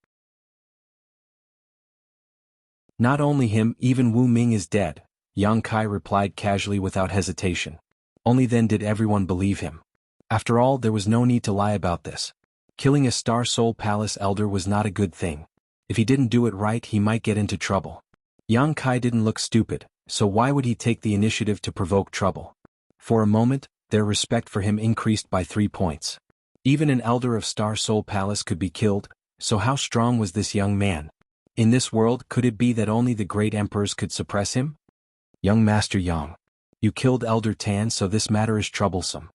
"Not only him, even Wu Ming is dead," Yang Kai replied casually without hesitation. Only then did everyone believe him. After all, there was no need to lie about this. Killing a Star Soul Palace elder was not a good thing. If he didn't do it right, he might get into trouble. Yang Kai didn't look stupid, so why would he take the initiative to provoke trouble? For a moment, their respect for him increased by 3 points. Even an elder of Star Soul Palace could be killed, so how strong was this young man? In this world, could it be that only the great emperors could suppress him? "Young Master Yang, you killed Elder Tan, so this matter is troublesome."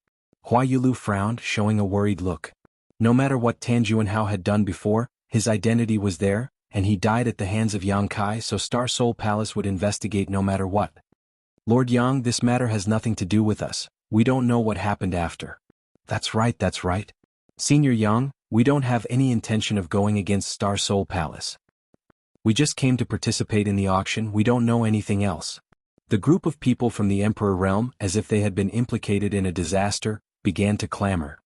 Hua Yulu frowned, showing a worried look. No matter what Tan Juanhao had done before, his identity was there, and he died at the hands of Yang Kai, so Star Soul Palace would investigate no matter what. "Lord Yang, this matter has nothing to do with us. We don't know what happened after." That's right. Senior Yang, we don't have any intention of going against Star Soul Palace. We just came to participate in the auction, we don't know anything else. The group of people from the Emperor Realm, as if they had been implicated in a disaster, began to clamor.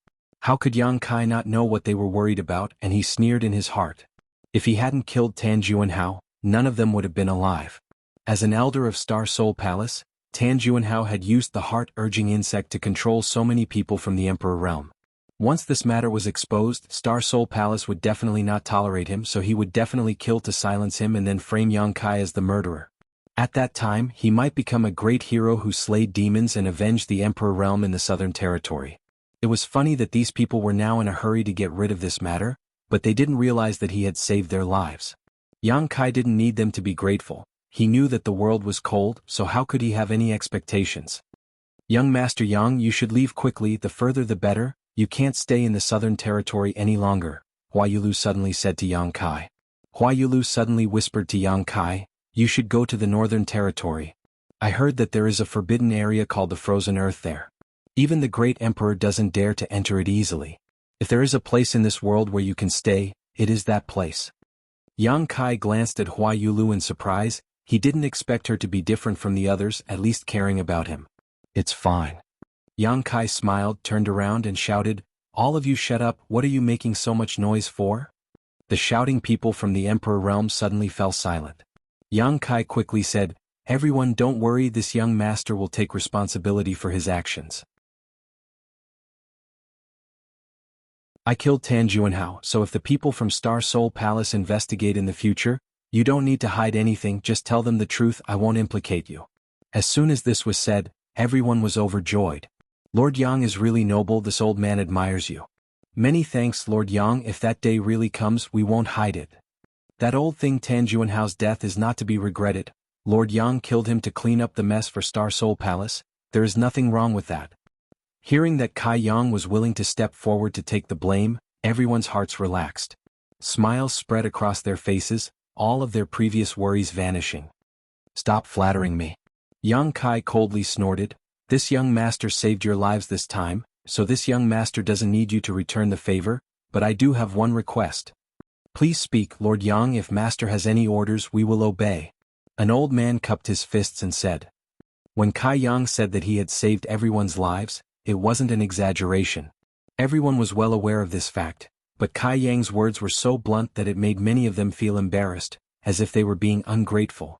How could Yang Kai not know what they were worried about, and he sneered in his heart. If he hadn't killed Tan Juanhao, none of them would have been alive. As an elder of Star Soul Palace, Tan Juanhao had used the heart-urging insect to control so many people from the Emperor Realm. Once this matter was exposed, Star Soul Palace would definitely not tolerate him, so he would definitely kill to silence him and then frame Yang Kai as the murderer. At that time, he might become a great hero who slayed demons and avenged the Emperor Realm in the Southern Territory. It was funny that these people were now in a hurry to get rid of this matter, but they didn't realize that he had saved their lives. Yang Kai didn't need them to be grateful. He knew that the world was cold, so how could he have any expectations? "Young Master Yang, you should leave quickly, the further the better, you can't stay in the Southern Territory any longer," Hua Yulu suddenly said to Yang Kai. Hua Yulu suddenly whispered to Yang Kai, "You should go to the Northern Territory. I heard that there is a forbidden area called the Frozen Earth there. Even the great emperor doesn't dare to enter it easily. If there is a place in this world where you can stay, it is that place." Yang Kai glanced at Hua Yulu in surprise. He didn't expect her to be different from the others, at least caring about him. "It's fine." Yang Kai smiled, turned around and shouted, "All of you shut up, what are you making so much noise for?" The shouting people from the Emperor Realm suddenly fell silent. Yang Kai quickly said, "Everyone, don't worry, this young master will take responsibility for his actions. I killed Tan Juanhao, so if the people from Star Soul Palace investigate in the future, you don't need to hide anything, just tell them the truth, I won't implicate you." As soon as this was said, everyone was overjoyed. "Lord Yang is really noble, this old man admires you." "Many thanks, Lord Yang, if that day really comes, we won't hide it." That old thing Tan Juanhao's death is not to be regretted. Lord Yang killed him to clean up the mess for Star Soul Palace. There is nothing wrong with that. Hearing that Kai Yang was willing to step forward to take the blame, everyone's hearts relaxed. Smiles spread across their faces, all of their previous worries vanishing. Stop flattering me. Yang Kai coldly snorted. This young master saved your lives this time, so this young master doesn't need you to return the favor, but I do have one request. Please speak, Lord Yang. If master has any orders, we will obey. An old man cupped his fists and said. When Kai Yang said that he had saved everyone's lives, it wasn't an exaggeration. Everyone was well aware of this fact, but Kai Yang's words were so blunt that it made many of them feel embarrassed, as if they were being ungrateful.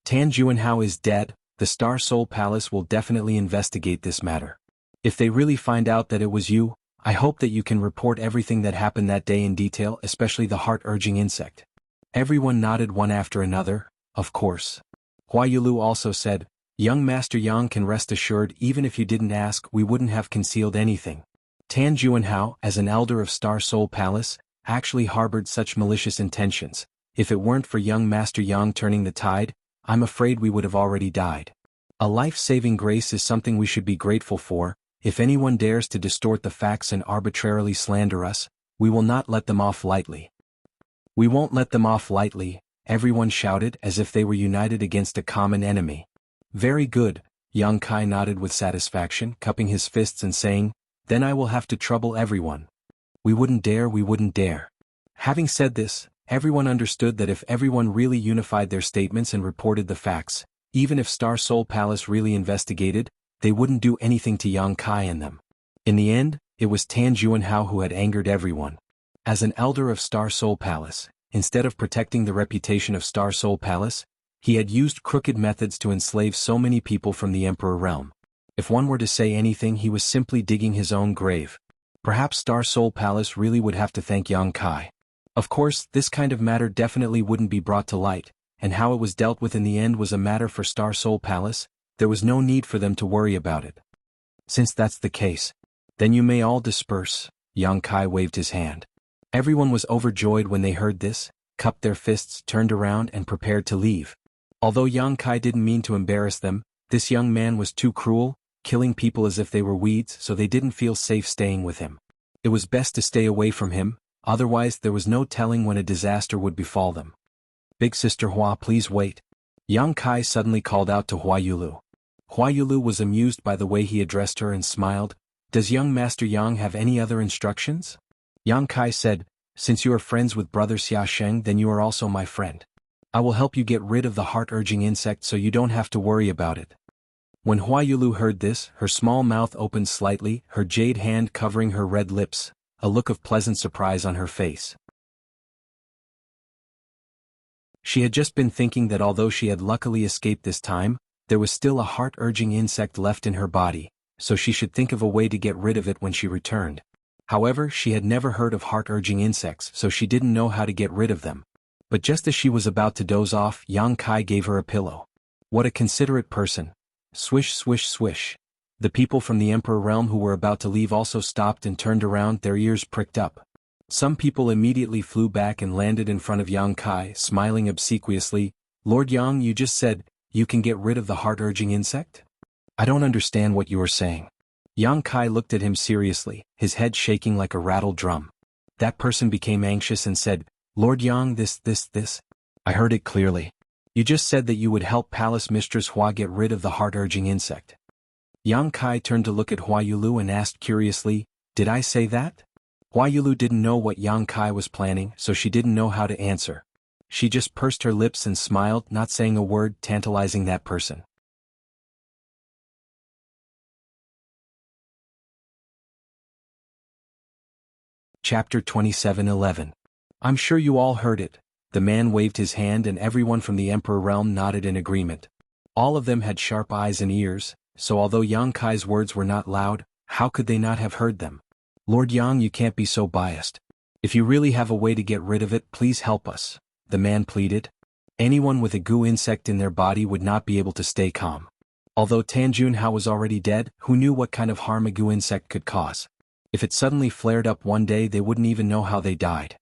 Tan Juanhao is dead. The Star Soul Palace will definitely investigate this matter. If they really find out that it was you, I hope that you can report everything that happened that day in detail, especially the heart-urging insect. Everyone nodded one after another, of course. Hua Yulu also said, Young Master Yang can rest assured even if you didn't ask we wouldn't have concealed anything. Tan Juanhao, as an elder of Star Soul Palace, actually harbored such malicious intentions. If it weren't for young Master Yang turning the tide, I'm afraid we would have already died. A life-saving grace is something we should be grateful for. If anyone dares to distort the facts and arbitrarily slander us, we will not let them off lightly. We won't let them off lightly, everyone shouted as if they were united against a common enemy. Very good, Yang Kai nodded with satisfaction, cupping his fists and saying, then I will have to trouble everyone. We wouldn't dare, we wouldn't dare. Having said this, everyone understood that if everyone really unified their statements and reported the facts, even if Star Soul Palace really investigated, they wouldn't do anything to Yang Kai and them. In the end, it was Tan Juanhao who had angered everyone. As an elder of Star Soul Palace, instead of protecting the reputation of Star Soul Palace, he had used crooked methods to enslave so many people from the Emperor realm. If one were to say anything, he was simply digging his own grave. Perhaps Star Soul Palace really would have to thank Yang Kai. Of course, this kind of matter definitely wouldn't be brought to light, and how it was dealt with in the end was a matter for Star Soul Palace. There was no need for them to worry about it. Since that's the case, then you may all disperse. Yang Kai waved his hand. Everyone was overjoyed when they heard this, cupped their fists, turned around and prepared to leave. Although Yang Kai didn't mean to embarrass them, this young man was too cruel, killing people as if they were weeds, so they didn't feel safe staying with him. It was best to stay away from him, otherwise there was no telling when a disaster would befall them. Big Sister Hua, please wait. Yang Kai suddenly called out to Hua Yulu. Hua Yulu was amused by the way he addressed her and smiled. Does young Master Yang have any other instructions? Yang Kai said, since you are friends with Brother Xia Sheng, then you are also my friend. I will help you get rid of the heart-urging insect so you don't have to worry about it. When Hua Yulu heard this, her small mouth opened slightly, her jade hand covering her red lips, a look of pleasant surprise on her face. She had just been thinking that although she had luckily escaped this time, there was still a heart-urging insect left in her body, so she should think of a way to get rid of it when she returned. However, she had never heard of heart-urging insects, so she didn't know how to get rid of them. But just as she was about to doze off, Yang Kai gave her a pillow. What a considerate person. Swish, swish, swish. The people from the Emperor realm who were about to leave also stopped and turned around, their ears pricked up. Some people immediately flew back and landed in front of Yang Kai, smiling obsequiously. Lord Yang, you just said, you can get rid of the heart-urging insect? I don't understand what you are saying. Yang Kai looked at him seriously, his head shaking like a rattled drum. That person became anxious and said, Lord Yang, this. I heard it clearly. You just said that you would help Palace Mistress Hua get rid of the heart-urging insect. Yang Kai turned to look at Hua Yulu and asked curiously, did I say that? Hua Yulu didn't know what Yang Kai was planning, so she didn't know how to answer. She just pursed her lips and smiled, not saying a word, tantalizing that person. Chapter 27:11. I'm sure you all heard it. The man waved his hand and everyone from the Emperor realm nodded in agreement. All of them had sharp eyes and ears, so although Yang Kai's words were not loud, how could they not have heard them? Lord Yang, you can't be so biased. If you really have a way to get rid of it, please help us, the man pleaded. Anyone with a goo insect in their body would not be able to stay calm. Although Tan Juanhao was already dead, who knew what kind of harm a goo insect could cause? If it suddenly flared up one day, they wouldn't even know how they died.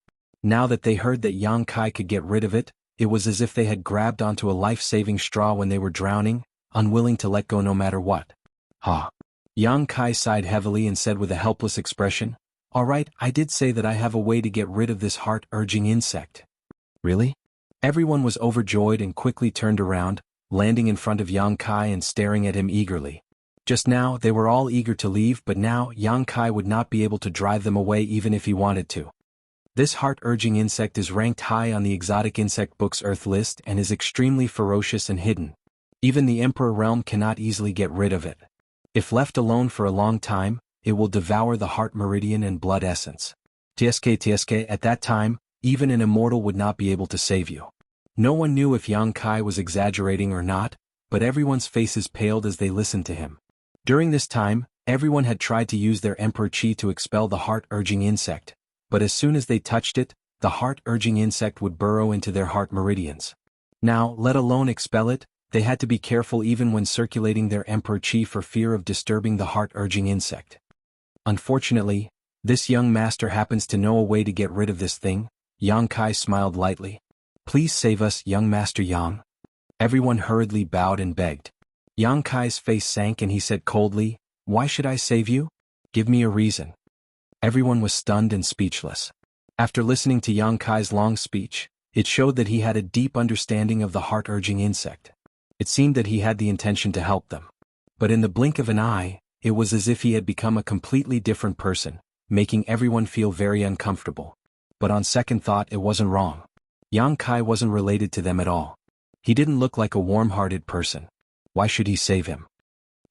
Now that they heard that Yang Kai could get rid of it, it was as if they had grabbed onto a life-saving straw when they were drowning, unwilling to let go no matter what. Ha! Yang Kai sighed heavily and said with a helpless expression, "All right, I did say that I have a way to get rid of this heart-urging insect." Really? Everyone was overjoyed and quickly turned around, landing in front of Yang Kai and staring at him eagerly. Just now, they were all eager to leave, but now, Yang Kai would not be able to drive them away even if he wanted to. This heart-urging insect is ranked high on the exotic insect book's Earth list and is extremely ferocious and hidden. Even the Emperor realm cannot easily get rid of it. If left alone for a long time, it will devour the heart meridian and blood essence. TSK, at that time, even an immortal would not be able to save you. No one knew if Yang Kai was exaggerating or not, but everyone's faces paled as they listened to him. During this time, everyone had tried to use their Emperor Chi to expel the heart-urging insect, but as soon as they touched it, the heart-urging insect would burrow into their heart meridians. Now, let alone expel it, they had to be careful even when circulating their Emperor Chi for fear of disturbing the heart-urging insect. Unfortunately, this young master happens to know a way to get rid of this thing. Yang Kai smiled lightly. "Please save us, young Master Yang." Everyone hurriedly bowed and begged. Yang Kai's face sank and he said coldly, "Why should I save you? Give me a reason." Everyone was stunned and speechless. After listening to Yang Kai's long speech, it showed that he had a deep understanding of the heart-urging insect. It seemed that he had the intention to help them. But in the blink of an eye, it was as if he had become a completely different person, making everyone feel very uncomfortable. But on second thought, it wasn't wrong. Yang Kai wasn't related to them at all. He didn't look like a warm-hearted person. Why should he save him?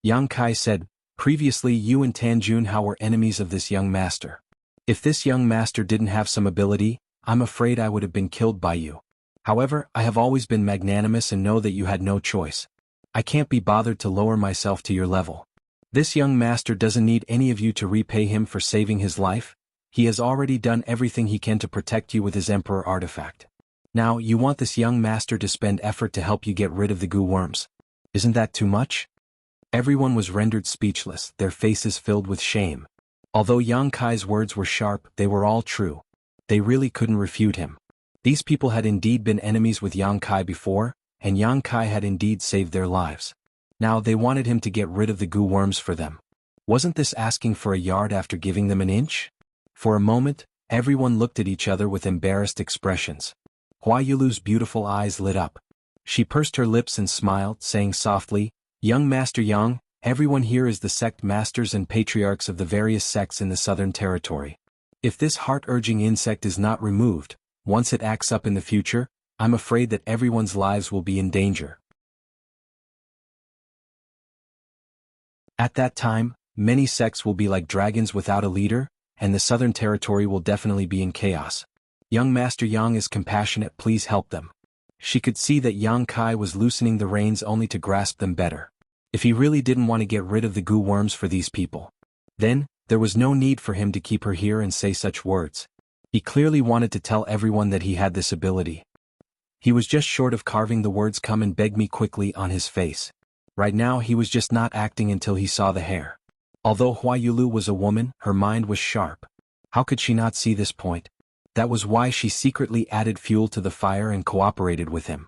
Yang Kai said, "Previously you and Tan Junhao were enemies of this young master. If this young master didn't have some ability, I'm afraid I would have been killed by you. However, I have always been magnanimous and know that you had no choice. I can't be bothered to lower myself to your level. This young master doesn't need any of you to repay him for saving his life. He has already done everything he can to protect you with his Emperor artifact. Now, you want this young master to spend effort to help you get rid of the goo worms. Isn't that too much?" Everyone was rendered speechless, their faces filled with shame. Although Yang Kai's words were sharp, they were all true. They really couldn't refute him. These people had indeed been enemies with Yang Kai before, and Yang Kai had indeed saved their lives. Now they wanted him to get rid of the goo worms for them. Wasn't this asking for a yard after giving them an inch? For a moment, everyone looked at each other with embarrassed expressions. Hua Yulu's beautiful eyes lit up. She pursed her lips and smiled, saying softly, "Young Master Yang, everyone here is the sect masters and patriarchs of the various sects in the Southern Territory. If this heart-urging insect is not removed, once it acts up in the future, I'm afraid that everyone's lives will be in danger. At that time, many sects will be like dragons without a leader, and the Southern Territory will definitely be in chaos. Young Master Yang is compassionate, please help them." She could see that Yang Kai was loosening the reins only to grasp them better. If he really didn't want to get rid of the goo worms for these people, then, there was no need for him to keep her here and say such words. He clearly wanted to tell everyone that he had this ability. He was just short of carving the words "come and beg me" quickly on his face. Right now he was just not acting until he saw the hair. Although Hua Yulu was a woman, her mind was sharp. How could she not see this point? That was why she secretly added fuel to the fire and cooperated with him.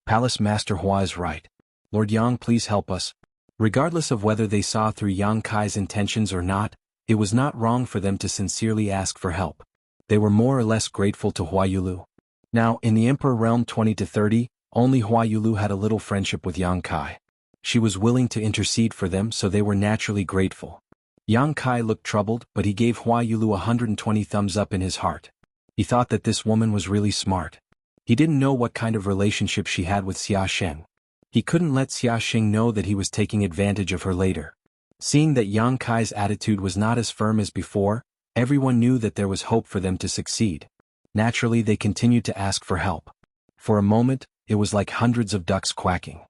Palace Master Hua is right. Lord Yang, please help us. Regardless of whether they saw through Yang Kai's intentions or not, it was not wrong for them to sincerely ask for help. They were more or less grateful to Hua Yulu. Now, in the Emperor realm 20 to 30, only Hua Yulu had a little friendship with Yang Kai. She was willing to intercede for them, so they were naturally grateful. Yang Kai looked troubled, but he gave Hua Yulu 120 thumbs up in his heart. He thought that this woman was really smart. He didn't know what kind of relationship she had with Xia Sheng. He couldn't let Xia Sheng know that he was taking advantage of her later. Seeing that Yang Kai's attitude was not as firm as before, everyone knew that there was hope for them to succeed. Naturally, they continued to ask for help. For a moment, it was like hundreds of ducks quacking.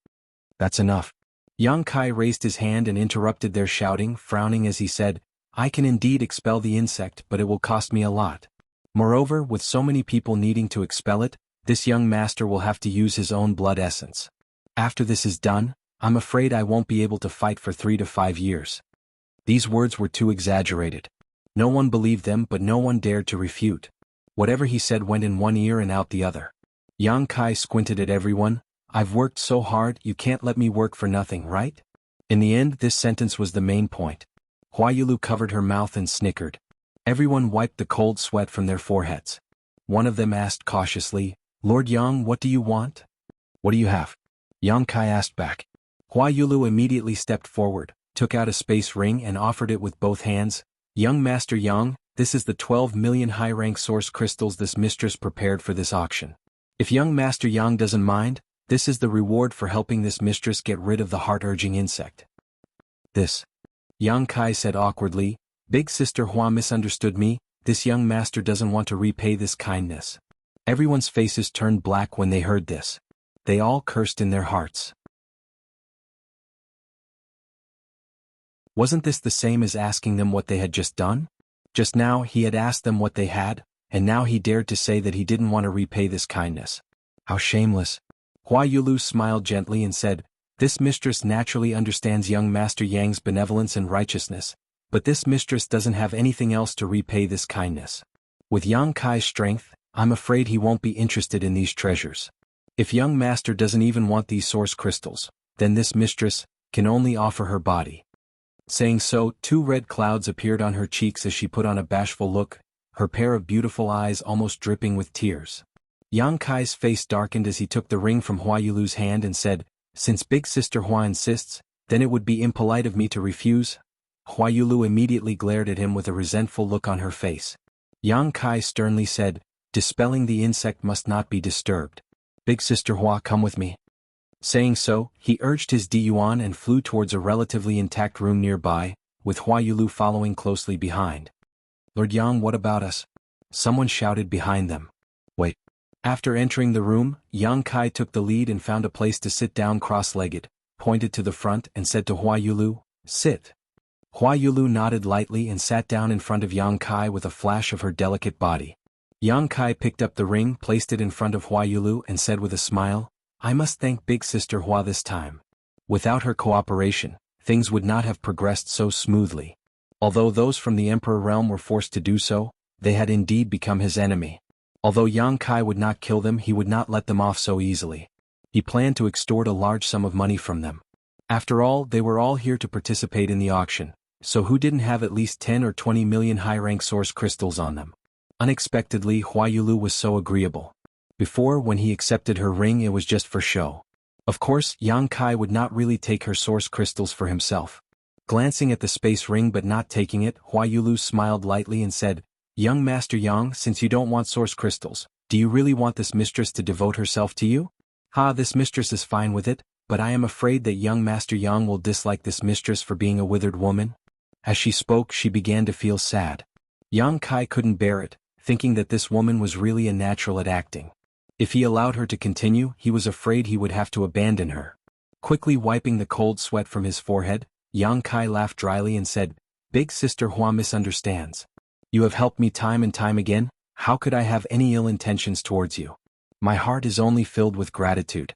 That's enough. Yang Kai raised his hand and interrupted their shouting, frowning as he said, "I can indeed expel the insect, but it will cost me a lot. Moreover, with so many people needing to expel it, this young master will have to use his own blood essence. After this is done, I'm afraid I won't be able to fight for 3 to 5 years." These words were too exaggerated. No one believed them, but no one dared to refute. Whatever he said went in one ear and out the other. Yang Kai squinted at everyone. I've worked so hard, you can't let me work for nothing, right? In the end, this sentence was the main point. Huayulu covered her mouth and snickered. Everyone wiped the cold sweat from their foreheads. One of them asked cautiously, Lord Yang, what do you want? What do you have? Yang Kai asked back. Huayulu immediately stepped forward, took out a space ring and offered it with both hands. Young Master Yang, this is the 12 million high-rank source crystals this mistress prepared for this auction. If young Master Yang doesn't mind, this is the reward for helping this mistress get rid of the heart-urging insect. This. Yang Kai said awkwardly, Big Sister Hua misunderstood me, this young master doesn't want to repay this kindness. Everyone's faces turned black when they heard this. They all cursed in their hearts. Wasn't this the same as asking them what they had just done? Just now he had asked them what they had, and now he dared to say that he didn't want to repay this kindness. How shameless. Huayulu smiled gently and said, This mistress naturally understands young Master Yang's benevolence and righteousness, but this mistress doesn't have anything else to repay this kindness. With Yang Kai's strength, I'm afraid he won't be interested in these treasures. If young master doesn't even want these source crystals, then this mistress can only offer her body. Saying so, 2 red clouds appeared on her cheeks as she put on a bashful look, her pair of beautiful eyes almost dripping with tears. Yang Kai's face darkened as he took the ring from Huayulu's hand and said, Since Big Sister Hua insists, then it would be impolite of me to refuse. Huayulu immediately glared at him with a resentful look on her face. Yang Kai sternly said, Dispelling the insect must not be disturbed. Big Sister Hua, come with me. Saying so, he urged his Diyuan and flew towards a relatively intact room nearby, with Huayulu following closely behind. Lord Yang, what about us? Someone shouted behind them. Wait. After entering the room, Yang Kai took the lead and found a place to sit down cross-legged, pointed to the front and said to Huayulu, Sit. Huayulu nodded lightly and sat down in front of Yang Kai with a flash of her delicate body. Yang Kai picked up the ring, placed it in front of Huayulu and said with a smile, I must thank Big Sister Hua this time. Without her cooperation, things would not have progressed so smoothly. Although those from the Emperor realm were forced to do so, they had indeed become his enemy. Although Yang Kai would not kill them, he would not let them off so easily. He planned to extort a large sum of money from them. After all, they were all here to participate in the auction, so who didn't have at least 10 or 20 million high-rank source crystals on them? Unexpectedly, Huayulu was so agreeable. Before, when he accepted her ring, it was just for show. Of course, Yang Kai would not really take her source crystals for himself. Glancing at the space ring but not taking it, Huayulu smiled lightly and said, Young Master Yang, since you don't want source crystals, do you really want this mistress to devote herself to you? This mistress is fine with it, but I am afraid that young Master Yang will dislike this mistress for being a withered woman. As she spoke, she began to feel sad. Yang Kai couldn't bear it, thinking that this woman was really a natural at acting. If he allowed her to continue, he was afraid he would have to abandon her. Quickly wiping the cold sweat from his forehead, Yang Kai laughed dryly and said, Big Sister Hua misunderstands. You have helped me time and time again, how could I have any ill intentions towards you? My heart is only filled with gratitude.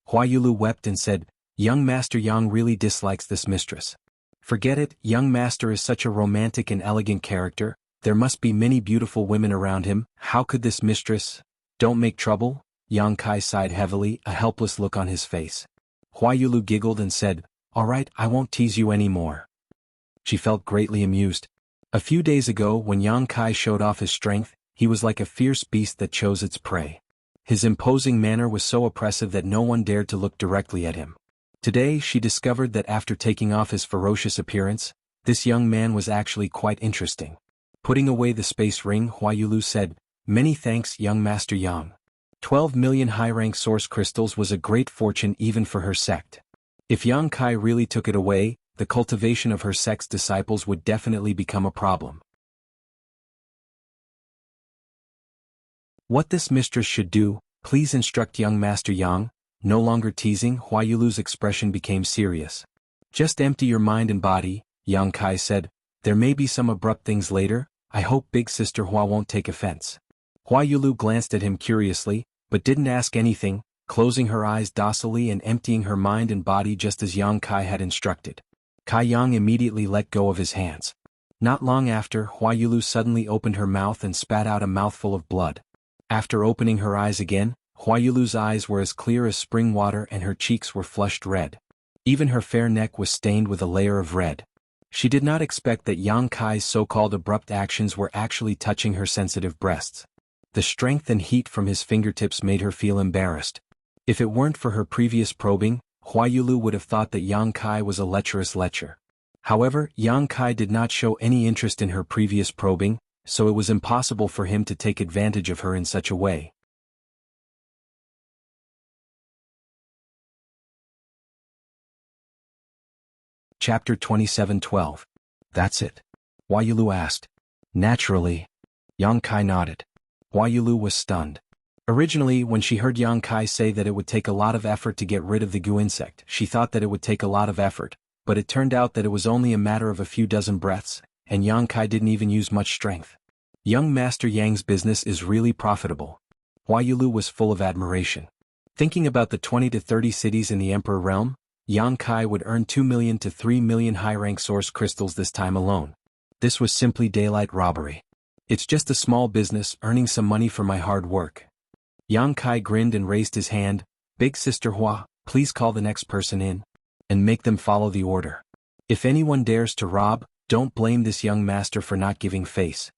Huayulu wept and said, Young Master Yang really dislikes this mistress. Forget it, young master is such a romantic and elegant character, there must be many beautiful women around him, how could this mistress? Don't make trouble? Yang Kai sighed heavily, a helpless look on his face. Huayulu giggled and said, All right, I won't tease you any more. She felt greatly amused. A few days ago, when Yang Kai showed off his strength, he was like a fierce beast that chose its prey. His imposing manner was so oppressive that no one dared to look directly at him. Today she discovered that after taking off his ferocious appearance, this young man was actually quite interesting. Putting away the space ring, Huayulu said, Many thanks, young Master Yang. 12 million high-rank source crystals was a great fortune even for her sect. If Yang Kai really took it away, the cultivation of her sect's disciples would definitely become a problem. What this mistress should do, please instruct young Master Yang. No longer teasing, Huayulu's expression became serious. Just empty your mind and body, Yang Kai said. There may be some abrupt things later, I hope Big Sister Hua won't take offense. Huayulu glanced at him curiously, but didn't ask anything, closing her eyes docilely and emptying her mind and body just as Yang Kai had instructed. Kai Yang immediately let go of his hands. Not long after, Huayulu suddenly opened her mouth and spat out a mouthful of blood. After opening her eyes again, Huayulu's eyes were as clear as spring water and her cheeks were flushed red. Even her fair neck was stained with a layer of red. She did not expect that Yang Kai's so-called abrupt actions were actually touching her sensitive breasts. The strength and heat from his fingertips made her feel embarrassed. If it weren't for her previous probing, Huayulu would have thought that Yang Kai was a lecherous lecher. However, Yang Kai did not show any interest in her previous probing, so it was impossible for him to take advantage of her in such a way. Chapter 27:12. That's it? Huayulu asked. Naturally. Yang Kai nodded. Huayulu was stunned. Originally, when she heard Yang Kai say that it would take a lot of effort to get rid of the goo insect, she thought that it would take a lot of effort, but it turned out that it was only a matter of a few dozen breaths, and Yang Kai didn't even use much strength. Young Master Yang's business is really profitable. Huayulu was full of admiration. Thinking about the 20 to 30 cities in the Emperor realm, Yang Kai would earn 2 million to 3 million high-rank source crystals this time alone. This was simply daylight robbery. It's just a small business, earning some money for my hard work. Yang Kai grinned and raised his hand. Big Sister Hua, please call the next person in, and make them follow the order. If anyone dares to rob, don't blame this young master for not giving face.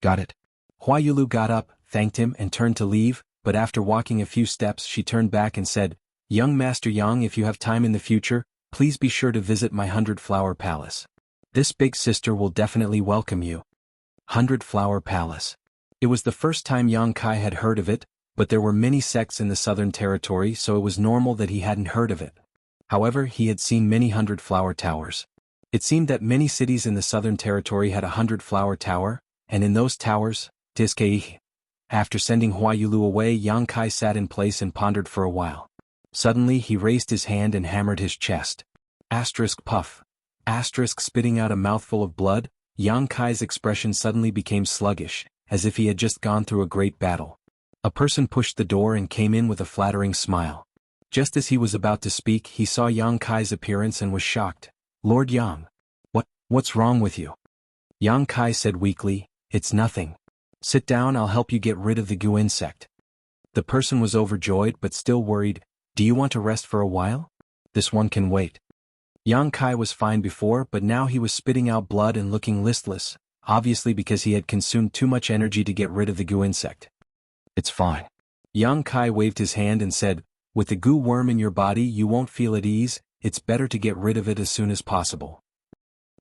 Got it. Huayulu got up, thanked him and turned to leave, but after walking a few steps she turned back and said, Young Master Yang, if you have time in the future, please be sure to visit my 100-flower palace. This big sister will definitely welcome you. 100-flower palace. It was the first time Yang Kai had heard of it, but there were many sects in the southern territory, so it was normal that he hadn't heard of it. However, he had seen many 100-flower towers. It seemed that many cities in the southern territory had a 100-flower tower, and in those towers, after sending Huayulu away, Yang Kai sat in place and pondered for a while. Suddenly he raised his hand and hammered his chest. Asterisk puff. Asterisk spitting out a mouthful of blood, Yang Kai's expression suddenly became sluggish, as if he had just gone through a great battle. A person pushed the door and came in with a flattering smile. Just as he was about to speak, he saw Yang Kai's appearance and was shocked. Lord Yang. What's wrong with you? Yang Kai said weakly, It's nothing. Sit down, I'll help you get rid of the goo insect. The person was overjoyed but still worried. Do you want to rest for a while? This one can wait. Yang Kai was fine before, but now he was spitting out blood and looking listless, obviously because he had consumed too much energy to get rid of the goo insect. It's fine. Yang Kai waved his hand and said, With the goo worm in your body you won't feel at ease, it's better to get rid of it as soon as possible.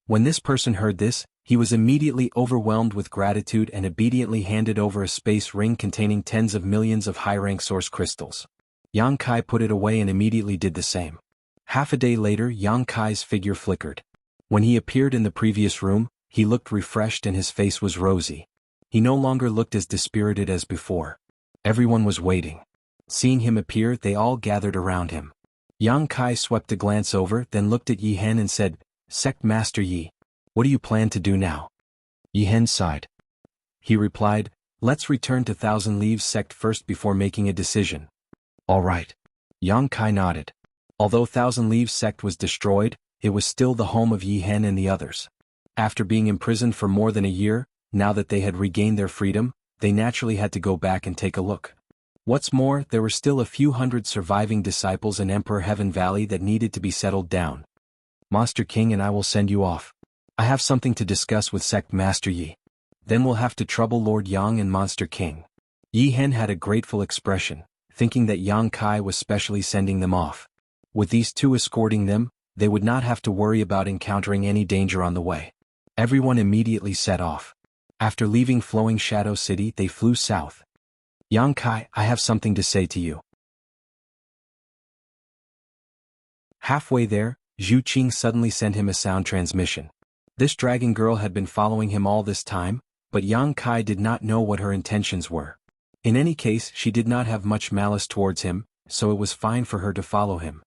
When this person heard this, he was immediately overwhelmed with gratitude and obediently handed over a space ring containing tens of millions of high-rank source crystals. Yang Kai put it away and immediately did the same. Half a day later, Yang Kai's figure flickered. When he appeared in the previous room, he looked refreshed and his face was rosy. He no longer looked as dispirited as before. Everyone was waiting. Seeing him appear, they all gathered around him. Yang Kai swept a glance over, then looked at Yi Hen and said, Sect Master Yi, what do you plan to do now? Yi Hen sighed. He replied, Let's return to Thousand Leaves Sect first before making a decision. All right. Yang Kai nodded. Although Thousand Leaves Sect was destroyed, it was still the home of Yi Hen and the others. After being imprisoned for more than a year, now that they had regained their freedom, they naturally had to go back and take a look. What's more, there were still a few hundred surviving disciples in Emperor Heaven Valley that needed to be settled down. Monster King and I will send you off. I have something to discuss with Sect Master Yi. Then we'll have to trouble Lord Yang and Monster King. Yi Hen had a grateful expression, thinking that Yang Kai was specially sending them off. With these two escorting them, they would not have to worry about encountering any danger on the way. Everyone immediately set off. After leaving Flowing Shadow City, they flew south. Yang Kai, I have something to say to you. Halfway there, Zhu Qing suddenly sent him a sound transmission. This dragon girl had been following him all this time, but Yang Kai did not know what her intentions were. In any case, she did not have much malice towards him, so it was fine for her to follow him.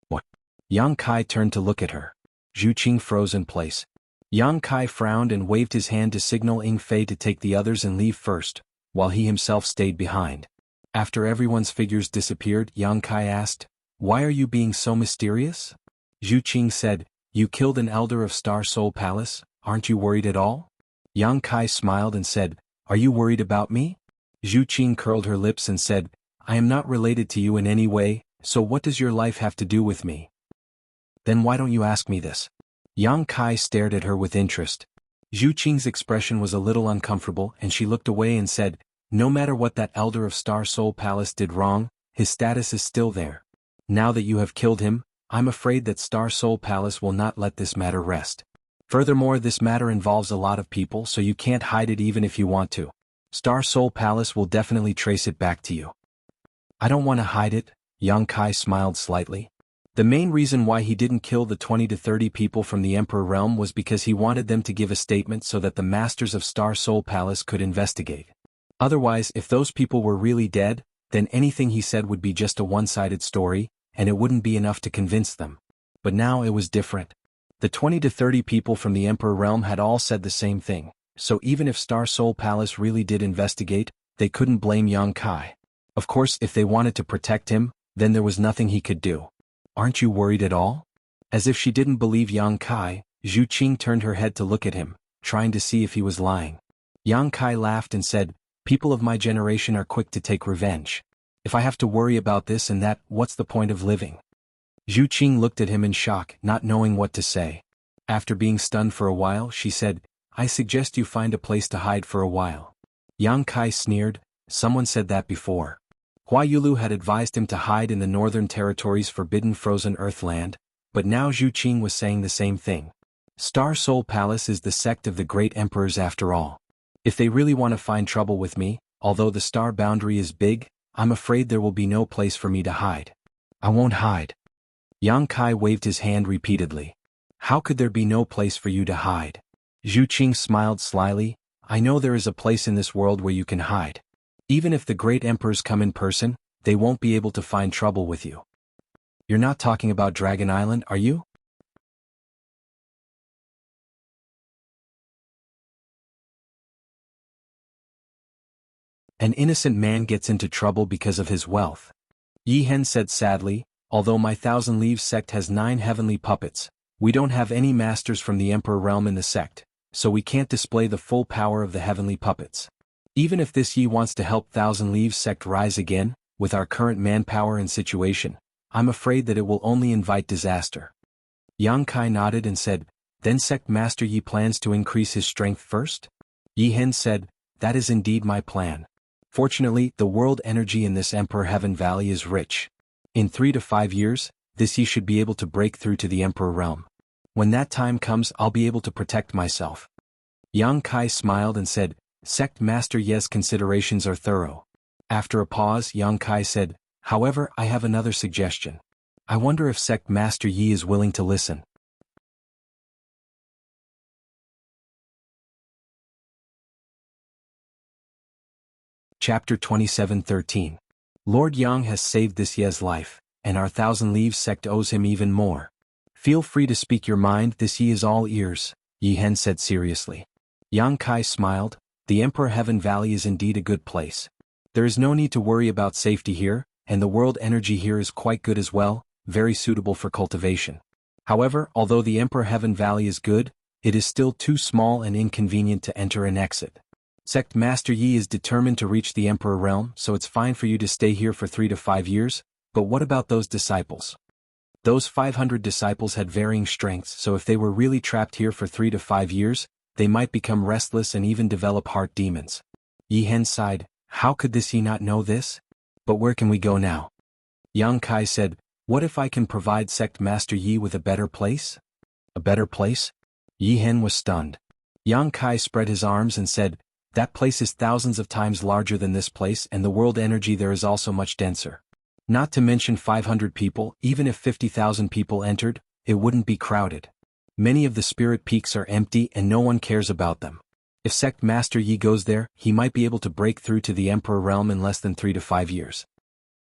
What? Yang Kai turned to look at her. Zhu Qing froze in place. Yang Kai frowned and waved his hand to signal Ying Fei to take the others and leave first, while he himself stayed behind. After everyone's figures disappeared, Yang Kai asked, Why are you being so mysterious? Zhu Qing said, You killed an elder of Star Soul Palace, aren't you worried at all? Yang Kai smiled and said, are you worried about me? Zhu Qing curled her lips and said, I am not related to you in any way, so what does your life have to do with me? Then why don't you ask me this? Yang Kai stared at her with interest. Zhu Qing's expression was a little uncomfortable and she looked away and said, no matter what that elder of Star Soul Palace did wrong, his status is still there. Now that you have killed him, I'm afraid that Star Soul Palace will not let this matter rest. Furthermore, this matter involves a lot of people, so you can't hide it even if you want to. Star Soul Palace will definitely trace it back to you. I don't want to hide it, Yang Kai smiled slightly. The main reason why he didn't kill the 20 to 30 people from the Emperor Realm was because he wanted them to give a statement so that the masters of Star Soul Palace could investigate. Otherwise, if those people were really dead, then anything he said would be just a one-sided story, and it wouldn't be enough to convince them. But now it was different. The 20 to 30 people from the Emperor Realm had all said the same thing, so even if Star Soul Palace really did investigate, they couldn't blame Yang Kai. Of course, if they wanted to protect him, then there was nothing he could do. Aren't you worried at all? As if she didn't believe Yang Kai, Zhu Qing turned her head to look at him, trying to see if he was lying. Yang Kai laughed and said, people of my generation are quick to take revenge. If I have to worry about this and that, what's the point of living? Zhu Qing looked at him in shock, not knowing what to say. After being stunned for a while, she said, I suggest you find a place to hide for a while. Yang Kai sneered, someone said that before. Hua Yulu had advised him to hide in the Northern Territory's forbidden frozen earth land, but now Zhu Qing was saying the same thing. Star Soul Palace is the sect of the great emperors after all. If they really want to find trouble with me, although the star boundary is big, I'm afraid there will be no place for me to hide. I won't hide. Yang Kai waved his hand repeatedly. How could there be no place for you to hide? Zhu Qing smiled slyly, I know there is a place in this world where you can hide. Even if the great emperors come in person, they won't be able to find trouble with you. You're not talking about Dragon Island, are you? An innocent man gets into trouble because of his wealth. Yi Hen said sadly, although my Thousand Leaves sect has 9 heavenly puppets, we don't have any masters from the Emperor Realm in the sect, so we can't display the full power of the heavenly puppets. Even if this Yi wants to help Thousand Leaves sect rise again, with our current manpower and situation, I'm afraid that it will only invite disaster. Yang Kai nodded and said, then Sect Master Yi plans to increase his strength first? Yi Hen said, that is indeed my plan. Fortunately, the world energy in this Emperor Heaven Valley is rich. In 3 to 5 years, this Yi should be able to break through to the Emperor Realm. When that time comes, I'll be able to protect myself. Yang Kai smiled and said, Sect Master Ye's considerations are thorough. After a pause, Yang Kai said, however, I have another suggestion. I wonder if Sect Master Yi is willing to listen. Chapter 27:13. Lord Yang has saved this Ye's life, and our Thousand Leaves sect owes him even more. Feel free to speak your mind, this Yi is all ears, Yi Hen said seriously. Yang Kai smiled, the Emperor Heaven Valley is indeed a good place. There is no need to worry about safety here, and the world energy here is quite good as well, very suitable for cultivation. However, although the Emperor Heaven Valley is good, it is still too small and inconvenient to enter and exit. Sect Master Yi is determined to reach the Emperor Realm, so it's fine for you to stay here for 3 to 5 years, but what about those disciples? Those 500 disciples had varying strengths, so if they were really trapped here for 3 to 5 years, they might become restless and even develop heart demons. Yi Hen sighed, how could this Yi not know this? But where can we go now? Yang Kai said, what if I can provide Sect Master Yi with a better place? A better place? Yi Hen was stunned. Yang Kai spread his arms and said, that place is thousands of times larger than this place, and the world energy there is also much denser. Not to mention 500 people, even if 50,000 people entered, it wouldn't be crowded. Many of the spirit peaks are empty and no one cares about them. If Sect Master Yi goes there, he might be able to break through to the Emperor Realm in less than 3 to 5 years.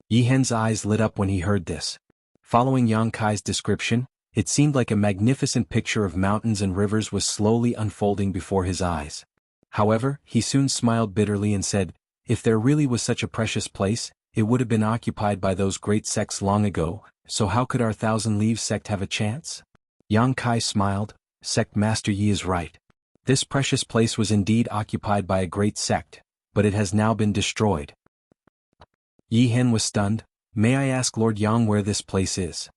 Yi Hen's eyes lit up when he heard this. Following Yang Kai's description, it seemed like a magnificent picture of mountains and rivers was slowly unfolding before his eyes. However, he soon smiled bitterly and said, if there really was such a precious place, it would have been occupied by those great sects long ago, so how could our Thousand Leaves sect have a chance? Yang Kai smiled, Sect Master Yi is right. This precious place was indeed occupied by a great sect, but it has now been destroyed. Yi Hen was stunned. May I ask Lord Yang where this place is?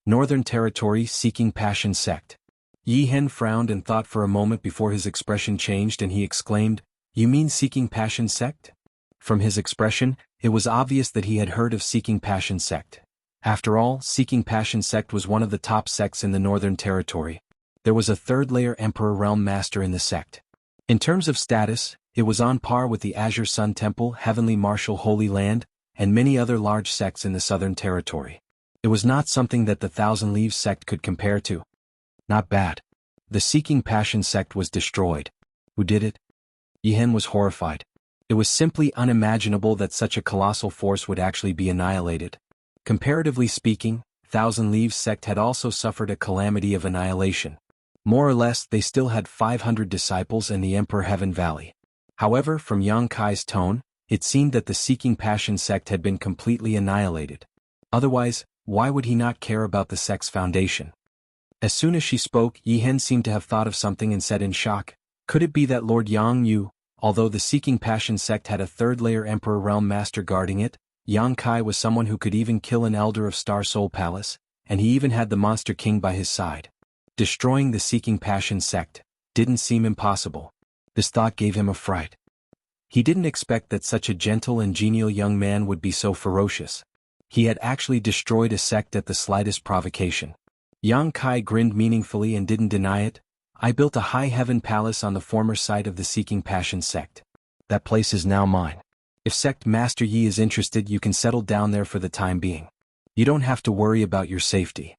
Northern Territory Seeking Passion Sect. Yi Hen frowned and thought for a moment before his expression changed and he exclaimed, You mean Seeking Passion Sect? From his expression, it was obvious that he had heard of Seeking Passion Sect. After all, Seeking Passion Sect was one of the top sects in the Northern Territory. There was a third-layer Emperor Realm Master in the sect. In terms of status, it was on par with the Azure Sun Temple, Heavenly Martial Holy Land, and many other large sects in the Southern Territory. It was not something that the Thousand Leaves sect could compare to. Not bad. The Seeking Passion sect was destroyed. Who did it? Yi Hen was horrified. It was simply unimaginable that such a colossal force would actually be annihilated. Comparatively speaking, Thousand Leaves sect had also suffered a calamity of annihilation. More or less, they still had 500 disciples in the Emperor Heaven Valley. However, from Yang Kai's tone, it seemed that the Seeking Passion sect had been completely annihilated. Otherwise, why would he not care about the sect's foundation? As soon as she spoke, Yi Hen seemed to have thought of something and said in shock, Could it be that Lord Yang knew, although the Seeking Passion sect had a third-layer Emperor Realm Master guarding it, Yang Kai was someone who could even kill an Elder of Star Soul Palace, and he even had the Monster King by his side. Destroying the Seeking Passion sect didn't seem impossible. This thought gave him a fright. He didn't expect that such a gentle and genial young man would be so ferocious. He had actually destroyed a sect at the slightest provocation. Yang Kai grinned meaningfully and didn't deny it. I built a high heaven palace on the former site of the Seeking Passion sect. That place is now mine. If Sect Master Yi is interested, you can settle down there for the time being. You don't have to worry about your safety.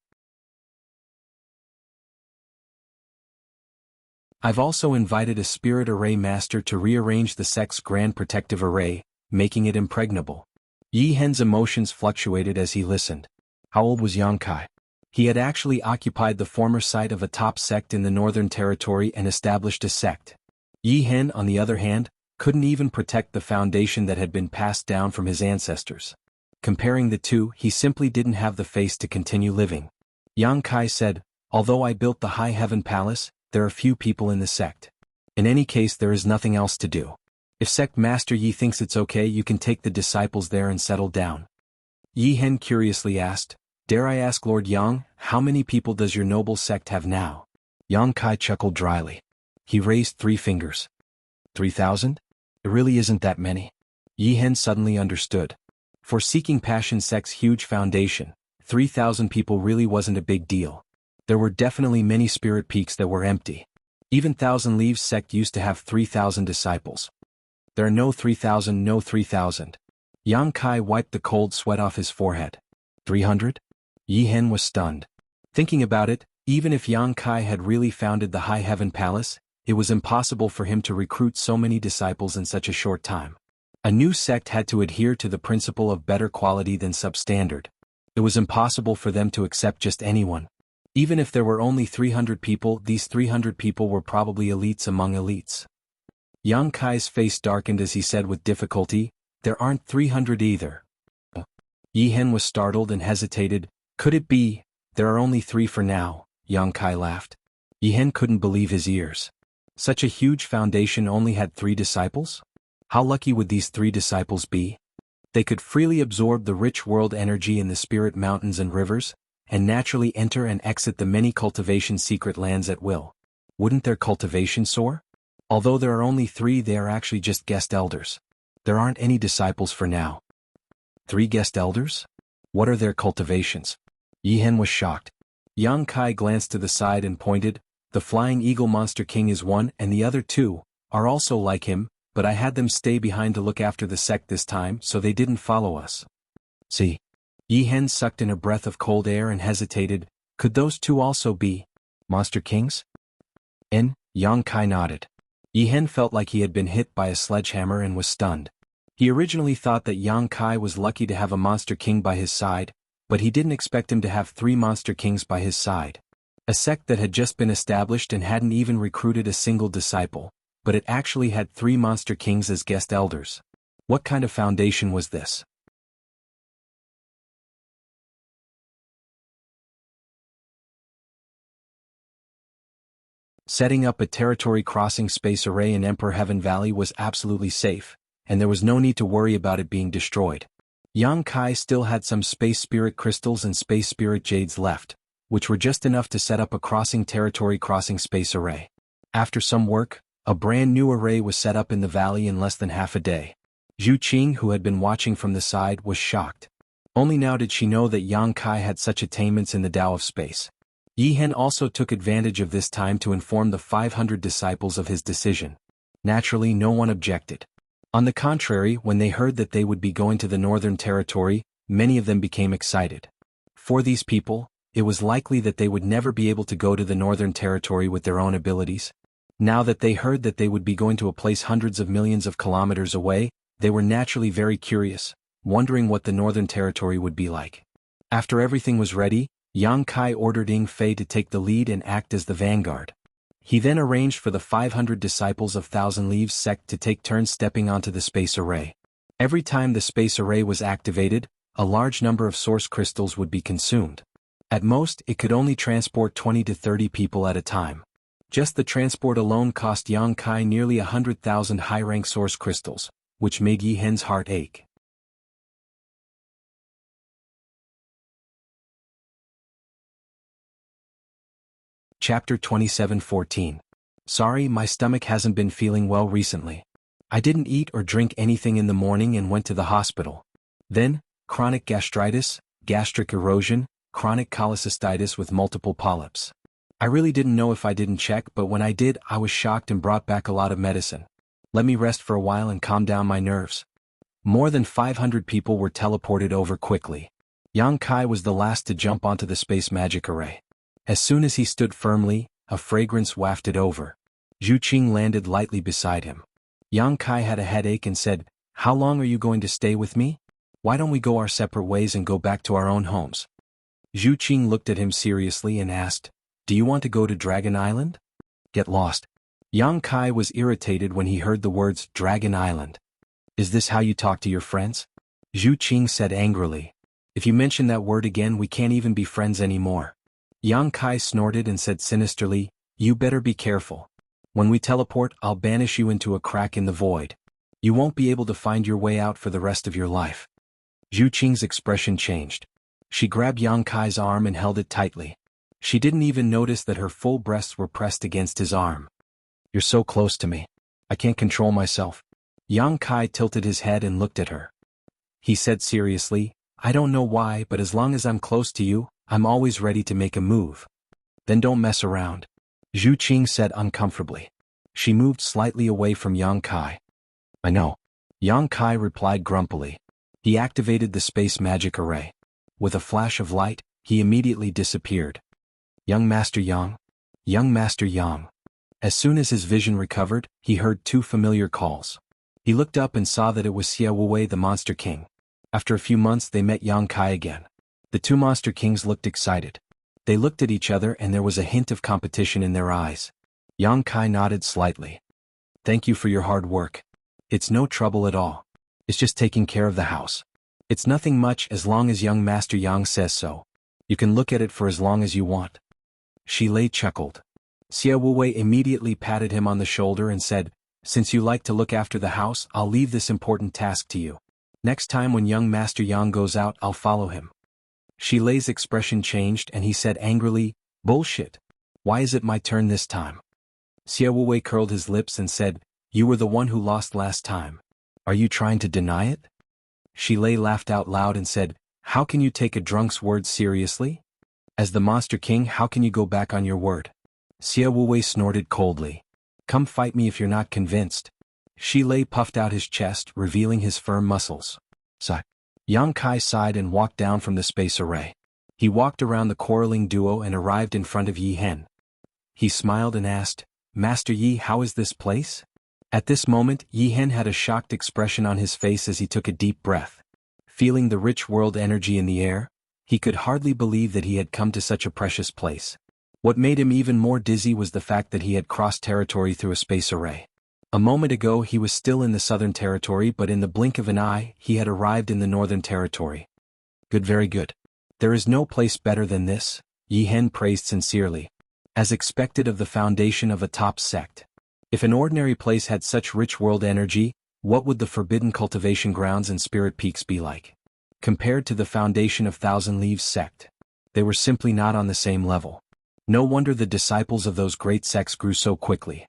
I've also invited a Spirit Array Master to rearrange the sect's Grand Protective Array, making it impregnable. Yi Hen's emotions fluctuated as he listened. How old was Yang Kai? He had actually occupied the former site of a top sect in the Northern Territory and established a sect. Yi Hen, on the other hand, couldn't even protect the foundation that had been passed down from his ancestors. Comparing the two, he simply didn't have the face to continue living. Yang Kai said, Although I built the High Heaven Palace, there are few people in the sect. In any case, there is nothing else to do. If Sect Master Yi thinks it's okay, you can take the disciples there and settle down. Yi Hen curiously asked, Dare I ask Lord Yang, how many people does your noble sect have now? Yang Kai chuckled dryly. He raised 3 fingers. 3,000? It really isn't that many. Yi Hen suddenly understood. For Seeking Passion sect's huge foundation, 3,000 people really wasn't a big deal. There were definitely many spirit peaks that were empty. Even Thousand Leaves sect used to have 3,000 disciples. There are no 3,000, no 3,000. Yang Kai wiped the cold sweat off his forehead. 300? Yi Hen was stunned. Thinking about it, even if Yang Kai had really founded the High Heaven Palace, it was impossible for him to recruit so many disciples in such a short time. A new sect had to adhere to the principle of better quality than substandard. It was impossible for them to accept just anyone. Even if there were only 300 people, these 300 people were probably elites among elites. Yang Kai's face darkened as he said with difficulty, There aren't 300 either. Yi Hen was startled and hesitated. Could it be? There are only 3 for now, Yang Kai laughed. Yi Hen couldn't believe his ears. Such a huge foundation only had 3 disciples? How lucky would these 3 disciples be? They could freely absorb the rich world energy in the spirit mountains and rivers, and naturally enter and exit the many cultivation secret lands at will. Wouldn't their cultivation soar? Although there are only 3, they are actually just guest elders. There aren't any disciples for now. 3 guest elders? What are their cultivations? Yi Hen was shocked. Yang Kai glanced to the side and pointed, The Flying Eagle Monster King is one and the other 2 are also like him, but I had them stay behind to look after the sect this time so they didn't follow us. See? Yi Hen sucked in a breath of cold air and hesitated. Could those 2 also be Monster Kings? Yang Kai nodded. Yi Hen felt like he had been hit by a sledgehammer and was stunned. He originally thought that Yang Kai was lucky to have a Monster King by his side, but he didn't expect him to have 3 Monster Kings by his side. A sect that had just been established and hadn't even recruited a single disciple, but it actually had 3 Monster Kings as guest elders. What kind of foundation was this? Setting up a territory-crossing space array in Emperor Heaven Valley was absolutely safe, and there was no need to worry about it being destroyed. Yang Kai still had some space spirit crystals and space spirit jades left, which were just enough to set up a territory-crossing space array. After some work, a brand new array was set up in the valley in less than half a day. Zhu Qing, who had been watching from the side, was shocked. Only now did she know that Yang Kai had such attainments in the Tao of space. Yi Hen also took advantage of this time to inform the 500 disciples of his decision. Naturally, no one objected. On the contrary, when they heard that they would be going to the Northern Territory, many of them became excited. For these people, it was likely that they would never be able to go to the Northern Territory with their own abilities. Now that they heard that they would be going to a place hundreds of millions of kilometers away, they were naturally very curious, wondering what the Northern Territory would be like. After everything was ready, Yang Kai ordered Ying Fei to take the lead and act as the vanguard. He then arranged for the 500 disciples of Thousand Leaves sect to take turns stepping onto the space array. Every time the space array was activated, a large number of source crystals would be consumed. At most, it could only transport 20 to 30 people at a time. Just the transport alone cost Yang Kai nearly 100,000 high-rank source crystals, which made Yi Hen's heart ache. Chapter 27:14. Sorry, my stomach hasn't been feeling well recently. I didn't eat or drink anything in the morning and went to the hospital. Then, chronic gastritis, gastric erosion, chronic cholecystitis with multiple polyps. I really didn't know if I didn't check, but when I did, I was shocked and brought back a lot of medicine. Let me rest for a while and calm down my nerves. More than 500 people were teleported over quickly. Yang Kai was the last to jump onto the space magic array. As soon as he stood firmly, a fragrance wafted over. Zhu Qing landed lightly beside him. Yang Kai had a headache and said, "How long are you going to stay with me? Why don't we go our separate ways and go back to our own homes?" Zhu Qing looked at him seriously and asked, "Do you want to go to Dragon Island?" Get lost. Yang Kai was irritated when he heard the words Dragon Island. Is this how you talk to your friends? Zhu Qing said angrily. If you mention that word again, we can't even be friends anymore. Yang Kai snorted and said sinisterly, "You better be careful. When we teleport, I'll banish you into a crack in the void. You won't be able to find your way out for the rest of your life." Zhu Qing's expression changed. She grabbed Yang Kai's arm and held it tightly. She didn't even notice that her full breasts were pressed against his arm. "You're so close to me. I can't control myself." Yang Kai tilted his head and looked at her. He said seriously, "I don't know why, but as long as I'm close to you, I'm always ready to make a move." "Then don't mess around," Zhu Qing said uncomfortably. She moved slightly away from Yang Kai. "I know," Yang Kai replied grumpily. He activated the space magic array. With a flash of light, he immediately disappeared. "Young Master Yang? Young Master Yang." As soon as his vision recovered, he heard two familiar calls. He looked up and saw that it was Xia Wuwei, the Monster King. After a few months they met Yang Kai again. The two Monster Kings looked excited. They looked at each other and there was a hint of competition in their eyes. Yang Kai nodded slightly. "Thank you for your hard work. It's no trouble at all. It's just taking care of the house. It's nothing much as long as young Master Yang says so. You can look at it for as long as you want." Shi Lei chuckled. Xia Wuwei immediately patted him on the shoulder and said, "Since you like to look after the house, I'll leave this important task to you. Next time when young Master Yang goes out, I'll follow him." Shi Lei's expression changed and he said angrily, "Bullshit. Why is it my turn this time?" Xia Wuwei curled his lips and said, "You were the one who lost last time. Are you trying to deny it?" Shi Lei laughed out loud and said, "How can you take a drunk's words seriously? As the Monster King, how can you go back on your word?" Xia Wuwei snorted coldly. "Come fight me if you're not convinced." Shi Lei puffed out his chest, revealing his firm muscles. Sigh. Yang Kai sighed and walked down from the space array. He walked around the quarreling duo and arrived in front of Yi Hen. He smiled and asked, "Master Yi, how is this place?" At this moment, Yi Hen had a shocked expression on his face as he took a deep breath. Feeling the rich world energy in the air, he could hardly believe that he had come to such a precious place. What made him even more dizzy was the fact that he had crossed territory through a space array. A moment ago he was still in the Southern Territory, but in the blink of an eye, he had arrived in the Northern Territory. "Good, very good. There is no place better than this," Yi Hen praised sincerely. as expected of the foundation of a top sect. If an ordinary place had such rich world energy, what would the forbidden cultivation grounds and spirit peaks be like? Compared to the foundation of Thousand Leaves sect, they were simply not on the same level. No wonder the disciples of those great sects grew so quickly.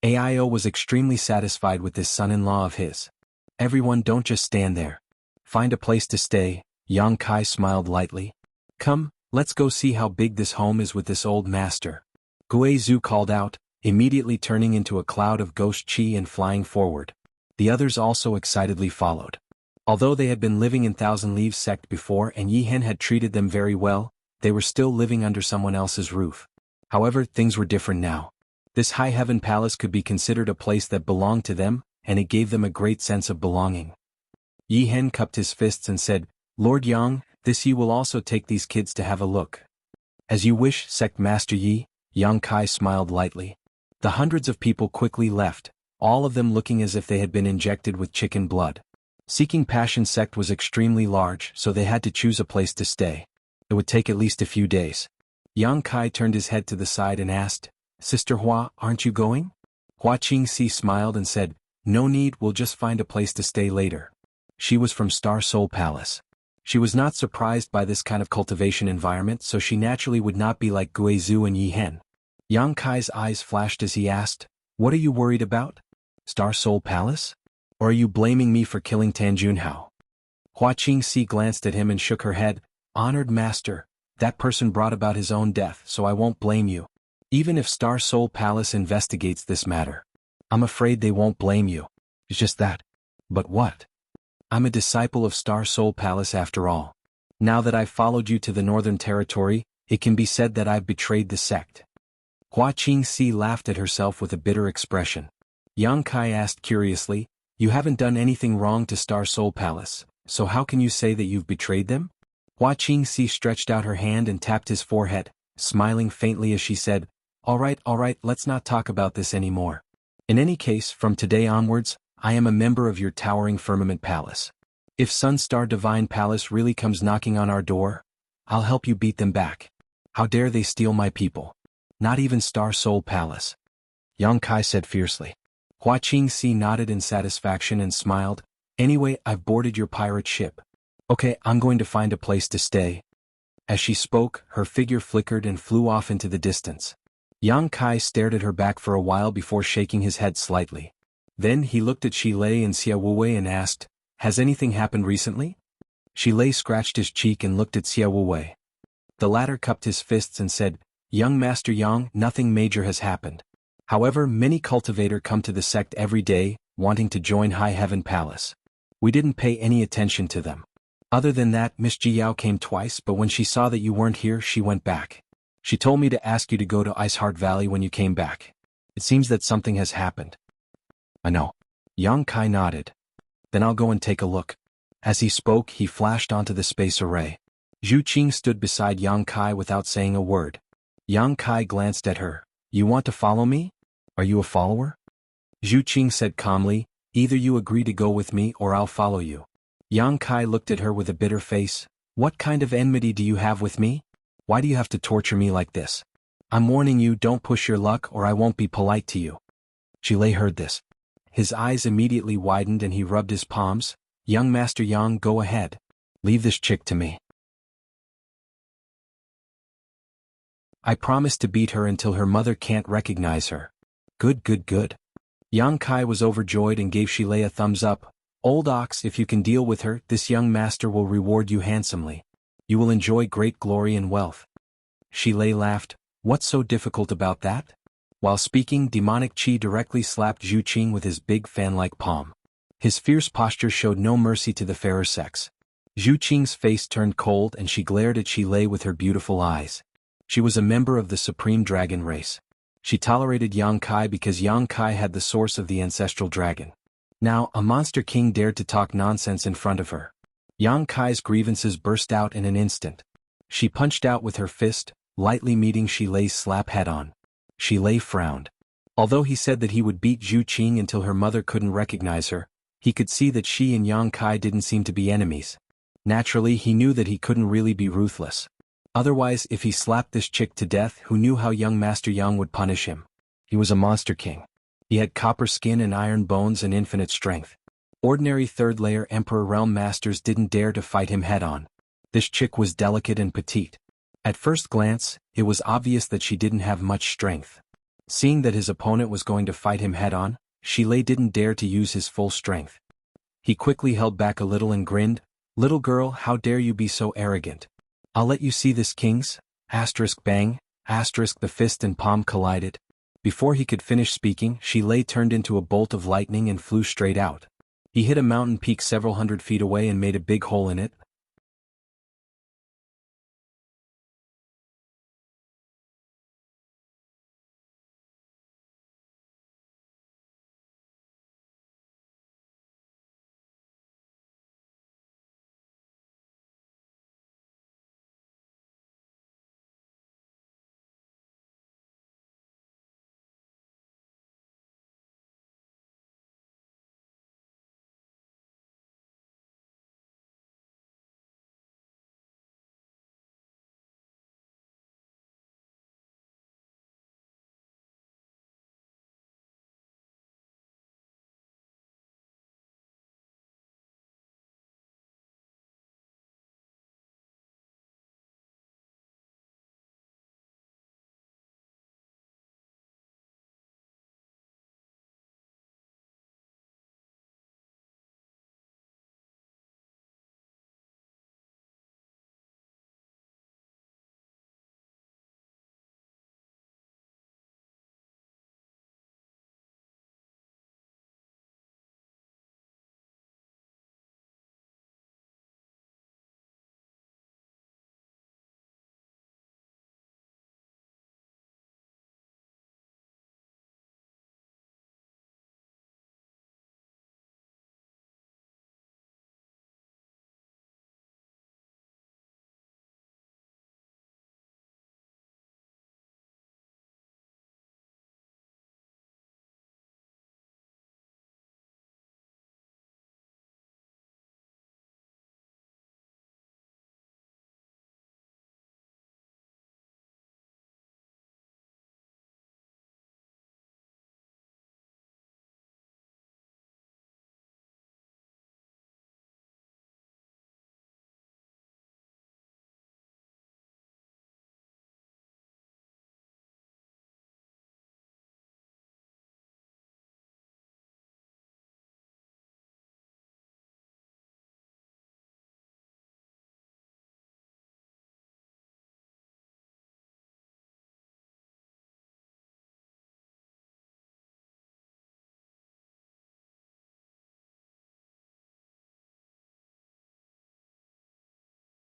Aio was extremely satisfied with this son-in-law of his. Everyone, don't just stand there. Find a place to stay. Yang Kai smiled lightly. Come, let's go see how big this home is with this old master. Guizhu called out, immediately turning into a cloud of ghost chi and flying forward. The others also excitedly followed. Although they had been living in Thousand Leaves sect before and Yi Hen had treated them very well, they were still living under someone else's roof. However, things were different now. This high heaven palace could be considered a place that belonged to them, and it gave them a great sense of belonging. Yi Hen cupped his fists and said, Lord Yang, this Yi will also take these kids to have a look. As you wish, Sect Master Yi, Yang Kai smiled lightly. The hundreds of people quickly left, all of them looking as if they had been injected with chicken blood. Seeking Passion sect was extremely large, so they had to choose a place to stay. It would take at least a few days. Yang Kai turned his head to the side and asked, Sister Hua, aren't you going? Hua Qingxi smiled and said, No need, we'll just find a place to stay later. She was from Star Soul Palace. She was not surprised by this kind of cultivation environment, so she naturally would not be like Guizhu and Yi Hen. Yang Kai's eyes flashed as he asked, What are you worried about? Star Soul Palace? Or are you blaming me for killing Tan Junhao? Hua Qingxi glanced at him and shook her head. Honored master, that person brought about his own death, so I won't blame you. Even if Star Soul Palace investigates this matter, I'm afraid they won't blame you. It's just that. But what? I'm a disciple of Star Soul Palace after all. Now that I've followed you to the Northern Territory, it can be said that I've betrayed the sect. Hua Qingxi laughed at herself with a bitter expression. Yang Kai asked curiously, You haven't done anything wrong to Star Soul Palace, so how can you say that you've betrayed them? Hua Qingxi stretched out her hand and tapped his forehead, smiling faintly as she said, All right, let's not talk about this anymore. In any case, from today onwards, I am a member of your towering Firmament Palace. If Sunstar Divine Palace really comes knocking on our door, I'll help you beat them back. How dare they steal my people? Not even Star Soul Palace. Yang Kai said fiercely. Hua Qingxi nodded in satisfaction and smiled. Anyway, I've boarded your pirate ship. Okay, I'm going to find a place to stay. As she spoke, her figure flickered and flew off into the distance. Yang Kai stared at her back for a while before shaking his head slightly. Then he looked at Shi Lei and Xia Wuwei and asked, Has anything happened recently? Shi Lei scratched his cheek and looked at Xia Wuwei. The latter cupped his fists and said, Young Master Yang, nothing major has happened. However, many cultivators come to the sect every day, wanting to join High Heaven Palace. We didn't pay any attention to them. Other than that, Miss Jiyao came twice, but when she saw that you weren't here, she went back. She told me to ask you to go to Iceheart Valley when you came back. It seems that something has happened. I know. Yang Kai nodded. Then I'll go and take a look. As he spoke, he flashed onto the space array. Zhu Qing stood beside Yang Kai without saying a word. Yang Kai glanced at her. You want to follow me? Are you a follower? Zhu Qing said calmly, Either you agree to go with me or I'll follow you. Yang Kai looked at her with a bitter face. What kind of enmity do you have with me? Why do you have to torture me like this? I'm warning you, don't push your luck or I won't be polite to you. Shi Lei heard this. His eyes immediately widened and he rubbed his palms. Young Master Yang, go ahead. Leave this chick to me. I promise to beat her until her mother can't recognize her. Good. Yang Kai was overjoyed and gave Shi Lei a thumbs up. Old ox, if you can deal with her, this young master will reward you handsomely. You will enjoy great glory and wealth. Shi Lei laughed. What's so difficult about that? While speaking, demonic chi directly slapped Zhu Qing with his big fan-like palm. His fierce posture showed no mercy to the fairer sex. Zhu Qing's face turned cold and she glared at Shi Lei with her beautiful eyes. She was a member of the Supreme Dragon race. She tolerated Yang Kai because Yang Kai had the source of the ancestral dragon. Now, a monster king dared to talk nonsense in front of her. Yang Kai's grievances burst out in an instant. She punched out with her fist, lightly meeting Shi Lei's slap head-on. Shi Lei frowned. Although he said that he would beat Zhu Qing until her mother couldn't recognize her, He could see that she and Yang Kai didn't seem to be enemies. Naturally, he knew that he couldn't really be ruthless. Otherwise, if he slapped this chick to death, who knew how young Master Yang would punish him? He was a monster king. He had copper skin and iron bones and infinite strength. Ordinary third-layer Emperor Realm Masters didn't dare to fight him head-on. This chick was delicate and petite. At first glance, it was obvious that she didn't have much strength. Seeing that his opponent was going to fight him head-on, Shilei didn't dare to use his full strength. He quickly held back a little and grinned, "Little girl, how dare you be so arrogant? I'll let you see this, kings." Bang, the fist and palm collided. Before he could finish speaking, Shilei turned into a bolt of lightning and flew straight out. He hit a mountain peak several hundred feet away and made a big hole in it.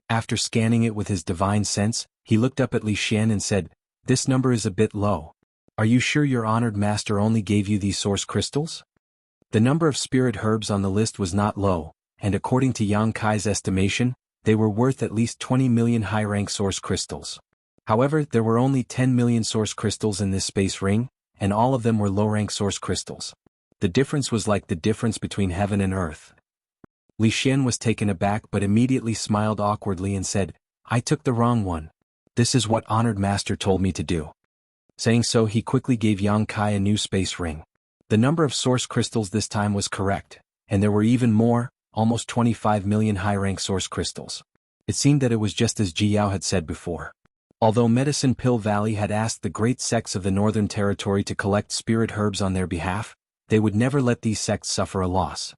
After scanning it with his divine sense, he looked up at Li Xian and said, "This number is a bit low. Are you sure your honored master only gave you these source crystals?" The number of spirit herbs on the list was not low, and according to Yang Kai's estimation, they were worth at least 20 million high-rank source crystals. However, there were only 10 million source crystals in this space ring, and all of them were low-rank source crystals. The difference was like the difference between heaven and earth. Li Xian was taken aback but immediately smiled awkwardly and said, "I took the wrong one. This is what honored master told me to do." Saying so, he quickly gave Yang Kai a new space ring. The number of source crystals this time was correct, and there were even more, almost 25 million high-rank source crystals. It seemed that it was just as Ji Yao had said before. Although Medicine Pill Valley had asked the great sects of the Northern Territory to collect spirit herbs on their behalf, they would never let these sects suffer a loss.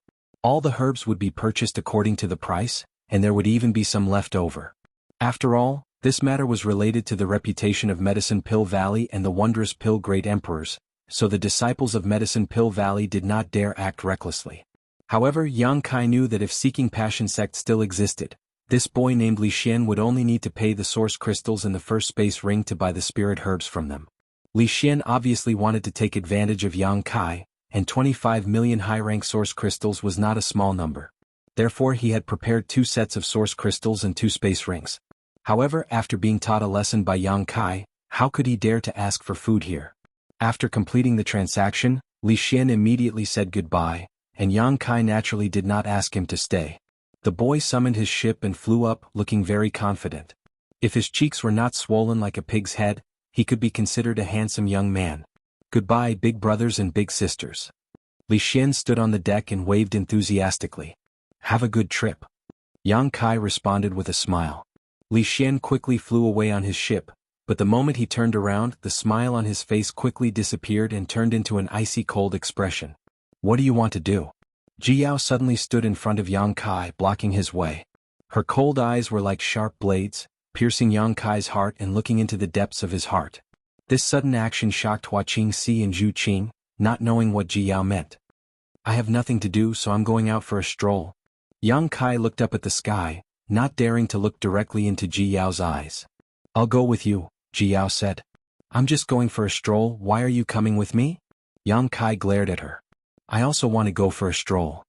All the herbs would be purchased according to the price, and there would even be some left over. After all, this matter was related to the reputation of Medicine Pill Valley and the wondrous Pill Great Emperors, so the disciples of Medicine Pill Valley did not dare act recklessly. However, Yang Kai knew that if Seeking Passion sect still existed, this boy named Li Xian would only need to pay the source crystals in the first space ring to buy the spirit herbs from them. Li Xian obviously wanted to take advantage of Yang Kai, and 25 million high-rank source crystals was not a small number. Therefore he had prepared 2 sets of source crystals and 2 space rings. However, after being taught a lesson by Yang Kai, how could he dare to ask for food here? After completing the transaction, Li Xian immediately said goodbye, and Yang Kai naturally did not ask him to stay. The boy summoned his ship and flew up, looking very confident. If his cheeks were not swollen like a pig's head, he could be considered a handsome young man. Goodbye, big brothers and big sisters. Li Xian stood on the deck and waved enthusiastically. Have a good trip. Yang Kai responded with a smile. Li Xian quickly flew away on his ship, but the moment he turned around, the smile on his face quickly disappeared and turned into an icy cold expression. What do you want to do? Ji Yao suddenly stood in front of Yang Kai, blocking his way. Her cold eyes were like sharp blades, piercing Yang Kai's heart and looking into the depths of his heart. This sudden action shocked Hua Qingxi and Zhu Qing, not knowing what Ji Yao meant. I have nothing to do, so I'm going out for a stroll. Yang Kai looked up at the sky, not daring to look directly into Ji Yao's eyes. I'll go with you, Ji Yao said. I'm just going for a stroll, why are you coming with me? Yang Kai glared at her. I also want to go for a stroll.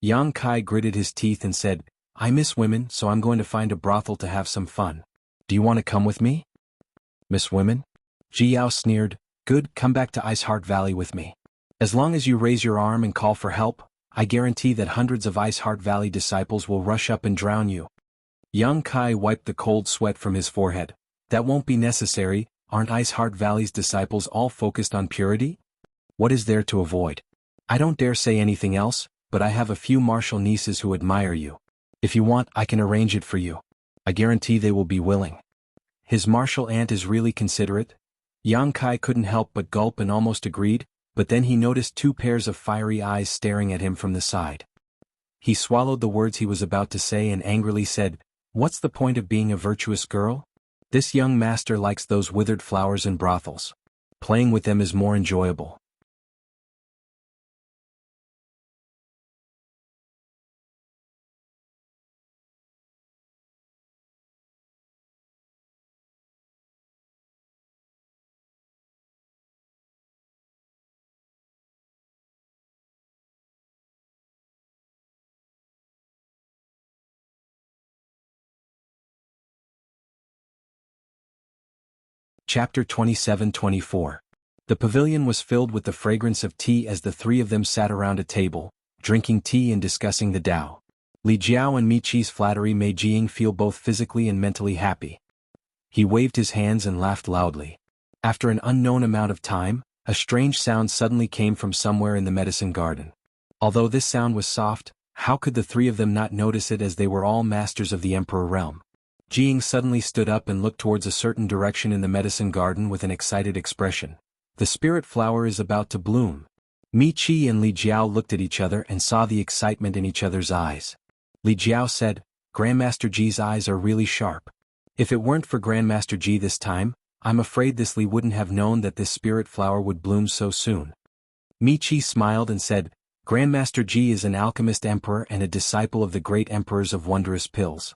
Yang Kai gritted his teeth and said, I miss women, so I'm going to find a brothel to have some fun. Do you want to come with me? Miss women? Ji Yao sneered, good, come back to Ice Heart Valley with me. As long as you raise your arm and call for help, I guarantee that hundreds of Ice Heart Valley disciples will rush up and drown you. Yang Kai wiped the cold sweat from his forehead. That won't be necessary, aren't Ice Heart Valley's disciples all focused on purity? What is there to avoid? I don't dare say anything else, but I have a few martial nieces who admire you. If you want, I can arrange it for you. I guarantee they will be willing. His martial aunt is really considerate? Yang Kai couldn't help but gulp and almost agreed, but then he noticed two pairs of fiery eyes staring at him from the side. He swallowed the words he was about to say and angrily said, What's the point of being a virtuous girl? This young master likes those withered flowers and brothels. Playing with them is more enjoyable. Chapter 27-24. The pavilion was filled with the fragrance of tea as the three of them sat around a table, drinking tea and discussing the Tao. Li Jiao and Mi Chi's flattery made Jiying feel both physically and mentally happy. He waved his hands and laughed loudly. After an unknown amount of time, a strange sound suddenly came from somewhere in the medicine garden. Although this sound was soft, how could the three of them not notice it as they were all masters of the Emperor realm? Jiying suddenly stood up and looked towards a certain direction in the medicine garden with an excited expression. The spirit flower is about to bloom. Mi Chi and Li Jiao looked at each other and saw the excitement in each other's eyes. Li Jiao said, Grandmaster Ji's eyes are really sharp. If it weren't for Grandmaster Ji this time, I'm afraid this Li wouldn't have known that this spirit flower would bloom so soon. Mi Chi smiled and said, Grandmaster Ji is an alchemist emperor and a disciple of the great emperors of wondrous pills.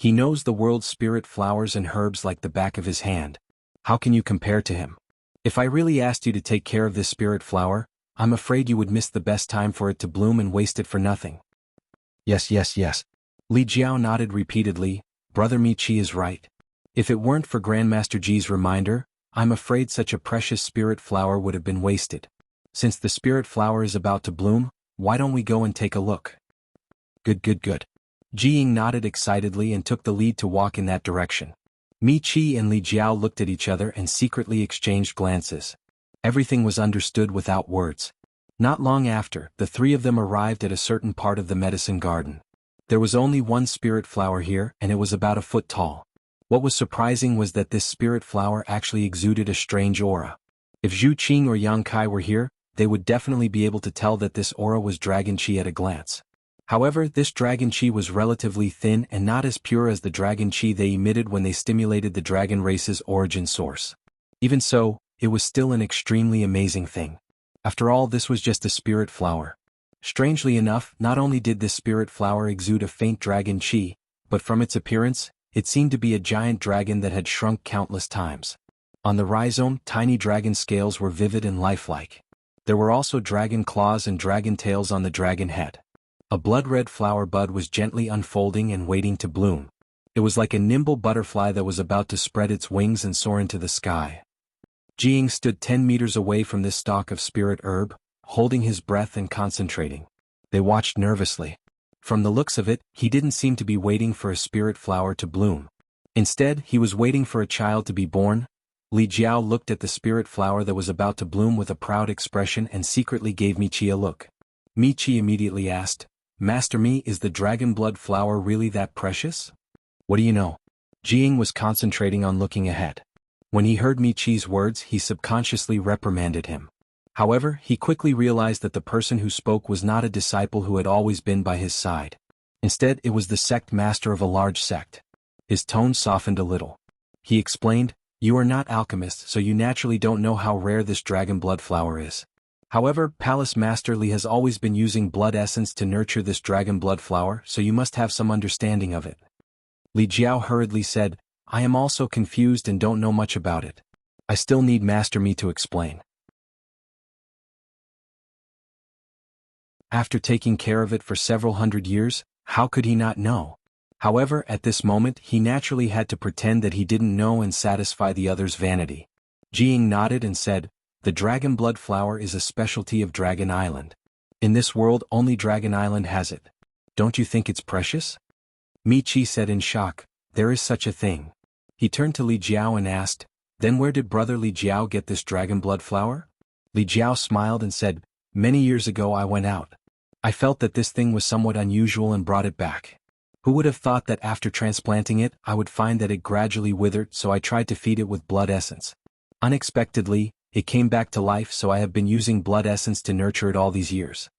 He knows the world's spirit flowers and herbs like the back of his hand. How can you compare to him? If I really asked you to take care of this spirit flower, I'm afraid you would miss the best time for it to bloom and waste it for nothing. Yes. Li Jiao nodded repeatedly, Brother Mi Chi is right. If it weren't for Grandmaster Ji's reminder, I'm afraid such a precious spirit flower would have been wasted. Since the spirit flower is about to bloom, why don't we go and take a look? Good. Jiying nodded excitedly and took the lead to walk in that direction. Mi Chi and Li Jiao looked at each other and secretly exchanged glances. Everything was understood without words. Not long after, the three of them arrived at a certain part of the medicine garden. There was only one spirit flower here, and it was about a foot tall. What was surprising was that this spirit flower actually exuded a strange aura. If Zhu Qing or Yang Kai were here, they would definitely be able to tell that this aura was dragon chi at a glance. However, this dragon chi was relatively thin and not as pure as the dragon chi they emitted when they stimulated the dragon race's origin source. Even so, it was still an extremely amazing thing. After all, this was just a spirit flower. Strangely enough, not only did this spirit flower exude a faint dragon chi, but from its appearance, it seemed to be a giant dragon that had shrunk countless times. On the rhizome, tiny dragon scales were vivid and lifelike. There were also dragon claws and dragon tails on the dragon head. A blood-red flower bud was gently unfolding and waiting to bloom. It was like a nimble butterfly that was about to spread its wings and soar into the sky. Jiying stood 10 meters away from this stalk of spirit herb, holding his breath and concentrating. They watched nervously. From the looks of it, he didn't seem to be waiting for a spirit flower to bloom. Instead, he was waiting for a child to be born. Li Jiao looked at the spirit flower that was about to bloom with a proud expression and secretly gave Michi a look. Michi immediately asked, "Master Mi, is the dragon blood flower really that precious?" "What do you know?" Jiang was concentrating on looking ahead. When he heard Michi's words, he subconsciously reprimanded him. However, he quickly realized that the person who spoke was not a disciple who had always been by his side. Instead, it was the sect master of a large sect. His tone softened a little. He explained, "You are not alchemists, so you naturally don't know how rare this dragon blood flower is. However, Palace Master Li has always been using blood essence to nurture this dragon blood flower, so you must have some understanding of it." Li Jiao hurriedly said, "I am also confused and don't know much about it. I still need Master Mi to explain." After taking care of it for several hundred years, how could he not know? However, at this moment he naturally had to pretend that he didn't know and satisfy the other's vanity. Jiang nodded and said, "The dragon blood flower is a specialty of Dragon Island. In this world only Dragon Island has it. Don't you think it's precious?" Michi said in shock, "There is such a thing." He turned to Li Jiao and asked, "Then where did brother Li Jiao get this dragon blood flower?" Li Jiao smiled and said, "Many years ago I went out. I felt that this thing was somewhat unusual and brought it back. Who would have thought that after transplanting it I would find that it gradually withered, so I tried to feed it with blood essence. Unexpectedly, it came back to life, so I have been using blood essence to nurture it all these years."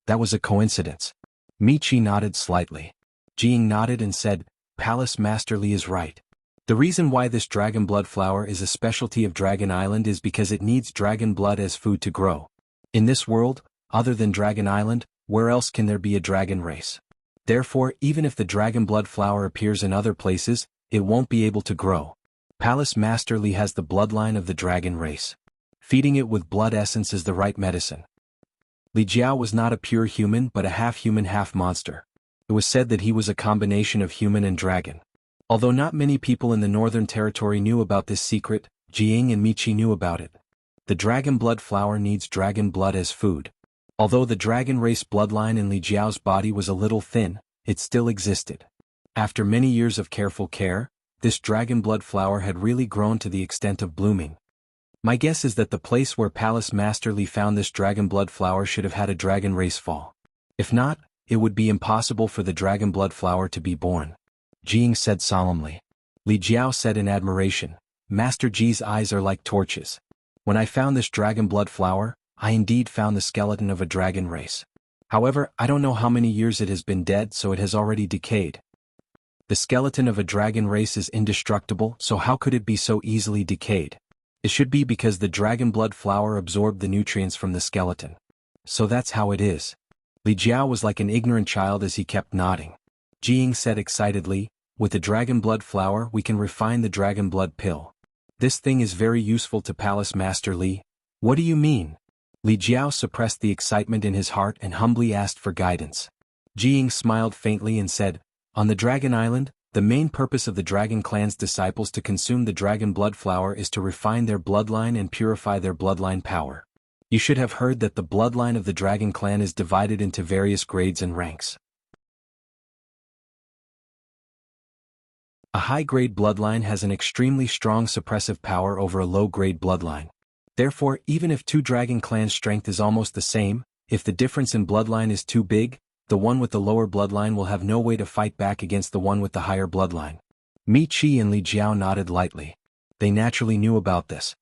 "That was a coincidence." Michi nodded slightly. Jiang nodded and said, "Palace Master Li is right. The reason why this dragon blood flower is a specialty of Dragon Island is because it needs dragon blood as food to grow. In this world, other than Dragon Island, where else can there be a dragon race? Therefore, even if the dragon blood flower appears in other places, it won't be able to grow. Palace Master Li has the bloodline of the dragon race. Feeding it with blood essence is the right medicine." Li Jiao was not a pure human but a half-human half-monster. It was said that he was a combination of human and dragon. Although not many people in the Northern Territory knew about this secret, Jiang and Michi knew about it. The dragon blood flower needs dragon blood as food. Although the dragon race bloodline in Li Jiao's body was a little thin, it still existed. After many years of careful care, this dragon blood flower had really grown to the extent of blooming. My guess is that the place where Palace Master Li found this dragon blood flower should have had a dragon race fall. If not, it would be impossible for the dragon blood flower to be born. Jiang said solemnly. Li Jiao said in admiration, "Master Ji's eyes are like torches. When I found this dragon blood flower, I indeed found the skeleton of a dragon race. However, I don't know how many years it has been dead, so it has already decayed. The skeleton of a dragon race is indestructible, so how could it be so easily decayed? It should be because the dragon blood flower absorbed the nutrients from the skeleton. So that's how it is." Li Jiao was like an ignorant child as he kept nodding. Jiang said excitedly, "With the dragon blood flower we can refine the dragon blood pill. This thing is very useful to Palace Master Li." "What do you mean?" Li Jiao suppressed the excitement in his heart and humbly asked for guidance. Jiang smiled faintly and said, "On the Dragon Island, the main purpose of the Dragon Clan's disciples to consume the dragon blood flower is to refine their bloodline and purify their bloodline power. You should have heard that the bloodline of the Dragon Clan is divided into various grades and ranks. A high-grade bloodline has an extremely strong suppressive power over a low-grade bloodline. Therefore, even if two dragon clans' strength is almost the same, if the difference in bloodline is too big, the one with the lower bloodline will have no way to fight back against the one with the higher bloodline." Mi Chi and Li Jiao nodded lightly. They naturally knew about this.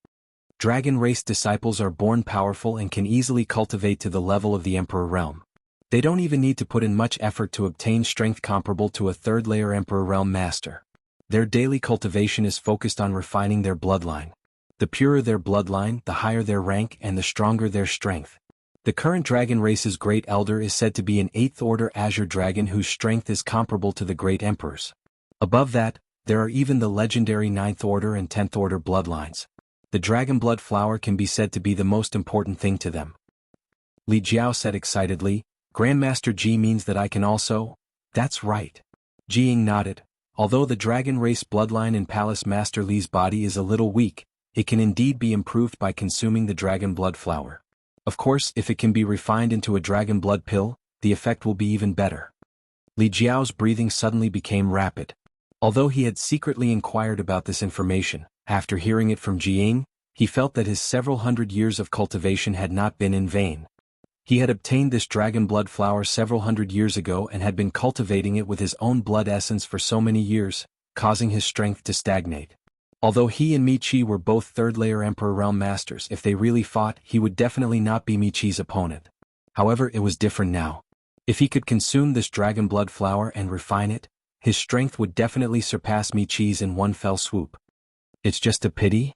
Dragon race disciples are born powerful and can easily cultivate to the level of the Emperor Realm. They don't even need to put in much effort to obtain strength comparable to a third-layer Emperor Realm master. Their daily cultivation is focused on refining their bloodline. The purer their bloodline, the higher their rank and the stronger their strength. The current dragon race's great elder is said to be an 8th order azure dragon whose strength is comparable to the great emperor's. Above that, there are even the legendary 9th order and 10th order bloodlines. The dragon blood flower can be said to be the most important thing to them. Li Jiao said excitedly, "Grandmaster Ji means that I can also?" "That's right." Jiang nodded. Although the dragon race bloodline in Palace Master Li's body is a little weak, it can indeed be improved by consuming the dragon blood flower. Of course, if it can be refined into a dragon blood pill, the effect will be even better. Li Jiao's breathing suddenly became rapid. Although he had secretly inquired about this information, after hearing it from Jiang, he felt that his several hundred years of cultivation had not been in vain. He had obtained this dragon blood flower several hundred years ago and had been cultivating it with his own blood essence for so many years, causing his strength to stagnate. Although he and Mi Qi were both third-layer Emperor Realm Masters, if they really fought, he would definitely not be Mi Qi's opponent. However, it was different now. If he could consume this dragon blood flower and refine it, his strength would definitely surpass Mi Qi's in one fell swoop. It's just a pity?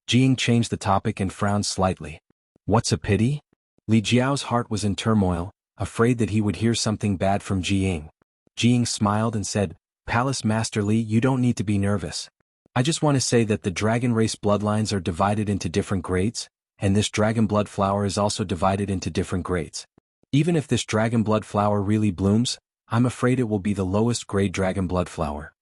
Jiang changed the topic and frowned slightly. What's a pity? Li Jiao's heart was in turmoil, afraid that he would hear something bad from Jiang. Jiang smiled and said, Palace Master Li, you don't need to be nervous. I just want to say that the dragon race bloodlines are divided into different grades, and this dragon blood flower is also divided into different grades. Even if this dragon blood flower really blooms, I'm afraid it will be the lowest grade dragon blood flower.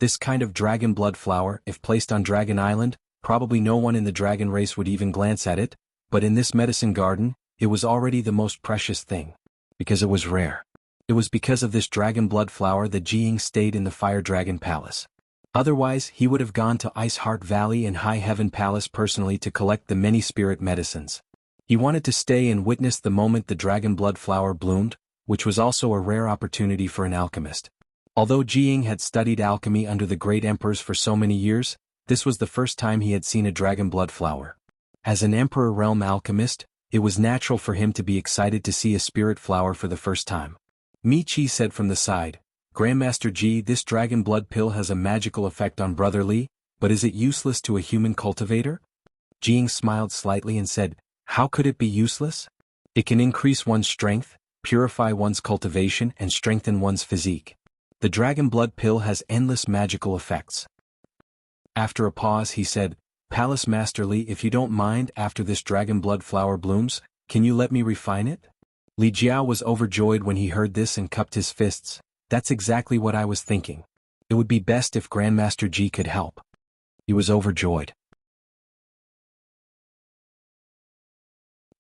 This kind of dragon blood flower, if placed on Dragon Island, probably no one in the dragon race would even glance at it, but in this medicine garden, it was already the most precious thing. Because it was rare. It was because of this dragon blood flower that Jiang stayed in the Fire Dragon Palace. Otherwise, he would have gone to Ice Heart Valley and High Heaven Palace personally to collect the many spirit medicines. He wanted to stay and witness the moment the dragon blood flower bloomed, which was also a rare opportunity for an alchemist. Although Jiang had studied alchemy under the great emperors for so many years, this was the first time he had seen a dragon blood flower. As an Emperor Realm alchemist, it was natural for him to be excited to see a spirit flower for the first time. Mi Qi said from the side, Grandmaster Ji, this dragon blood pill has a magical effect on Brother Li, but is it useless to a human cultivator? Jiang smiled slightly and said, How could it be useless? It can increase one's strength, purify one's cultivation and strengthen one's physique. The dragon blood pill has endless magical effects. After a pause he said, Palace Master Li, if you don't mind, after this dragon blood flower blooms, can you let me refine it? Li Jiao was overjoyed when he heard this and cupped his fists. That's exactly what I was thinking. It would be best if Grandmaster Ji could help. He was overjoyed.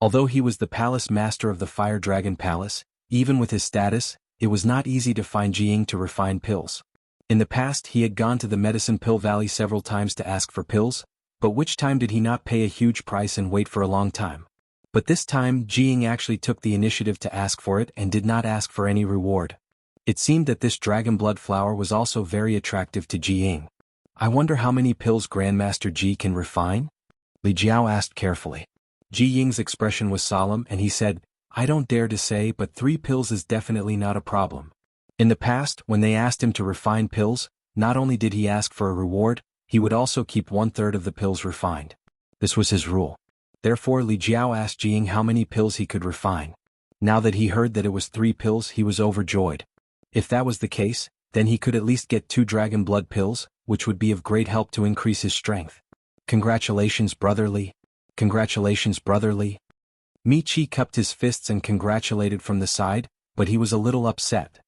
Although he was the palace master of the Fire Dragon Palace, even with his status, it was not easy to find Jiang to refine pills. In the past he had gone to the Medicine Pill Valley several times to ask for pills, but which time did he not pay a huge price and wait for a long time? But this time Jiang actually took the initiative to ask for it and did not ask for any reward. It seemed that this dragon blood flower was also very attractive to Jiang. I wonder how many pills Grandmaster Ji can refine? Li Jiao asked carefully. Ji Ying's expression was solemn and he said, I don't dare to say, but 3 pills is definitely not a problem. In the past, when they asked him to refine pills, not only did he ask for a reward, he would also keep 1/3 of the pills refined. This was his rule. Therefore Li Jiao asked Jiang how many pills he could refine. Now that he heard that it was 3 pills, he was overjoyed. If that was the case, then he could at least get 2 dragon blood pills, which would be of great help to increase his strength. Congratulations, Brother Li. Congratulations, Brother Li. Mi Qi cupped his fists and congratulated from the side, but he was a little upset.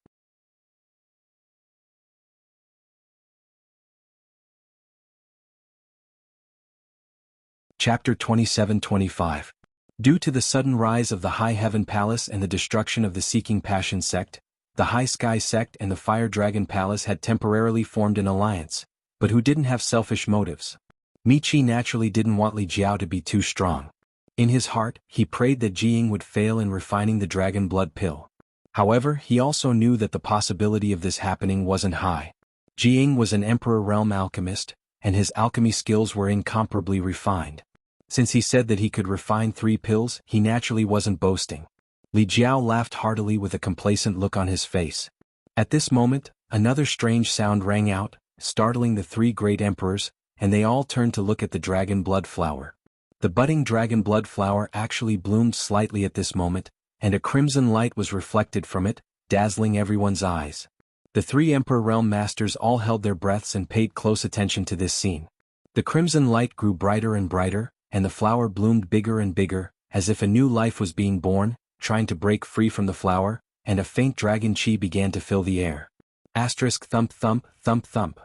Chapter 27-25. Due to the sudden rise of the High Heaven Palace and the destruction of the Seeking Passion sect, the High Sky sect and the Fire Dragon Palace had temporarily formed an alliance, but who didn't have selfish motives. Mi Qi naturally didn't want Li Jiao to be too strong. In his heart, he prayed that Jiang would fail in refining the dragon blood pill. However, he also knew that the possibility of this happening wasn't high. Jiang was an Emperor Realm alchemist, and his alchemy skills were incomparably refined. Since he said that he could refine 3 pills, he naturally wasn't boasting. Li Jiao laughed heartily with a complacent look on his face. At this moment, another strange sound rang out, startling the 3 great emperors, and they all turned to look at the dragon blood flower. The budding dragon blood flower actually bloomed slightly at this moment, and a crimson light was reflected from it, dazzling everyone's eyes. The 3 Emperor Realm Masters all held their breaths and paid close attention to this scene. The crimson light grew brighter and brighter, and the flower bloomed bigger and bigger, as if a new life was being born, trying to break free from the flower, and a faint dragon chi began to fill the air. Asterisk thump thump, thump thump.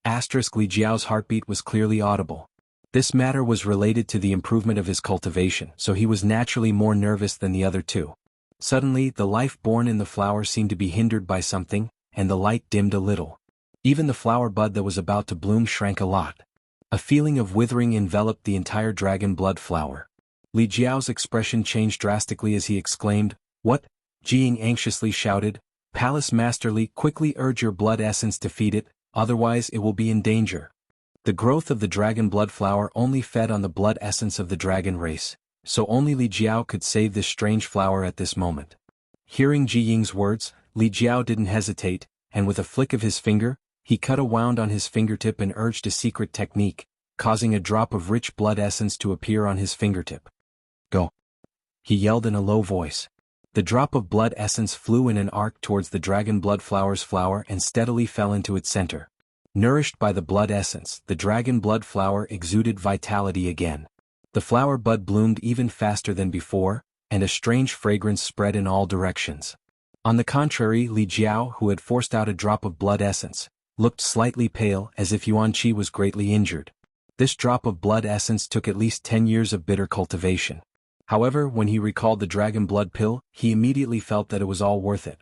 Asterisk Li Jiao's heartbeat was clearly audible. This matter was related to the improvement of his cultivation, so he was naturally more nervous than the other two. Suddenly, the life born in the flower seemed to be hindered by something, and the light dimmed a little. Even the flower bud that was about to bloom shrank a lot. A feeling of withering enveloped the entire dragon blood flower. Li Jiao's expression changed drastically as he exclaimed, "What?" Jiying anxiously shouted, "Palace Master Li, quickly urge your blood essence to feed it, otherwise it will be in danger." The growth of the dragon blood flower only fed on the blood essence of the dragon race, so only Li Jiao could save this strange flower at this moment. Hearing Ji Ying's words, Li Jiao didn't hesitate, and with a flick of his finger, he cut a wound on his fingertip and urged a secret technique, causing a drop of rich blood essence to appear on his fingertip. "Go!" he yelled in a low voice. The drop of blood essence flew in an arc towards the dragon blood flower's flower and steadily fell into its center. Nourished by the blood essence, the dragon blood flower exuded vitality again. The flower bud bloomed even faster than before, and a strange fragrance spread in all directions. On the contrary, Li Jiao, who had forced out a drop of blood essence, looked slightly pale as if Yuan Qi was greatly injured. This drop of blood essence took at least 10 years of bitter cultivation. However, when he recalled the dragon blood pill, he immediately felt that it was all worth it.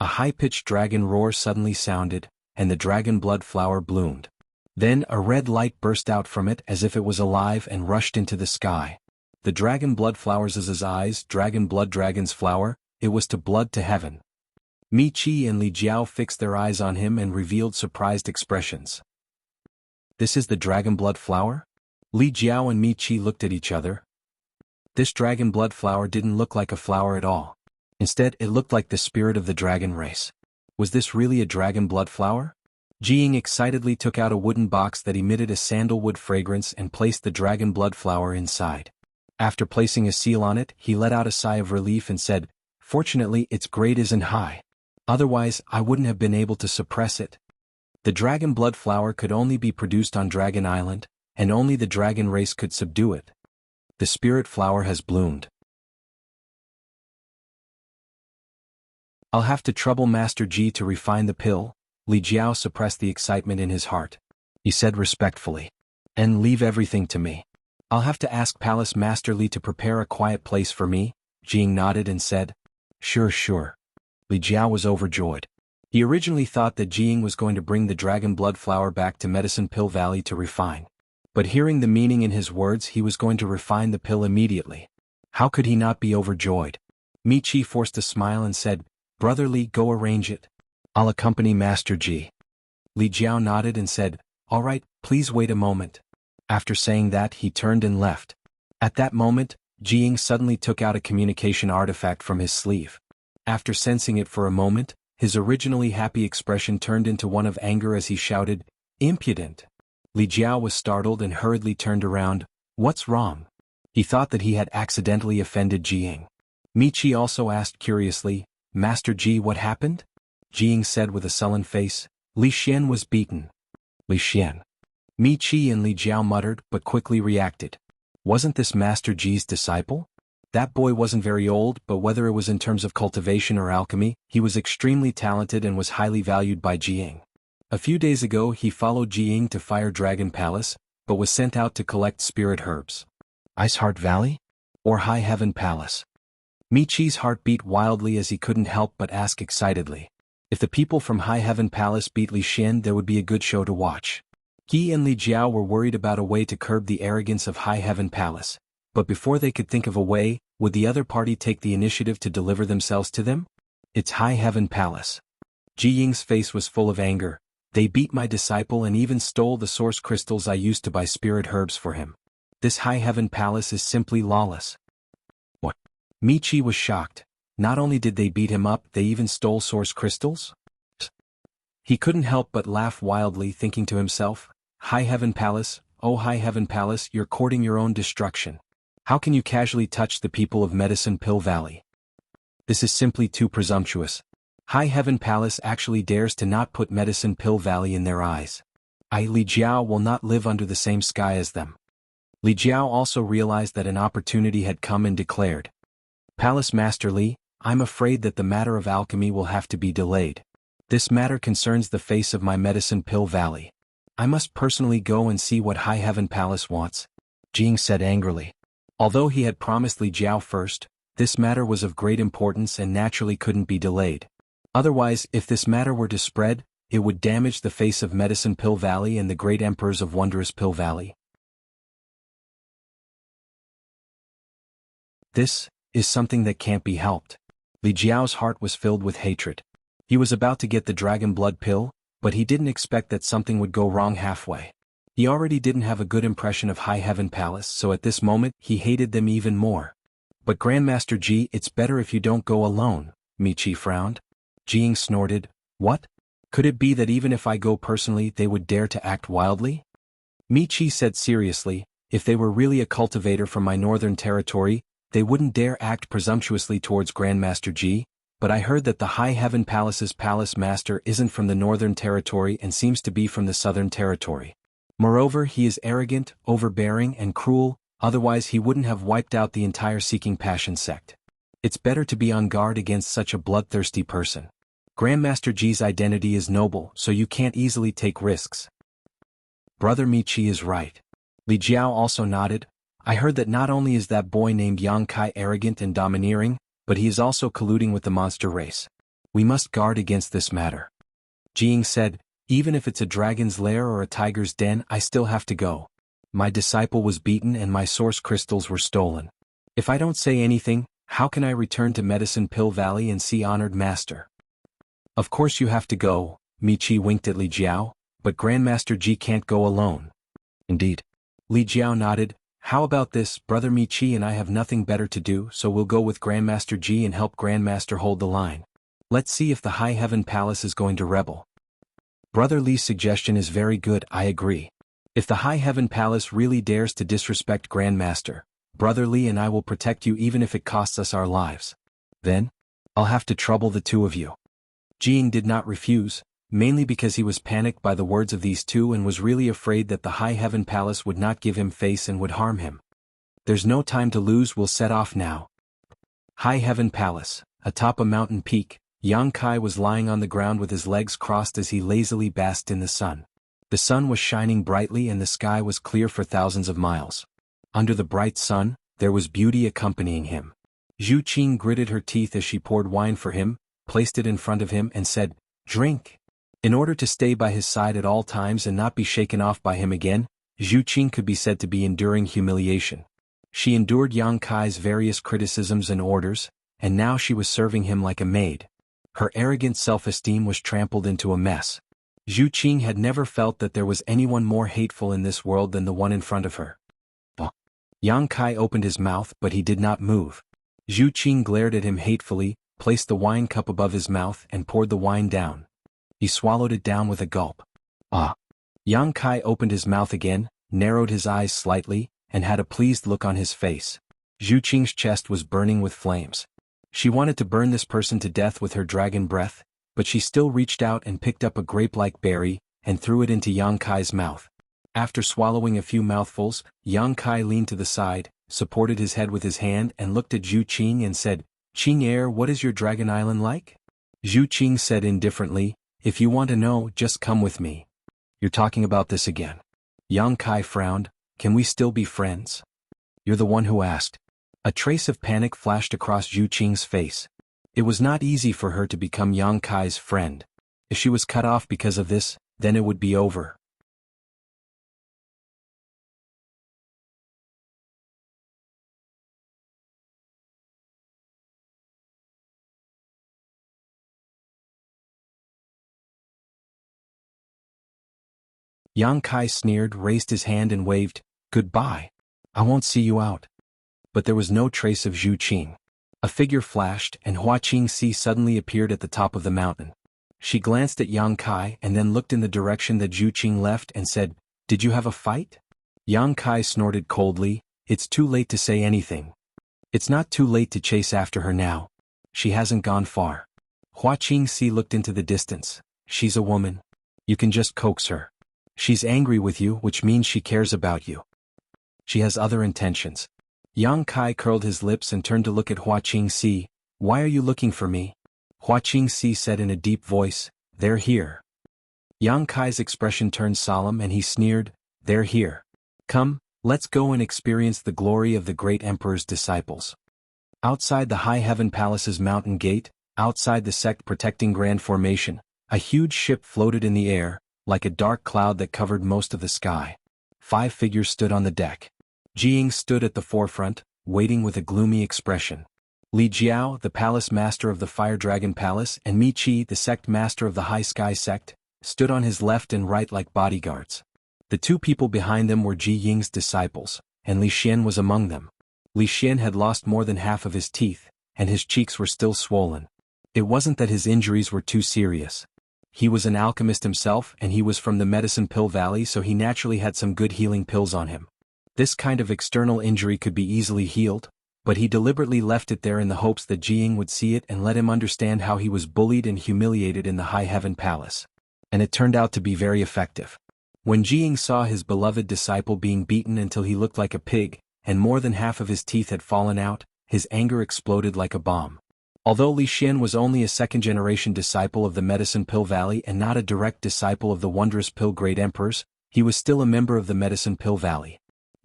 A high-pitched dragon roar suddenly sounded, and the dragon blood flower bloomed. Then a red light burst out from it as if it was alive and rushed into the sky. The dragon blood flower's eyes, dragon blood dragon's flower, it was to blood to heaven. Mi Qi and Li Jiao fixed their eyes on him and revealed surprised expressions. "This is the dragon blood flower?" Li Jiao and Mi Qi looked at each other. This dragon blood flower didn't look like a flower at all. Instead, it looked like the spirit of the dragon race. Was this really a dragon blood flower? Jiying excitedly took out a wooden box that emitted a sandalwood fragrance and placed the dragon blood flower inside. After placing a seal on it, he let out a sigh of relief and said, "Fortunately, its grade isn't high. Otherwise, I wouldn't have been able to suppress it." The dragon blood flower could only be produced on Dragon Island, and only the dragon race could subdue it. The spirit flower has bloomed. "I'll have to trouble Master Ji to refine the pill." Li Jiao suppressed the excitement in his heart. He said respectfully, "And leave everything to me. I'll have to ask Palace Master Li to prepare a quiet place for me." Jiying nodded and said, Sure. Li Jiao was overjoyed. He originally thought that Jiying was going to bring the dragon blood flower back to Medicine Pill Valley to refine. But hearing the meaning in his words, he was going to refine the pill immediately. How could he not be overjoyed? Mi Qi forced a smile and said, "Brother Li, go arrange it. I'll accompany Master Ji." Li Jiao nodded and said, "All right, please wait a moment." After saying that, he turned and left. At that moment, Jiying suddenly took out a communication artifact from his sleeve. After sensing it for a moment, his originally happy expression turned into one of anger as he shouted, "Impudent!" Li Jiao was startled and hurriedly turned around. "What's wrong?" He thought that he had accidentally offended Jiying. Mi Qi also asked curiously, "Master Ji, what happened?" Jiying said with a sullen face, "Li Xian was beaten." "Li Xian?" Mi Qi and Li Jiao muttered but quickly reacted. Wasn't this Master Ji's disciple? That boy wasn't very old, but whether it was in terms of cultivation or alchemy, he was extremely talented and was highly valued by Jiying. A few days ago he followed Jiying to Fire Dragon Palace, but was sent out to collect spirit herbs. Ice Heart Valley? Or High Heaven Palace? Mi Qi's heart beat wildly as he couldn't help but ask excitedly. If the people from High Heaven Palace beat Li Xian, there would be a good show to watch. He and Li Jiao were worried about a way to curb the arrogance of High Heaven Palace, but before they could think of a way, would the other party take the initiative to deliver themselves to them? It's High Heaven Palace. Jiying's face was full of anger. They beat my disciple and even stole the source crystals I used to buy spirit herbs for him. This High Heaven Palace is simply lawless. What? Mi Qi was shocked. Not only did they beat him up, they even stole source crystals? He couldn't help but laugh wildly, thinking to himself, "High Heaven Palace, oh High Heaven Palace, you're courting your own destruction. How can you casually touch the people of Medicine Pill Valley? This is simply too presumptuous. High Heaven Palace actually dares to not put Medicine Pill Valley in their eyes. I, Li Jiao, will not live under the same sky as them." Li Jiao also realized that an opportunity had come and declared, "Palace Master Li, I'm afraid that the matter of alchemy will have to be delayed. This matter concerns the face of my Medicine Pill Valley. I must personally go and see what High Heaven Palace wants, Jing said angrily. Although he had promised Li Jiao first, this matter was of great importance and naturally couldn't be delayed. Otherwise, if this matter were to spread, it would damage the face of Medicine Pill Valley and the great emperors of Wondrous Pill Valley. This is something that can't be helped. Li Jiao's heart was filled with hatred. He was about to get the dragon blood pill, but he didn't expect that something would go wrong halfway. He already didn't have a good impression of High Heaven Palace, so at this moment he hated them even more. But Grandmaster Ji, it's better if you don't go alone, Michi frowned. Jing snorted, what? Could it be that even if I go personally they would dare to act wildly? Michi said seriously, if they were really a cultivator from my northern territory, they wouldn't dare act presumptuously towards Grandmaster Ji, but I heard that the High Heaven Palace's palace master isn't from the northern territory and seems to be from the southern territory. Moreover, he is arrogant, overbearing, and cruel, otherwise he wouldn't have wiped out the entire Seeking Passion sect. It's better to be on guard against such a bloodthirsty person. Grandmaster Ji's identity is noble, so you can't easily take risks. Brother Michi is right. Li Jiao also nodded. I heard that not only is that boy named Yang Kai arrogant and domineering, but he is also colluding with the monster race. We must guard against this matter. Jing said, even if it's a dragon's lair or a tiger's den, I still have to go. My disciple was beaten and my source crystals were stolen. If I don't say anything, how can I return to Medicine Pill Valley and see honored master? Of course you have to go, Michi winked at Li Jiao, but Grandmaster Ji can't go alone. Indeed. Li Jiao nodded. How about this, Brother Michi and I have nothing better to do, so we'll go with Grandmaster Ji and help Grandmaster hold the line. Let's see if the High Heaven Palace is going to rebel. Brother Li's suggestion is very good, I agree. If the High Heaven Palace really dares to disrespect Grandmaster, Brother Li and I will protect you even if it costs us our lives. Then, I'll have to trouble the two of you. Jing did not refuse, mainly because he was panicked by the words of these two and was really afraid that the High Heaven Palace would not give him face and would harm him. There's no time to lose, we'll set off now. High Heaven Palace, atop a mountain peak, Yang Kai was lying on the ground with his legs crossed as he lazily basked in the sun. The sun was shining brightly and the sky was clear for thousands of miles. Under the bright sun, there was beauty accompanying him. Zhu Qing gritted her teeth as she poured wine for him, placed it in front of him and said, "Drink." In order to stay by his side at all times and not be shaken off by him again, Zhu Qing could be said to be enduring humiliation. She endured Yang Kai's various criticisms and orders, and now she was serving him like a maid. Her arrogant self-esteem was trampled into a mess. Zhu Qing had never felt that there was anyone more hateful in this world than the one in front of her. Yang Kai opened his mouth but he did not move. Zhu Qing glared at him hatefully, placed the wine cup above his mouth and poured the wine down. He swallowed it down with a gulp. Yang Kai opened his mouth again, narrowed his eyes slightly, and had a pleased look on his face. Zhu Qing's chest was burning with flames. She wanted to burn this person to death with her dragon breath, but she still reached out and picked up a grape-like berry, and threw it into Yang Kai's mouth. After swallowing a few mouthfuls, Yang Kai leaned to the side, supported his head with his hand and looked at Zhu Qing and said, "Qing, what is your dragon island like?" Zhu Qing said indifferently, "If you want to know, just come with me." "You're talking about this again." Yang Kai frowned. "Can we still be friends?" "You're the one who asked." A trace of panic flashed across Zhu Qing's face. It was not easy for her to become Yang Kai's friend. If she was cut off because of this, then it would be over. Yang Kai sneered, raised his hand and waved, "Goodbye. I won't see you out." But there was no trace of Zhu Qing. A figure flashed and Hua Qingxi suddenly appeared at the top of the mountain. She glanced at Yang Kai and then looked in the direction that Zhu Qing left and said, "Did you have a fight?" Yang Kai snorted coldly, "It's too late to say anything." "It's not too late to chase after her now. She hasn't gone far." Hua Qingxi looked into the distance. "She's a woman. You can just coax her. She's angry with you, which means she cares about you. She has other intentions." Yang Kai curled his lips and turned to look at Hua Qingxi. "Why are you looking for me?" Hua Qingxi said in a deep voice, "They're here." Yang Kai's expression turned solemn and he sneered, "They're here. Come, let's go and experience the glory of the great emperor's disciples." Outside the High Heaven Palace's mountain gate, outside the sect-protecting Grand Formation, a huge ship floated in the air, like a dark cloud that covered most of the sky. 5 figures stood on the deck. Jiang stood at the forefront, waiting with a gloomy expression. Li Jiao, the palace master of the Fire Dragon Palace, and Mi Qi, the sect master of the High Sky Sect, stood on his left and right like bodyguards. The 2 people behind them were Ji Ying's disciples, and Li Xian was among them. Li Xian had lost more than half of his teeth, and his cheeks were still swollen. It wasn't that his injuries were too serious. He was an alchemist himself and he was from the Medicine Pill Valley, so he naturally had some good healing pills on him. This kind of external injury could be easily healed, but he deliberately left it there in the hopes that Jiang would see it and let him understand how he was bullied and humiliated in the High Heaven Palace. And it turned out to be very effective. When Jiang saw his beloved disciple being beaten until he looked like a pig, and more than half of his teeth had fallen out, his anger exploded like a bomb. Although Li Xian was only a second-generation disciple of the Medicine Pill Valley and not a direct disciple of the Wondrous Pill Great Emperors, he was still a member of the Medicine Pill Valley.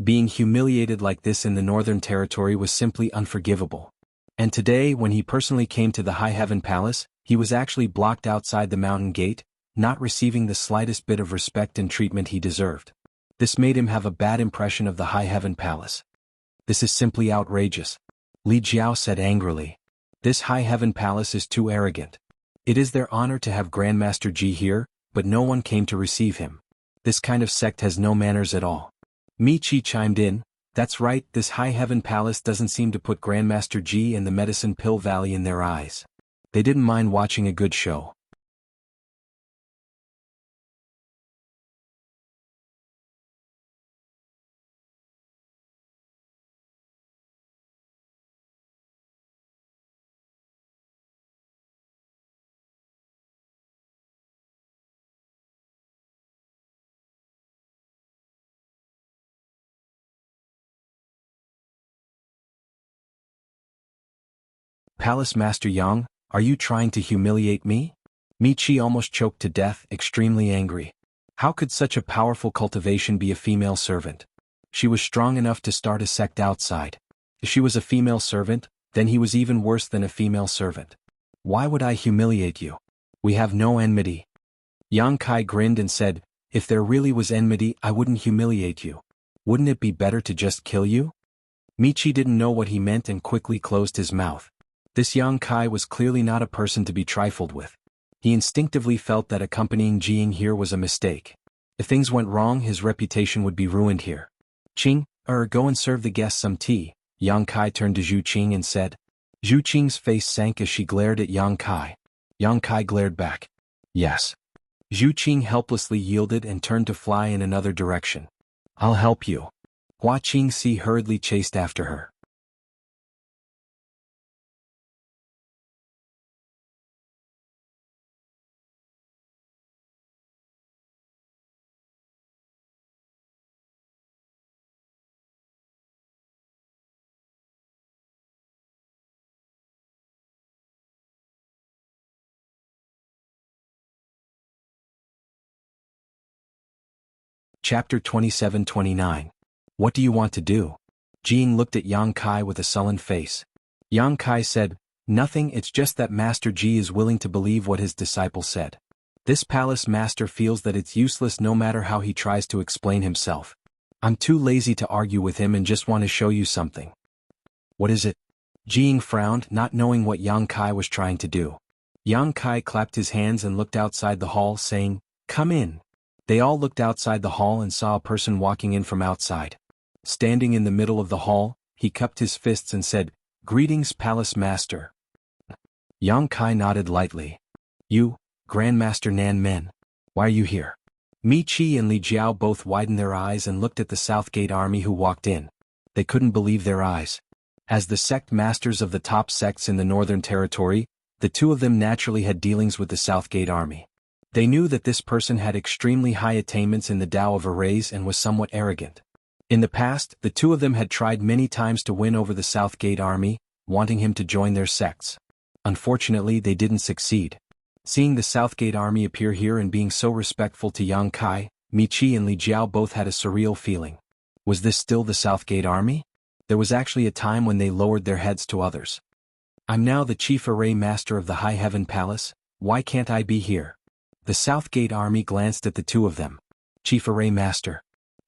Being humiliated like this in the Northern Territory was simply unforgivable. And today, when he personally came to the High Heaven Palace, he was actually blocked outside the mountain gate, not receiving the slightest bit of respect and treatment he deserved. This made him have a bad impression of the High Heaven Palace. "This is simply outrageous," Li Jiao said angrily. "This High Heaven Palace is too arrogant. It is their honor to have Grandmaster Ji here, but no one came to receive him. This kind of sect has no manners at all." Mi Qi chimed in, "That's right, this High Heaven Palace doesn't seem to put Grandmaster Ji and the Medicine Pill Valley in their eyes. They didn't mind watching a good show." "Palace Master Yang, are you trying to humiliate me?" Mi Qi almost choked to death, extremely angry. How could such a powerful cultivation be a female servant? She was strong enough to start a sect outside. If she was a female servant, then he was even worse than a female servant. "Why would I humiliate you? We have no enmity." Yang Kai grinned and said, "If there really was enmity, I wouldn't humiliate you. Wouldn't it be better to just kill you?" Mi Qi didn't know what he meant and quickly closed his mouth. This Yang Kai was clearly not a person to be trifled with. He instinctively felt that accompanying Jiang here was a mistake. If things went wrong, his reputation would be ruined here. "Qing, go and serve the guests some tea," Yang Kai turned to Zhu Qing and said. Zhu Qing's face sank as she glared at Yang Kai. Yang Kai glared back. "Yes." Zhu Qing helplessly yielded and turned to fly in another direction. "I'll help you." Hua Qingxi hurriedly chased after her. Chapter 27-29. What do you want to do? Jiang looked at Yang Kai with a sullen face. Yang Kai said, "Nothing, it's just that Master Ji is willing to believe what his disciple said. This palace master feels that it's useless no matter how he tries to explain himself. I'm too lazy to argue with him and just want to show you something." "What is it?" Jiang frowned, not knowing what Yang Kai was trying to do. Yang Kai clapped his hands and looked outside the hall, saying, "Come in." They all looked outside the hall and saw a person walking in from outside. Standing in the middle of the hall, he cupped his fists and said, "Greetings, Palace Master." Yang Kai nodded lightly. "You, Grandmaster Nan Men. Why are you here?" Mi Qi and Li Jiao both widened their eyes and looked at the Southgate army who walked in. They couldn't believe their eyes. As the sect masters of the top sects in the Northern Territory, the two of them naturally had dealings with the Southgate army. They knew that this person had extremely high attainments in the Tao of Arrays and was somewhat arrogant. In the past, the two of them had tried many times to win over the Southgate army, wanting him to join their sects. Unfortunately, they didn't succeed. Seeing the Southgate army appear here and being so respectful to Yang Kai, Mi Qi and Li Jiao both had a surreal feeling. Was this still the Southgate army? There was actually a time when they lowered their heads to others. I'm now the chief array master of the High Heaven Palace, why can't I be here? The Southgate army glanced at the two of them. Chief array master.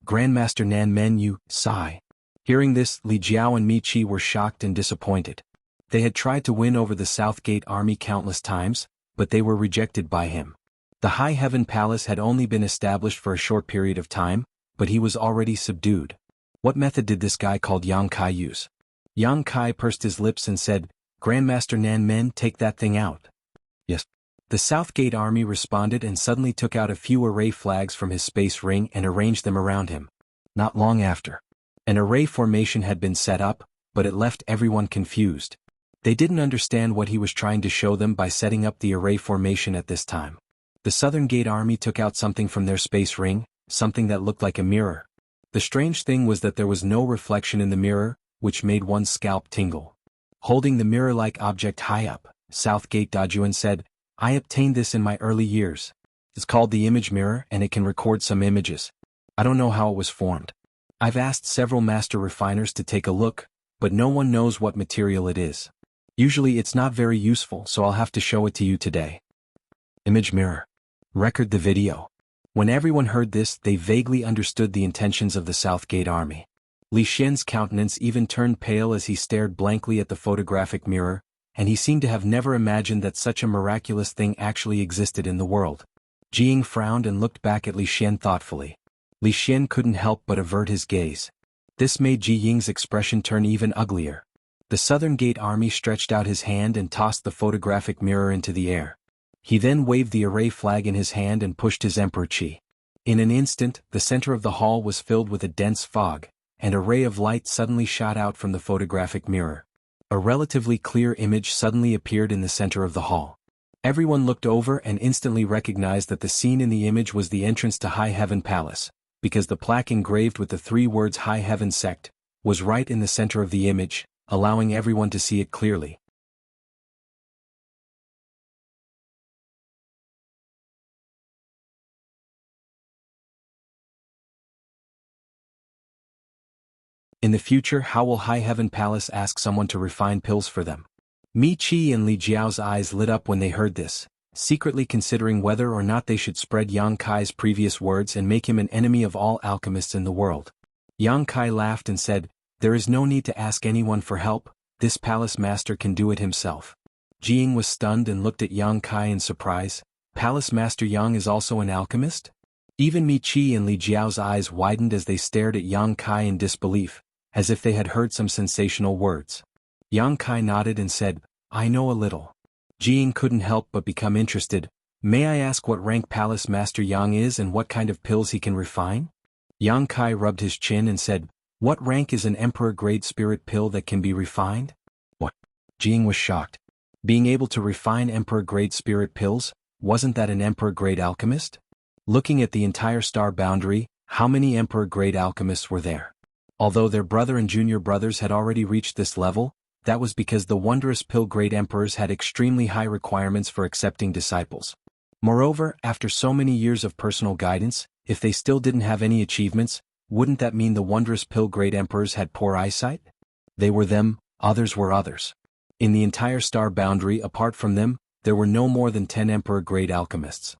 Grandmaster Nan Men Yu, sigh. Hearing this, Li Jiao and Mi Qi were shocked and disappointed. They had tried to win over the Southgate army countless times, but they were rejected by him. The High Heaven Palace had only been established for a short period of time, but he was already subdued. What method did this guy called Yang Kai use? Yang Kai pursed his lips and said, Grandmaster Nan Men, take that thing out. Yes. The Southgate army responded and suddenly took out a few array flags from his space ring and arranged them around him. Not long after, an array formation had been set up, but it left everyone confused. They didn't understand what he was trying to show them by setting up the array formation at this time. The Southern Gate army took out something from their space ring, something that looked like a mirror. The strange thing was that there was no reflection in the mirror, which made one's scalp tingle. Holding the mirror-like object high up, Southgate Dajuan said, I obtained this in my early years. It's called the image mirror and it can record some images. I don't know how it was formed. I've asked several master refiners to take a look, but no one knows what material it is. Usually it's not very useful, so I'll have to show it to you today. Image mirror. Record the video. When everyone heard this, they vaguely understood the intentions of the Southgate army. Li Xian's countenance even turned pale as he stared blankly at the photographic mirror, and he seemed to have never imagined that such a miraculous thing actually existed in the world. Jiang frowned and looked back at Li Xian thoughtfully. Li Xian couldn't help but avert his gaze. This made Ji Ying's expression turn even uglier. The Southern Gate army stretched out his hand and tossed the photographic mirror into the air. He then waved the array flag in his hand and pushed his Emperor Qi. In an instant, the center of the hall was filled with a dense fog, and a ray of light suddenly shot out from the photographic mirror. A relatively clear image suddenly appeared in the center of the hall. Everyone looked over and instantly recognized that the scene in the image was the entrance to High Heaven Palace, because the plaque engraved with the 3 words High Heaven Sect was right in the center of the image, allowing everyone to see it clearly. In the future, how will High Heaven Palace ask someone to refine pills for them? Mi Qi and Li Jiao's eyes lit up when they heard this, secretly considering whether or not they should spread Yang Kai's previous words and make him an enemy of all alchemists in the world. Yang Kai laughed and said, There is no need to ask anyone for help, this palace master can do it himself. Jiang was stunned and looked at Yang Kai in surprise. Palace Master Yang is also an alchemist? Even Mi Qi and Li Jiao's eyes widened as they stared at Yang Kai in disbelief, as if they had heard some sensational words. Yang Kai nodded and said, I know a little. Jiang couldn't help but become interested. May I ask what rank Palace Master Yang is and what kind of pills he can refine? Yang Kai rubbed his chin and said, What rank is an Emperor-grade spirit pill that can be refined? What? Jiang was shocked. Being able to refine Emperor-grade spirit pills, wasn't that an Emperor-grade alchemist? Looking at the entire star boundary, how many Emperor-grade alchemists were there? Although their brother and junior brothers had already reached this level, that was because the wondrous pill-grade emperors had extremely high requirements for accepting disciples. Moreover, after so many years of personal guidance, if they still didn't have any achievements, wouldn't that mean the wondrous pill-grade emperors had poor eyesight? They were them, others were others. In the entire star boundary apart from them, there were no more than 10 emperor-grade alchemists.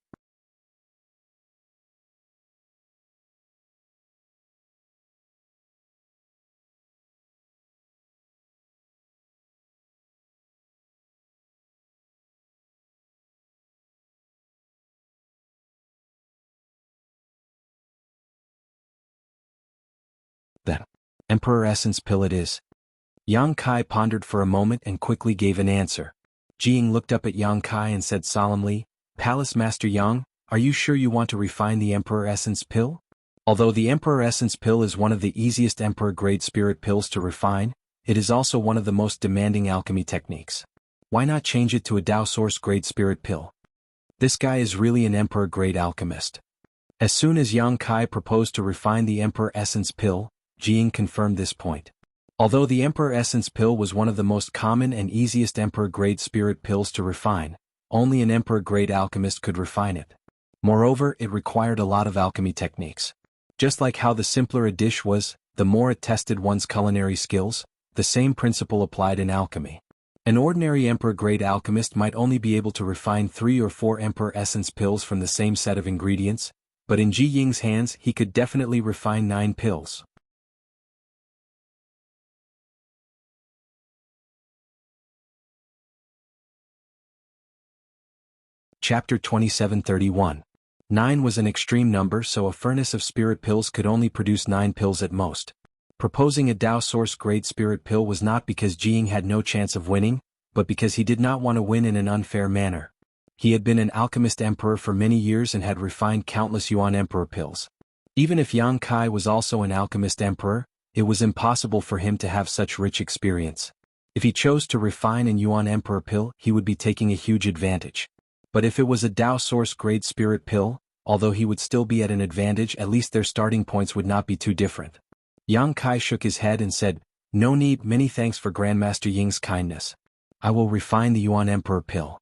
Then, Emperor Essence Pill it is. Yang Kai pondered for a moment and quickly gave an answer. Jiang looked up at Yang Kai and said solemnly, Palace Master Yang, are you sure you want to refine the Emperor Essence Pill? Although the Emperor Essence Pill is one of the easiest Emperor-grade spirit pills to refine, it is also one of the most demanding alchemy techniques. Why not change it to a Dao Source-grade spirit pill? This guy is really an Emperor-grade alchemist. As soon as Yang Kai proposed to refine the Emperor Essence Pill, Jiang confirmed this point. Although the Emperor Essence Pill was one of the most common and easiest Emperor-grade spirit pills to refine, Only an emperor-grade alchemist could refine it. Moreover, it required a lot of alchemy techniques. Just like how the simpler a dish was, the more it tested one's culinary skills, the same principle applied in alchemy. An ordinary emperor-grade alchemist might only be able to refine 3 or 4 emperor essence pills from the same set of ingredients, but in Ji Ying's hands he could definitely refine 9 pills. Chapter 2731. 9 was an extreme number, so a furnace of spirit pills could only produce 9 pills at most. Proposing a Dao Source grade spirit pill was not because Ji Ying had no chance of winning, but because he did not want to win in an unfair manner. He had been an alchemist emperor for many years and had refined countless Yuan emperor pills. Even if Yang Kai was also an alchemist emperor, it was impossible for him to have such rich experience. If he chose to refine an Yuan emperor pill, he would be taking a huge advantage. But if it was a Dao Source grade spirit pill, although he would still be at an advantage, at least their starting points would not be too different. Yang Kai shook his head and said, "No need, many thanks for Grandmaster Ying's kindness. I will refine the Yuan Emperor pill."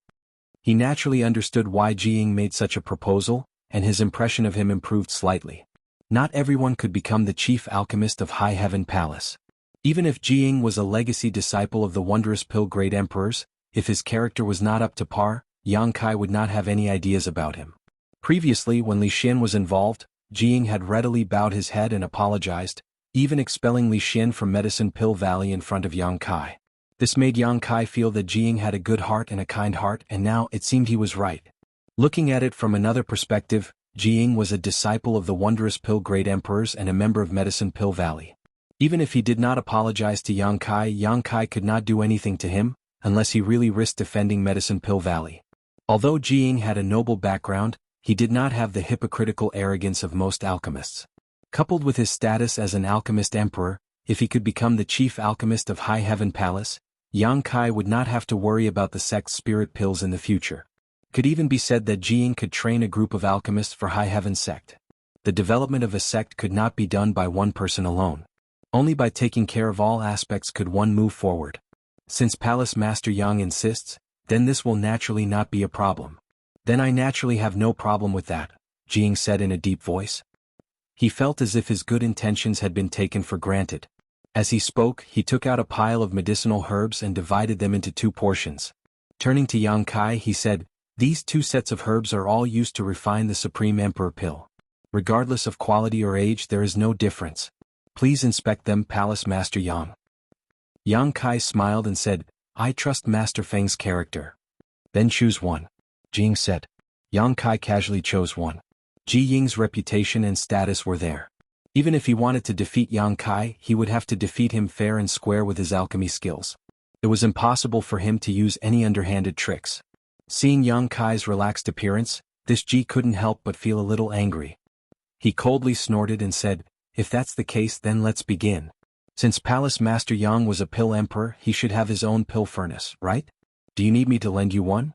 He naturally understood why Ji Ying made such a proposal, and his impression of him improved slightly. Not everyone could become the chief alchemist of High Heaven Palace. Even if Ji Ying was a legacy disciple of the wondrous pill grade emperors, if his character was not up to par, Yang Kai would not have any ideas about him. Previously, when Li Xian was involved, Ji Ying had readily bowed his head and apologized, even expelling Li Xian from Medicine Pill Valley in front of Yang Kai. This made Yang Kai feel that Ji Ying had a good heart and a kind heart, and now it seemed he was right. Looking at it from another perspective, Ji Ying was a disciple of the wondrous pill grade emperors and a member of Medicine Pill Valley. Even if he did not apologize to Yang Kai could not do anything to him, unless he really risked defending Medicine Pill Valley. Although Ji Ying had a noble background, he did not have the hypocritical arrogance of most alchemists. Coupled with his status as an alchemist emperor, if he could become the chief alchemist of High Heaven Palace, Yang Kai would not have to worry about the sect's spirit pills in the future. Could even be said that Ji Ying could train a group of alchemists for High Heaven sect. The development of a sect could not be done by one person alone. Only by taking care of all aspects could one move forward. Since Palace Master Yang insists, then this will naturally not be a problem. Then I naturally have no problem with that, Ji Ying said in a deep voice. He felt as if his good intentions had been taken for granted. As he spoke, he took out a pile of medicinal herbs and divided them into 2 portions. Turning to Yang Kai, he said, "These 2 sets of herbs are all used to refine the Supreme Emperor pill. Regardless of quality or age, there is no difference. Please inspect them, Palace Master Yang." Yang Kai smiled and said, "I trust Master Feng's character." "Then choose one," Ji Ying said. Yang Kai casually chose one. Ji Ying's reputation and status were there. Even if he wanted to defeat Yang Kai, he would have to defeat him fair and square with his alchemy skills. It was impossible for him to use any underhanded tricks. Seeing Yang Kai's relaxed appearance, this Ji couldn't help but feel a little angry. He coldly snorted and said, "If that's the case, then let's begin. Since Palace Master Yang was a pill emperor, he should have his own pill furnace, right? Do you need me to lend you one?"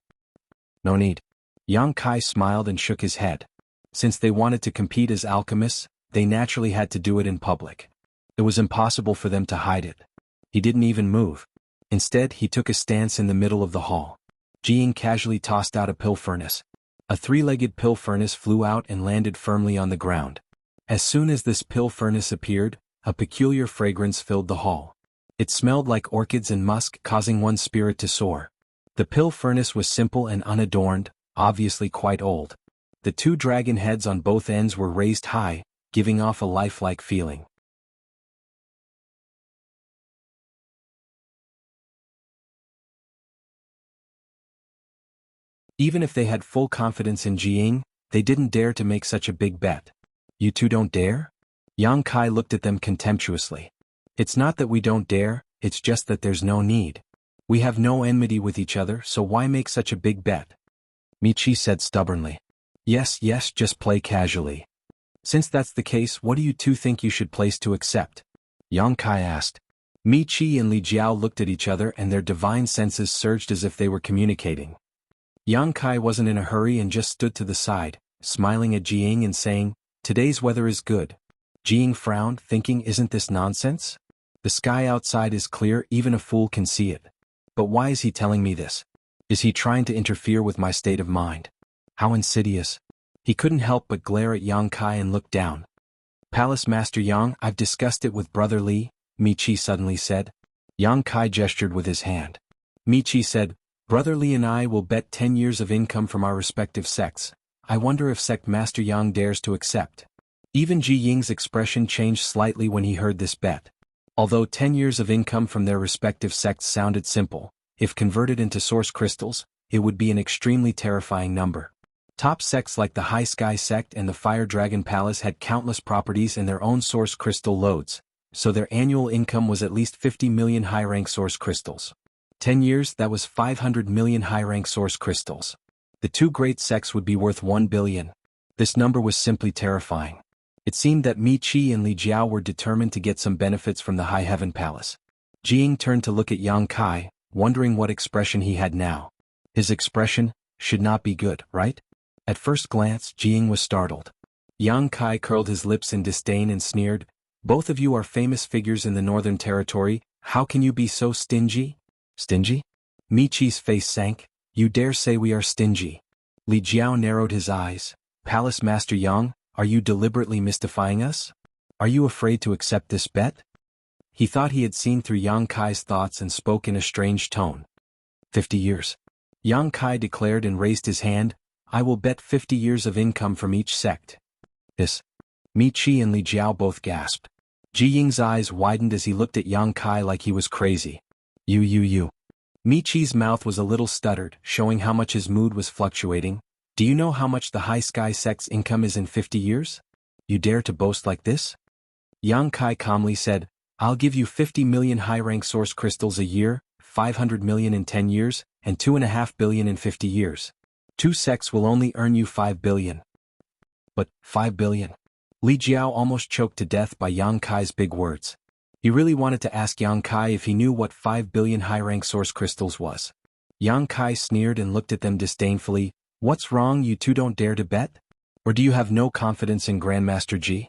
"No need." Yang Kai smiled and shook his head. Since they wanted to compete as alchemists, they naturally had to do it in public. It was impossible for them to hide it. He didn't even move. Instead, he took a stance in the middle of the hall. Ji Ying casually tossed out a pill furnace. A 3-legged pill furnace flew out and landed firmly on the ground. As soon as this pill furnace appeared, a peculiar fragrance filled the hall. It smelled like orchids and musk, causing one's spirit to soar. The pill furnace was simple and unadorned, obviously quite old. The 2 dragon heads on both ends were raised high, giving off a lifelike feeling. Even if they had full confidence in Ji Ying, they didn't dare to make such a big bet. "You 2 don't dare?" Yang Kai looked at them contemptuously. "It's not that we don't dare, it's just that there's no need. We have no enmity with each other, so why make such a big bet?" Michi said stubbornly. Yes, just play casually. Since that's the case, what do you 2 think you should place to accept?" Yang Kai asked. Michi and Li Jiao looked at each other and their divine senses surged as if they were communicating. Yang Kai wasn't in a hurry and just stood to the side, smiling at Ji Ying and saying, "Today's weather is good." Ji Ying frowned, thinking, isn't this nonsense? The sky outside is clear, even a fool can see it. But why is he telling me this? Is he trying to interfere with my state of mind? How insidious. He couldn't help but glare at Yang Kai and look down. Palace Master Yang, I've discussed it with Brother Li, Michi suddenly said. Yang Kai gestured with his hand. Michi said, Brother Li and I will bet 10 years of income from our respective sects. I wonder if Sect Master Yang dares to accept. Even Ji Ying's expression changed slightly when he heard this bet. Although 10 years of income from their respective sects sounded simple, if converted into source crystals, it would be an extremely terrifying number. Top sects like the High Sky Sect and the Fire Dragon Palace had countless properties in their own source crystal lodes, so their annual income was at least 50 million high-rank source crystals. 10 years, that was 500 million high-rank source crystals. The two great sects would be worth 1 billion. This number was simply terrifying. It seemed that Mi Chi and Li Jiao were determined to get some benefits from the High Heaven Palace. Jiying turned to look at Yang Kai, wondering what expression he had now. His expression should not be good, right? At first glance, Jiying was startled. Yang Kai curled his lips in disdain and sneered, Both of you are famous figures in the Northern Territory, how can you be so stingy? Stingy? Mi Chi's face sank, You dare say we are stingy? Li Jiao narrowed his eyes. Palace Master Yang, are you deliberately mystifying us? Are you afraid to accept this bet? He thought he had seen through Yang Kai's thoughts and spoke in a strange tone. 50 years. Yang Kai declared and raised his hand, I will bet 50 years of income from each sect. This. Mi Chi and Li Jiao both gasped. Ji Ying's eyes widened as he looked at Yang Kai like he was crazy. You. Mi Chi's mouth was a little stuttered, showing how much his mood was fluctuating. Do you know how much the High Sky Sect's income is in 50 years? You dare to boast like this? Yang Kai calmly said, I'll give you 50 million high-rank source crystals a year, 500 million in 10 years, and 2.5 billion in 50 years. Two sects will only earn you 5 billion. But, 5 billion. Li Jiao almost choked to death by Yang Kai's big words. He really wanted to ask Yang Kai if he knew what 5 billion high-rank source crystals was. Yang Kai sneered and looked at them disdainfully. What's wrong, you two don't dare to bet? Or do you have no confidence in Grandmaster Ji?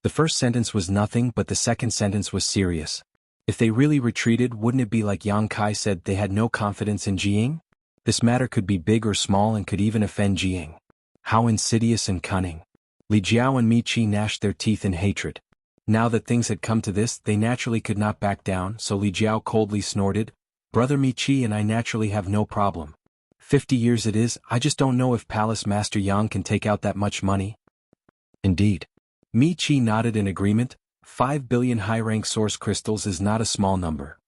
The first sentence was nothing, but the second sentence was serious. If they really retreated, wouldn't it be like Yang Kai said they had no confidence in Jiying? This matter could be big or small and could even offend Jiying. How insidious and cunning. Li Jiao and Mi Chi gnashed their teeth in hatred. Now that things had come to this, they naturally could not back down, so Li Jiao coldly snorted, Brother Mi Chi and I naturally have no problem. 50 years it is, I just don't know if Palace Master Yang can take out that much money. Indeed. Mi Chi nodded in agreement. 5 billion high-rank source crystals is not a small number.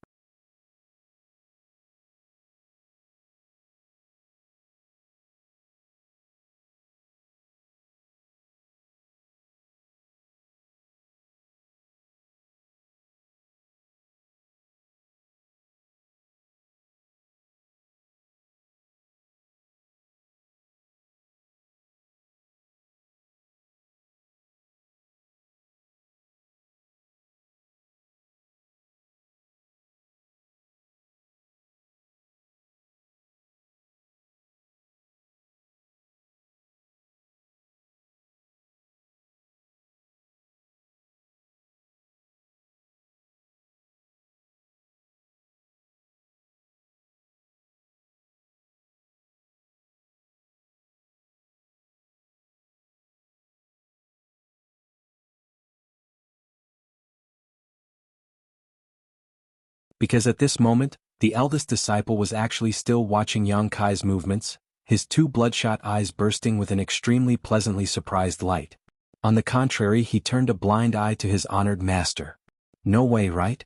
Because at this moment, the eldest disciple was actually still watching Yang Kai's movements, his two bloodshot eyes bursting with an extremely pleasantly surprised light. On the contrary, he turned a blind eye to his honored master. No way, right?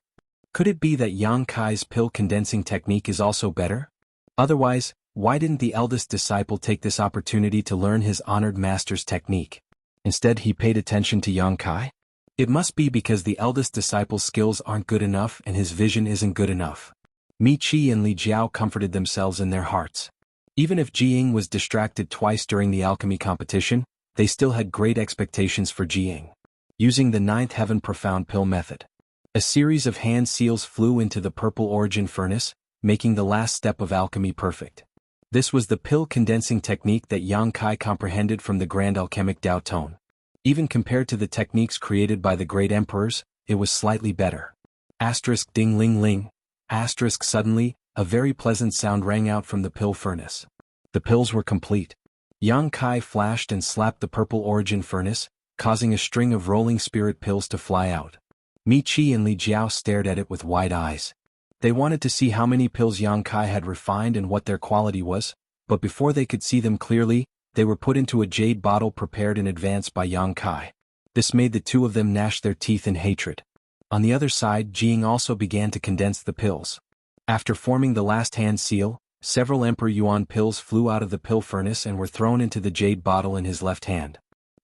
Could it be that Yang Kai's pill condensing technique is also better? Otherwise, why didn't the eldest disciple take this opportunity to learn his honored master's technique? Instead, he paid attention to Yang Kai? It must be because the eldest disciple's skills aren't good enough and his vision isn't good enough. Mi Chi and Li Jiao comforted themselves in their hearts. Even if Jiying was distracted twice during the alchemy competition, they still had great expectations for Jiying. Using the ninth heaven profound pill method. A series of hand seals flew into the purple origin furnace, making the last step of alchemy perfect. This was the pill condensing technique that Yang Kai comprehended from the grand alchemic Dao Tone. Even compared to the techniques created by the great emperors, it was slightly better. Asterisk ding ling ling. Asterisk suddenly, a very pleasant sound rang out from the pill furnace. The pills were complete. Yang Kai flashed and slapped the purple origin furnace, causing a string of rolling spirit pills to fly out. Mi Qi and Li Jiao stared at it with wide eyes. They wanted to see how many pills Yang Kai had refined and what their quality was, but before they could see them clearly, they were put into a jade bottle prepared in advance by Yang Kai. This made the two of them gnash their teeth in hatred. On the other side, Jiang also began to condense the pills. After forming the last hand seal, several Emperor Yuan pills flew out of the pill furnace and were thrown into the jade bottle in his left hand.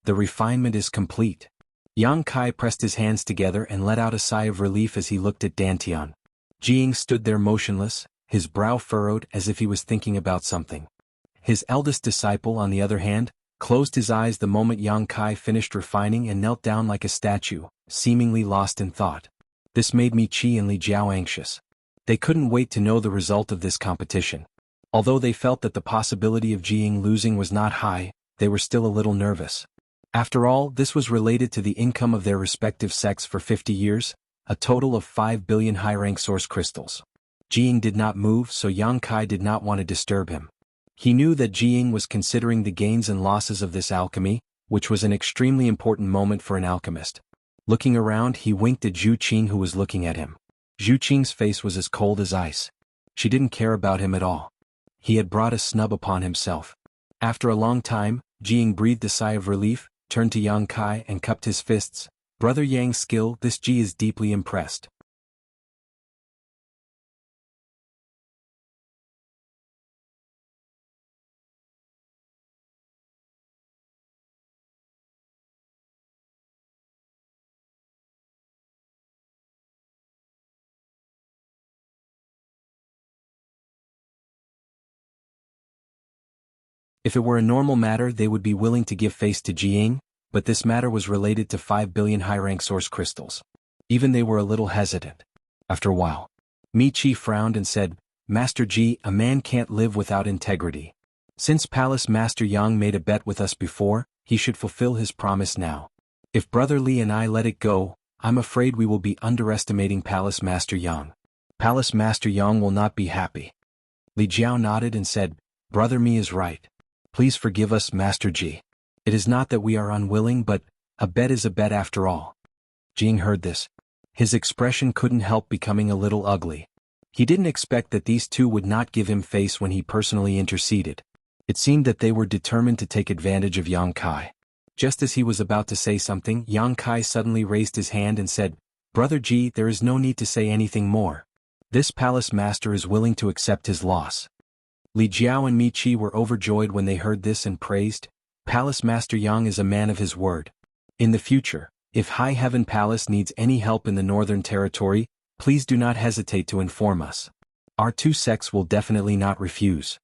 The refinement is complete. Yang Kai pressed his hands together and let out a sigh of relief as he looked at Dantian. Jiang stood there motionless, his brow furrowed as if he was thinking about something. His eldest disciple, on the other hand, closed his eyes the moment Yang Kai finished refining and knelt down like a statue, seemingly lost in thought. This made Mi Qi and Li Jiao anxious. They couldn't wait to know the result of this competition. Although they felt that the possibility of Jiang losing was not high, they were still a little nervous. After all, this was related to the income of their respective sects for 50 years, a total of 5 billion high-rank source crystals. Jiang did not move, so Yang Kai did not want to disturb him. He knew that Jiang was considering the gains and losses of this alchemy, which was an extremely important moment for an alchemist. Looking around, he winked at Zhu Qing, who was looking at him. Zhu Qing's face was as cold as ice. She didn't care about him at all. He had brought a snub upon himself. After a long time, Jiang breathed a sigh of relief, turned to Yang Kai and cupped his fists. Brother Yang's skill, this Ji is deeply impressed. If it were a normal matter, they would be willing to give face to Jiang, but this matter was related to 5 billion high-rank source crystals. Even they were a little hesitant. After a while, Mi Qi frowned and said, Master Ji, a man can't live without integrity. Since Palace Master Yang made a bet with us before, he should fulfill his promise now. If Brother Li and I let it go, I'm afraid we will be underestimating Palace Master Yang. Palace Master Yang will not be happy. Li Jiao nodded and said, Brother Mi is right. Please forgive us, Master Ji. It is not that we are unwilling, but a bet is a bet after all. Jiang heard this. His expression couldn't help becoming a little ugly. He didn't expect that these two would not give him face when he personally interceded. It seemed that they were determined to take advantage of Yang Kai. Just as he was about to say something, Yang Kai suddenly raised his hand and said, Brother Ji, there is no need to say anything more. This palace master is willing to accept his loss. Li Jiao and Mi Qi were overjoyed when they heard this and praised, Palace Master Yang is a man of his word. In the future, if High Heaven Palace needs any help in the Northern Territory, please do not hesitate to inform us. Our two sects will definitely not refuse.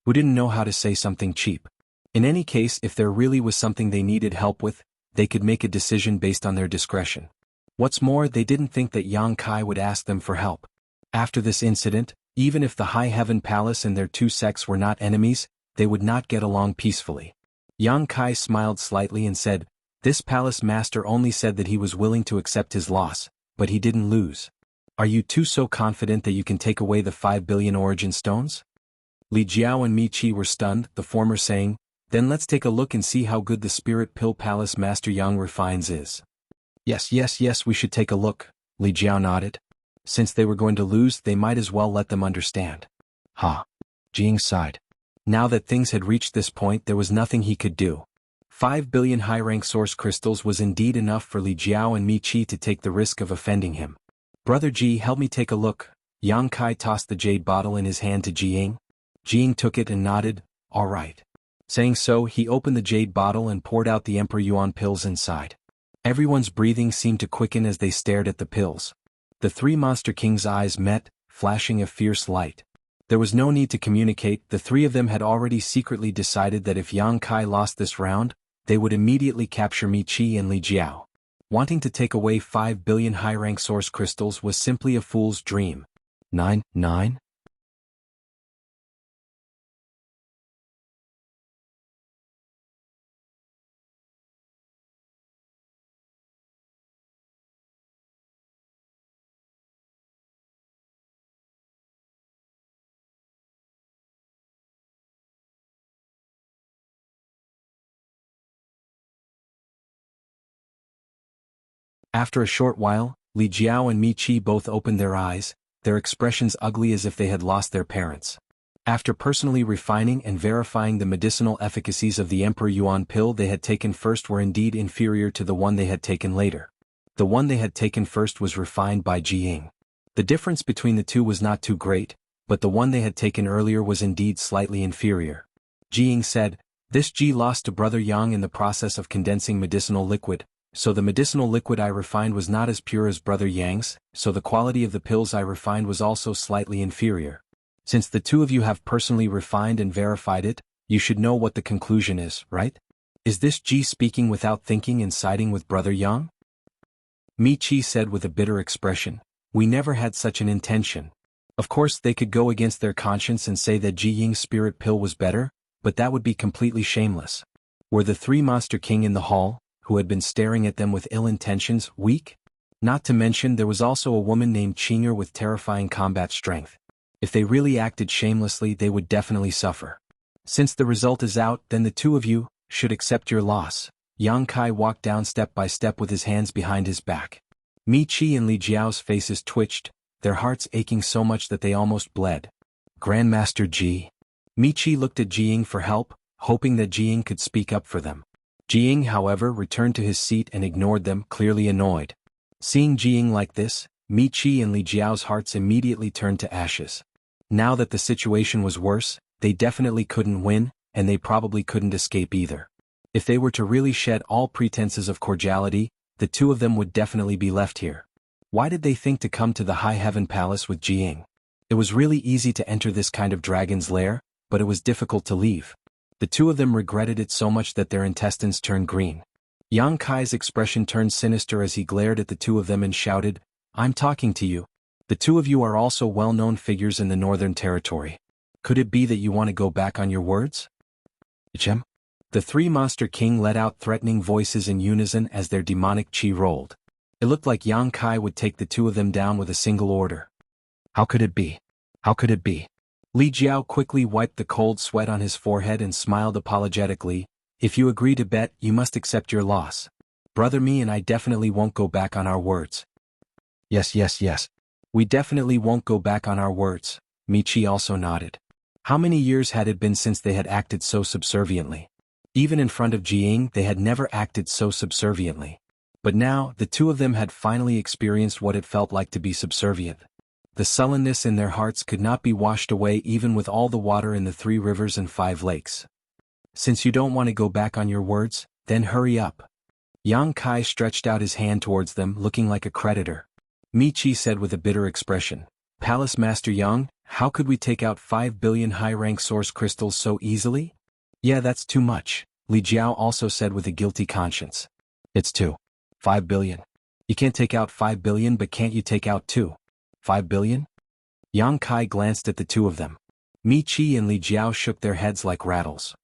Who didn't know how to say something cheap? In any case, if there really was something they needed help with, they could make a decision based on their discretion. What's more, they didn't think that Yang Kai would ask them for help. After this incident, even if the High Heaven Palace and their two sects were not enemies, they would not get along peacefully. Yang Kai smiled slightly and said, This palace master only said that he was willing to accept his loss, but he didn't lose. Are you two so confident that you can take away the 5 billion origin stones? Li Jiao and Mi Qi were stunned, the former saying, Then let's take a look and see how good the Spirit Pill Palace Master Yang refines is. Yes, we should take a look, Li Jiao nodded. Since they were going to lose, they might as well let them understand. Jiang sighed. Now that things had reached this point, there was nothing he could do. 5 billion high-rank source crystals was indeed enough for Li Jiao and Mi Qi to take the risk of offending him. Brother Ji, help me take a look. Yang Kai tossed the jade bottle in his hand to Jiang. Jiang took it and nodded, all right. Saying so, he opened the jade bottle and poured out the Emperor Yuan pills inside. Everyone's breathing seemed to quicken as they stared at the pills. The three Monster Kings' eyes met, flashing a fierce light. There was no need to communicate, the three of them had already secretly decided that if Yang Kai lost this round, they would immediately capture Mi Qi and Li Jiao. Wanting to take away 5 billion high-rank source crystals was simply a fool's dream. 9. After a short while, Li Jiao and Mi Qi both opened their eyes, their expressions ugly as if they had lost their parents. After personally refining and verifying the medicinal efficacies of the Emperor Yuan pill they had taken first were indeed inferior to the one they had taken later. The one they had taken first was refined by Jiang. The difference between the two was not too great, but the one they had taken earlier was indeed slightly inferior. Jiang said, "This Ji lost to Brother Yang in the process of condensing medicinal liquid, so the medicinal liquid I refined was not as pure as Brother Yang's, so the quality of the pills I refined was also slightly inferior. Since the two of you have personally refined and verified it, you should know what the conclusion is, right? Is this Ji speaking without thinking and siding with Brother Yang?" Mi Qi said with a bitter expression, "We never had such an intention. Of course they could go against their conscience and say that Ji Ying's spirit pill was better, but that would be completely shameless." Were the three Monster King in the hall, who had been staring at them with ill intentions, weak? Not to mention there was also a woman named Qinger with terrifying combat strength. If they really acted shamelessly they would definitely suffer. Since the result is out, then the two of you should accept your loss. Yang Kai walked down step by step with his hands behind his back. Mi Qi and Li Jiao's faces twitched, their hearts aching so much that they almost bled. "Grandmaster Ji." Mi Qi looked at Jiang for help, hoping that Jiang could speak up for them. Jiang, however, returned to his seat and ignored them, clearly annoyed. Seeing Jiang like this, Mi Qi and Li Jiao's hearts immediately turned to ashes. Now that the situation was worse, they definitely couldn't win, and they probably couldn't escape either. If they were to really shed all pretenses of cordiality, the two of them would definitely be left here. Why did they think to come to the High Heaven Palace with Jiang? It was really easy to enter this kind of dragon's lair, but it was difficult to leave. The two of them regretted it so much that their intestines turned green. Yang Kai's expression turned sinister as he glared at the two of them and shouted, "I'm talking to you. The two of you are also well-known figures in the Northern Territory. Could it be that you want to go back on your words?" "Chem?" The three Monster King let out threatening voices in unison as their demonic qi rolled. It looked like Yang Kai would take the two of them down with a single order. "How could it be? How could it be?" Li Jiao quickly wiped the cold sweat on his forehead and smiled apologetically. "If you agree to bet, you must accept your loss. Brother me and I definitely won't go back on our words." Yes. We definitely won't go back on our words." Mi Qi also nodded. How many years had it been since they had acted so subserviently? Even in front of Jiang they had never acted so subserviently. But now, the two of them had finally experienced what it felt like to be subservient. The sullenness in their hearts could not be washed away even with all the water in the 3 rivers and 5 lakes. "Since you don't want to go back on your words, then hurry up." Yang Kai stretched out his hand towards them, looking like a creditor. Mi Qi said with a bitter expression, "Palace Master Yang, how could we take out 5 billion high-rank source crystals so easily?" "Yeah, that's too much," Li Jiao also said with a guilty conscience. "It's 5 billion. You can't take out 5 billion, but can't you take out 5 billion? Yang Kai glanced at the two of them. Mi Qi and Li Jiao shook their heads like rattles.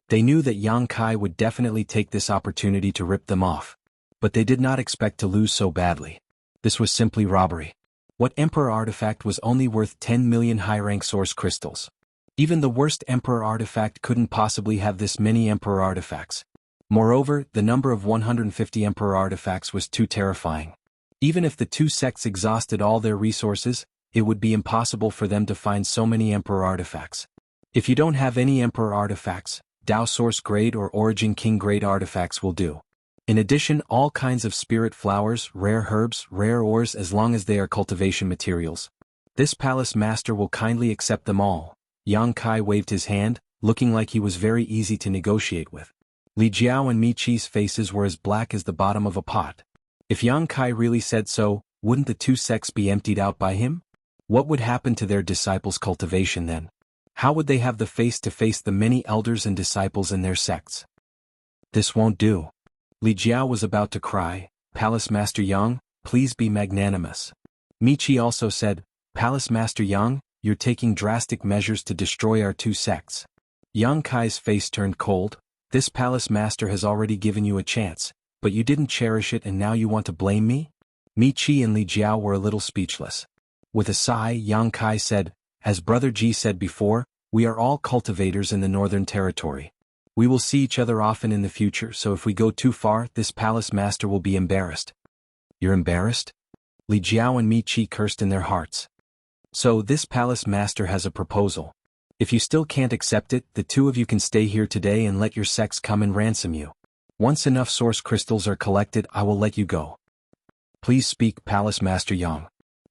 They knew that Yang Kai would definitely take this opportunity to rip them off. But they did not expect to lose so badly. This was simply robbery. What Emperor artifact was only worth 10 million high-rank source crystals? Even the worst Emperor artifact couldn't possibly have this many Emperor artifacts. Moreover, the number of 150 Emperor artifacts was too terrifying. Even if the two sects exhausted all their resources, it would be impossible for them to find so many Emperor artifacts. If you don't have any Emperor artifacts, Dao Source Grade or Origin King Grade artifacts will do. In addition, all kinds of spirit flowers, rare herbs, rare ores as long as they are cultivation materials. This palace master will kindly accept them all. Yang Kai waved his hand, looking like he was very easy to negotiate with. Li Jiao and Mi Qi's faces were as black as the bottom of a pot. If Yang Kai really said so, wouldn't the two sects be emptied out by him? What would happen to their disciples' cultivation then? How would they have the face to face the many elders and disciples in their sects? This won't do. Li Jiao was about to cry, "Palace Master Yang, please be magnanimous." Mi Qi also said, "Palace Master Yang, you're taking drastic measures to destroy our two sects." Yang Kai's face turned cold. "This palace master has already given you a chance. But you didn't cherish it and now you want to blame me? Mi Qi and Li Jiao were a little speechless. With a sigh, Yang Kai said, as Brother Ji said before, we are all cultivators in the Northern Territory. We will see each other often in the future, so if we go too far, this palace master will be embarrassed. You're embarrassed? Li Jiao and Mi Qi cursed in their hearts. So this palace master has a proposal. If you still can't accept it, the two of you can stay here today and let your sex come and ransom you. Once enough source crystals are collected, I will let you go. Please speak, Palace Master Yang.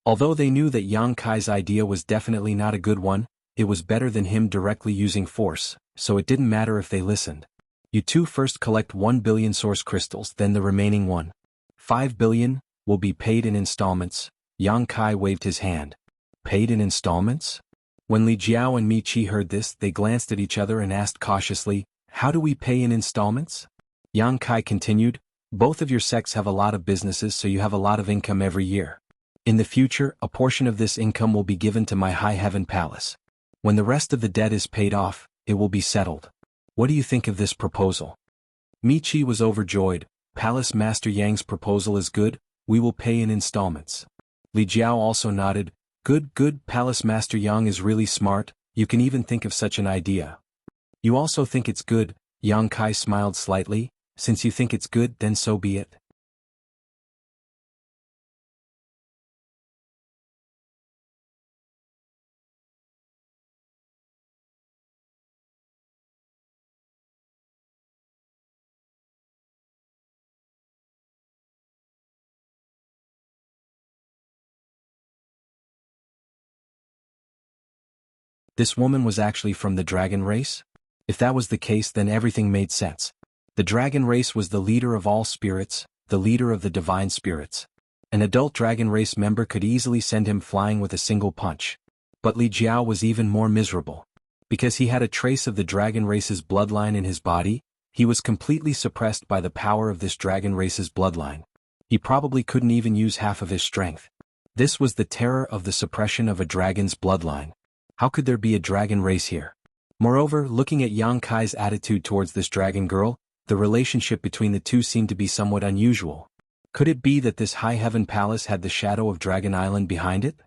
Although they knew that Yang Kai's idea was definitely not a good one, it was better than him directly using force, so it didn't matter if they listened. You two first collect 1 billion source crystals, then the remaining 1.5 billion will be paid in installments. Yang Kai waved his hand. Paid in installments? When Li Jiao and Mi Qi heard this, they glanced at each other and asked cautiously, how do we pay in installments? Yang Kai continued, both of your sects have a lot of businesses, so you have a lot of income every year. In the future, a portion of this income will be given to my High Heaven Palace. When the rest of the debt is paid off, it will be settled. What do you think of this proposal? Mi Qi was overjoyed. Palace Master Yang's proposal is good, we will pay in installments. Li Jiao also nodded. Good, Palace Master Yang is really smart, you can even think of such an idea. You also think it's good? Yang Kai smiled slightly. Since you think it's good, then so be it. This woman was actually from the dragon race? If that was the case, then everything made sense. The dragon race was the leader of all spirits, the leader of the divine spirits. An adult dragon race member could easily send him flying with a single punch. But Li Jiao was even more miserable. Because he had a trace of the dragon race's bloodline in his body, he was completely suppressed by the power of this dragon race's bloodline. He probably couldn't even use half of his strength. This was the terror of the suppression of a dragon's bloodline. How could there be a dragon race here? Moreover, looking at Yang Kai's attitude towards this dragon girl, the relationship between the two seemed to be somewhat unusual. Could it be that this High Heaven Palace had the shadow of Dragon Island behind it?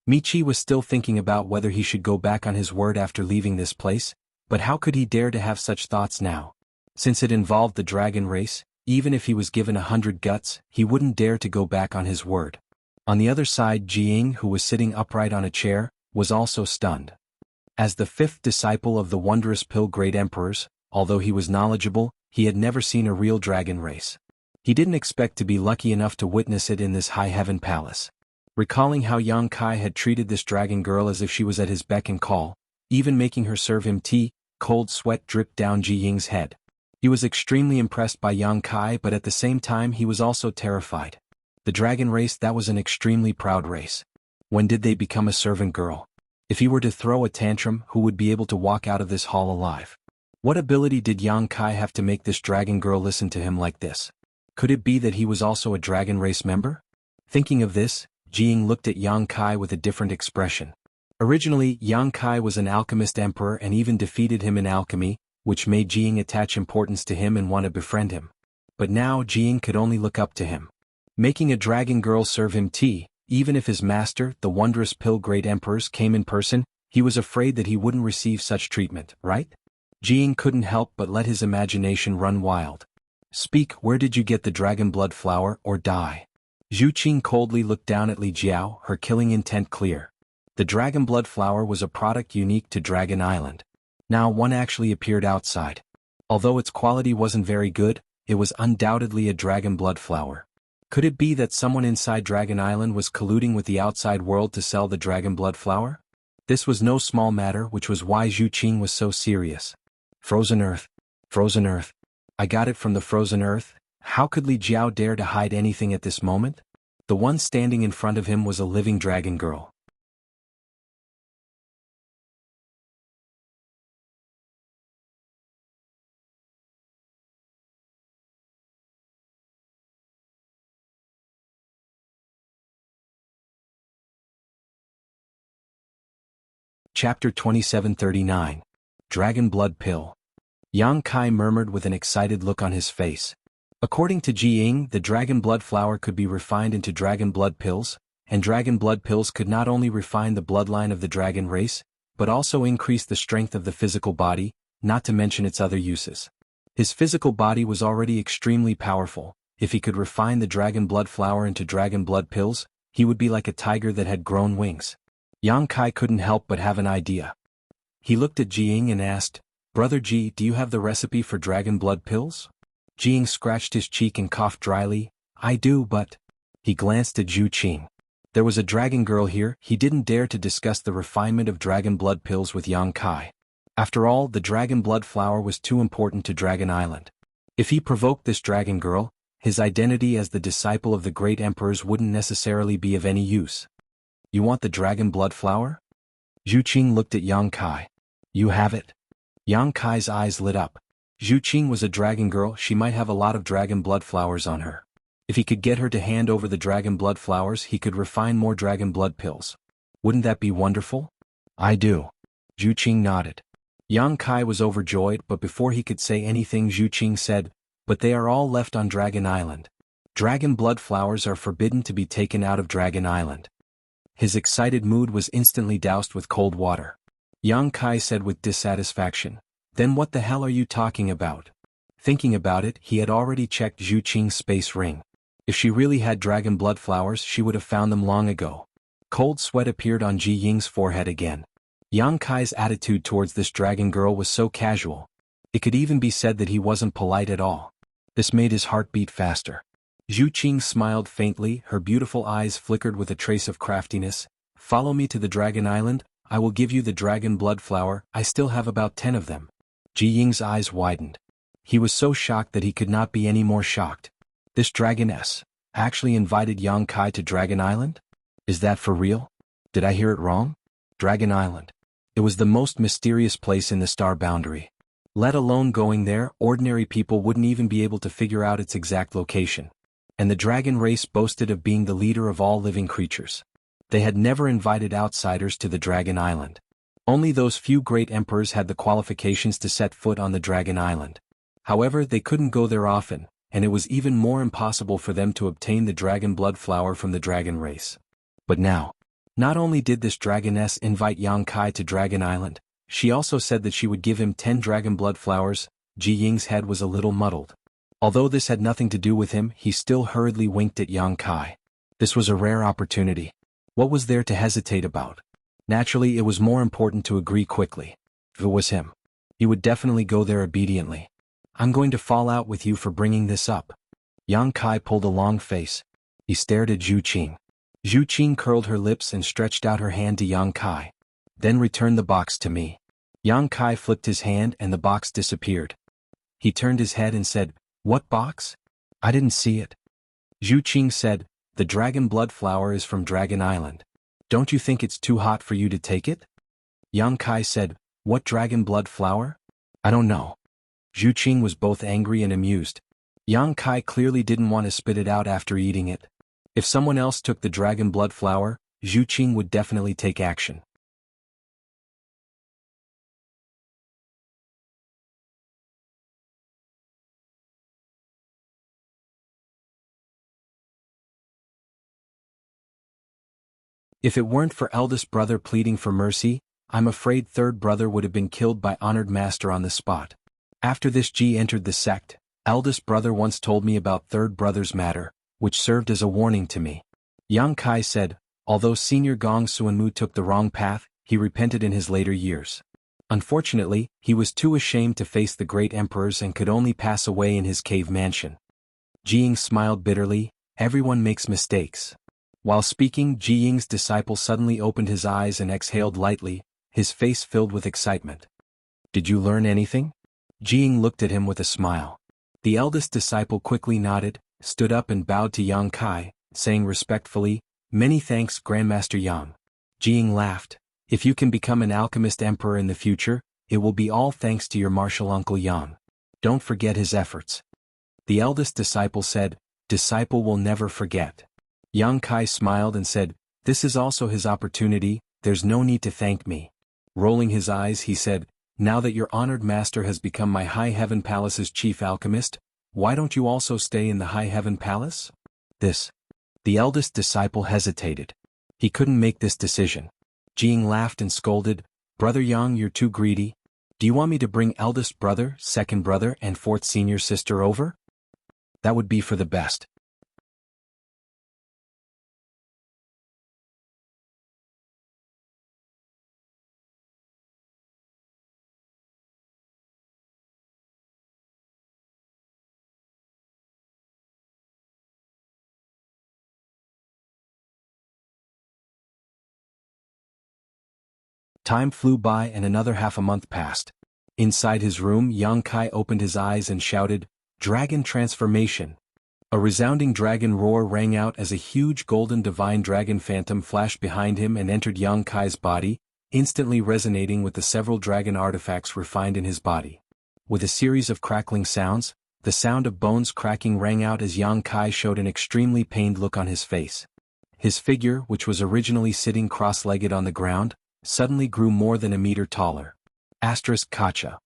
Mi Qi was still thinking about whether he should go back on his word after leaving this place, but how could he dare to have such thoughts now? Since it involved the dragon race, even if he was given 100 guts, he wouldn't dare to go back on his word. On the other side, Jianghu, who was sitting upright on a chair, was also stunned. As the fifth disciple of the wondrous Pill Great Emperors, although he was knowledgeable, he had never seen a real dragon race. He didn't expect to be lucky enough to witness it in this High Heaven Palace. Recalling how Yang Kai had treated this dragon girl as if she was at his beck and call, even making her serve him tea, cold sweat dripped down Ji Ying's head. He was extremely impressed by Yang Kai, but at the same time he was also terrified. The dragon race, that was an extremely proud race. When did they become a servant girl? If he were to throw a tantrum, who would be able to walk out of this hall alive? What ability did Yang Kai have to make this dragon girl listen to him like this? Could it be that he was also a dragon race member? Thinking of this, Jing looked at Yang Kai with a different expression. Originally, Yang Kai was an alchemist emperor and even defeated him in alchemy, which made Jing attach importance to him and want to befriend him. But now Jing could only look up to him. Making a dragon girl serve him tea, even if his master, the wondrous Pill Great Emperors, came in person, he was afraid that he wouldn't receive such treatment, right? Jing couldn't help but let his imagination run wild. Speak, where did you get the dragon blood flower, or die? Zhu Qing coldly looked down at Li Jiao, her killing intent clear. The dragon blood flower was a product unique to Dragon Island. Now one actually appeared outside. Although its quality wasn't very good, it was undoubtedly a dragon blood flower. Could it be that someone inside Dragon Island was colluding with the outside world to sell the dragon blood flower? This was no small matter, which was why Zhu Qing was so serious. Frozen Earth. Frozen Earth. I got it from the frozen earth. How could Li Jiao dare to hide anything at this moment? The one standing in front of him was a living dragon girl. Chapter 2739. Dragon Blood Pill. Yang Kai murmured with an excited look on his face. According to Ji Ying, the dragon blood flower could be refined into dragon blood pills, and dragon blood pills could not only refine the bloodline of the dragon race, but also increase the strength of the physical body, not to mention its other uses. His physical body was already extremely powerful. If he could refine the dragon blood flower into dragon blood pills, he would be like a tiger that had grown wings. Yang Kai couldn't help but have an idea. He looked at Ji Ying and asked, "Brother Ji, do you have the recipe for dragon blood pills?" Ji Ying scratched his cheek and coughed dryly. "I do, but..." He glanced at Zhu Qing. There was a dragon girl here. He didn't dare to discuss the refinement of dragon blood pills with Yang Kai. After all, the dragon blood flower was too important to Dragon Island. If he provoked this dragon girl, his identity as the disciple of the great emperors wouldn't necessarily be of any use. "You want the dragon blood flower?" Zhu Qing looked at Yang Kai. "You have it?" Yang Kai's eyes lit up. Zhu Qing was a dragon girl. She might have a lot of dragon blood flowers on her. If he could get her to hand over the dragon blood flowers, he could refine more dragon blood pills. Wouldn't that be wonderful? "I do." Zhu Qing nodded. Yang Kai was overjoyed, but before he could say anything, Zhu Qing said, "But they are all left on Dragon Island. Dragon blood flowers are forbidden to be taken out of Dragon Island." His excited mood was instantly doused with cold water. Yang Kai said with dissatisfaction, "Then what the hell are you talking about?" Thinking about it, he had already checked Zhu Qing's space ring. If she really had dragon blood flowers, she would have found them long ago. Cold sweat appeared on Ji Ying's forehead again. Yang Kai's attitude towards this dragon girl was so casual. It could even be said that he wasn't polite at all. This made his heart beat faster. Zhu Qing smiled faintly, her beautiful eyes flickered with a trace of craftiness. "Follow me to the Dragon Island, I will give you the dragon blood flower. I still have about 10 of them." Ji Ying's eyes widened. He was so shocked that he could not be any more shocked. This dragoness actually invited Yang Kai to Dragon Island? Is that for real? Did I hear it wrong? Dragon Island. It was the most mysterious place in the star boundary. Let alone going there, ordinary people wouldn't even be able to figure out its exact location. And the dragon race boasted of being the leader of all living creatures. They had never invited outsiders to the Dragon Island. Only those few great emperors had the qualifications to set foot on the Dragon Island. However, they couldn't go there often, and it was even more impossible for them to obtain the dragon blood flower from the dragon race. But now, not only did this dragoness invite Yang Kai to Dragon Island, she also said that she would give him 10 dragon blood flowers. Ji Ying's head was a little muddled. Although this had nothing to do with him, he still hurriedly winked at Yang Kai. This was a rare opportunity. What was there to hesitate about? Naturally, it was more important to agree quickly. If it was him, he would definitely go there obediently. "I'm going to fall out with you for bringing this up." Yang Kai pulled a long face. He stared at Zhu Qing. Zhu Qing curled her lips and stretched out her hand to Yang Kai. "Then return the box to me." Yang Kai flipped his hand and the box disappeared. He turned his head and said, "What box? I didn't see it." Zhu Qing said, "The dragon blood flower is from Dragon Island. Don't you think it's too hot for you to take it?" Yang Kai said, "What dragon blood flower? I don't know." Zhu Qing was both angry and amused. Yang Kai clearly didn't want to spit it out after eating it. If someone else took the dragon blood flower, Zhu Qing would definitely take action. If it weren't for eldest brother pleading for mercy, I'm afraid third brother would have been killed by honored master on the spot. After this Ji entered the sect, eldest brother once told me about third brother's matter, which served as a warning to me. Yang Kai said, although senior Gong Suanmu took the wrong path, he repented in his later years. Unfortunately, he was too ashamed to face the great emperors and could only pass away in his cave mansion. Ji Ying smiled bitterly. Everyone makes mistakes. While speaking, Ji Ying's disciple suddenly opened his eyes and exhaled lightly, his face filled with excitement. "Did you learn anything?" Ji Ying looked at him with a smile. The eldest disciple quickly nodded, stood up and bowed to Yang Kai, saying respectfully, "Many thanks, Grandmaster Yang." Ji Ying laughed. "If you can become an alchemist emperor in the future, it will be all thanks to your martial uncle Yang. Don't forget his efforts." The eldest disciple said, "Disciple will never forget." Yang Kai smiled and said, "This is also his opportunity, there's no need to thank me." Rolling his eyes he said, "Now that your honored master has become my High Heaven Palace's chief alchemist, Why don't you also stay in the high heaven palace? The eldest disciple hesitated. He couldn't make this decision. Jing laughed and scolded, Brother Yang, you're too greedy. Do you want me to bring eldest brother, second brother, and fourth senior sister over? That would be for the best. Time flew by and another half a month passed. Inside his room, Yang Kai opened his eyes and shouted, Dragon transformation! A resounding dragon roar rang out as a huge golden divine dragon phantom flashed behind him and entered Yang Kai's body, instantly resonating with the several dragon artifacts refined in his body. With a series of crackling sounds, the sound of bones cracking rang out as Yang Kai showed an extremely pained look on his face. His figure, which was originally sitting cross-legged on the ground, suddenly grew more than a meter taller. Kacha.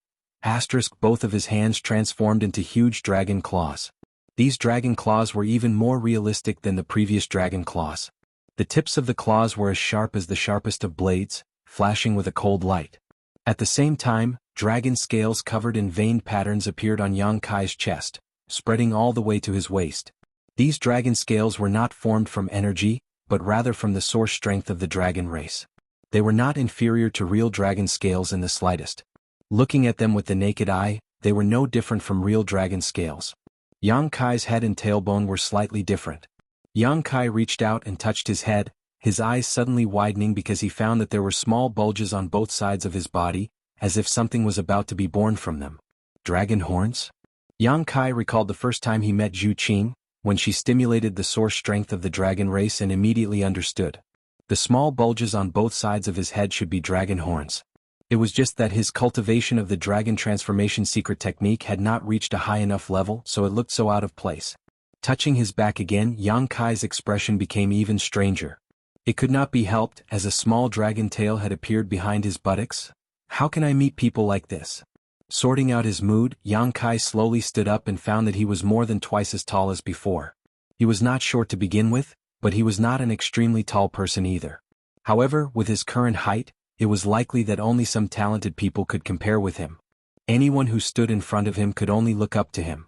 Both of his hands transformed into huge dragon claws. These dragon claws were even more realistic than the previous dragon claws. The tips of the claws were as sharp as the sharpest of blades, flashing with a cold light. At the same time, dragon scales covered in veined patterns appeared on Yang Kai's chest, spreading all the way to his waist. These dragon scales were not formed from energy, but rather from the source strength of the dragon race. They were not inferior to real dragon scales in the slightest. Looking at them with the naked eye, they were no different from real dragon scales. Yang Kai's head and tailbone were slightly different. Yang Kai reached out and touched his head, his eyes suddenly widening because he found that there were small bulges on both sides of his body, as if something was about to be born from them. Dragon horns? Yang Kai recalled the first time he met Zhu Qing, when she stimulated the source strength of the dragon race and immediately understood. The small bulges on both sides of his head should be dragon horns. It was just that his cultivation of the dragon transformation secret technique had not reached a high enough level, so it looked so out of place. Touching his back again, Yang Kai's expression became even stranger. It could not be helped, as a small dragon tail had appeared behind his buttocks. How can I meet people like this? Sorting out his mood, Yang Kai slowly stood up and found that he was more than twice as tall as before. He was not short to begin with, but he was not an extremely tall person either. However, with his current height, it was likely that only some talented people could compare with him. Anyone who stood in front of him could only look up to him.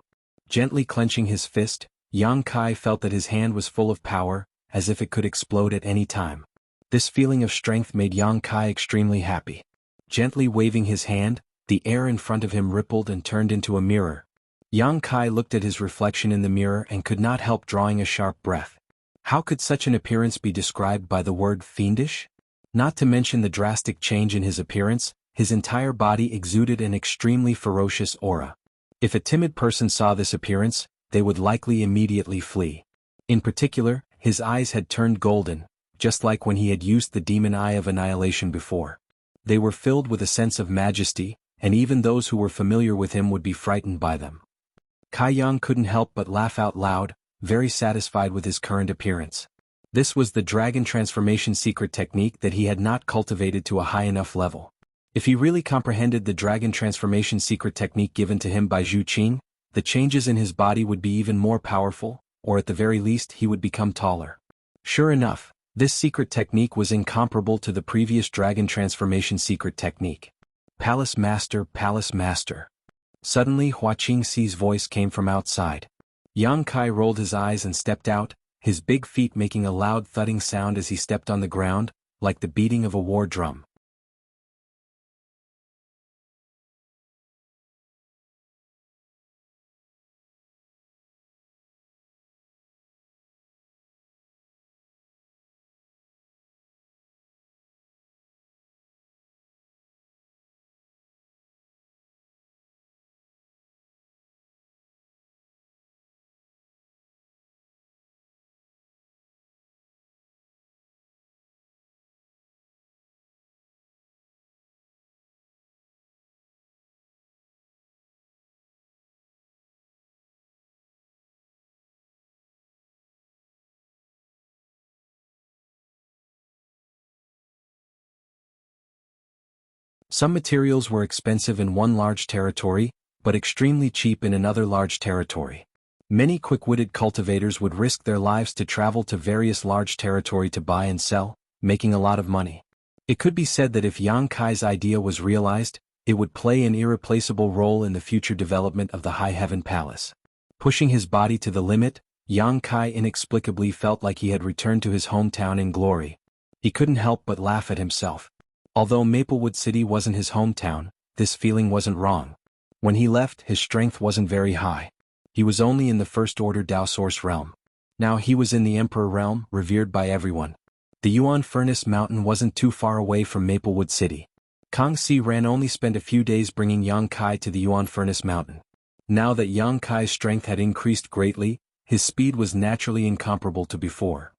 Gently clenching his fist, Yang Kai felt that his hand was full of power, as if it could explode at any time. This feeling of strength made Yang Kai extremely happy. Gently waving his hand, the air in front of him rippled and turned into a mirror. Yang Kai looked at his reflection in the mirror and could not help drawing a sharp breath. How could such an appearance be described by the word fiendish? Not to mention the drastic change in his appearance, his entire body exuded an extremely ferocious aura. If a timid person saw this appearance, they would likely immediately flee. In particular, his eyes had turned golden, just like when he had used the demon eye of annihilation before. They were filled with a sense of majesty, and even those who were familiar with him would be frightened by them. Kai Yang couldn't help but laugh out loud, very satisfied with his current appearance. This was the dragon transformation secret technique that he had not cultivated to a high enough level. If he really comprehended the dragon transformation secret technique given to him by Zhu Qing, the changes in his body would be even more powerful, or at the very least he would become taller. Sure enough, this secret technique was incomparable to the previous dragon transformation secret technique. Palace Master, Palace Master. Suddenly Hua Qingxi's voice came from outside. Yang Kai rolled his eyes and stepped out, his big feet making a loud thudding sound as he stepped on the ground, like the beating of a war drum. Some materials were expensive in one large territory, but extremely cheap in another large territory. Many quick-witted cultivators would risk their lives to travel to various large territory to buy and sell, making a lot of money. It could be said that if Yang Kai's idea was realized, it would play an irreplaceable role in the future development of the High Heaven Palace. Pushing his body to the limit, Yang Kai inexplicably felt like he had returned to his hometown in glory. He couldn't help but laugh at himself. Although Maplewood City wasn't his hometown, this feeling wasn't wrong. When he left, his strength wasn't very high. He was only in the First Order Dao Source realm. Now he was in the Emperor realm, revered by everyone. The Yuan Furnace Mountain wasn't too far away from Maplewood City. Kang Si Ran only spent a few days bringing Yang Kai to the Yuan Furnace Mountain. Now that Yang Kai's strength had increased greatly, his speed was naturally incomparable to before.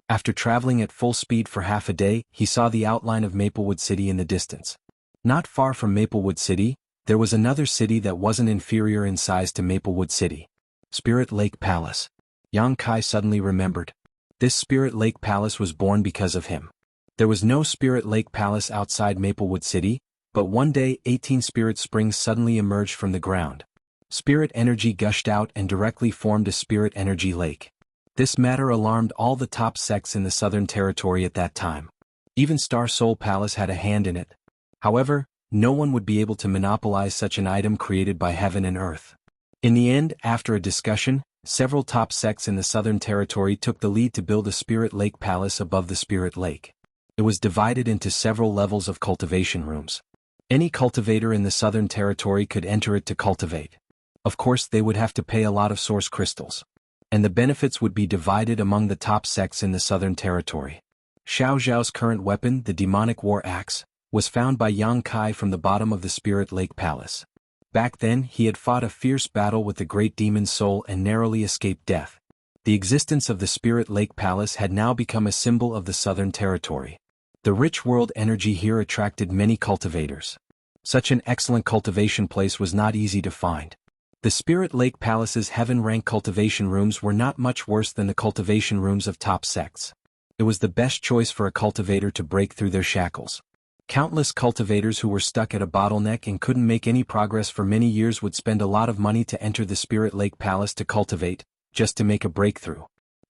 After traveling at full speed for half a day, he saw the outline of Maplewood City in the distance. Not far from Maplewood City, there was another city that wasn't inferior in size to Maplewood City. Spirit Lake Palace. Yang Kai suddenly remembered. This Spirit Lake Palace was born because of him. There was no Spirit Lake Palace outside Maplewood City, but one day 18 spirit springs suddenly emerged from the ground. Spirit energy gushed out and directly formed a spirit energy lake. This matter alarmed all the top sects in the Southern Territory at that time. Even Star Soul Palace had a hand in it. However, no one would be able to monopolize such an item created by heaven and earth. In the end, after a discussion, several top sects in the Southern Territory took the lead to build a Spirit Lake Palace above the Spirit Lake. It was divided into several levels of cultivation rooms. Any cultivator in the Southern Territory could enter it to cultivate. Of course, they would have to pay a lot of source crystals. And the benefits would be divided among the top sects in the Southern Territory. Xiao Zhao's current weapon, the demonic war axe, was found by Yang Kai from the bottom of the Spirit Lake Palace. Back then, he had fought a fierce battle with the great demon soul and narrowly escaped death. The existence of the Spirit Lake Palace had now become a symbol of the Southern Territory. The rich world energy here attracted many cultivators. Such an excellent cultivation place was not easy to find. The Spirit Lake Palace's heaven-rank cultivation rooms were not much worse than the cultivation rooms of top sects. It was the best choice for a cultivator to break through their shackles. Countless cultivators who were stuck at a bottleneck and couldn't make any progress for many years would spend a lot of money to enter the Spirit Lake Palace to cultivate, just to make a breakthrough.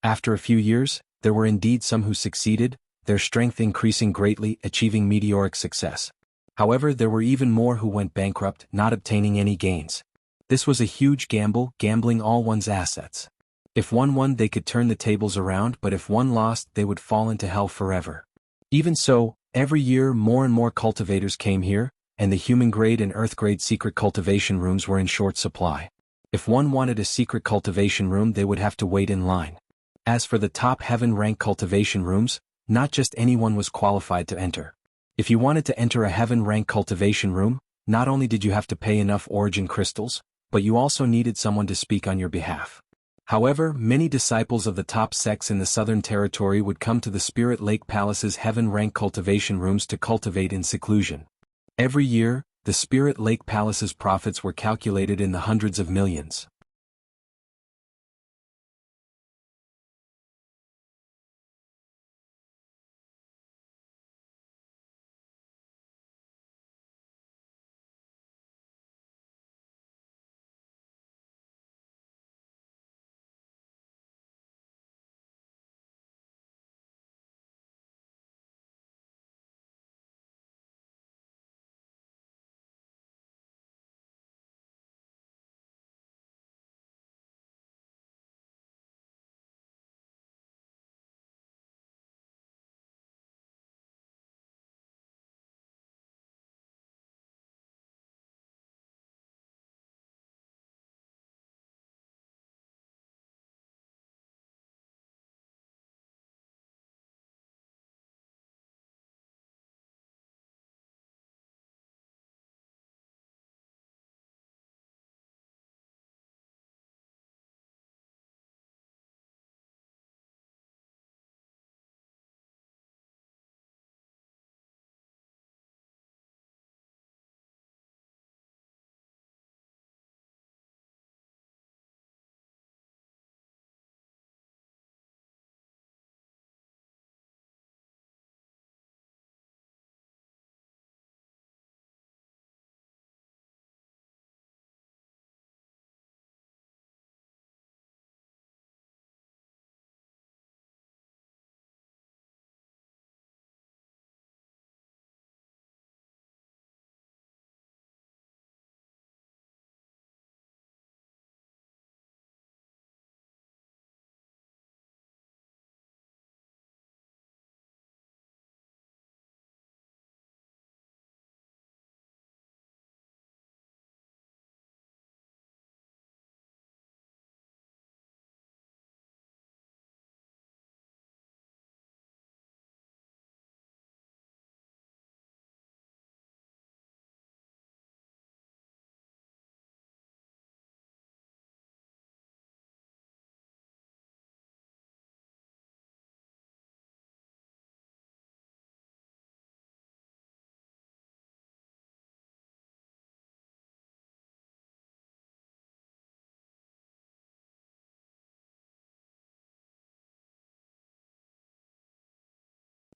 After a few years, there were indeed some who succeeded, their strength increasing greatly, achieving meteoric success. However, there were even more who went bankrupt, not obtaining any gains. This was a huge gamble, gambling all one's assets. If one won, they could turn the tables around, but if one lost, they would fall into hell forever. Even so, every year more and more cultivators came here, and the human-grade and earth-grade secret cultivation rooms were in short supply. If one wanted a secret cultivation room, they would have to wait in line. As for the top heaven-rank cultivation rooms, not just anyone was qualified to enter. If you wanted to enter a heaven-rank cultivation room, not only did you have to pay enough origin crystals, but you also needed someone to speak on your behalf. However, many disciples of the top sects in the Southern Territory would come to the Spirit Lake Palace's heaven-rank cultivation rooms to cultivate in seclusion. Every year, the Spirit Lake Palace's profits were calculated in the hundreds of millions.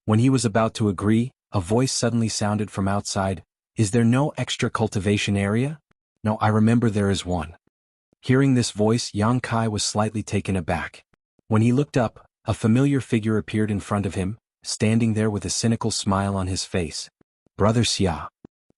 When he was about to agree, a voice suddenly sounded from outside. Is there no extra cultivation area? No, I remember there is one. Hearing this voice, Yang Kai was slightly taken aback. When he looked up, a familiar figure appeared in front of him, standing there with a cynical smile on his face. Brother Xia.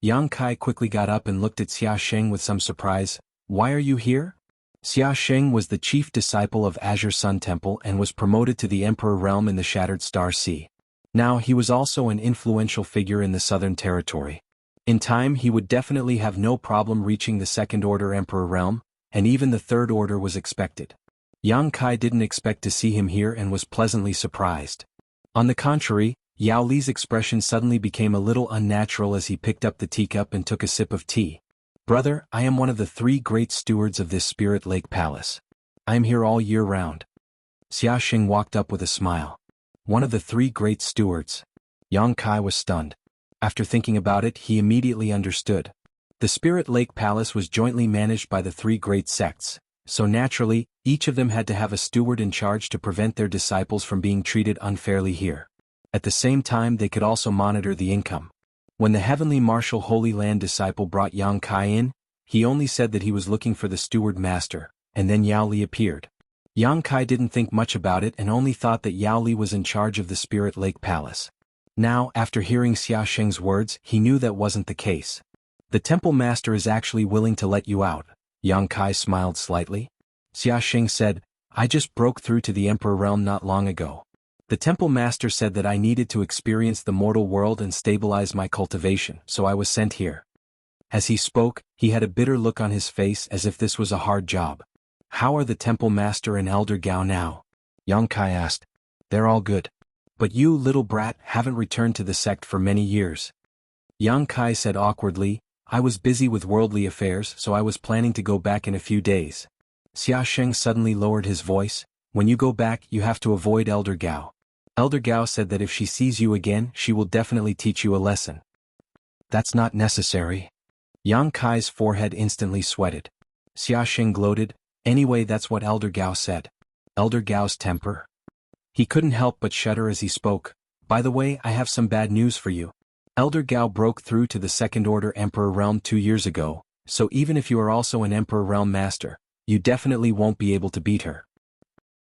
Yang Kai quickly got up and looked at Xia Sheng with some surprise. Why are you here? Xia Sheng was the chief disciple of Azure Sun Temple and was promoted to the Emperor realm in the Shattered Star Sea. Now he was also an influential figure in the Southern Territory. In time he would definitely have no problem reaching the Second Order Emperor realm, and even the Third Order was expected. Yang Kai didn't expect to see him here and was pleasantly surprised. On the contrary, Yao Li's expression suddenly became a little unnatural as he picked up the teacup and took a sip of tea. Brother, I am one of the 3 great stewards of this Spirit Lake Palace. I am here all year round. Xia Xing walked up with a smile. One of the 3 great stewards. Yang Kai was stunned. After thinking about it, he immediately understood. The Spirit Lake Palace was jointly managed by the 3 great sects, so naturally, each of them had to have a steward in charge to prevent their disciples from being treated unfairly here. At the same time, they could also monitor the income. When the Heavenly Marshal Holy Land disciple brought Yang Kai in, he only said that he was looking for the steward master, and then Yao Li appeared. Yang Kai didn't think much about it and only thought that Yao Li was in charge of the Spirit Lake Palace. Now, after hearing Xia Sheng's words, he knew that wasn't the case. The temple master is actually willing to let you out. Yang Kai smiled slightly. Xia Sheng said, I just broke through to the Emperor realm not long ago. The temple master said that I needed to experience the mortal world and stabilize my cultivation, so I was sent here. As he spoke, he had a bitter look on his face as if this was a hard job. How are the temple master and Elder Gao now? Yang Kai asked. They're all good. But you, little brat, haven't returned to the sect for many years. Yang Kai said awkwardly, I was busy with worldly affairs, so I was planning to go back in a few days. Xia Sheng suddenly lowered his voice. When you go back, you have to avoid Elder Gao. Elder Gao said that if she sees you again, she will definitely teach you a lesson. That's not necessary. Yang Kai's forehead instantly sweated. Xia Sheng gloated. Anyway, that's what Elder Gao said. Elder Gao's temper? He couldn't help but shudder as he spoke. By the way, I have some bad news for you. Elder Gao broke through to the Second Order Emperor realm 2 years ago, so even if you are also an Emperor realm master, you definitely won't be able to beat her.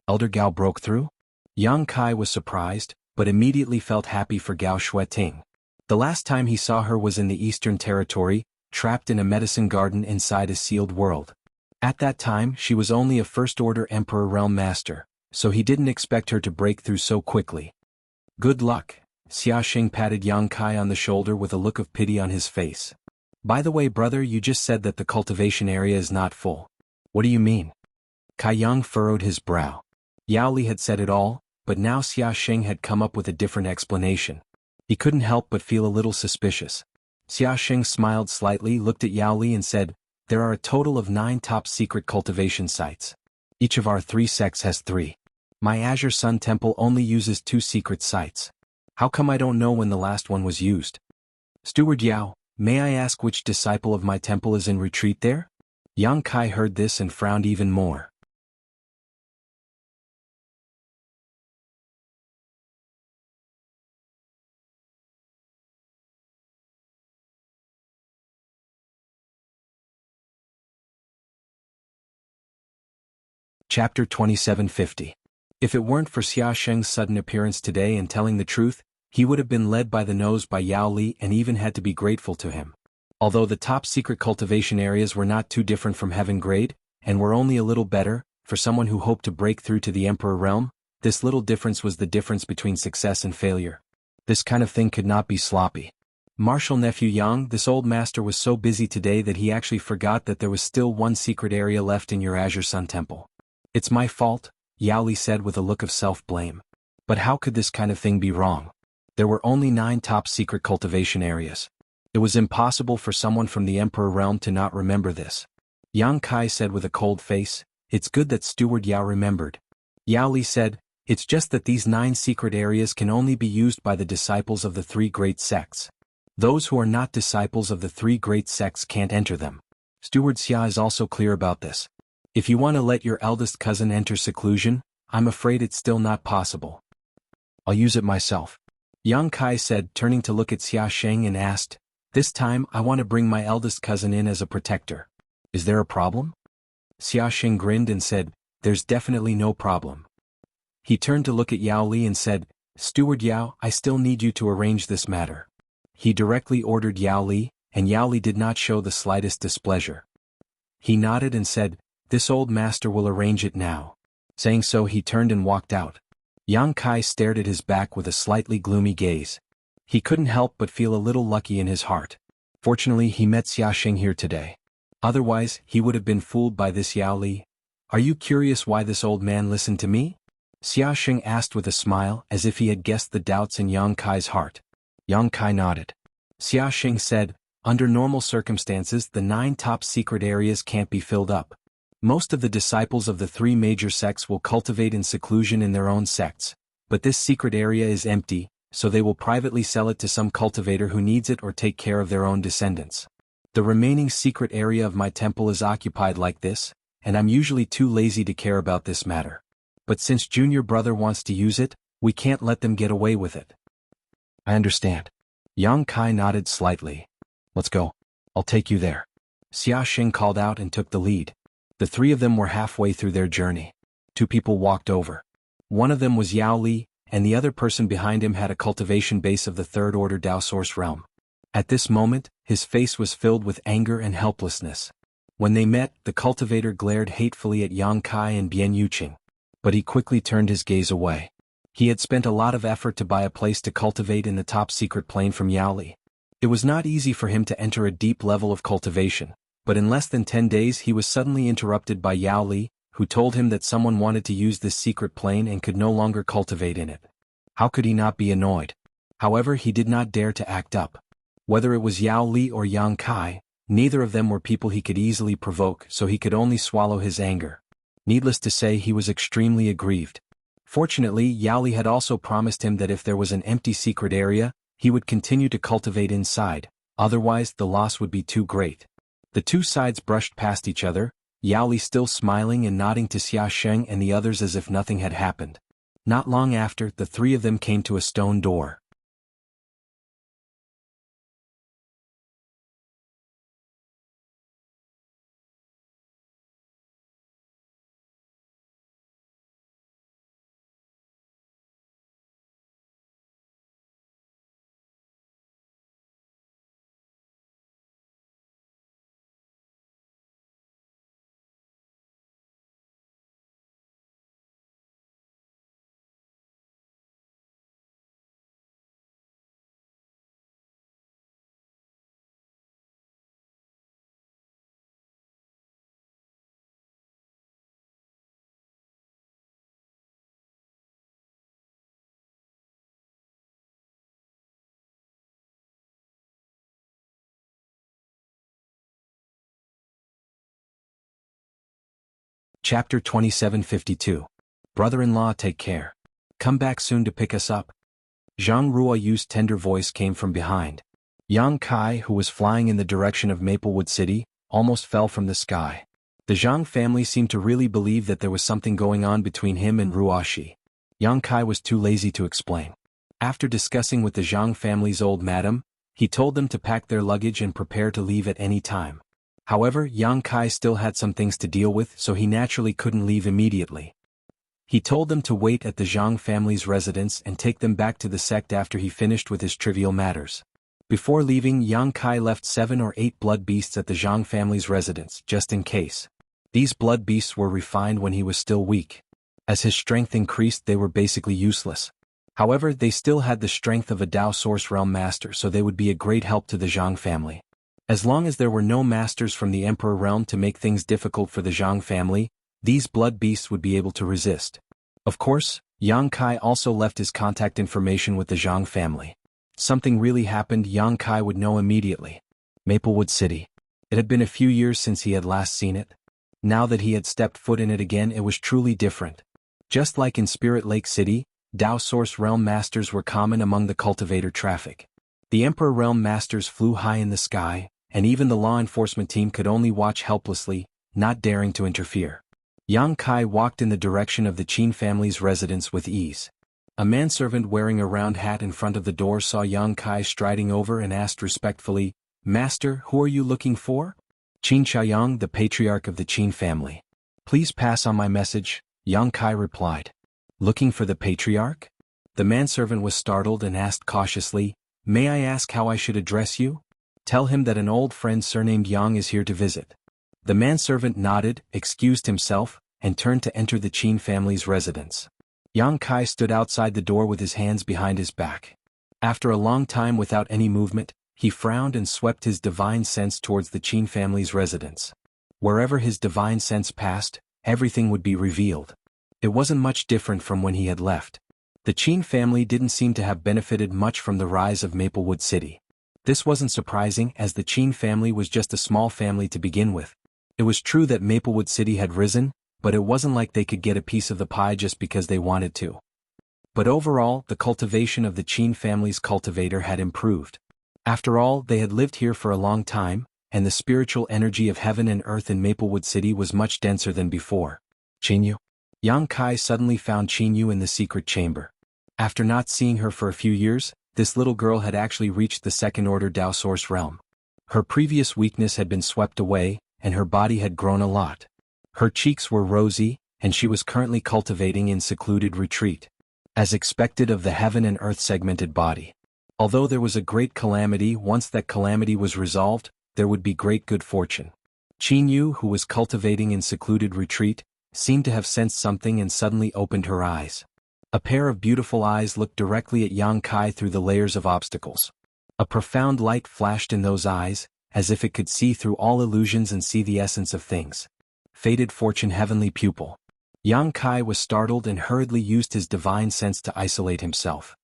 Elder Gao broke through? Yang Kai was surprised, but immediately felt happy for Gao Shueting. The last time he saw her was in the Eastern Territory, trapped in a medicine garden inside a sealed world. At that time, she was only a First Order Emperor realm master, so he didn't expect her to break through so quickly. Good luck. Xia Xing patted Yang Kai on the shoulder with a look of pity on his face. By the way, brother, you just said that the cultivation area is not full. What do you mean? Kai Yang furrowed his brow. Yao Li had said it all, but now Xia Xing had come up with a different explanation. He couldn't help but feel a little suspicious. Xia Xing smiled slightly, looked at Yao Li and said, there are a total of 9 top-secret cultivation sites. Each of our 3 sects has 3. My Azure Sun Temple only uses 2 secret sites. How come I don't know when the last one was used? Steward Yao, may I ask which disciple of my temple is in retreat there? Yang Kai heard this and frowned even more. Chapter 2750. If it weren't for Xia Sheng's sudden appearance today and telling the truth, he would have been led by the nose by Yao Li and even had to be grateful to him. Although the top-secret cultivation areas were not too different from Heaven Grade, and were only a little better, for someone who hoped to break through to the Emperor realm, this little difference was the difference between success and failure. This kind of thing could not be sloppy. Marshal Nephew Yang, this old master was so busy today that he actually forgot that there was still one secret area left in your Azure Sun Temple. It's my fault, Yao Li said with a look of self-blame. But how could this kind of thing be wrong? There were only 9 top-secret cultivation areas. It was impossible for someone from the Emperor realm to not remember this. Yang Kai said with a cold face, it's good that Steward Yao remembered. Yao Li said, it's just that these 9 secret areas can only be used by the disciples of the 3 great sects. Those who are not disciples of the 3 great sects can't enter them. Steward Xia is also clear about this. If you want to let your eldest cousin enter seclusion, I'm afraid it's still not possible. I'll use it myself. Yang Kai said, turning to look at Xia Sheng and asked, "This time I want to bring my eldest cousin in as a protector. Is there a problem?" Xia Sheng grinned and said, "There's definitely no problem." He turned to look at Yao Li and said, "Steward Yao, I still need you to arrange this matter." He directly ordered Yao Li, and Yao Li did not show the slightest displeasure. He nodded and said, "This old master will arrange it now." Saying so, he turned and walked out. Yang Kai stared at his back with a slightly gloomy gaze. He couldn't help but feel a little lucky in his heart. Fortunately, he met Xia Sheng here today. Otherwise, he would have been fooled by this Yao Li. "Are you curious why this old man listened to me?" Xia Sheng asked with a smile, as if he had guessed the doubts in Yang Kai's heart. Yang Kai nodded. Xia Sheng said, "Under normal circumstances, the 9 top secret areas can't be filled up. Most of the disciples of the 3 major sects will cultivate in seclusion in their own sects, but this secret area is empty, so they will privately sell it to some cultivator who needs it or take care of their own descendants. The remaining secret area of my temple is occupied like this, and I'm usually too lazy to care about this matter. But since Junior Brother wants to use it, we can't let them get away with it." "I understand." Yang Kai nodded slightly. "Let's go. I'll take you there." Xia Sheng called out and took the lead. The 3 of them were halfway through their journey. 2 people walked over. One of them was Yao Li, and the other person behind him had a cultivation base of the 3rd Order Dao Source realm. At this moment, his face was filled with anger and helplessness. When they met, the cultivator glared hatefully at Yang Kai and Bian Yuqing. But he quickly turned his gaze away. He had spent a lot of effort to buy a place to cultivate in the top secret plane from Yao Li. It was not easy for him to enter a deep level of cultivation, but in less than 10 days he was suddenly interrupted by Yao Li, who told him that someone wanted to use this secret plane and could no longer cultivate in it. How could he not be annoyed? However, he did not dare to act up. Whether it was Yao Li or Yang Kai, neither of them were people he could easily provoke, so he could only swallow his anger. Needless to say, he was extremely aggrieved. Fortunately, Yao Li had also promised him that if there was an empty secret area, he would continue to cultivate inside, otherwise the loss would be too great. The 2 sides brushed past each other, Yao Li still smiling and nodding to Xia Sheng and the others as if nothing had happened. Not long after, the 3 of them came to a stone door. Chapter 2752. Brother-in-law, take care. Come back soon to pick us up. Zhang Ruoyu's tender voice came from behind. Yang Kai, who was flying in the direction of Maplewood City, almost fell from the sky. The Zhang family seemed to really believe that there was something going on between him and Ruoshi. Yang Kai was too lazy to explain. After discussing with the Zhang family's old madam, he told them to pack their luggage and prepare to leave at any time. However, Yang Kai still had some things to deal with, so he naturally couldn't leave immediately. He told them to wait at the Zhang family's residence and take them back to the sect after he finished with his trivial matters. Before leaving, Yang Kai left 7 or 8 blood beasts at the Zhang family's residence, just in case. These blood beasts were refined when he was still weak. As his strength increased, they were basically useless. However, they still had the strength of a Dao Source Realm master, so they would be a great help to the Zhang family. As long as there were no masters from the Emperor realm to make things difficult for the Zhang family, these blood beasts would be able to resist. Of course, Yang Kai also left his contact information with the Zhang family. Something really happened, Yang Kai would know immediately. Maplewood City. It had been a few years since he had last seen it. Now that he had stepped foot in it again, it was truly different. Just like in Spirit Lake City, Dao Source Realm Masters were common among the cultivator traffic. The Emperor Realm Masters flew high in the sky, and even the law enforcement team could only watch helplessly, not daring to interfere. Yang Kai walked in the direction of the Qin family's residence with ease. A manservant wearing a round hat in front of the door saw Yang Kai striding over and asked respectfully, "Master, who are you looking for?" "Qin Xiaoyang, the patriarch of the Qin family. Please pass on my message," Yang Kai replied. "Looking for the patriarch?" The manservant was startled and asked cautiously, "May I ask how I should address you?" "Tell him that an old friend surnamed Yang is here to visit." The manservant nodded, excused himself, and turned to enter the Qin family's residence. Yang Kai stood outside the door with his hands behind his back. After a long time without any movement, he frowned and swept his divine sense towards the Qin family's residence. Wherever his divine sense passed, everything would be revealed. It wasn't much different from when he had left. The Qin family didn't seem to have benefited much from the rise of Maplewood City. This wasn't surprising, as the Qin family was just a small family to begin with. It was true that Maplewood City had risen, but it wasn't like they could get a piece of the pie just because they wanted to. But overall, the cultivation of the Qin family's cultivator had improved. After all, they had lived here for a long time, and the spiritual energy of heaven and earth in Maplewood City was much denser than before. Qinyu. Yang Kai suddenly found Qinyu in the secret chamber. After not seeing her for a few years, this little girl had actually reached the second-order Dao Source realm. Her previous weakness had been swept away, and her body had grown a lot. Her cheeks were rosy, and she was currently cultivating in secluded retreat. As expected of the heaven and earth segmented body. Although there was a great calamity, once that calamity was resolved, there would be great good fortune. Qinyu, who was cultivating in secluded retreat, seemed to have sensed something and suddenly opened her eyes. A pair of beautiful eyes looked directly at Yang Kai through the layers of obstacles. A profound light flashed in those eyes, as if it could see through all illusions and see the essence of things. Fated fortune, heavenly pupil. Yang Kai was startled and hurriedly used his divine sense to isolate himself.